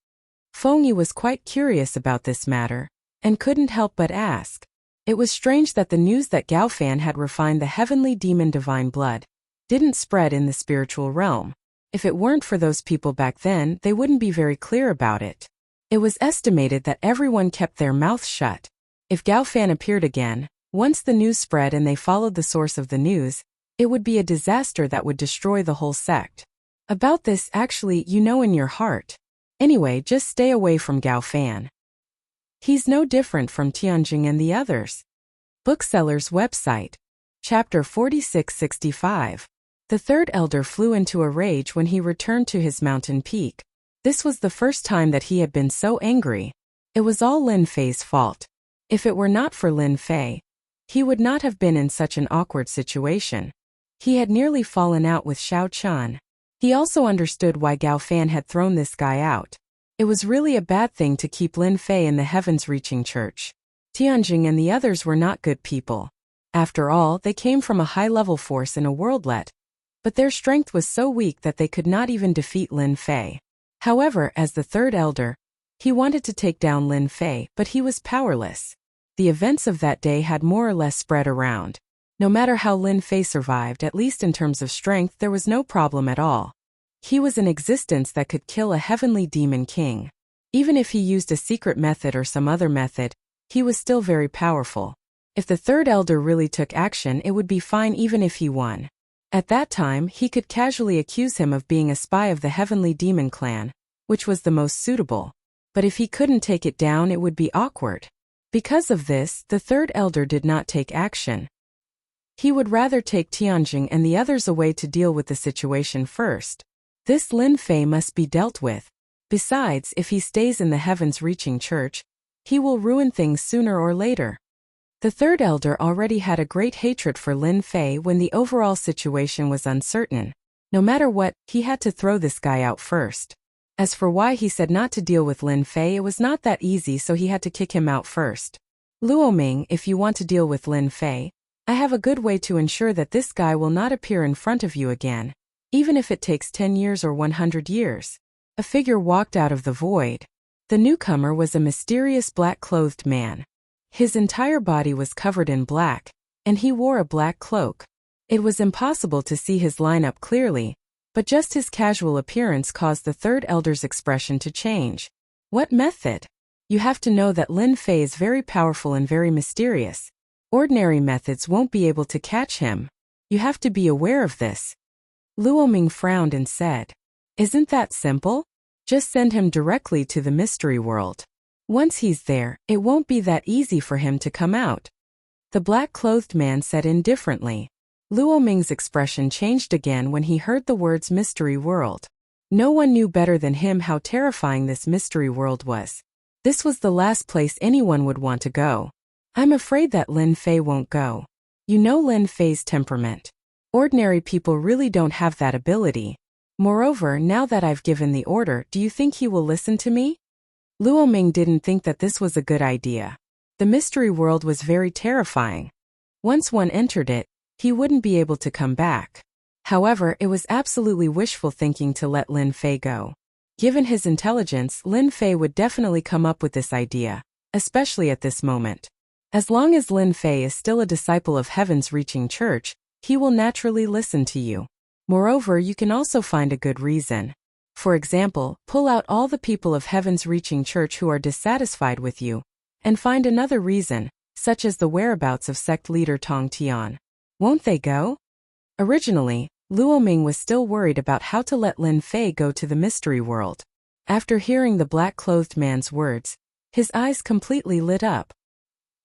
Speaker 1: Feng Yi was quite curious about this matter, and couldn't help but ask. It was strange that the news that Gao Fan had refined the Heavenly Demon Divine Blood didn't spread in the spiritual realm. If it weren't for those people back then, they wouldn't be very clear about it. It was estimated that everyone kept their mouths shut. If Gao Fan appeared again, once the news spread and they followed the source of the news, it would be a disaster that would destroy the whole sect. About this, actually, you know in your heart. Anyway, just stay away from Gao Fan. He's no different from Tianjing and the others. Bookseller's website. Chapter 4665. The third elder flew into a rage when he returned to his mountain peak. This was the first time that he had been so angry. It was all Lin Fei's fault. If it were not for Lin Fei, he would not have been in such an awkward situation. He had nearly fallen out with Xiao Chun. He also understood why Gao Fan had thrown this guy out. It was really a bad thing to keep Lin Fei in the Heavens Reaching Church. Tianjing and the others were not good people. After all, they came from a high-level force in a worldlet, but their strength was so weak that they could not even defeat Lin Fei. However, as the third elder, he wanted to take down Lin Fei, but he was powerless. The events of that day had more or less spread around. No matter how Lin Fei survived, at least in terms of strength, there was no problem at all. He was an existence that could kill a heavenly demon king. Even if he used a secret method or some other method, he was still very powerful. If the third elder really took action, it would be fine even if he won. At that time, he could casually accuse him of being a spy of the Heavenly Demon Clan, which was the most suitable. But if he couldn't take it down, it would be awkward. Because of this, the third elder did not take action. He would rather take Tianjing and the others away to deal with the situation first. This Lin Fei must be dealt with. Besides, if he stays in the heavens-reaching church, he will ruin things sooner or later. The third elder already had a great hatred for Lin Fei when the overall situation was uncertain. No matter what, he had to throw this guy out first. As for why he said not to deal with Lin Fei, it was not that easy, so he had to kick him out first. Luoming, if you want to deal with Lin Fei, I have a good way to ensure that this guy will not appear in front of you again, even if it takes 10 years or 100 years. A figure walked out of the void. The newcomer was a mysterious black-clothed man. His entire body was covered in black, and he wore a black cloak. It was impossible to see his lineup clearly, but just his casual appearance caused the third elder's expression to change. What method? You have to know that Lin Fei is very powerful and very mysterious. Ordinary methods won't be able to catch him. You have to be aware of this. Luoming frowned and said, "Isn't that simple? Just send him directly to the mystery world. Once he's there, it won't be that easy for him to come out." The black-clothed man said indifferently. Luoming's expression changed again when he heard the words mystery world. No one knew better than him how terrifying this mystery world was. This was the last place anyone would want to go. I'm afraid that Lin Fei won't go. You know Lin Fei's temperament. Ordinary people really don't have that ability. Moreover, now that I've given the order, do you think he will listen to me? Luoming didn't think that this was a good idea. The mystery world was very terrifying. Once one entered it, he wouldn't be able to come back. However, it was absolutely wishful thinking to let Lin Fei go. Given his intelligence, Lin Fei would definitely come up with this idea, especially at this moment. As long as Lin Fei is still a disciple of Heaven's Reaching Church, he will naturally listen to you. Moreover, you can also find a good reason. For example, pull out all the people of Heaven's Reaching Church who are dissatisfied with you, and find another reason, such as the whereabouts of sect leader Tong Tian. Won't they go? Originally, Luoming was still worried about how to let Lin Fei go to the mystery world. After hearing the black-clothed man's words, his eyes completely lit up.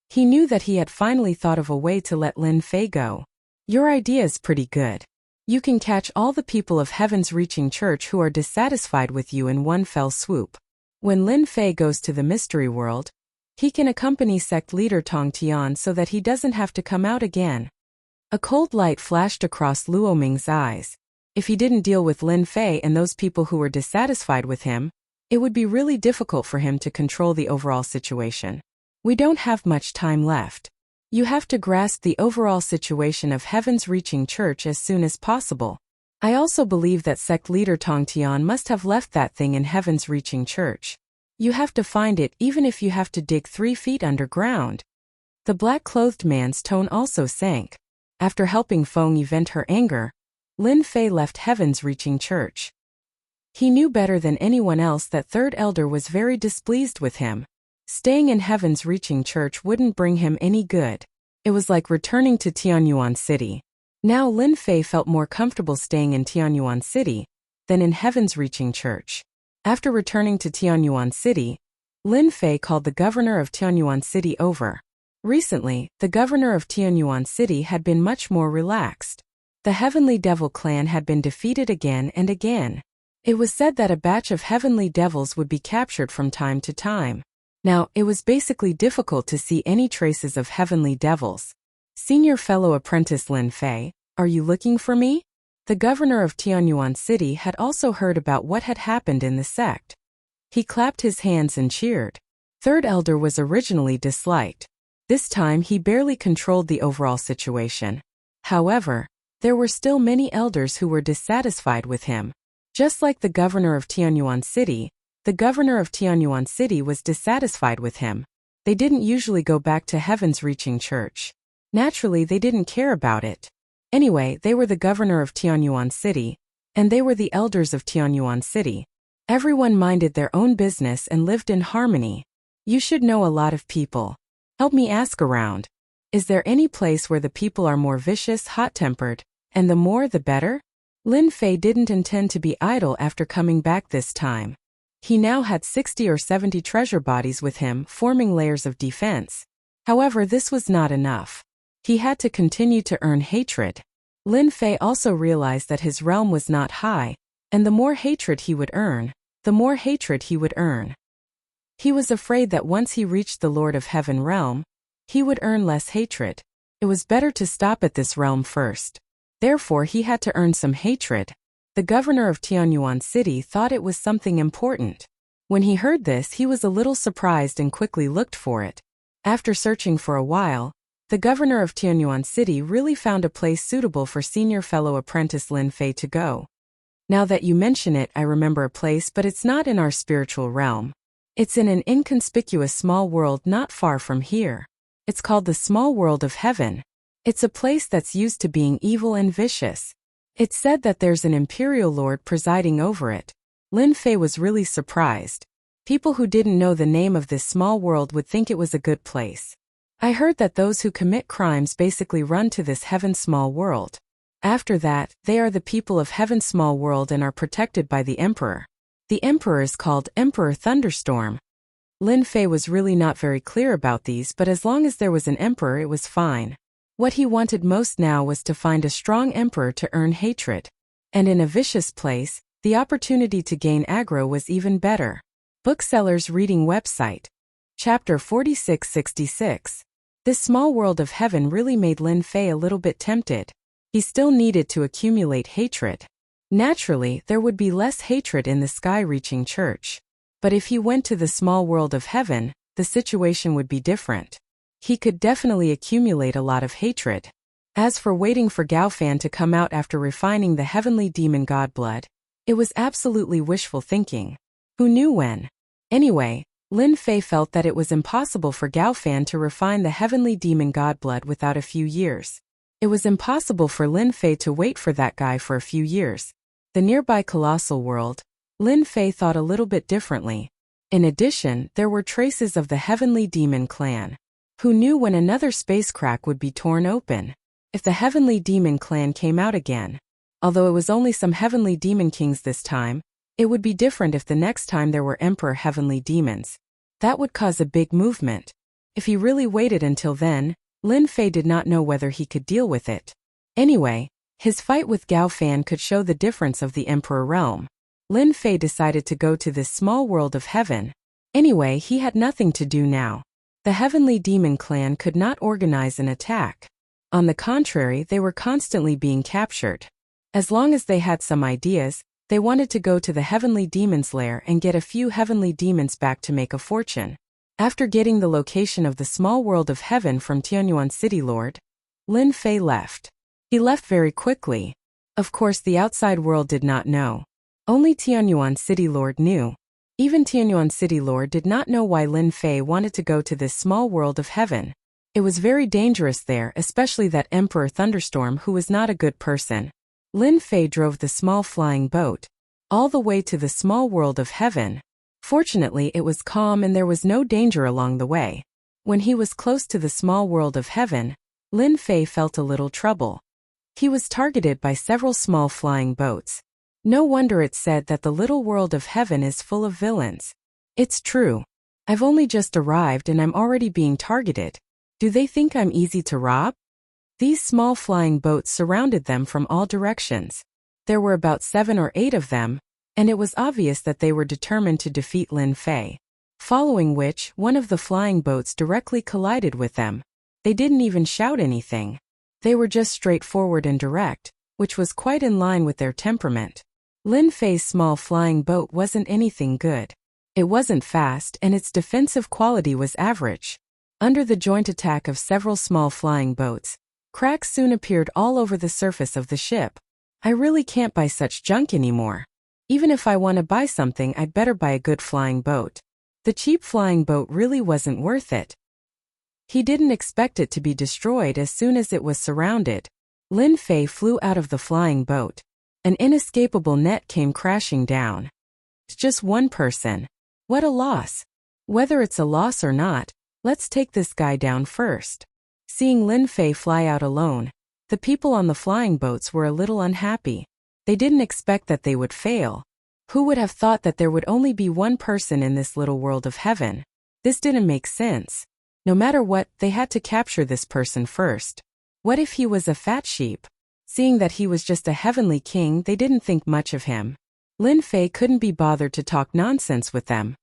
Speaker 1: He knew that he had finally thought of a way to let Lin Fei go. Your idea is pretty good. You can catch all the people of Heaven's Reaching Church who are dissatisfied with you in one fell swoop. When Lin Fei goes to the mystery world, he can accompany sect leader Tong Tian so that he doesn't have to come out again. A cold light flashed across Luoming's eyes. If he didn't deal with Lin Fei and those people who were dissatisfied with him, it would be really difficult for him to control the overall situation. We don't have much time left. You have to grasp the overall situation of Heaven's Reaching Church as soon as possible. I also believe that sect leader Tong Tian must have left that thing in Heaven's Reaching Church. You have to find it even if you have to dig 3 feet underground. The black-clothed man's tone also sank. After helping Feng Yi vent her anger, Lin Fei left Heaven's Reaching Church. He knew better than anyone else that third elder was very displeased with him. Staying in Heaven's Reaching Church wouldn't bring him any good. It was like returning to Tianyuan City. Now Lin Fei felt more comfortable staying in Tianyuan City than in Heaven's Reaching Church. After returning to Tianyuan City, Lin Fei called the governor of Tianyuan City over. Recently, the governor of Tianyuan City had been much more relaxed. The Heavenly Devil clan had been defeated again and again. It was said that a batch of Heavenly Devils would be captured from time to time. Now, it was basically difficult to see any traces of Heavenly Devils. Senior fellow apprentice Lin Fei, are you looking for me? The governor of Tianyuan City had also heard about what had happened in the sect. He clapped his hands and cheered. Third elder was originally disliked. This time he barely controlled the overall situation. However, there were still many elders who were dissatisfied with him. Just like the governor of Tianyuan City, the governor of Tianyuan City was dissatisfied with him. They didn't usually go back to Heaven's Reaching Church. Naturally, they didn't care about it. Anyway, they were the governor of Tianyuan City, and they were the elders of Tianyuan City. Everyone minded their own business and lived in harmony. You should know a lot of people. Help me ask around. Is there any place where the people are more vicious, hot-tempered, and the more the better? Lin Fei didn't intend to be idle after coming back this time. He now had 60 or 70 treasure bodies with him, forming layers of defense. However, this was not enough. He had to continue to earn hatred. Lin Fei also realized that his realm was not high, And the more hatred he would earn, the more hatred he would earn. He was afraid that once he reached the Lord of Heaven realm, he would earn less hatred. It was better to stop at this realm first. Therefore he had to earn some hatred. The governor of Tianyuan City thought it was something important. When he heard this, he was a little surprised and quickly looked for it. After searching for a while, the governor of Tianyuan City really found a place suitable for senior fellow apprentice Lin Fei to go. Now that you mention it, I remember a place, but it's not in our spiritual realm. It's in an inconspicuous small world not far from here. It's called the Small World of Heaven. It's a place that's used to being evil and vicious. It's said that there's an imperial lord presiding over it. Lin Fei was really surprised. People who didn't know the name of this small world would think it was a good place. I heard that those who commit crimes basically run to this Heaven Small World. After that, they are the people of Heaven Small World and are protected by the Emperor. The Emperor is called Emperor Thunderstorm. Lin Fei was really not very clear about these, but as long as there was an emperor it was fine. What he wanted most now was to find a strong emperor to earn hatred. And in a vicious place, the opportunity to gain aggro was even better. Booksellers Reading Website. Chapter 4666. This small world of heaven really made Lin Fei a little bit tempted. He still needed to accumulate hatred. Naturally, there would be less hatred in the sky-reaching church. But if he went to the small world of heaven, the situation would be different. He could definitely accumulate a lot of hatred. As for waiting for Gaofan to come out after refining the heavenly demon god blood, it was absolutely wishful thinking. Who knew when? Anyway, Lin Fei felt that it was impossible for Gaofan to refine the heavenly demon god blood without a few years. It was impossible for Lin Fei to wait for that guy for a few years. The nearby colossal world, Lin Fei thought a little bit differently. In addition, there were traces of the heavenly demon clan. Who knew when another space crack would be torn open? If the heavenly demon clan came out again, although it was only some heavenly demon kings this time, it would be different if the next time there were emperor heavenly demons. That would cause a big movement. If he really waited until then, Lin Fei did not know whether he could deal with it. Anyway, his fight with Gaofan could show the difference of the emperor realm. Lin Fei decided to go to this small world of heaven. Anyway, he had nothing to do now. The heavenly demon clan could not organize an attack. On the contrary, they were constantly being captured. As long as they had some ideas, they wanted to go to the heavenly demon's lair and get a few heavenly demons back to make a fortune. After getting the location of the small world of heaven from Tianyuan City Lord, Lin Fei left. He left very quickly. Of course, the outside world did not know. Only Tianyuan City Lord knew. Even Tianyuan City Lord did not know why Lin Fei wanted to go to this small world of heaven. It was very dangerous there, especially that Emperor Thunderstorm who was not a good person. Lin Fei drove the small flying boat all the way to the small world of heaven. Fortunately, it was calm and there was no danger along the way. When he was close to the small world of heaven, Lin Fei felt a little trouble. He was targeted by several small flying boats. No wonder it said that the little world of heaven is full of villains. It's true. I've only just arrived and I'm already being targeted. Do they think I'm easy to rob? These small flying boats surrounded them from all directions. There were about 7 or 8 of them, and it was obvious that they were determined to defeat Lin Fei. Following which, one of the flying boats directly collided with them. They didn't even shout anything. They were just straightforward and direct, which was quite in line with their temperament. Lin Fei's small flying boat wasn't anything good. It wasn't fast and its defensive quality was average. Under the joint attack of several small flying boats, cracks soon appeared all over the surface of the ship. I really can't buy such junk anymore. Even if I want to buy something, I'd better buy a good flying boat. The cheap flying boat really wasn't worth it. He didn't expect it to be destroyed as soon as it was surrounded. Lin Fei flew out of the flying boat. An inescapable net came crashing down. It's just one person. What a loss. Whether it's a loss or not, let's take this guy down first. Seeing Lin Fei fly out alone, the people on the flying boats were a little unhappy. They didn't expect that they would fail. Who would have thought that there would only be one person in this little world of heaven? This didn't make sense. No matter what, they had to capture this person first. What if he was a fat sheep? Seeing that he was just a heavenly king, they didn't think much of him. Lin Fei couldn't be bothered to talk nonsense with them.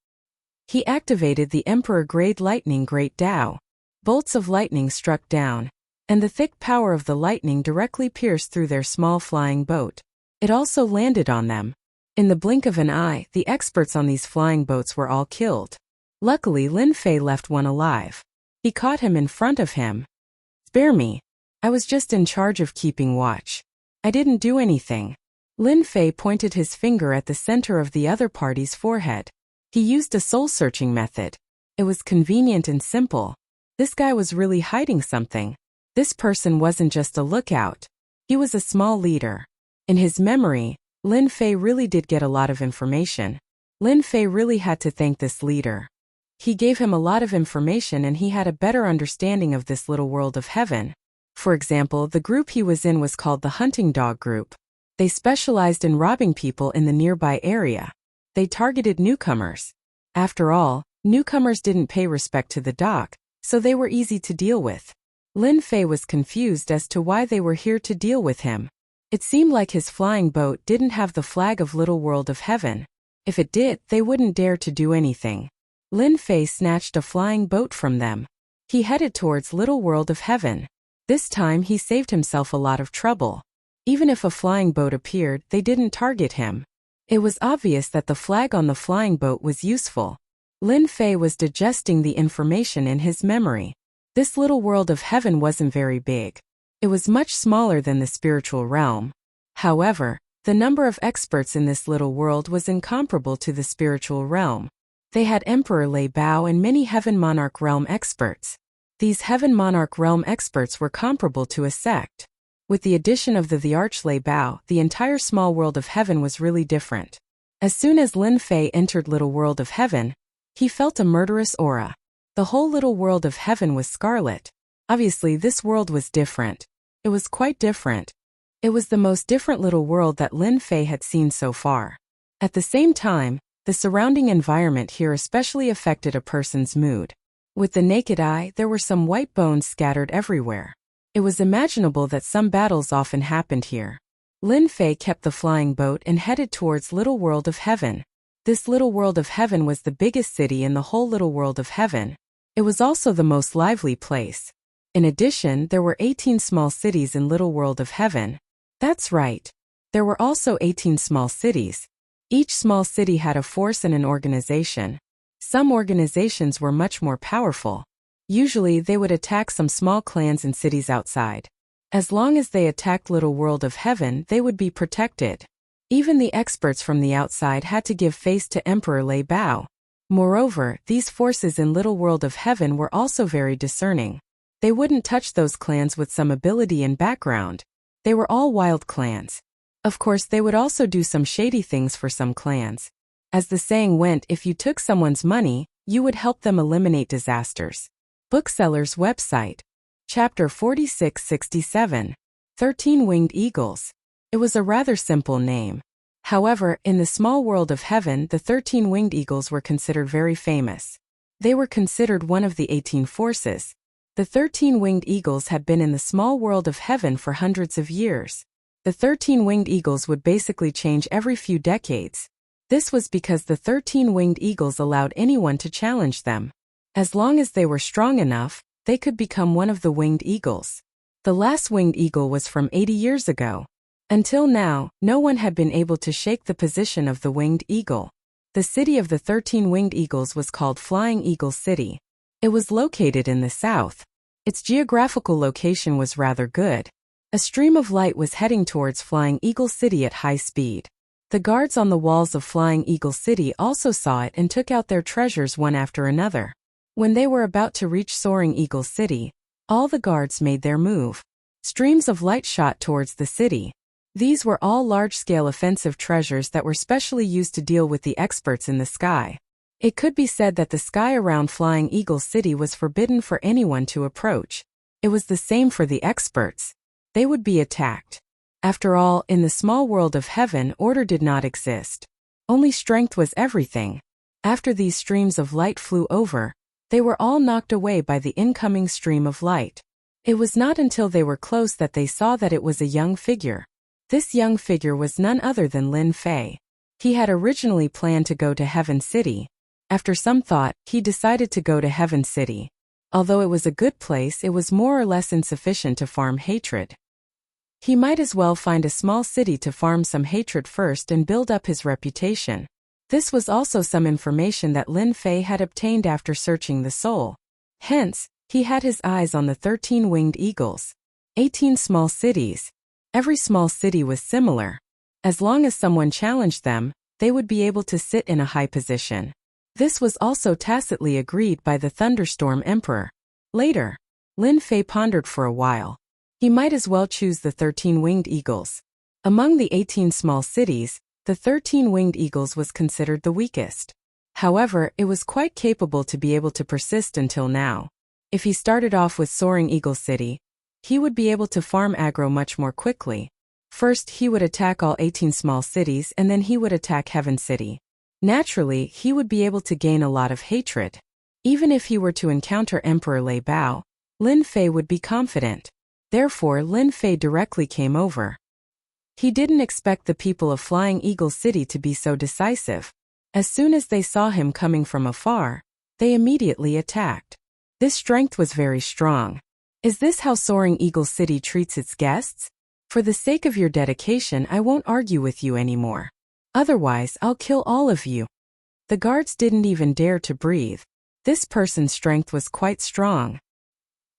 Speaker 1: He activated the Emperor-grade lightning Great Dao. Bolts of lightning struck down, and the thick power of the lightning directly pierced through their small flying boat. It also landed on them. In the blink of an eye, the experts on these flying boats were all killed. Luckily, Lin Fei left one alive. He caught him in front of him. "Spare me. I was just in charge of keeping watch. I didn't do anything." Lin Fei pointed his finger at the center of the other party's forehead. He used a soul-searching method. It was convenient and simple. This guy was really hiding something. This person wasn't just a lookout. He was a small leader. In his memory, Lin Fei really did get a lot of information. Lin Fei really had to thank this leader. He gave him a lot of information and he had a better understanding of this little world of heaven. For example, the group he was in was called the Hunting Dog Group. They specialized in robbing people in the nearby area. They targeted newcomers. After all, newcomers didn't pay respect to the doc, so they were easy to deal with. Lin Fei was confused as to why they were here to deal with him. It seemed like his flying boat didn't have the flag of Little World of Heaven. If it did, they wouldn't dare to do anything. Lin Fei snatched a flying boat from them. He headed towards Little World of Heaven. This time he saved himself a lot of trouble. Even if a flying boat appeared, they didn't target him. It was obvious that the flag on the flying boat was useful. Lin Fei was digesting the information in his memory. This little world of heaven wasn't very big. It was much smaller than the spiritual realm. However, the number of experts in this little world was incomparable to the spiritual realm. They had Emperor Lei Bao and many Heaven Monarch Realm experts. These Heaven Monarch Realm experts were comparable to a sect. With the addition of the Arch Lei Bao, the entire small world of heaven was really different. As soon as Lin Fei entered Little World of Heaven, he felt a murderous aura. The whole little world of heaven was scarlet. Obviously, this world was different. It was quite different. It was the most different little world that Lin Fei had seen so far. At the same time, the surrounding environment here especially affected a person's mood. With the naked eye, there were some white bones scattered everywhere. It was imaginable that some battles often happened here. Lin Fei kept the flying boat and headed towards Little World of Heaven. This Little World of Heaven was the biggest city in the whole Little World of Heaven. It was also the most lively place. In addition, there were 18 small cities in Little World of Heaven. That's right. There were also 18 small cities. Each small city had a force and an organization. Some organizations were much more powerful. Usually they would attack some small clans and cities outside. As long as they attacked Little World of Heaven, they would be protected. Even the experts from the outside had to give face to Emperor Lei Bao. Moreover, these forces in Little World of Heaven were also very discerning. They wouldn't touch those clans with some ability and background. They were all wild clans. Of course, they would also do some shady things for some clans. As the saying went, if you took someone's money, you would help them eliminate disasters. Bookseller's website. Chapter 4667. 13 Winged Eagles. It was a rather simple name. However, in the small world of heaven, the 13 winged eagles were considered very famous. They were considered one of the 18 forces. The 13 winged eagles had been in the small world of heaven for hundreds of years. The 13 winged eagles would basically change every few decades. This was because the 13 winged eagles allowed anyone to challenge them. As long as they were strong enough, they could become one of the winged eagles. The last winged eagle was from 80 years ago. Until now, no one had been able to shake the position of the winged eagle. The city of the 13 winged eagles was called Flying Eagle City. It was located in the south. Its geographical location was rather good. A stream of light was heading towards Flying Eagle City at high speed. The guards on the walls of Flying Eagle City also saw it and took out their treasures one after another. When they were about to reach Soaring Eagle City, all the guards made their move. Streams of light shot towards the city. These were all large-scale offensive treasures that were specially used to deal with the experts in the sky. It could be said that the sky around Flying Eagle City was forbidden for anyone to approach. It was the same for the experts. They would be attacked. After all, in the small world of heaven, order did not exist. Only strength was everything. After these streams of light flew over, they were all knocked away by the incoming stream of light. It was not until they were close that they saw that it was a young figure. This young figure was none other than Lin Fei. He had originally planned to go to Heaven City. After some thought, he decided to go to Heaven City. Although it was a good place, it was more or less insufficient to farm hatred. He might as well find a small city to farm some hatred first and build up his reputation. This was also some information that Lin Fei had obtained after searching the soul. Hence, he had his eyes on the 13 winged eagles. 18 small cities. Every small city was similar. As long as someone challenged them, they would be able to sit in a high position. This was also tacitly agreed by the Thunderstorm Emperor. Later, Lin Fei pondered for a while. He might as well choose the 13 winged eagles. Among the 18 small cities, the 13 winged eagles was considered the weakest. However, it was quite capable to be able to persist until now. If he started off with Soaring Eagle City, he would be able to farm aggro much more quickly. First, he would attack all 18 small cities and then he would attack Heaven City. Naturally, he would be able to gain a lot of hatred. Even if he were to encounter Emperor Lei Bao, Lin Fei would be confident. Therefore, Lin Fei directly came over. He didn't expect the people of Flying Eagle City to be so decisive. As soon as they saw him coming from afar, they immediately attacked. This strength was very strong. Is this how Soaring Eagle City treats its guests? For the sake of your dedication, I won't argue with you anymore. Otherwise, I'll kill all of you. The guards didn't even dare to breathe. This person's strength was quite strong.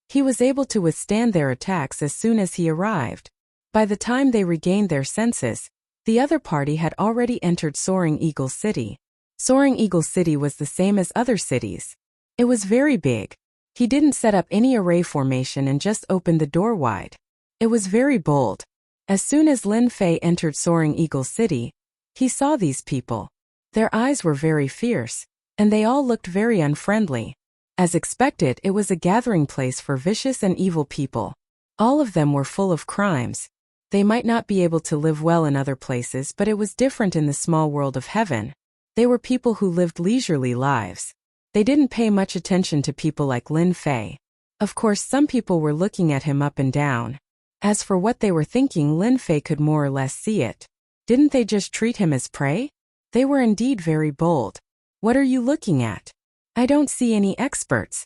Speaker 1: He was able to withstand their attacks as soon as he arrived. By the time they regained their senses, the other party had already entered Soaring Eagle City. Soaring Eagle City was the same as other cities. It was very big. He didn't set up any array formation and just opened the door wide. It was very bold. As soon as Lin Fei entered Soaring Eagle City, he saw these people. Their eyes were very fierce, and they all looked very unfriendly. As expected, it was a gathering place for vicious and evil people. All of them were full of crimes. They might not be able to live well in other places, but it was different in the small world of heaven. They were people who lived leisurely lives. They didn't pay much attention to people like Lin Fei. Of course, some people were looking at him up and down. As for what they were thinking, Lin Fei could more or less see it. Didn't they just treat him as prey? They were indeed very bold. What are you looking at? I don't see any experts.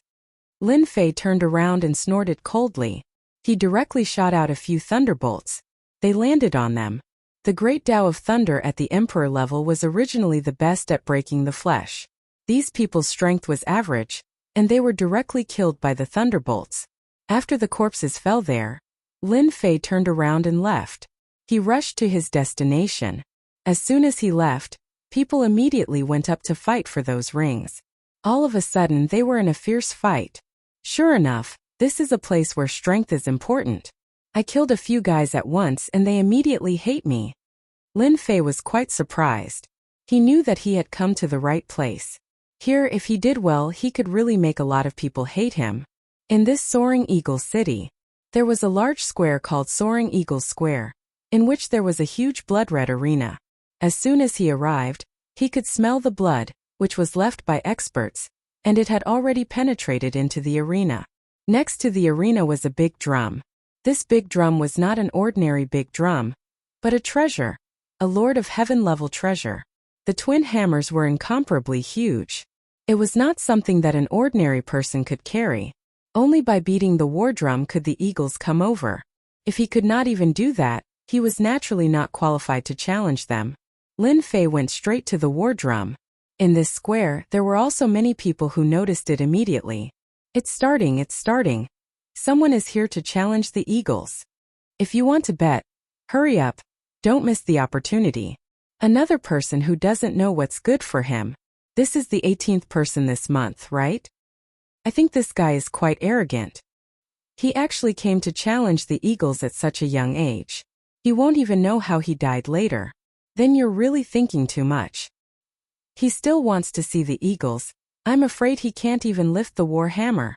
Speaker 1: Lin Fei turned around and snorted coldly. He directly shot out a few thunderbolts. They landed on them. The great Tao of Thunder at the Emperor level was originally the best at breaking the flesh. These people's strength was average, and they were directly killed by the thunderbolts. After the corpses fell there, Lin Fei turned around and left. He rushed to his destination. As soon as he left, people immediately went up to fight for those rings. All of a sudden they were in a fierce fight. Sure enough, this is a place where strength is important. I killed a few guys at once and they immediately hate me. Lin Fei was quite surprised. He knew that he had come to the right place. Here, if he did well, he could really make a lot of people hate him. In this Soaring Eagle City, there was a large square called Soaring Eagle Square, in which there was a huge blood-red arena. As soon as he arrived, he could smell the blood, which was left by experts, and it had already penetrated into the arena. Next to the arena was a big drum. This big drum was not an ordinary big drum, but a treasure, a Lord of Heaven-level treasure. The twin hammers were incomparably huge. It was not something that an ordinary person could carry. Only by beating the war drum could the eagles come over. If he could not even do that, he was naturally not qualified to challenge them. Lin Fei went straight to the war drum. In this square, there were also many people who noticed it immediately. It's starting. Someone is here to challenge the eagles. If you want to bet, hurry up. Don't miss the opportunity. Another person who doesn't know what's good for him. This is the 18th person this month, right? I think this guy is quite arrogant. He actually came to challenge the eagles at such a young age. He won't even know how he died later. Then you're really thinking too much. He still wants to see the eagles. I'm afraid he can't even lift the war hammer.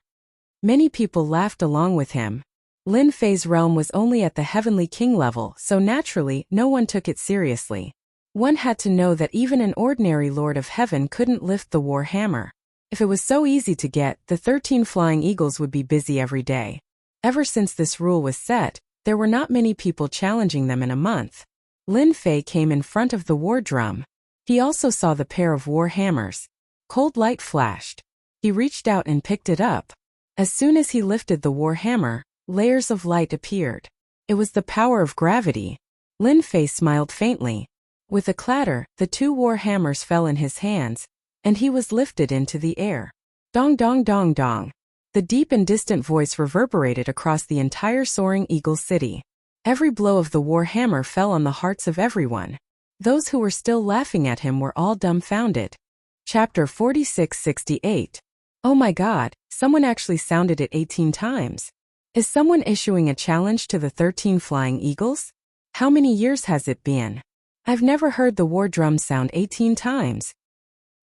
Speaker 1: Many people laughed along with him. Lin Fei's realm was only at the Heavenly King level, so naturally, no one took it seriously. One had to know that even an ordinary Lord of Heaven couldn't lift the war hammer. If it was so easy to get, the 13 flying eagles would be busy every day. Ever since this rule was set, there were not many people challenging them in a month. Lin Fei came in front of the war drum. He also saw the pair of war hammers. Cold light flashed. He reached out and picked it up. As soon as he lifted the war hammer, layers of light appeared. It was the power of gravity. Lin Fei smiled faintly. With a clatter, the 2 war hammers fell in his hands, and he was lifted into the air. Dong dong dong dong. The deep and distant voice reverberated across the entire Soaring Eagle city. Every blow of the war hammer fell on the hearts of everyone. Those who were still laughing at him were all dumbfounded. Chapter 4668. Oh my god, someone actually sounded it 18 times. Is someone issuing a challenge to the 13 Flying Eagles? How many years has it been? I've never heard the war drum sound 18 times.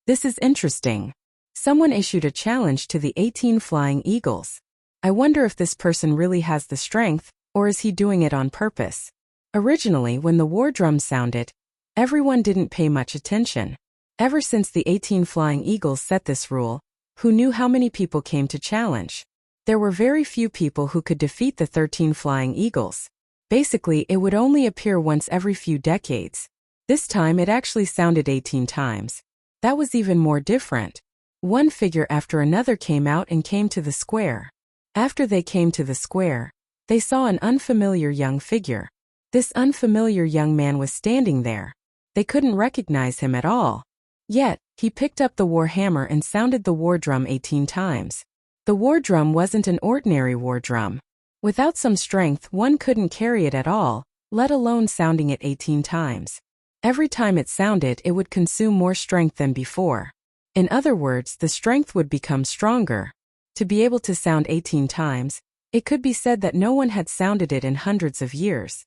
Speaker 1: This is interesting. Someone issued a challenge to the 18 Flying Eagles. I wonder if this person really has the strength, or is he doing it on purpose? Originally, when the war drum sounded, everyone didn't pay much attention. Ever since the 18 Flying Eagles set this rule, who knew how many people came to challenge? There were very few people who could defeat the 13 Flying Eagles. Basically, it would only appear once every few decades. This time it actually sounded 18 times. That was even more different. One figure after another came out and came to the square. After they came to the square, they saw an unfamiliar young figure. This unfamiliar young man was standing there. They couldn't recognize him at all. Yet, he picked up the war hammer and sounded the war drum 18 times. The war drum wasn't an ordinary war drum. Without some strength, one couldn't carry it at all, let alone sounding it 18 times. Every time it sounded, it would consume more strength than before. In other words, the strength would become stronger. To be able to sound 18 times, it could be said that no one had sounded it in hundreds of years.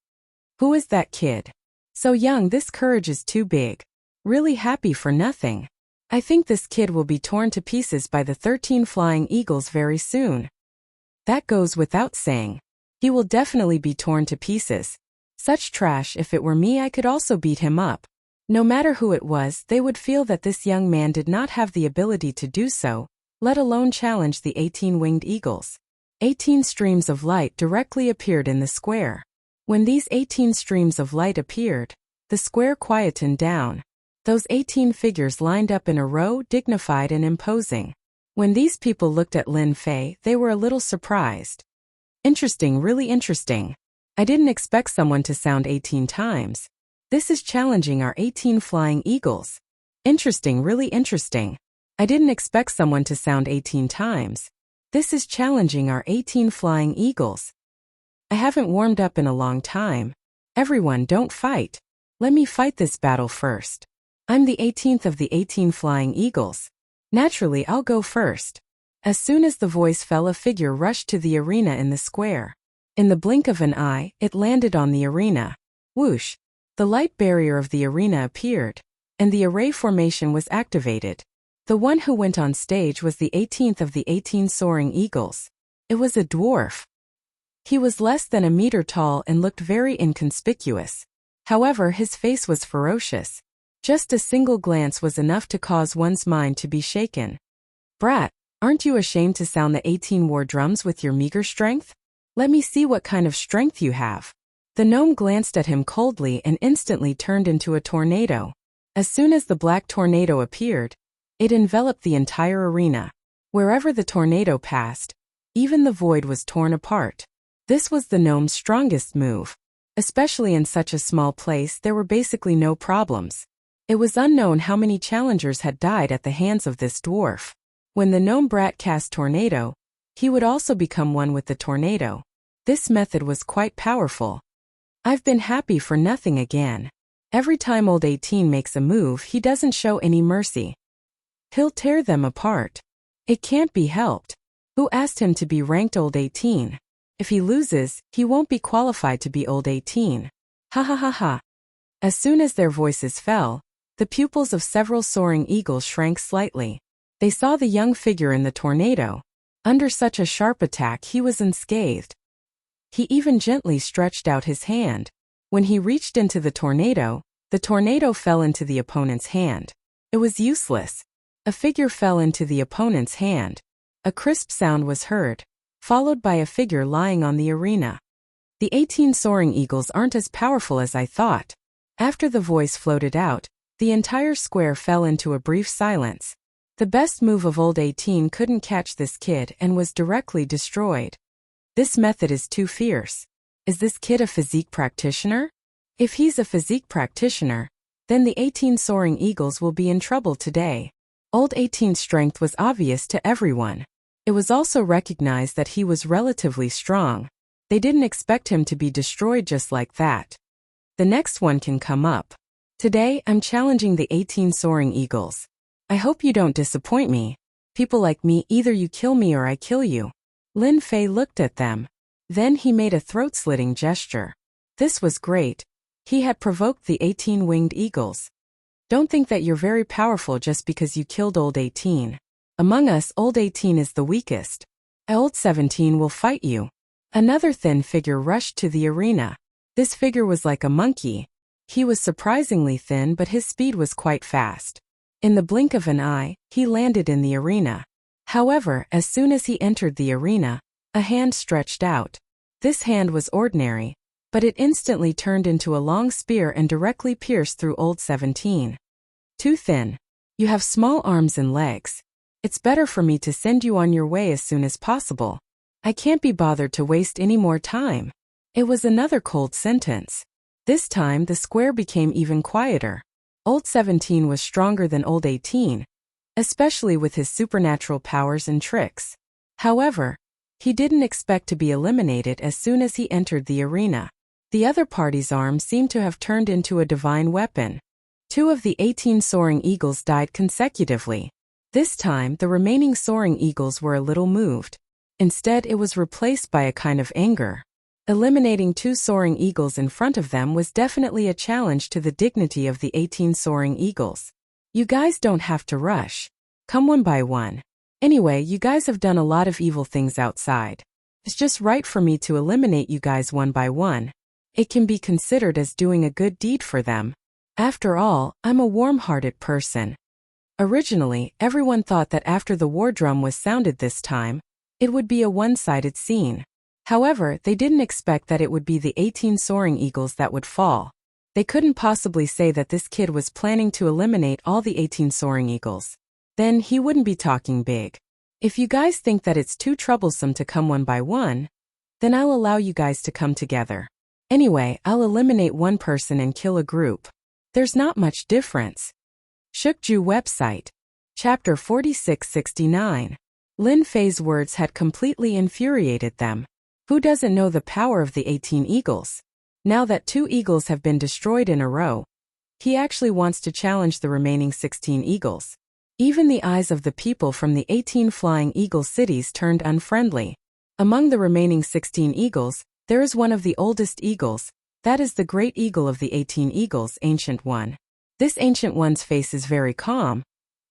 Speaker 1: Who is that kid? So young, this courage is too big. Really happy for nothing. I think this kid will be torn to pieces by the 13 Flying Eagles very soon. That goes without saying. He will definitely be torn to pieces. Such trash. If it were me, I could also beat him up. No matter who it was, they would feel that this young man did not have the ability to do so, let alone challenge the 18 winged eagles. 18 streams of light directly appeared in the square. When these 18 streams of light appeared, the square quietened down. Those 18 figures lined up in a row, dignified and imposing. When these people looked at Lin Fei, they were a little surprised. Interesting, really interesting. I didn't expect someone to sound 18 times. This is challenging our 18 Flying Eagles. Interesting, really interesting. I didn't expect someone to sound 18 times. This is challenging our 18 Flying Eagles. I haven't warmed up in a long time. Everyone, don't fight. Let me fight this battle first. I'm the 18th of the 18 Flying Eagles. Naturally, I'll go first. As soon as the voice fell, a figure rushed to the arena in the square. In the blink of an eye, it landed on the arena. Whoosh! The light barrier of the arena appeared, and the array formation was activated. The one who went on stage was the 18th of the 18 Soaring Eagles. It was a dwarf. He was less than a meter tall and looked very inconspicuous. However, his face was ferocious. Just a single glance was enough to cause one's mind to be shaken. Brat, aren't you ashamed to sound the 18 war drums with your meager strength? Let me see what kind of strength you have. The gnome glanced at him coldly and instantly turned into a tornado. As soon as the black tornado appeared, it enveloped the entire arena. Wherever the tornado passed, even the void was torn apart. This was the gnome's strongest move. Especially in such a small place, there were basically no problems. It was unknown how many challengers had died at the hands of this dwarf. When the gnome brat cast tornado, he would also become one with the tornado. This method was quite powerful. I've been happy for nothing again. Every time old 18 makes a move, he doesn't show any mercy. He'll tear them apart. It can't be helped. Who asked him to be ranked old 18? If he loses, he won't be qualified to be old 18. Ha ha ha ha. As soon as their voices fell, the pupils of several soaring eagles shrank slightly. They saw the young figure in the tornado. Under such a sharp attack, he was unscathed. He even gently stretched out his hand. When he reached into the tornado fell into the opponent's hand. It was useless. A figure fell into the opponent's hand. A crisp sound was heard, followed by a figure lying on the arena. The 18 soaring eagles aren't as powerful as I thought. After the voice floated out, The entire square fell into a brief silence. The best move of old 18 couldn't catch this kid and was directly destroyed. This method is too fierce. Is this kid a physique practitioner? If he's a physique practitioner, then the 18 soaring eagles will be in trouble today. Old 18's strength was obvious to everyone. It was also recognized that he was relatively strong. They didn't expect him to be destroyed just like that. The next one can come up. Today, I'm challenging the 18 soaring eagles. I hope you don't disappoint me. People like me, either you kill me or I kill you. Lin Fei looked at them. Then he made a throat-slitting gesture. This was great. He had provoked the 18 winged eagles. Don't think that you're very powerful just because you killed old 18. Among us, old 18 is the weakest. Old 17 will fight you. Another thin figure rushed to the arena. This figure was like a monkey. He was surprisingly thin, but his speed was quite fast. In the blink of an eye, he landed in the arena. However, as soon as he entered the arena, a hand stretched out. This hand was ordinary, but it instantly turned into a long spear and directly pierced through old 17. Too thin. You have small arms and legs. It's better for me to send you on your way as soon as possible. I can't be bothered to waste any more time. It was another cold sentence. This time the square became even quieter. Old 17 was stronger than old 18, especially with his supernatural powers and tricks. However, he didn't expect to be eliminated as soon as he entered the arena. The other party's arm seemed to have turned into a divine weapon. 2 of the 18 soaring eagles died consecutively. This time, the remaining soaring eagles were a little moved. Instead, it was replaced by a kind of anger. Eliminating 2 soaring eagles in front of them was definitely a challenge to the dignity of the 18 soaring eagles. You guys don't have to rush. Come one by one. Anyway, you guys have done a lot of evil things outside. It's just right for me to eliminate you guys one by one. It can be considered as doing a good deed for them. After all, I'm a warm-hearted person. Originally, everyone thought that after the war drum was sounded this time, it would be a one-sided scene. However, they didn't expect that it would be the 18 soaring eagles that would fall. They couldn't possibly say that this kid was planning to eliminate all the 18 soaring eagles. Then he wouldn't be talking big. If you guys think that it's too troublesome to come one by one, then I'll allow you guys to come together. Anyway, I'll eliminate one person and kill a group. There's not much difference. Shukju website. Chapter 4669. Lin Fei's words had completely infuriated them. Who doesn't know the power of the 18 eagles? Now that 2 eagles have been destroyed in a row, he actually wants to challenge the remaining 16 eagles. Even the eyes of the people from the 18 flying eagle cities turned unfriendly. Among the remaining 16 eagles, there is one of the oldest eagles, that is the great eagle of the 18 eagles, Ancient One. This Ancient One's face is very calm,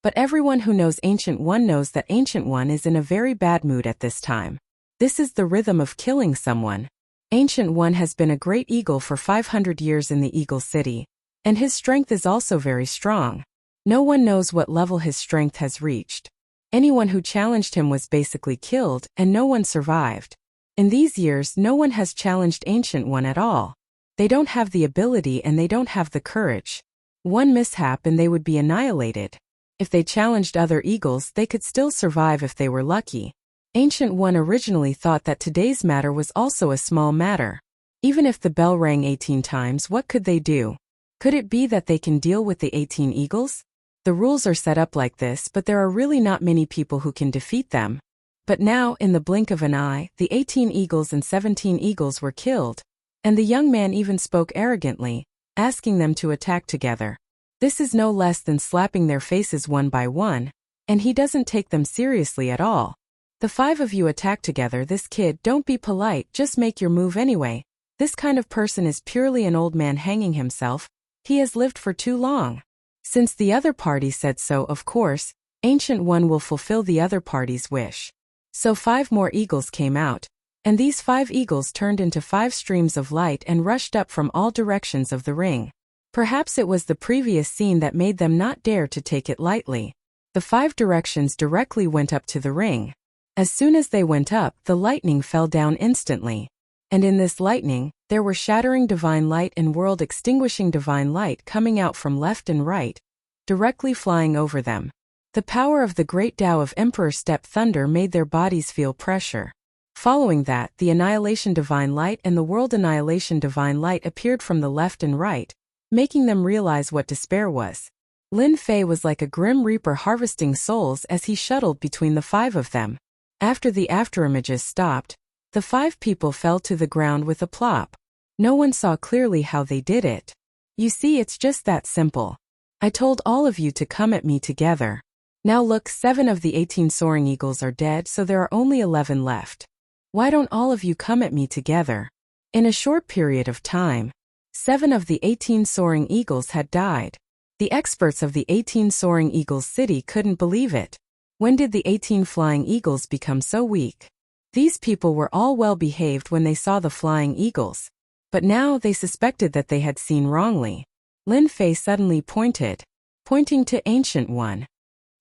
Speaker 1: but everyone who knows Ancient One knows that Ancient One is in a very bad mood at this time. This is the rhythm of killing someone. Ancient One has been a great eagle for 500 years in the Eagle City, and his strength is also very strong. No one knows what level his strength has reached. Anyone who challenged him was basically killed, and no one survived. In these years, no one has challenged Ancient One at all. They don't have the ability and they don't have the courage. One mishap and they would be annihilated. If they challenged other eagles, they could still survive if they were lucky. Ancient One originally thought that today's matter was also a small matter. Even if the bell rang 18 times, what could they do? Could it be that they can deal with the 18 eagles? The rules are set up like this, but there are really not many people who can defeat them. But now, in the blink of an eye, the 18 eagles and 17 eagles were killed, and the young man even spoke arrogantly, asking them to attack together. This is no less than slapping their faces one by one, and he doesn't take them seriously at all. The 5 of you attack together. This kid, don't be polite, just make your move anyway. This kind of person is purely an old man hanging himself. He has lived for too long. Since the other party said so, of course, Ancient One will fulfill the other party's wish. So 5 more eagles came out, and these 5 eagles turned into 5 streams of light and rushed up from all directions of the ring. Perhaps it was the previous scene that made them not dare to take it lightly. The 5 directions directly went up to the ring. As soon as they went up, the lightning fell down instantly. And in this lightning, There were shattering divine light and world-extinguishing divine light coming out from left and right, directly flying over them. The power of the great Tao of Emperor Step Thunder made their bodies feel pressure. Following that, the Annihilation Divine Light and the World Annihilation Divine Light appeared from the left and right, making them realize what despair was. Lin Fei was like a grim reaper harvesting souls as he shuttled between the 5 of them. After the afterimages stopped, the 5 people fell to the ground with a plop. No one saw clearly how they did it. You see, it's just that simple. I told all of you to come at me together. Now look, 7 of the 18 soaring eagles are dead, so there are only 11 left. Why don't all of you come at me together? In a short period of time, 7 of the 18 soaring eagles had died. The experts of the 18 soaring eagles city couldn't believe it. When did the 18 flying eagles become so weak? These people were all well behaved when they saw the flying eagles. But now they suspected that they had seen wrongly. Lin Fei suddenly pointing to Ancient One.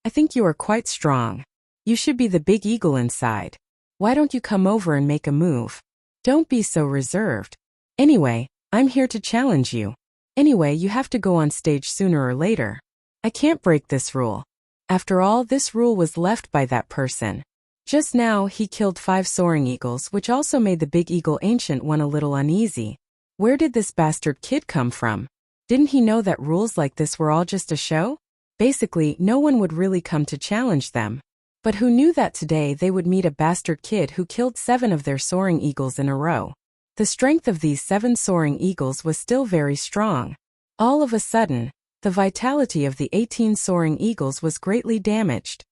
Speaker 1: I think you are quite strong. You should be the big eagle inside. Why don't you come over and make a move? Don't be so reserved. Anyway, I'm here to challenge you. Anyway, you have to go on stage sooner or later. I can't break this rule. After all, this rule was left by that person. Just now, he killed 5 soaring eagles, which also made the big eagle Ancient One a little uneasy. Where did this bastard kid come from? Didn't he know that rules like this were all just a show? Basically, no one would really come to challenge them. But who knew that today they would meet a bastard kid who killed 7 of their soaring eagles in a row? The strength of these 7 soaring eagles was still very strong. All of a sudden, the vitality of the 18 soaring eagles was greatly damaged.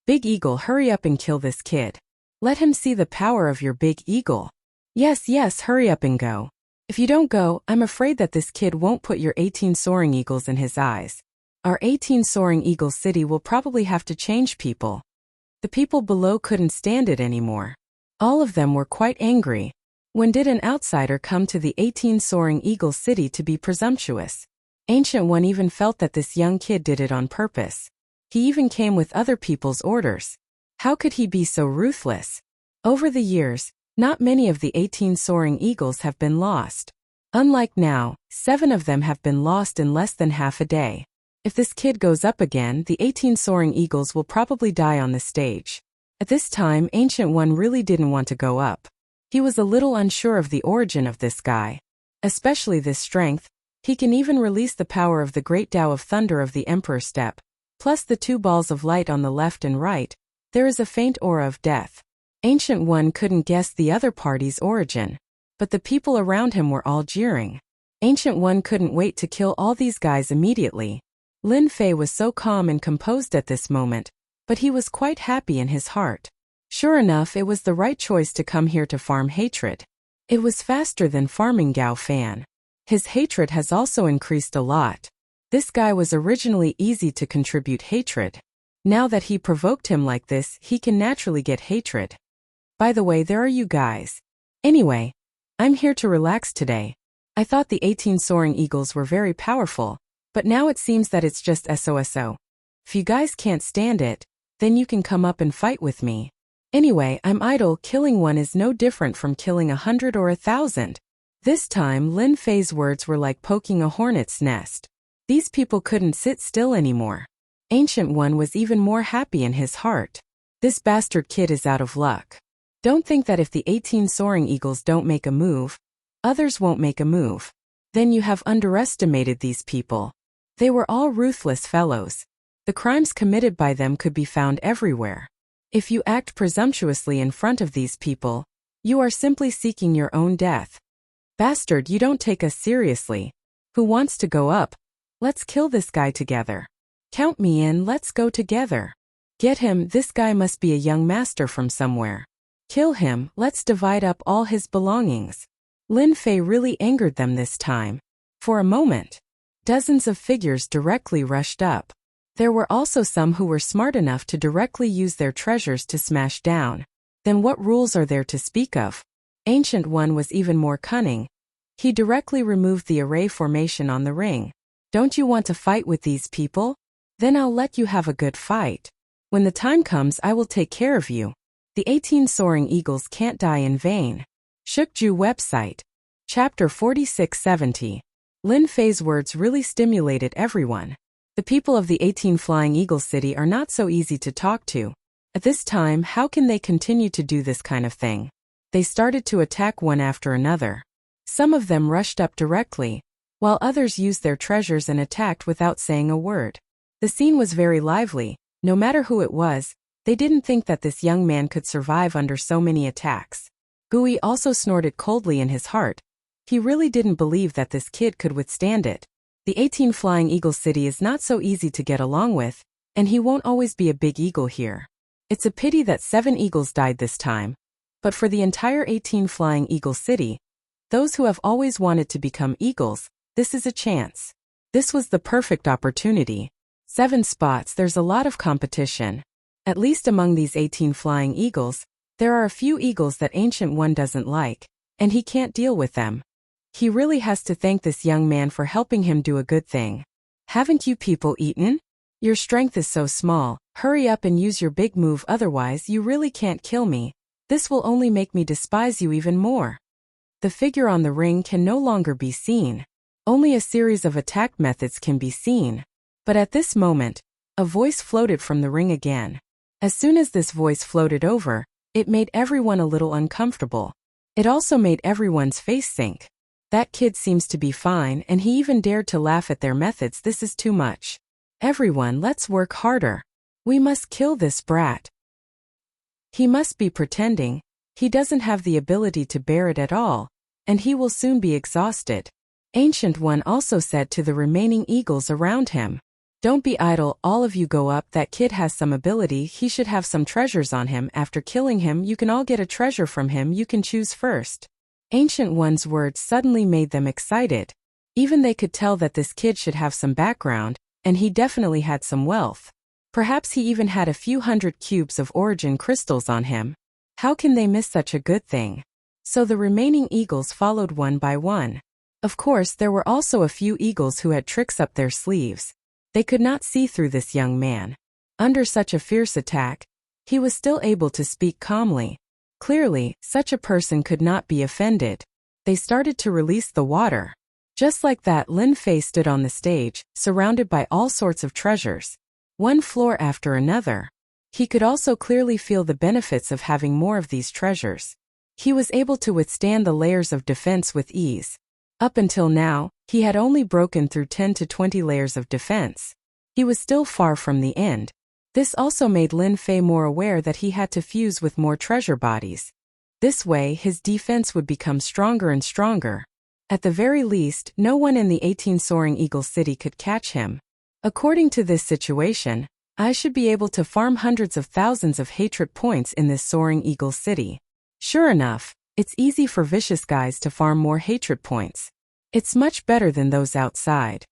Speaker 1: Big Eagle, hurry up and kill this kid. Let him see the power of your big eagle. Yes, hurry up and go. If you don't go, I'm afraid that this kid won't put your 18 soaring eagles in his eyes. Our 18 soaring eagle city will probably have to change people. The people below couldn't stand it anymore. All of them were quite angry. When did an outsider come to the 18 soaring eagle city to be presumptuous? Ancient One even felt that this young kid did it on purpose. He even came with other people's orders. How could he be so ruthless? Over the years, not many of the 18 soaring eagles have been lost. Unlike now, 7 of them have been lost in less than half a day. If this kid goes up again, the 18 soaring eagles will probably die on the stage. At this time, Ancient One really didn't want to go up. He was a little unsure of the origin of this guy. Especially this strength. He can even release the power of the great Tao of Thunder of the Emperor Step. Plus the 2 balls of light on the left and right, there is a faint aura of death. Ancient One couldn't guess the other party's origin. But the people around him were all jeering. Ancient One couldn't wait to kill all these guys immediately. Lin Fei was so calm and composed at this moment, but he was quite happy in his heart. Sure enough, it was the right choice to come here to farm hatred. It was faster than farming Gao Fan. His hatred has also increased a lot. This guy was originally easy to contribute hatred. Now that he provoked him like this, he can naturally get hatred. By the way, there are you guys. Anyway, I'm here to relax today. I thought the 18 soaring eagles were very powerful. But now it seems that it's just SOSO. If you guys can't stand it, then you can come up and fight with me. Anyway, I'm idle. Killing one is no different from killing 100 or 1,000. This time, Lin Fei's words were like poking a hornet's nest. These people couldn't sit still anymore. Ancient One was even more happy in his heart. This bastard kid is out of luck. Don't think that if the 18 soaring eagles don't make a move, others won't make a move. Then you have underestimated these people. They were all ruthless fellows. The crimes committed by them could be found everywhere. If you act presumptuously in front of these people, you are simply seeking your own death. Bastard, you don't take us seriously. Who wants to go up? Let's kill this guy together. Count me in, let's go together. Get him, this guy must be a young master from somewhere. Kill him, let's divide up all his belongings. Lin Fei really angered them this time. For a moment, dozens of figures directly rushed up. There were also some who were smart enough to directly use their treasures to smash down. Then what rules are there to speak of? Ancient One was even more cunning. He directly removed the array formation on the ring. Don't you want to fight with these people? Then I'll let you have a good fight. When the time comes, I will take care of you. The 18 soaring eagles can't die in vain. Shukju website. Chapter 4670. Lin Fei's words really stimulated everyone. The people of the 18 Flying Eagle City are not so easy to talk to. At this time, how can they continue to do this kind of thing? They started to attack one after another. Some of them rushed up directly, while others used their treasures and attacked without saying a word. The scene was very lively. No matter who it was, they didn't think that this young man could survive under so many attacks. Gui also snorted coldly in his heart. He really didn't believe that this kid could withstand it. The 18 Flying Eagle City is not so easy to get along with, and he won't always be a big eagle here. It's a pity that 7 eagles died this time. But for the entire 18 Flying Eagle City, those who have always wanted to become eagles, this is a chance. This was the perfect opportunity. 7 spots, there's a lot of competition. At least among these 18 Flying Eagles, there are a few eagles that Ancient One doesn't like, and he can't deal with them. He really has to thank this young man for helping him do a good thing. Haven't you people eaten? Your strength is so small, hurry up and use your big move, otherwise you really can't kill me. This will only make me despise you even more. The figure on the ring can no longer be seen. Only a series of attack methods can be seen. But at this moment, a voice floated from the ring again. As soon as this voice floated over, it made everyone a little uncomfortable. It also made everyone's face sink. That kid seems to be fine, and he even dared to laugh at their methods. This is too much. Everyone, let's work harder. We must kill this brat. He must be pretending. He doesn't have the ability to bear it at all, and he will soon be exhausted. Ancient One also said to the remaining eagles around him, "Don't be idle, all of you go up. That kid has some ability, he should have some treasures on him. After killing him, you can all get a treasure from him. You can choose first." Ancient One's words suddenly made them excited. Even they could tell that this kid should have some background, and he definitely had some wealth. Perhaps he even had a few hundred cubes of origin crystals on him. How can they miss such a good thing? So the remaining eagles followed one by one. Of course, there were also a few eagles who had tricks up their sleeves. They could not see through this young man. Under such a fierce attack, he was still able to speak calmly. Clearly, such a person could not be offended. They started to release the water. Just like that, Lin Fei stood on the stage, surrounded by all sorts of treasures. One floor after another. He could also clearly feel the benefits of having more of these treasures. He was able to withstand the layers of defense with ease. Up until now, he had only broken through 10 to 20 layers of defense. He was still far from the end. This also made Lin Fei more aware that he had to fuse with more treasure bodies. This way, his defense would become stronger and stronger. At the very least, no one in the 18 Soaring Eagle City could catch him. According to this situation, I should be able to farm hundreds of thousands of hatred points in this Soaring Eagle City. Sure enough, it's easy for vicious guys to farm more hatred points. It's much better than those outside.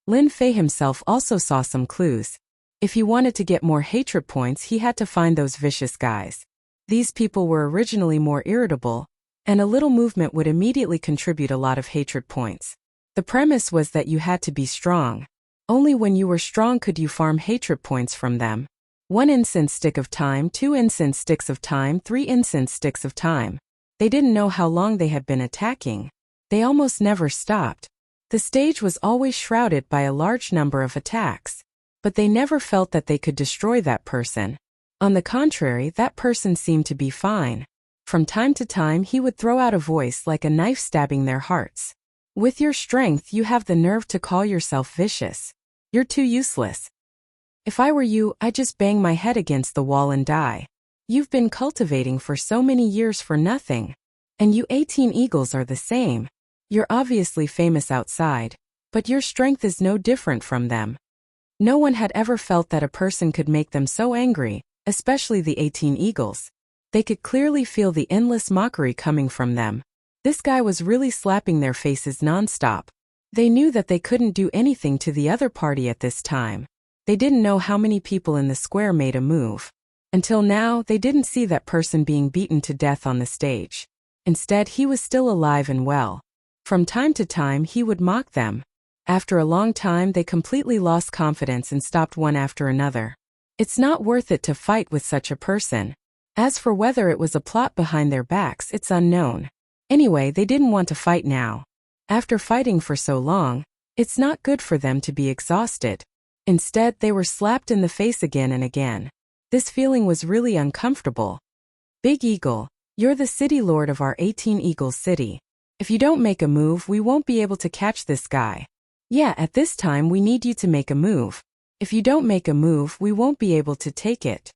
Speaker 1: Lin Fei himself also saw some clues. If he wanted to get more hatred points, he had to find those vicious guys. These people were originally more irritable, and a little movement would immediately contribute a lot of hatred points. The premise was that you had to be strong. Only when you were strong could you farm hatred points from them. 1 incense stick of time, 2 incense sticks of time, 3 incense sticks of time. They didn't know how long they had been attacking. They almost never stopped. The stage was always shrouded by a large number of attacks. But they never felt that they could destroy that person. On the contrary, that person seemed to be fine. From time to time, he would throw out a voice like a knife stabbing their hearts. With your strength, you have the nerve to call yourself vicious. You're too useless. If I were you, I'd just bang my head against the wall and die. You've been cultivating for so many years for nothing. And you 18 eagles are the same. You're obviously famous outside, but your strength is no different from them. No one had ever felt that a person could make them so angry, especially the 18 eagles. They could clearly feel the endless mockery coming from them. This guy was really slapping their faces non-stop. They knew that they couldn't do anything to the other party at this time. They didn't know how many people in the square made a move. Until now, they didn't see that person being beaten to death on the stage. Instead, he was still alive and well. From time to time, he would mock them. After a long time, they completely lost confidence and stopped one after another. It's not worth it to fight with such a person. As for whether it was a plot behind their backs, it's unknown. Anyway, they didn't want to fight now. After fighting for so long, it's not good for them to be exhausted. Instead, they were slapped in the face again and again. This feeling was really uncomfortable. Big Eagle, you're the city lord of our 18 Eagles city. If you don't make a move, we won't be able to catch this guy. Yeah, at this time we need you to make a move. If you don't make a move, we won't be able to take it.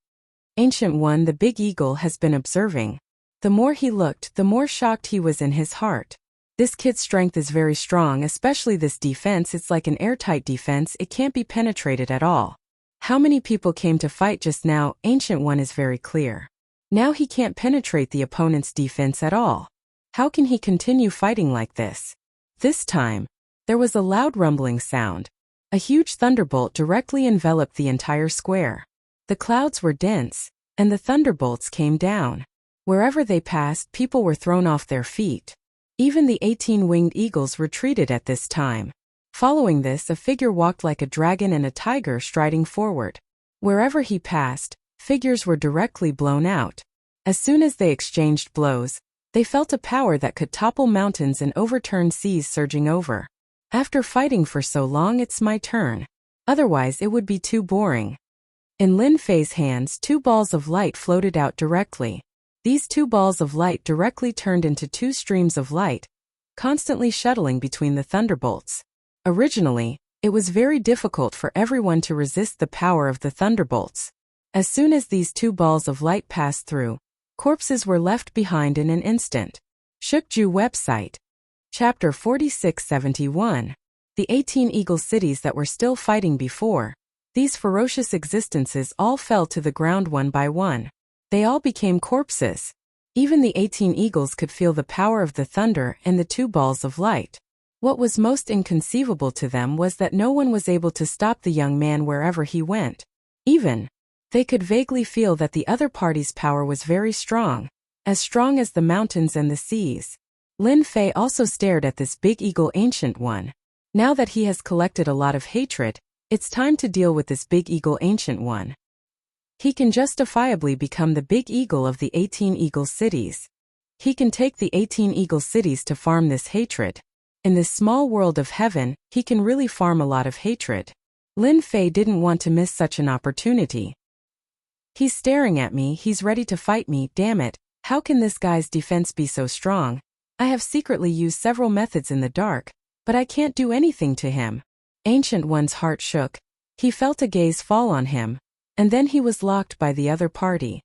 Speaker 1: Ancient One, the Big Eagle, has been observing. The more he looked, the more shocked he was in his heart. This kid's strength is very strong, especially this defense. It's like an airtight defense, it can't be penetrated at all. How many people came to fight just now? Ancient One is very clear. Now he can't penetrate the opponent's defense at all. How can he continue fighting like this? This time, there was a loud rumbling sound. A huge thunderbolt directly enveloped the entire square. The clouds were dense, and the thunderbolts came down. Wherever they passed, people were thrown off their feet. Even the 18 winged eagles retreated at this time. Following this, a figure walked like a dragon and a tiger striding forward. Wherever he passed, figures were directly blown out. As soon as they exchanged blows, they felt a power that could topple mountains and overturn seas surging over. After fighting for so long, it's my turn. Otherwise it would be too boring. In Lin Fei's hands, 2 balls of light floated out directly. These 2 balls of light directly turned into 2 streams of light, constantly shuttling between the thunderbolts. Originally, it was very difficult for everyone to resist the power of the thunderbolts. As soon as these 2 balls of light passed through, corpses were left behind in an instant. Shukju website. Chapter 4671. The 18 Eagle cities that were still fighting before. These ferocious existences all fell to the ground one by one. They all became corpses. Even the 18 eagles could feel the power of the thunder and the 2 balls of light. What was most inconceivable to them was that no one was able to stop the young man wherever he went. Even, they could vaguely feel that the other party's power was very strong as the mountains and the seas. Lin Fei also stared at this Big Eagle Ancient One. Now that he has collected a lot of hatred, it's time to deal with this Big Eagle Ancient One. He can justifiably become the Big Eagle of the 18 Eagle cities. He can take the 18 Eagle cities to farm this hatred. In this small world of heaven, he can really farm a lot of hatred. Lin Fei didn't want to miss such an opportunity. He's staring at me, he's ready to fight me, damn it, how can this guy's defense be so strong? I have secretly used several methods in the dark, but I can't do anything to him. Ancient One's heart shook. He felt a gaze fall on him, and then he was locked by the other party.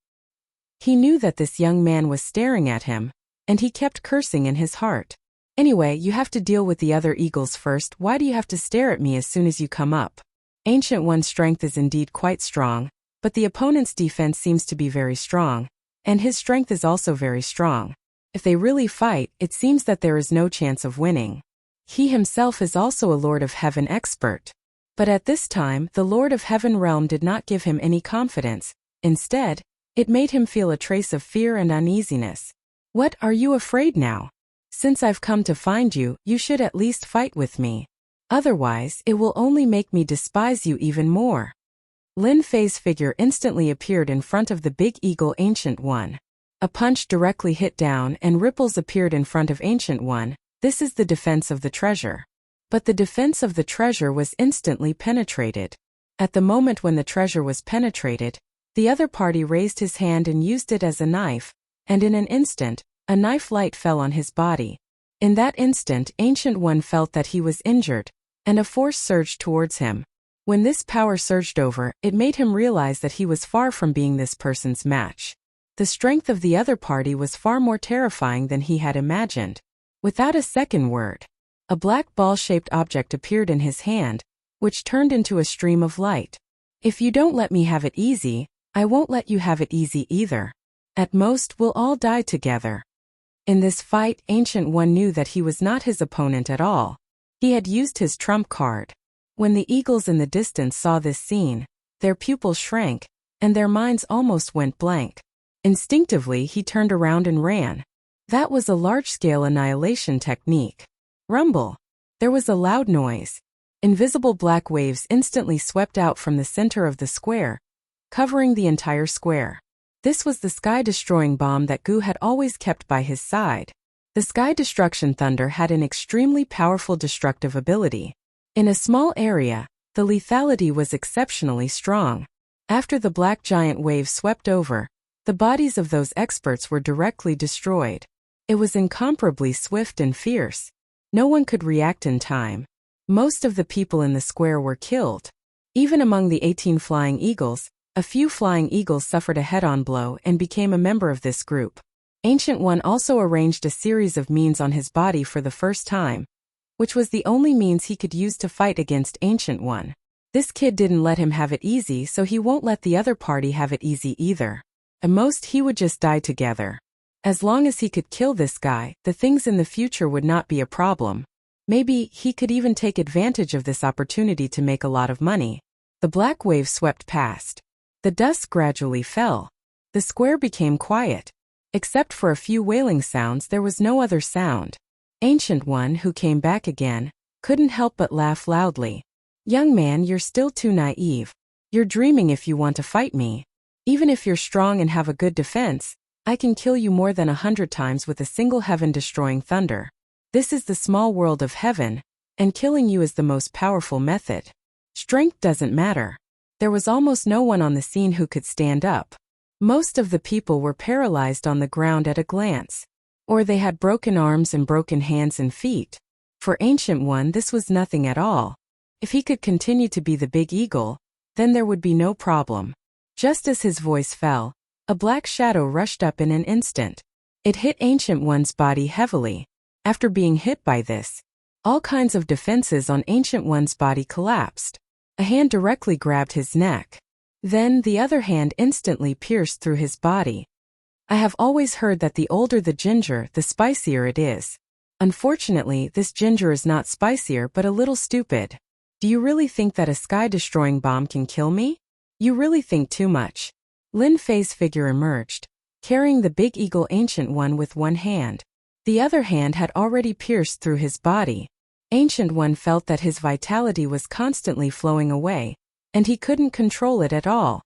Speaker 1: He knew that this young man was staring at him, and he kept cursing in his heart. Anyway, you have to deal with the other eagles first. Why do you have to stare at me as soon as you come up? Ancient One's strength is indeed quite strong, but the opponent's defense seems to be very strong, and his strength is also very strong. If they really fight, it seems that there is no chance of winning. He himself is also a Lord of Heaven expert. But at this time, the Lord of Heaven realm did not give him any confidence. Instead, it made him feel a trace of fear and uneasiness. What, are you afraid now? Since I've come to find you, you should at least fight with me. Otherwise, it will only make me despise you even more. Lin Fei's figure instantly appeared in front of the Big Eagle Ancient One. A punch directly hit down and ripples appeared in front of Ancient One. This is the defense of the treasure. But the defense of the treasure was instantly penetrated. At the moment when the treasure was penetrated, the other party raised his hand and used it as a knife, and in an instant, a knife light fell on his body. In that instant, Ancient One felt that he was injured, and a force surged towards him. When this power surged over, it made him realize that he was far from being this person's match. The strength of the other party was far more terrifying than he had imagined. Without a second word, a black ball-shaped object appeared in his hand, which turned into a stream of light. If you don't let me have it easy, I won't let you have it easy either. At most, we'll all die together. In this fight, Ancient One knew that he was not his opponent at all. He had used his trump card. When the eagles in the distance saw this scene, their pupils shrank, and their minds almost went blank. Instinctively, he turned around and ran. That was a large-scale annihilation technique. Rumble. There was a loud noise. Invisible black waves instantly swept out from the center of the square, covering the entire square. This was the sky-destroying bomb that Gu had always kept by his side. The Sky Destruction Thunder had an extremely powerful destructive ability. In a small area, the lethality was exceptionally strong. After the black giant wave swept over, the bodies of those experts were directly destroyed. It was incomparably swift and fierce. No one could react in time. Most of the people in the square were killed. Even among the 18 flying eagles, a few flying eagles suffered a head-on blow and became a member of this group. Ancient One also arranged a series of means on his body for the first time, which was the only means he could use to fight against Ancient One. This kid didn't let him have it easy, so he won't let the other party have it easy either. At most, he would just die together. As long as he could kill this guy, the things in the future would not be a problem. Maybe he could even take advantage of this opportunity to make a lot of money. The black wave swept past. The dust gradually fell. The square became quiet. Except for a few wailing sounds, there was no other sound. Ancient One, who came back again, couldn't help but laugh loudly. "Young man, you're still too naive. You're dreaming if you want to fight me. Even if you're strong and have a good defense, I can kill you more than 100 times with a single heaven-destroying thunder. This is the small world of heaven, and killing you is the most powerful method. Strength doesn't matter." There was almost no one on the scene who could stand up. Most of the people were paralyzed on the ground at a glance, or they had broken arms and broken hands and feet. For Ancient One, this was nothing at all. If he could continue to be the big eagle, then there would be no problem. Just as his voice fell, a black shadow rushed up in an instant. It hit Ancient One's body heavily. After being hit by this, all kinds of defenses on Ancient One's body collapsed. A hand directly grabbed his neck. Then the other hand instantly pierced through his body. I have always heard that the older the ginger, the spicier it is. Unfortunately, this ginger is not spicier but a little stupid. Do you really think that a sky-destroying bomb can kill me? You really think too much. Lin Fei's figure emerged, carrying the big eagle Ancient One with one hand. The other hand had already pierced through his body. Ancient One felt that his vitality was constantly flowing away, and he couldn't control it at all.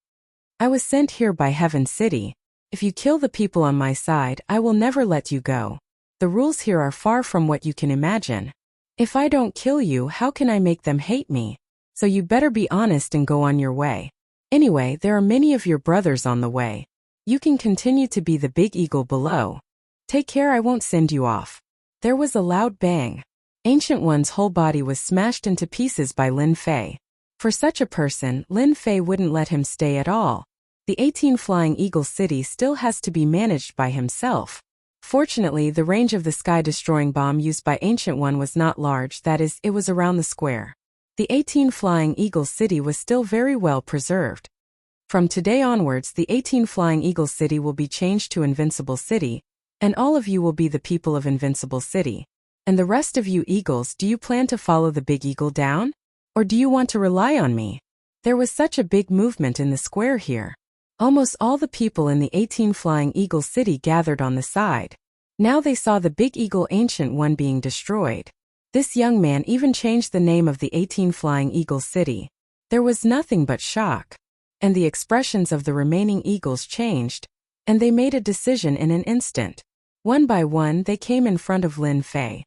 Speaker 1: "I was sent here by Heaven City. If you kill the people on my side, I will never let you go. The rules here are far from what you can imagine. If I don't kill you, how can I make them hate me? So you better be honest and go on your way. Anyway, there are many of your brothers on the way. You can continue to be the big eagle below. Take care, I won't send you off." There was a loud bang. Ancient One's whole body was smashed into pieces by Lin Fei. For such a person, Lin Fei wouldn't let him stay at all. The 18 Flying Eagle City still has to be managed by himself. Fortunately, the range of the sky-destroying bomb used by Ancient One was not large, that is, it was around the square. The 18 Flying Eagle City was still very well preserved. From today onwards, the 18 Flying Eagle City will be changed to Invincible City, and all of you will be the people of Invincible City. And the rest of you eagles, do you plan to follow the big eagle down? Or do you want to rely on me? There was such a big movement in the square here. Almost all the people in the 18 Flying Eagle City gathered on the side. Now they saw the big eagle Ancient One being destroyed. This young man even changed the name of the 18 Flying Eagle City. There was nothing but shock. And the expressions of the remaining eagles changed, and they made a decision in an instant. One by one, they came in front of Lin Fei.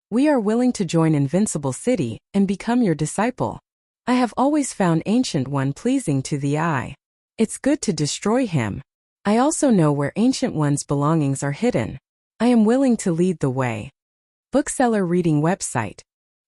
Speaker 1: "We are willing to join Invincible City and become your disciple. I have always found Ancient One pleasing to the eye. It's good to destroy him. I also know where Ancient One's belongings are hidden. I am willing to lead the way." Bookseller Reading Website.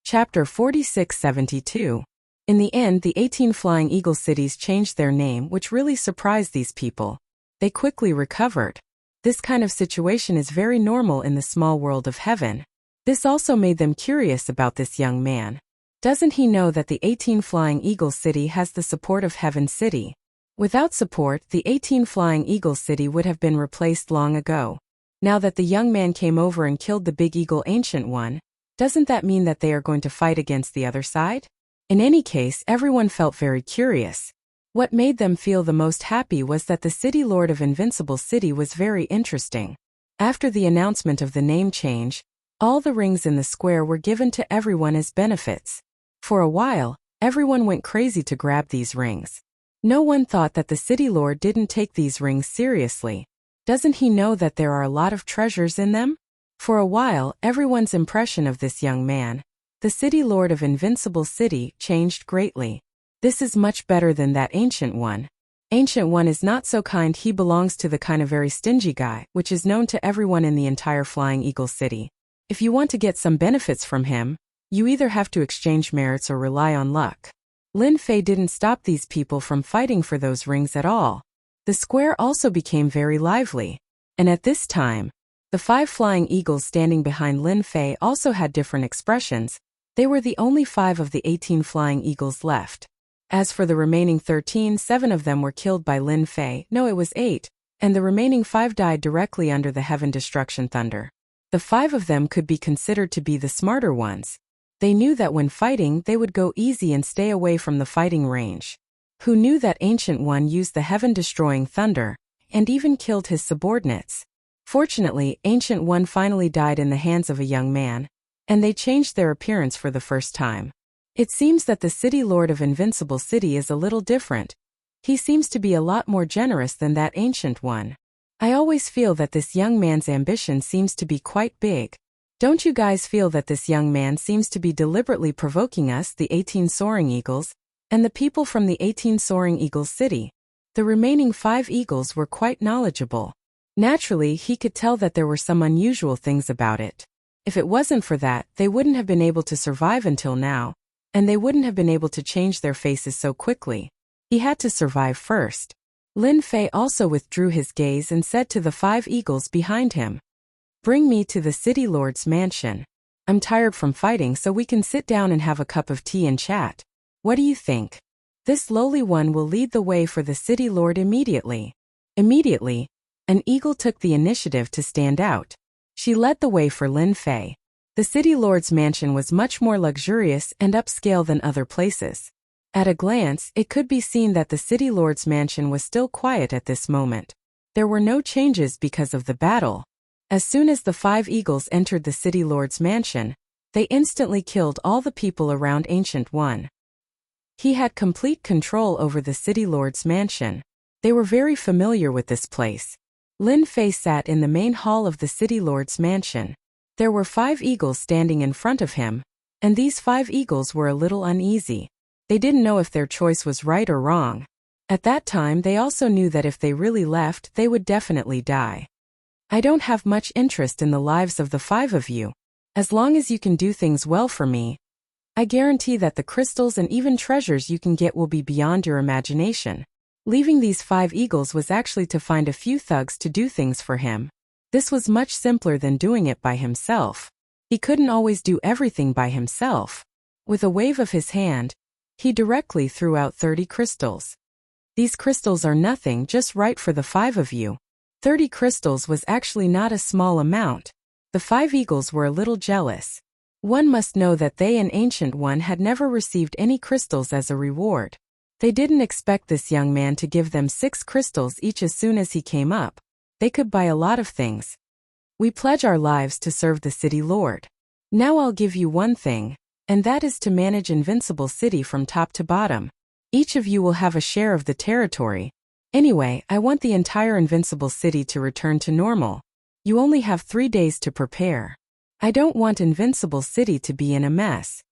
Speaker 1: Chapter 4672. In the end, the 18 Flying Eagle Cities changed their name, which really surprised these people. They quickly recovered. This kind of situation is very normal in the small world of heaven. This also made them curious about this young man. Doesn't he know that the 18 Flying Eagle City has the support of Heaven City? Without support, the 18 Flying Eagle City would have been replaced long ago. Now that the young man came over and killed the big eagle Ancient One, doesn't that mean that they are going to fight against the other side? In any case, everyone felt very curious. What made them feel the most happy was that the City Lord of Invincible City was very interesting. After the announcement of the name change, all the rings in the square were given to everyone as benefits. For a while, everyone went crazy to grab these rings. No one thought that the City Lord didn't take these rings seriously. Doesn't he know that there are a lot of treasures in them? For a while, everyone's impression of this young man, the city lord of Invincible City, changed greatly. This is much better than that Ancient One. Ancient One is not so kind. He belongs to the kind of very stingy guy, which is known to everyone in the entire Flying Eagle City. If you want to get some benefits from him, you either have to exchange merits or rely on luck. Lin Fei didn't stop these people from fighting for those rings at all. The square also became very lively. And at this time, the 5 flying eagles standing behind Lin Fei also had different expressions. They were the only 5 of the 18 flying eagles left. As for the remaining 13, 7 of them were killed by Lin Fei. No, it was 8. And the remaining 5 died directly under the Heaven Destruction Thunder. The 5 of them could be considered to be the smarter ones. They knew that when fighting, they would go easy and stay away from the fighting range. Who knew that Ancient One used the heaven-destroying thunder, and even killed his subordinates. Fortunately, Ancient One finally died in the hands of a young man, and they changed their appearance for the first time. It seems that the city lord of Invincible City is a little different. He seems to be a lot more generous than that Ancient One. I always feel that this young man's ambition seems to be quite big. Don't you guys feel that this young man seems to be deliberately provoking us, the 18 Soaring Eagles, and the people from the 18 Soaring Eagles City? The remaining 5 eagles were quite knowledgeable. Naturally, he could tell that there were some unusual things about it. If it wasn't for that, they wouldn't have been able to survive until now, and they wouldn't have been able to change their faces so quickly. He had to survive first. Lin Fei also withdrew his gaze and said to the 5 eagles behind him, "Bring me to the city lord's mansion. I'm tired from fighting, so we can sit down and have a cup of tea and chat. What do you think? This lowly one will lead the way for the city lord immediately." Immediately, an eagle took the initiative to stand out. She led the way for Lin Fei. The city lord's mansion was much more luxurious and upscale than other places. At a glance, it could be seen that the city lord's mansion was still quiet at this moment. There were no changes because of the battle. As soon as the 5 eagles entered the city lord's mansion, they instantly killed all the people around Ancient One. He had complete control over the city lord's mansion. They were very familiar with this place. Lin Fei sat in the main hall of the city lord's mansion. There were 5 eagles standing in front of him, and these 5 eagles were a little uneasy. They didn't know if their choice was right or wrong. At that time, they also knew that if they really left, they would definitely die. "I don't have much interest in the lives of the 5 of you. As long as you can do things well for me, I guarantee that the crystals and even treasures you can get will be beyond your imagination." Leaving these 5 eagles was actually to find a few thugs to do things for him. This was much simpler than doing it by himself. He couldn't always do everything by himself. With a wave of his hand, he directly threw out 30 crystals. "These crystals are nothing, just right for the 5 of you." 30 crystals was actually not a small amount. The 5 eagles were a little jealous. One must know that they and Ancient One had never received any crystals as a reward. They didn't expect this young man to give them 6 crystals each as soon as he came up. They could buy a lot of things. "We pledge our lives to serve the city lord. Now I'll give you one thing, and that is to manage Invincible City from top to bottom. Each of you will have a share of the territory. Anyway, I want the entire Invincible City to return to normal. You only have 3 days to prepare. I don't want Invincible City to be in a mess."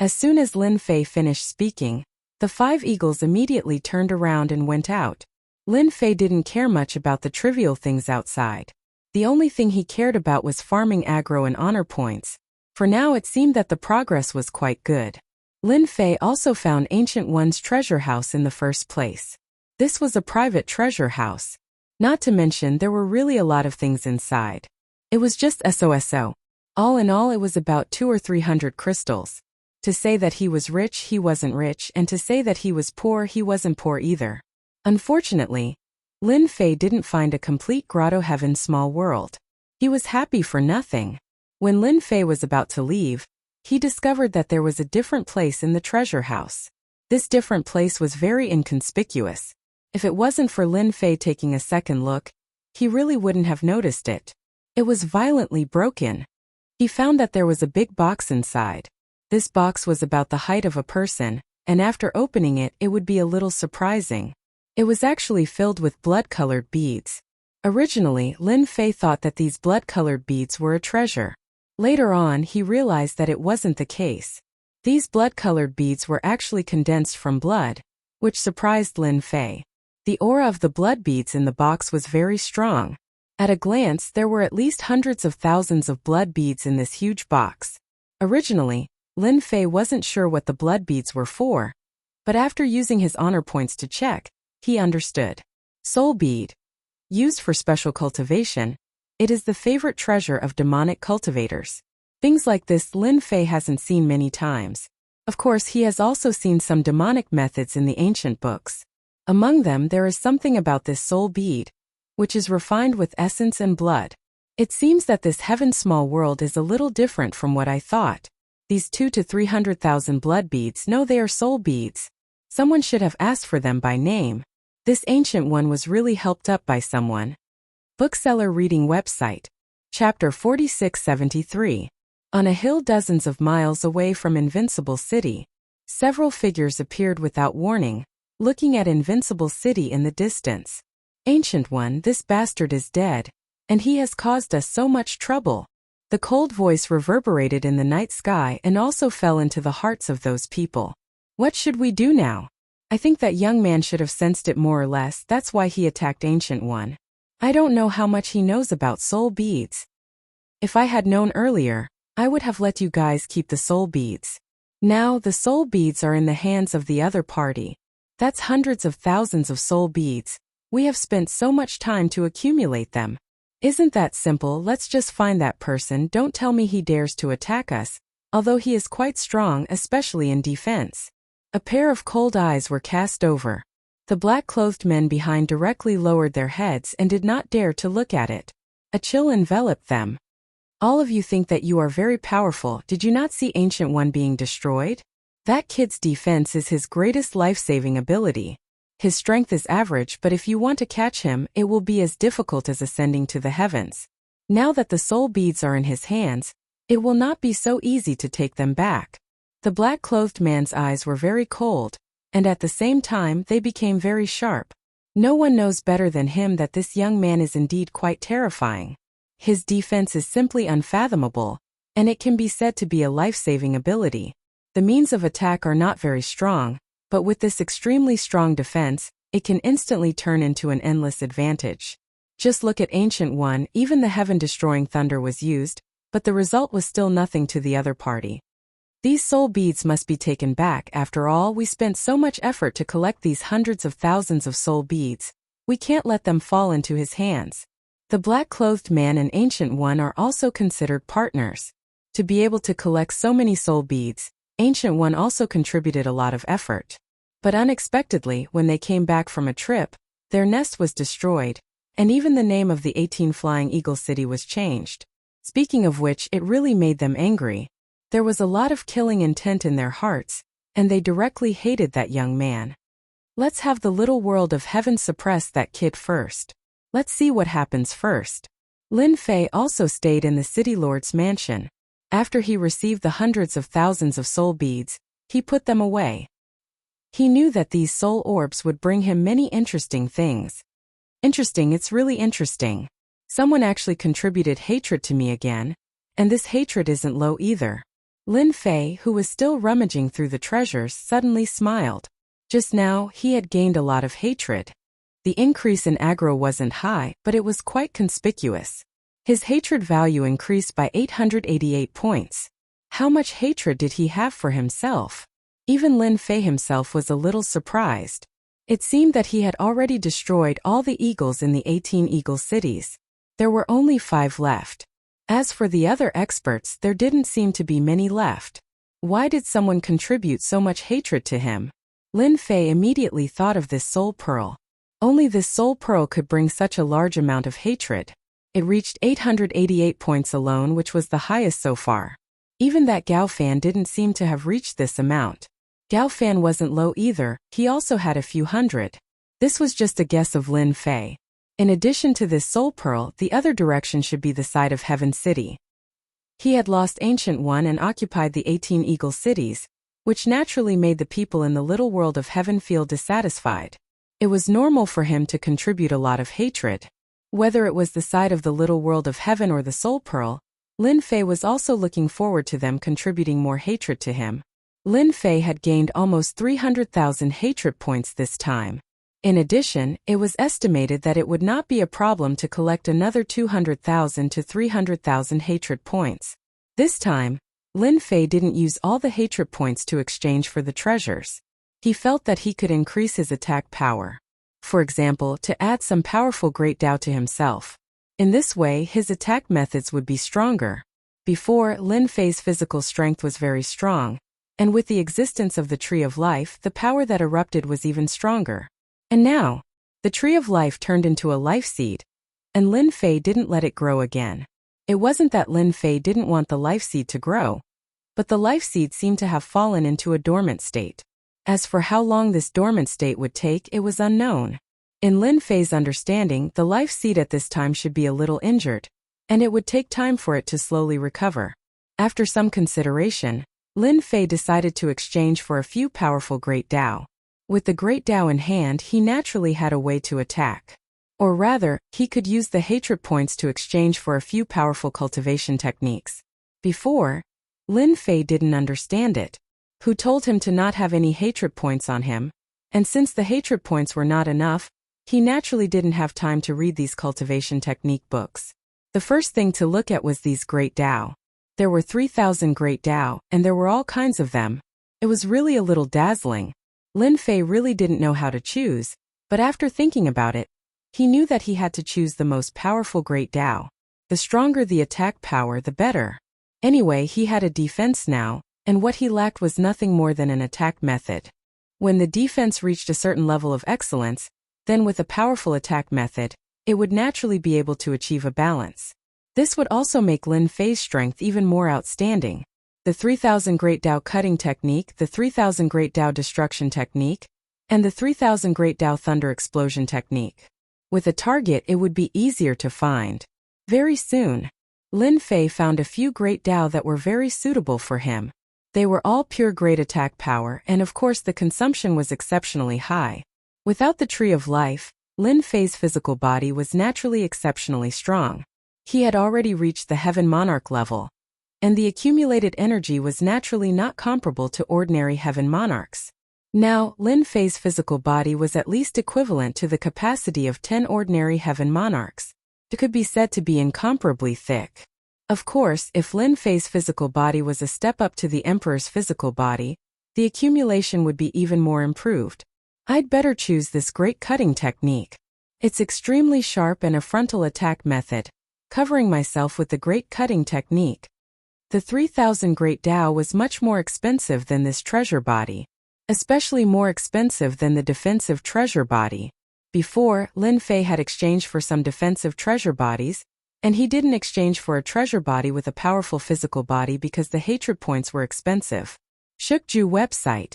Speaker 1: As soon as Lin Fei finished speaking, the 5 eagles immediately turned around and went out. Lin Fei didn't care much about the trivial things outside. The only thing he cared about was farming aggro and honor points. For now it seemed that the progress was quite good. Lin Fei also found Ancient One's treasure house in the first place. This was a private treasure house. Not to mention there were really a lot of things inside. It was just SOSO. All in all, it was about 200 or 300 crystals. To say that he was rich, he wasn't rich, and to say that he was poor, he wasn't poor either. Unfortunately, Lin Fei didn't find a complete grotto heaven small world. He was happy for nothing. When Lin Fei was about to leave, he discovered that there was a different place in the treasure house. This different place was very inconspicuous. If it wasn't for Lin Fei taking a second look, he really wouldn't have noticed it. It was violently broken. He found that there was a big box inside. This box was about the height of a person, and after opening it, it would be a little surprising. It was actually filled with blood-colored beads. Originally, Lin Fei thought that these blood-colored beads were a treasure. Later on, he realized that it wasn't the case. These blood-colored beads were actually condensed from blood, which surprised Lin Fei. The aura of the blood beads in the box was very strong. At a glance, there were at least hundreds of thousands of blood beads in this huge box. Originally, Lin Fei wasn't sure what the blood beads were for, but after using his honor points to check, he understood. Soul bead. Used for special cultivation, it is the favorite treasure of demonic cultivators. Things like this Lin Fei hasn't seen many times. Of course, he has also seen some demonic methods in the ancient books. Among them, there is something about this soul bead, which is refined with essence and blood. It seems that this heaven small world is a little different from what I thought. These 200,000 to 300,000 blood beads, no, they are soul beads. Someone should have asked for them by name. This ancient one was really helped up by someone. Bookseller reading website. Chapter 4673. On a hill dozens of miles away from Invincible City, several figures appeared without warning, looking at Invincible City in the distance. Ancient One, this bastard is dead, and he has caused us so much trouble. The cold voice reverberated in the night sky and also fell into the hearts of those people. What should we do now? I think that young man should have sensed it more or less, that's why he attacked Ancient One. I don't know how much he knows about soul beads. If I had known earlier, I would have let you guys keep the soul beads. Now the soul beads are in the hands of the other party. That's hundreds of thousands of soul beads. We have spent so much time to accumulate them. Isn't that simple? Let's just find that person. Don't tell me he dares to attack us, although he is quite strong, especially in defense. A pair of cold eyes were cast over. The black-clothed men behind directly lowered their heads and did not dare to look at it. A chill enveloped them. All of you think that you are very powerful. Did you not see Ancient One being destroyed? That kid's defense is his greatest life-saving ability. His strength is average, but if you want to catch him, it will be as difficult as ascending to the heavens. Now that the soul beads are in his hands, it will not be so easy to take them back. The black-clothed man's eyes were very cold, and at the same time they became very sharp. No one knows better than him that this young man is indeed quite terrifying. His defense is simply unfathomable, and it can be said to be a life-saving ability. The means of attack are not very strong, but with this extremely strong defense, it can instantly turn into an endless advantage. Just look at Ancient One, even the heaven-destroying thunder was used, but the result was still nothing to the other party. These soul beads must be taken back. After all, we spent so much effort to collect these hundreds of thousands of soul beads. We can't let them fall into his hands. The black-clothed man and Ancient One are also considered partners. To be able to collect so many soul beads, Ancient One also contributed a lot of effort. But unexpectedly, when they came back from a trip, their nest was destroyed, and even the name of the 18 Flying Eagle City was changed. Speaking of which, it really made them angry. There was a lot of killing intent in their hearts, and they directly hated that young man. Let's have the little world of heaven suppress that kid first. Let's see what happens first. Lin Fei also stayed in the city lord's mansion. After he received the hundreds of thousands of soul beads, he put them away. He knew that these soul orbs would bring him many interesting things. Interesting, it's really interesting. Someone actually contributed hatred to me again, and this hatred isn't low either. Lin Fei, who was still rummaging through the treasures, suddenly smiled. Just now, he had gained a lot of hatred. The increase in aggro wasn't high, but it was quite conspicuous. His hatred value increased by 888 points. How much hatred did he have for himself? Even Lin Fei himself was a little surprised. It seemed that he had already destroyed all the eagles in the 18 eagle cities. There were only 5 left. As for the other experts, there didn't seem to be many left. Why did someone contribute so much hatred to him? Lin Fei immediately thought of this soul pearl. Only this soul pearl could bring such a large amount of hatred. It reached 888 points alone, which was the highest so far. Even that Gao Fan didn't seem to have reached this amount. Gao Fan wasn't low either, he also had a few hundred. This was just a guess of Lin Fei. In addition to this soul pearl, the other direction should be the side of Heaven City. He had lost Ancient One and occupied the 18 eagle cities, which naturally made the people in the little world of heaven feel dissatisfied. It was normal for him to contribute a lot of hatred. Whether it was the side of the little world of heaven or the soul pearl, Lin Fei was also looking forward to them contributing more hatred to him. Lin Fei had gained almost 300,000 hatred points this time. In addition, it was estimated that it would not be a problem to collect another 200,000 to 300,000 hatred points. This time, Lin Fei didn't use all the hatred points to exchange for the treasures. He felt that he could increase his attack power. For example, to add some powerful Great Tao to himself. In this way, his attack methods would be stronger. Before, Lin Fei's physical strength was very strong, and with the existence of the Tree of Life, the power that erupted was even stronger. And now, the Tree of Life turned into a life seed, and Lin Fei didn't let it grow again. It wasn't that Lin Fei didn't want the life seed to grow, but the life seed seemed to have fallen into a dormant state. As for how long this dormant state would take, it was unknown. In Lin Fei's understanding, the life seed at this time should be a little injured, and it would take time for it to slowly recover. After some consideration, Lin Fei decided to exchange for a few powerful Great Tao. With the Great Tao in hand, he naturally had a way to attack. Or rather, he could use the hatred points to exchange for a few powerful cultivation techniques. Before, Lin Fei didn't understand it. Who told him to not have any hatred points on him, and since the hatred points were not enough, he naturally didn't have time to read these cultivation technique books. The first thing to look at was these Great Tao. There were 3,000 Great Tao, and there were all kinds of them. It was really a little dazzling. Lin Fei really didn't know how to choose, but after thinking about it, he knew that he had to choose the most powerful Great Tao. The stronger the attack power, the better. Anyway, he had a defense now, and what he lacked was nothing more than an attack method. When the defense reached a certain level of excellence, then with a powerful attack method, it would naturally be able to achieve a balance. This would also make Lin Fei's strength even more outstanding. The 3,000 Great Tao cutting technique, the 3,000 Great Tao destruction technique, and the 3,000 Great Tao thunder explosion technique. With a target, it would be easier to find. Very soon, Lin Fei found a few Great Tao that were very suitable for him. They were all pure great attack power, and of course the consumption was exceptionally high. Without the Tree of Life, Lin Fei's physical body was naturally exceptionally strong. He had already reached the Heaven Monarch level, and the accumulated energy was naturally not comparable to ordinary Heaven Monarchs. Now, Lin Fei's physical body was at least equivalent to the capacity of 10 ordinary Heaven Monarchs. It could be said to be incomparably thick. Of course, if Lin Fei's physical body was a step up to the Emperor's physical body, the accumulation would be even more improved. I'd better choose this great cutting technique. It's extremely sharp and a frontal attack method, covering myself with the great cutting technique. The 3,000 Great Tao was much more expensive than this treasure body, especially more expensive than the defensive treasure body. Before, Lin Fei had exchanged for some defensive treasure bodies, and he didn't exchange for a treasure body with a powerful physical body because the hatred points were expensive. Shukju website.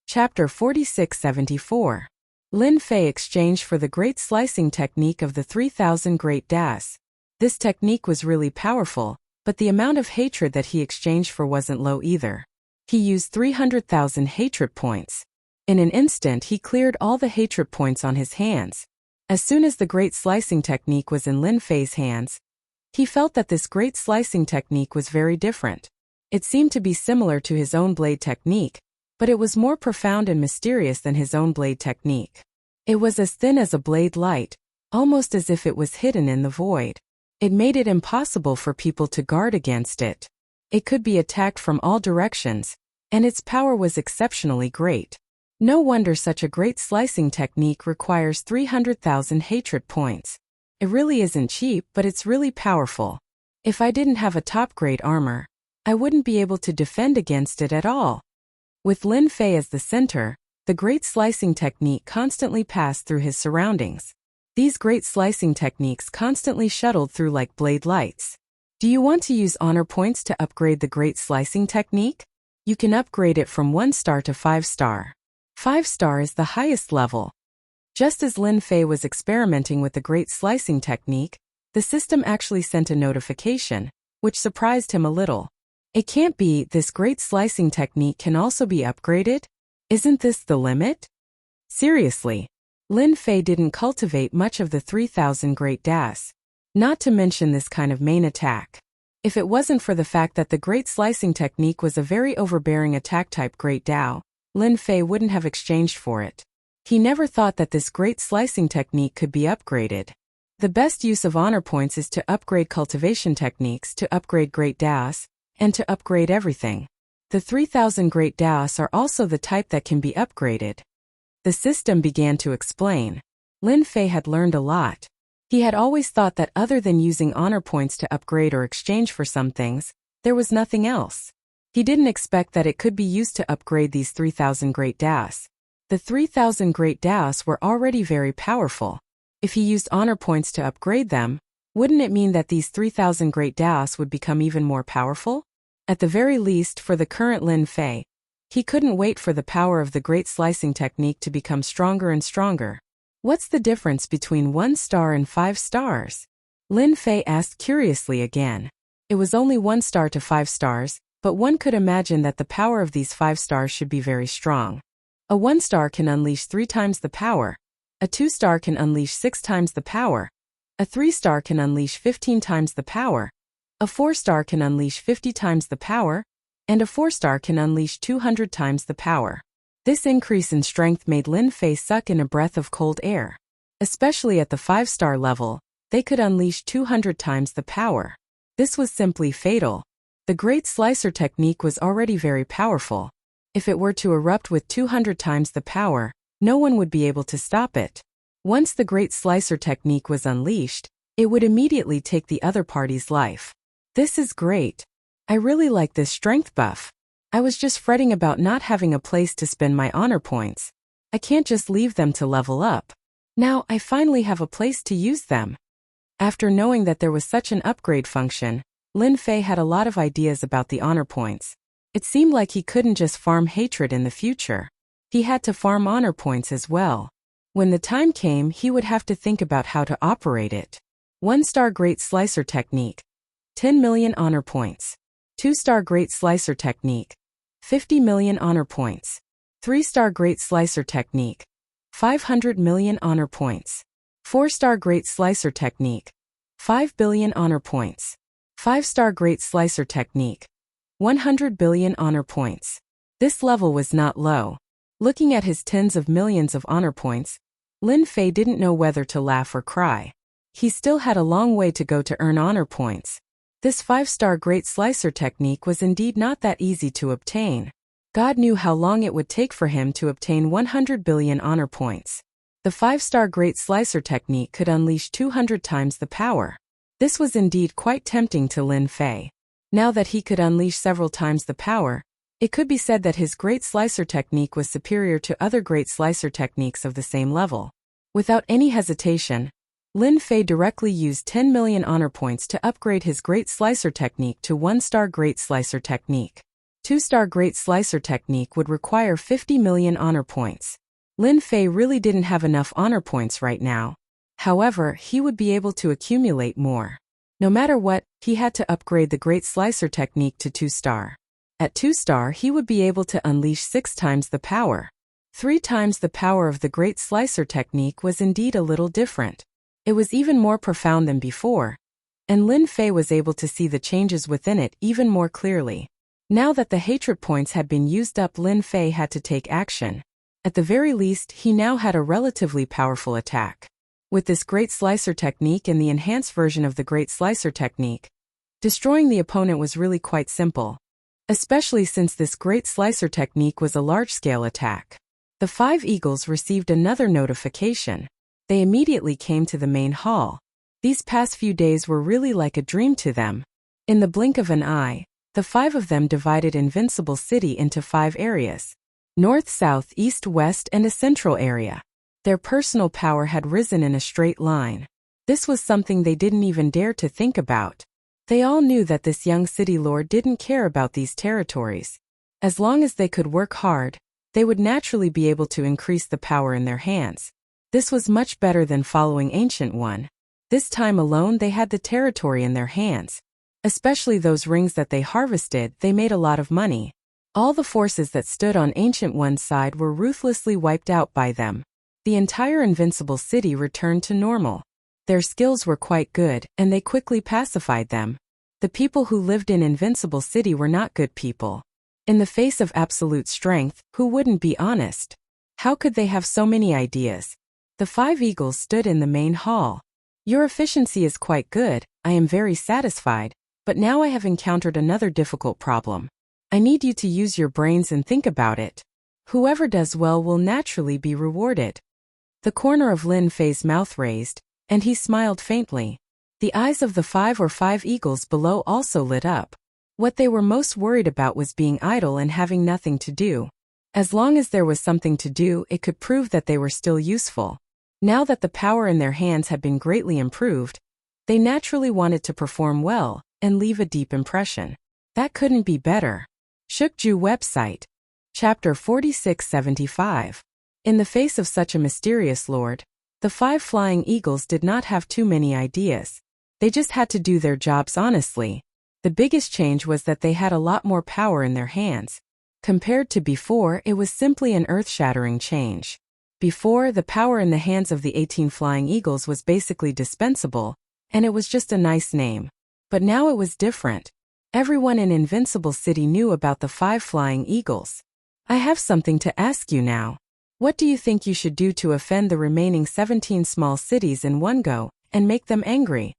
Speaker 1: Chapter 4674. Lin Fei exchanged for the great slicing technique of the 3,000 Great Taos. This technique was really powerful, but the amount of hatred that he exchanged for wasn't low either. He used 300,000 hatred points. In an instant he cleared all the hatred points on his hands. As soon as the great slicing technique was in Lin Fei's hands, he felt that this great slicing technique was very different. It seemed to be similar to his own blade technique, but it was more profound and mysterious than his own blade technique. It was as thin as a blade light, almost as if it was hidden in the void. It made it impossible for people to guard against it. It could be attacked from all directions, and its power was exceptionally great. No wonder such a great slicing technique requires 300,000 hatred points. It really isn't cheap, but it's really powerful. If I didn't have a top-grade armor, I wouldn't be able to defend against it at all. With Lin Fei as the center, the great slicing technique constantly passed through his surroundings. These great slicing techniques constantly shuttled through like blade lights. Do you want to use honor points to upgrade the great slicing technique? You can upgrade it from 1 star to 5 star. 5 star is the highest level. Just as Lin Fei was experimenting with the great slicing technique, the system actually sent a notification, which surprised him a little. It can't be, this great slicing technique can also be upgraded? Isn't this the limit? Seriously. Lin Fei didn't cultivate much of the 3,000 Great Das, not to mention this kind of main attack. If it wasn't for the fact that the Great Slicing technique was a very overbearing attack type Great Dao, Lin Fei wouldn't have exchanged for it. He never thought that this Great Slicing technique could be upgraded. The best use of honor points is to upgrade cultivation techniques, to upgrade Great Daos, and to upgrade everything. The 3,000 Great Daos are also the type that can be upgraded. The system began to explain. Lin Fei had learned a lot. He had always thought that other than using honor points to upgrade or exchange for some things, there was nothing else. He didn't expect that it could be used to upgrade these 3,000 Great Daos. The 3,000 Great Daos were already very powerful. If he used honor points to upgrade them, wouldn't it mean that these 3,000 Great Daos would become even more powerful? At the very least, for the current Lin Fei, he couldn't wait for the power of the Great Slicing technique to become stronger and stronger. What's the difference between 1 star and 5 stars? Lin Fei asked curiously again. It was only 1 star to 5 stars, but one could imagine that the power of these 5 stars should be very strong. A 1 star can unleash 3 times the power. A 2 star can unleash 6 times the power. A 3 star can unleash 15 times the power. A 4 star can unleash 50 times the power. And a 4 star can unleash 200 times the power. This increase in strength made Lin Fei suck in a breath of cold air. Especially at the 5-star level, they could unleash 200 times the power. This was simply fatal. The Great Slicer technique was already very powerful. If it were to erupt with 200 times the power, no one would be able to stop it. Once the Great Slicer technique was unleashed, it would immediately take the other party's life. This is great. I really like this strength buff. I was just fretting about not having a place to spend my honor points. I can't just leave them to level up. Now I finally have a place to use them. After knowing that there was such an upgrade function, Lin Fei had a lot of ideas about the honor points. It seemed like he couldn't just farm hatred in the future. He had to farm honor points as well. When the time came, he would have to think about how to operate it. 1-star Great Slicer technique. 10 million honor points. 2-star Great Slicer technique. 50 million honor points. 3-star Great Slicer technique. 500 million honor points. 4-star Great Slicer technique. 5 billion honor points. 5-star Great Slicer technique. 100 billion honor points. This level was not low. Looking at his tens of millions of honor points, Lin Fei didn't know whether to laugh or cry. He still had a long way to go to earn honor points. This 5-star Great Slicer technique was indeed not that easy to obtain. God knew how long it would take for him to obtain 100 billion honor points. The 5-star Great Slicer technique could unleash 200 times the power. This was indeed quite tempting to Lin Fei. Now that he could unleash several times the power, it could be said that his Great Slicer technique was superior to other Great Slicer techniques of the same level. Without any hesitation, Lin Fei directly used 10 million honor points to upgrade his Great Slicer technique to 1-star Great Slicer technique. 2-star Great Slicer technique would require 50 million honor points. Lin Fei really didn't have enough honor points right now. However, he would be able to accumulate more. No matter what, he had to upgrade the Great Slicer technique to 2-star. At 2-star, he would be able to unleash 6 times the power. 3 times the power of the Great Slicer technique was indeed a little different. It was even more profound than before, and Lin Fei was able to see the changes within it even more clearly. Now that the hatred points had been used up, Lin Fei had to take action. At the very least, he now had a relatively powerful attack. With this Great Slicer technique and the enhanced version of the Great Slicer technique, destroying the opponent was really quite simple. Especially since this Great Slicer technique was a large-scale attack. The 5 eagles received another notification. They immediately came to the main hall. These past few days were really like a dream to them. In the blink of an eye, the 5 of them divided Invincible City into 5 areas. North, south, east, west, and a central area. Their personal power had risen in a straight line. This was something they didn't even dare to think about. They all knew that this young city lord didn't care about these territories. As long as they could work hard, they would naturally be able to increase the power in their hands. This was much better than following Ancient One. This time alone they had the territory in their hands. Especially those rings that they harvested, they made a lot of money. All the forces that stood on Ancient One's side were ruthlessly wiped out by them. The entire Invincible City returned to normal. Their skills were quite good, and they quickly pacified them. The people who lived in Invincible City were not good people. In the face of absolute strength, who wouldn't be honest? How could they have so many ideas? The 5 eagles stood in the main hall. Your efficiency is quite good, I am very satisfied, but now I have encountered another difficult problem. I need you to use your brains and think about it. Whoever does well will naturally be rewarded. The corner of Lin Fei's mouth raised, and he smiled faintly. The eyes of the 5 eagles below also lit up. What they were most worried about was being idle and having nothing to do. As long as there was something to do, it could prove that they were still useful. Now that the power in their hands had been greatly improved, they naturally wanted to perform well and leave a deep impression. That couldn't be better. Shukju website. Chapter 4675. In the face of such a mysterious lord, the 5 flying eagles did not have too many ideas. They just had to do their jobs honestly. The biggest change was that they had a lot more power in their hands. Compared to before, it was simply an earth-shattering change. Before, the power in the hands of the 18 flying eagles was basically dispensable, and it was just a nice name. But now it was different. Everyone in Invincible City knew about the 5 flying eagles. I have something to ask you now. What do you think you should do to offend the remaining 17 small cities in one go, and make them angry?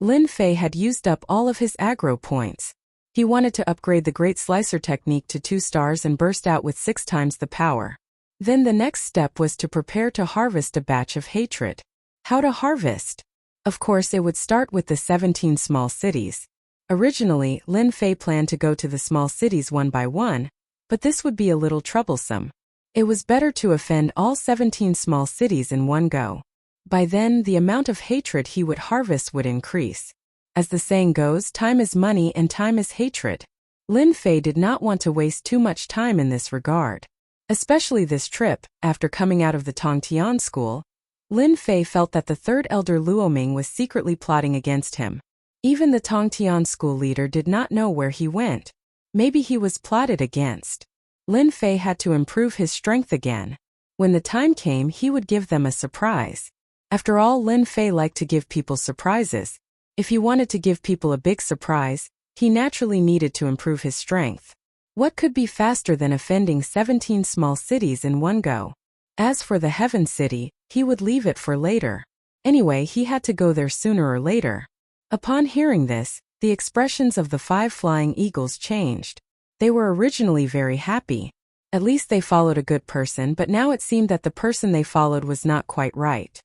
Speaker 1: Lin Fei had used up all of his aggro points. He wanted to upgrade the Great Slicer technique to 2 stars and burst out with 6 times the power. Then the next step was to prepare to harvest a batch of hatred. How to harvest? Of course, it would start with the 17 small cities. Originally, Lin Fei planned to go to the small cities one by one, but this would be a little troublesome. It was better to offend all 17 small cities in one go. By then, the amount of hatred he would harvest would increase. As the saying goes, time is money and time is hatred. Lin Fei did not want to waste too much time in this regard. Especially this trip, after coming out of the Tongtian school, Lin Fei felt that the 3rd elder Luoming was secretly plotting against him. Even the Tongtian school leader did not know where he went. Maybe he was plotted against. Lin Fei had to improve his strength again. When the time came, he would give them a surprise. After all, Lin Fei liked to give people surprises. If he wanted to give people a big surprise, he naturally needed to improve his strength. What could be faster than offending 17 small cities in one go? As for the Heaven City, he would leave it for later. Anyway, he had to go there sooner or later. Upon hearing this, the expressions of the 5 flying eagles changed. They were originally very happy. At least they followed a good person, but now it seemed that the person they followed was not quite right.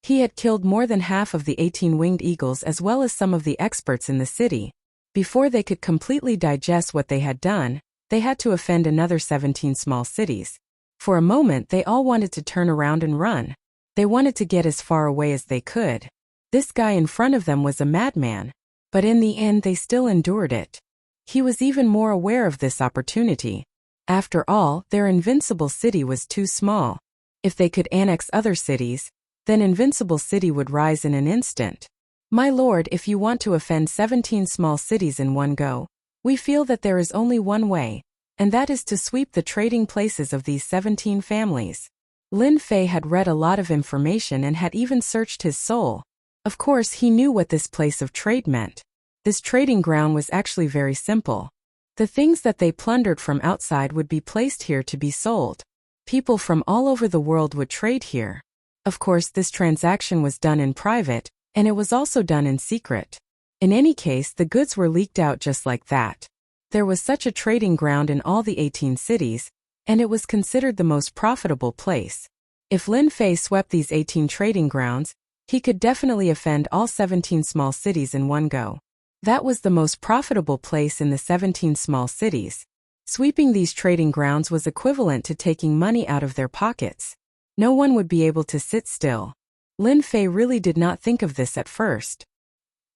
Speaker 1: He had killed more than half of the 18 winged eagles as well as some of the experts in the city. Before they could completely digest what they had done, they had to offend another 17 small cities. For a moment, they all wanted to turn around and run. They wanted to get as far away as they could. This guy in front of them was a madman. But in the end, they still endured it. He was even more aware of this opportunity. After all, their Invincible City was too small. If they could annex other cities, then Invincible City would rise in an instant. My lord, if you want to offend 17 small cities in one go, we feel that there is only one way, and that is to sweep the trading places of these 17 families. Lin Fei had read a lot of information and had even searched his soul. Of course, he knew what this place of trade meant. This trading ground was actually very simple. The things that they plundered from outside would be placed here to be sold. People from all over the world would trade here. Of course, this transaction was done in private, and it was also done in secret. In any case, the goods were leaked out just like that. There was such a trading ground in all the 18 cities, and it was considered the most profitable place. If Lin Fei swept these 18 trading grounds, he could definitely offend all 17 small cities in one go. That was the most profitable place in the 17 small cities. Sweeping these trading grounds was equivalent to taking money out of their pockets. No one would be able to sit still. Lin Fei really did not think of this at first.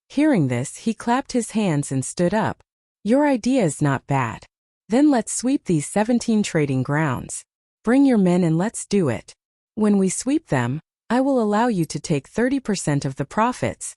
Speaker 1: Hearing this, he clapped his hands and stood up. Your idea is not bad. Then let's sweep these 17 trading grounds. Bring your men and let's do it. When we sweep them, I will allow you to take 30% of the profits.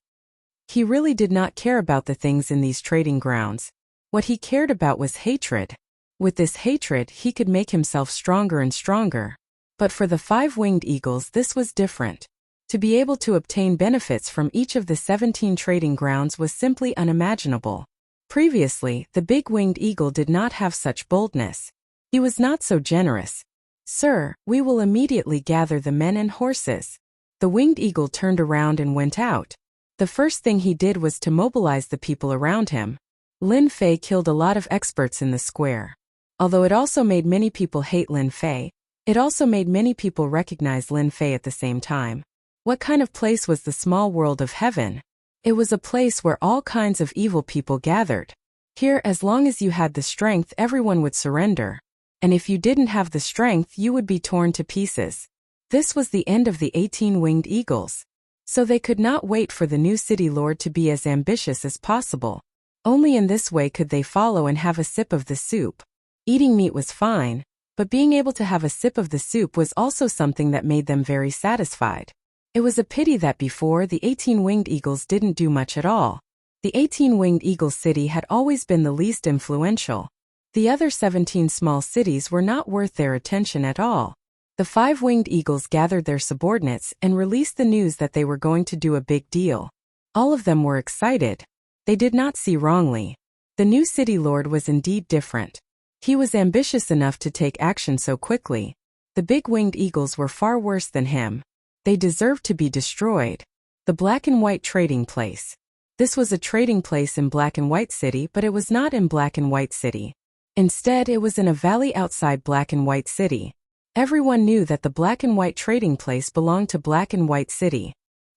Speaker 1: He really did not care about the things in these trading grounds. What he cared about was hatred. With this hatred, he could make himself stronger and stronger. But for the 5-winged eagles this was different. To be able to obtain benefits from each of the 17 trading grounds was simply unimaginable. Previously, the big-winged eagle did not have such boldness. He was not so generous. "Sir, we will immediately gather the men and horses." The winged eagle turned around and went out. The first thing he did was to mobilize the people around him. Lin Fei killed a lot of experts in the square. Although it also made many people hate Lin Fei, it also made many people recognize Lin Fei at the same time. What kind of place was the small world of heaven? It was a place where all kinds of evil people gathered. Here, as long as you had the strength, everyone would surrender. And if you didn't have the strength, you would be torn to pieces. This was the end of the 18 winged eagles. So they could not wait for the new city lord to be as ambitious as possible. Only in this way could they follow and have a sip of the soup. Eating meat was fine, but being able to have a sip of the soup was also something that made them very satisfied. It was a pity that before the 18 winged eagles didn't do much at all. The 18 winged eagle city had always been the least influential. The other 17 small cities were not worth their attention at all. The 5 winged eagles gathered their subordinates and released the news that they were going to do a big deal. All of them were excited. They did not see wrongly. The new city lord was indeed different. He was ambitious enough to take action so quickly. The big winged eagles were far worse than him. They deserved to be destroyed. The black and white trading place. This was a trading place in Black and White City, but it was not in Black and White City. Instead, it was in a valley outside Black and White City. Everyone knew that the Black and White trading place belonged to Black and White City.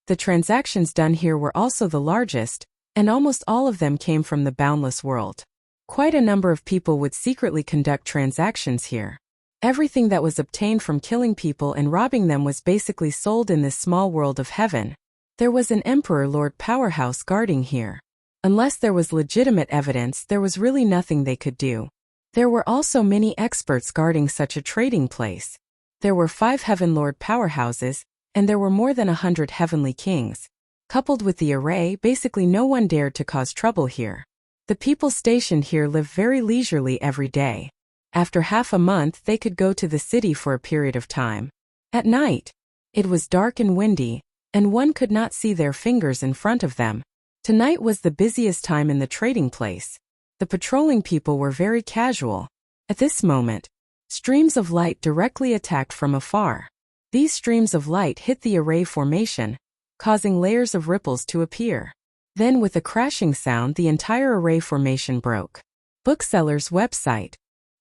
Speaker 1: The transactions done here were also the largest, and almost all of them came from the boundless world. Quite a number of people would secretly conduct transactions here. Everything that was obtained from killing people and robbing them was basically sold in this small world of heaven. There was an Emperor Lord Powerhouse guarding here. Unless there was legitimate evidence, there was really nothing they could do. There were also many experts guarding such a trading place. There were 5 Heaven Lord Powerhouses, and there were more than 100 Heavenly Kings. Coupled with the array, basically no one dared to cause trouble here. The people stationed here lived very leisurely every day. After half a month, they could go to the city for a period of time. At night, it was dark and windy, and one could not see their fingers in front of them. Tonight was the busiest time in the trading place. The patrolling people were very casual. At this moment, streams of light directly attacked from afar. These streams of light hit the array formation, causing layers of ripples to appear. Then with a crashing sound, the entire array formation broke. Bookseller's website.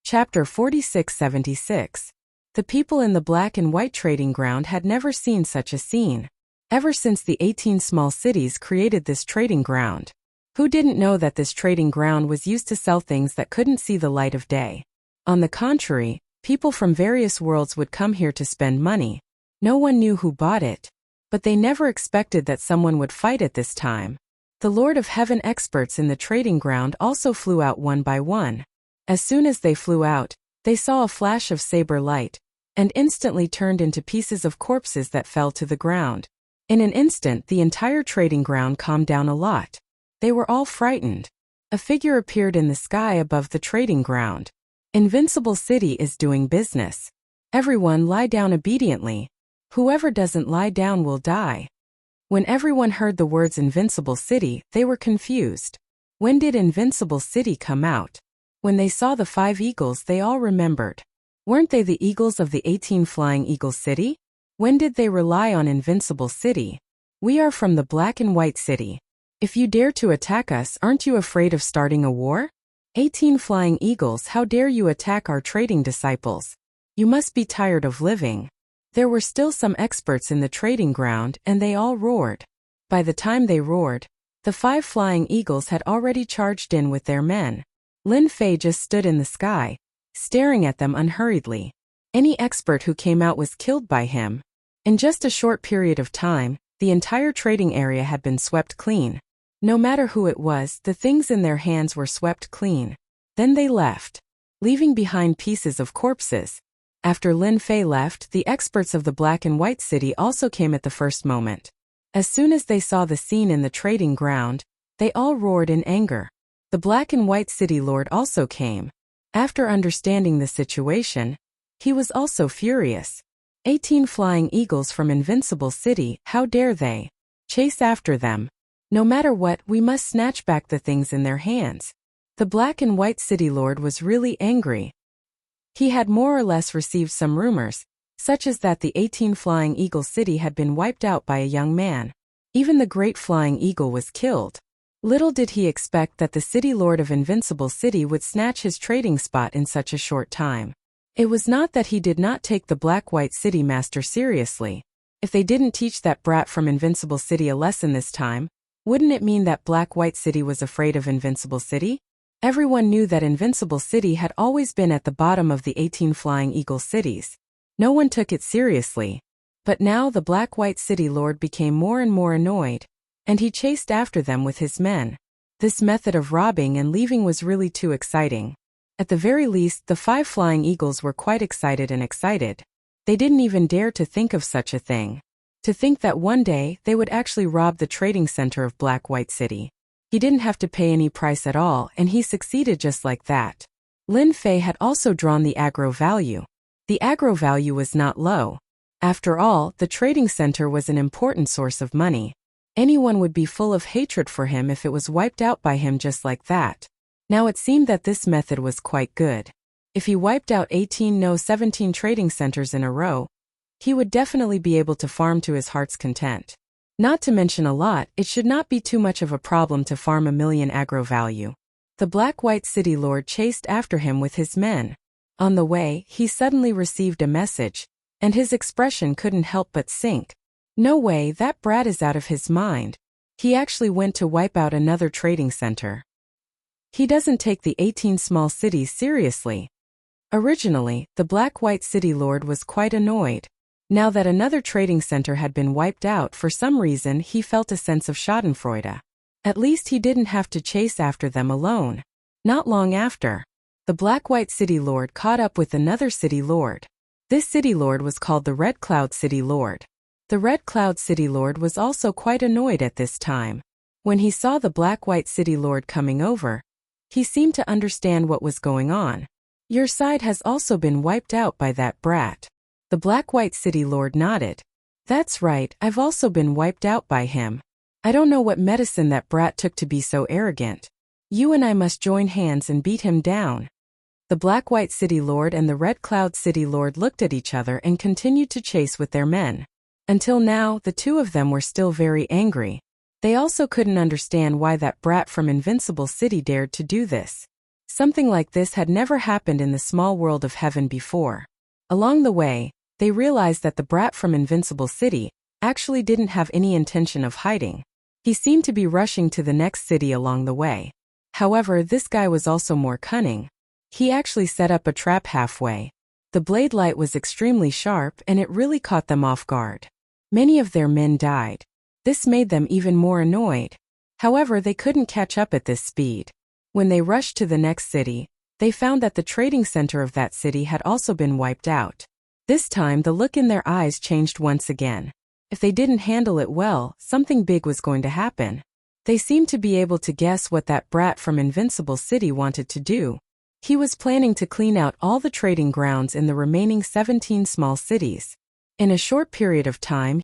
Speaker 1: Chapter 4676. The people in the black and white trading ground had never seen such a scene. Ever since the 18 small cities created this trading ground. Who didn't know that this trading ground was used to sell things that couldn't see the light of day? On the contrary, people from various worlds would come here to spend money. No one knew who bought it. But they never expected that someone would fight at this time. The Lord of Heaven experts in the trading ground also flew out one by one. As soon as they flew out, they saw a flash of saber light, and instantly turned into pieces of corpses that fell to the ground. In an instant, the entire trading ground calmed down a lot. They were all frightened. A figure appeared in the sky above the trading ground. Invincible City is doing business. Everyone lie down obediently. Whoever doesn't lie down will die. When everyone heard the words Invincible City, they were confused. When did Invincible City come out? When they saw the 5 eagles, they all remembered. Weren't they the eagles of the 18 Flying Eagle City? When did they rely on Invincible City? We are from the Black and White City. If you dare to attack us, aren't you afraid of starting a war? 18 Flying Eagles, how dare you attack our trading disciples? You must be tired of living. There were still some experts in the trading ground, and they all roared. By the time they roared, the 5 Flying Eagles had already charged in with their men. Lin Fei just stood in the sky, staring at them unhurriedly. Any expert who came out was killed by him. In just a short period of time, the entire trading area had been swept clean. No matter who it was, the things in their hands were swept clean. Then they left, leaving behind pieces of corpses. After Lin Fei left, the experts of the Black and White City also came at the first moment. As soon as they saw the scene in the trading ground, they all roared in anger. The Black and White City Lord also came. After understanding the situation, he was also furious. 18 flying eagles from Invincible City, how dare they? Chase after them. No matter what, we must snatch back the things in their hands. The black and white city lord was really angry. He had more or less received some rumors, such as that the 18 flying eagle city had been wiped out by a young man. Even the great flying eagle was killed. Little did he expect that the city lord of Invincible City would snatch his trading spot in such a short time. It was not that he did not take the black-white city master seriously. If they didn't teach that brat from Invincible City a lesson this time, wouldn't it mean that black-white city was afraid of Invincible City? Everyone knew that Invincible City had always been at the bottom of the 18 flying eagle cities. No one took it seriously. But now the black-white city lord became more and more annoyed, and he chased after them with his men. This method of robbing and leaving was really too exciting. At the very least, the 5 flying eagles were quite excited. They didn't even dare to think of such a thing. To think that one day they would actually rob the trading center of Black-White City. He didn't have to pay any price at all, and he succeeded just like that. Lin Fei had also drawn the aggro value. The aggro value was not low. After all, the trading center was an important source of money. Anyone would be full of hatred for him if it was wiped out by him just like that. Now it seemed that this method was quite good. If he wiped out 17 trading centers in a row, he would definitely be able to farm to his heart's content. Not to mention a lot, it should not be too much of a problem to farm 1,000,000 aggro value. The black-white city lord chased after him with his men. On the way, he suddenly received a message, and his expression couldn't help but sink. No way, that brat is out of his mind. He actually went to wipe out another trading center. He doesn't take the 18 small cities seriously. Originally, the black-white city lord was quite annoyed. Now that another trading center had been wiped out, for some reason he felt a sense of schadenfreude. At least he didn't have to chase after them alone. Not long after, the black-white city lord caught up with another city lord. This city lord was called the Red Cloud City Lord. The Red Cloud City Lord was also quite annoyed at this time. When he saw the black-white city lord coming over, he seemed to understand what was going on. Your side has also been wiped out by that brat. The black-white city lord nodded. That's right, I've also been wiped out by him. I don't know what medicine that brat took to be so arrogant. You and I must join hands and beat him down. The black-white city lord and the Red Cloud City Lord looked at each other and continued to chase with their men. Until now, the two of them were still very angry. They also couldn't understand why that brat from Invincible City dared to do this. Something like this had never happened in the small world of heaven before. Along the way, they realized that the brat from Invincible City actually didn't have any intention of hiding. He seemed to be rushing to the next city along the way. However, this guy was also more cunning. He actually set up a trap halfway. The blade light was extremely sharp and it really caught them off guard. Many of their men died. This made them even more annoyed. However, they couldn't catch up at this speed. When they rushed to the next city, they found that the trading center of that city had also been wiped out. This time, the look in their eyes changed once again. If they didn't handle it well, something big was going to happen. They seemed to be able to guess what that brat from Invincible City wanted to do. He was planning to clean out all the trading grounds in the remaining 17 small cities. In a short period of time,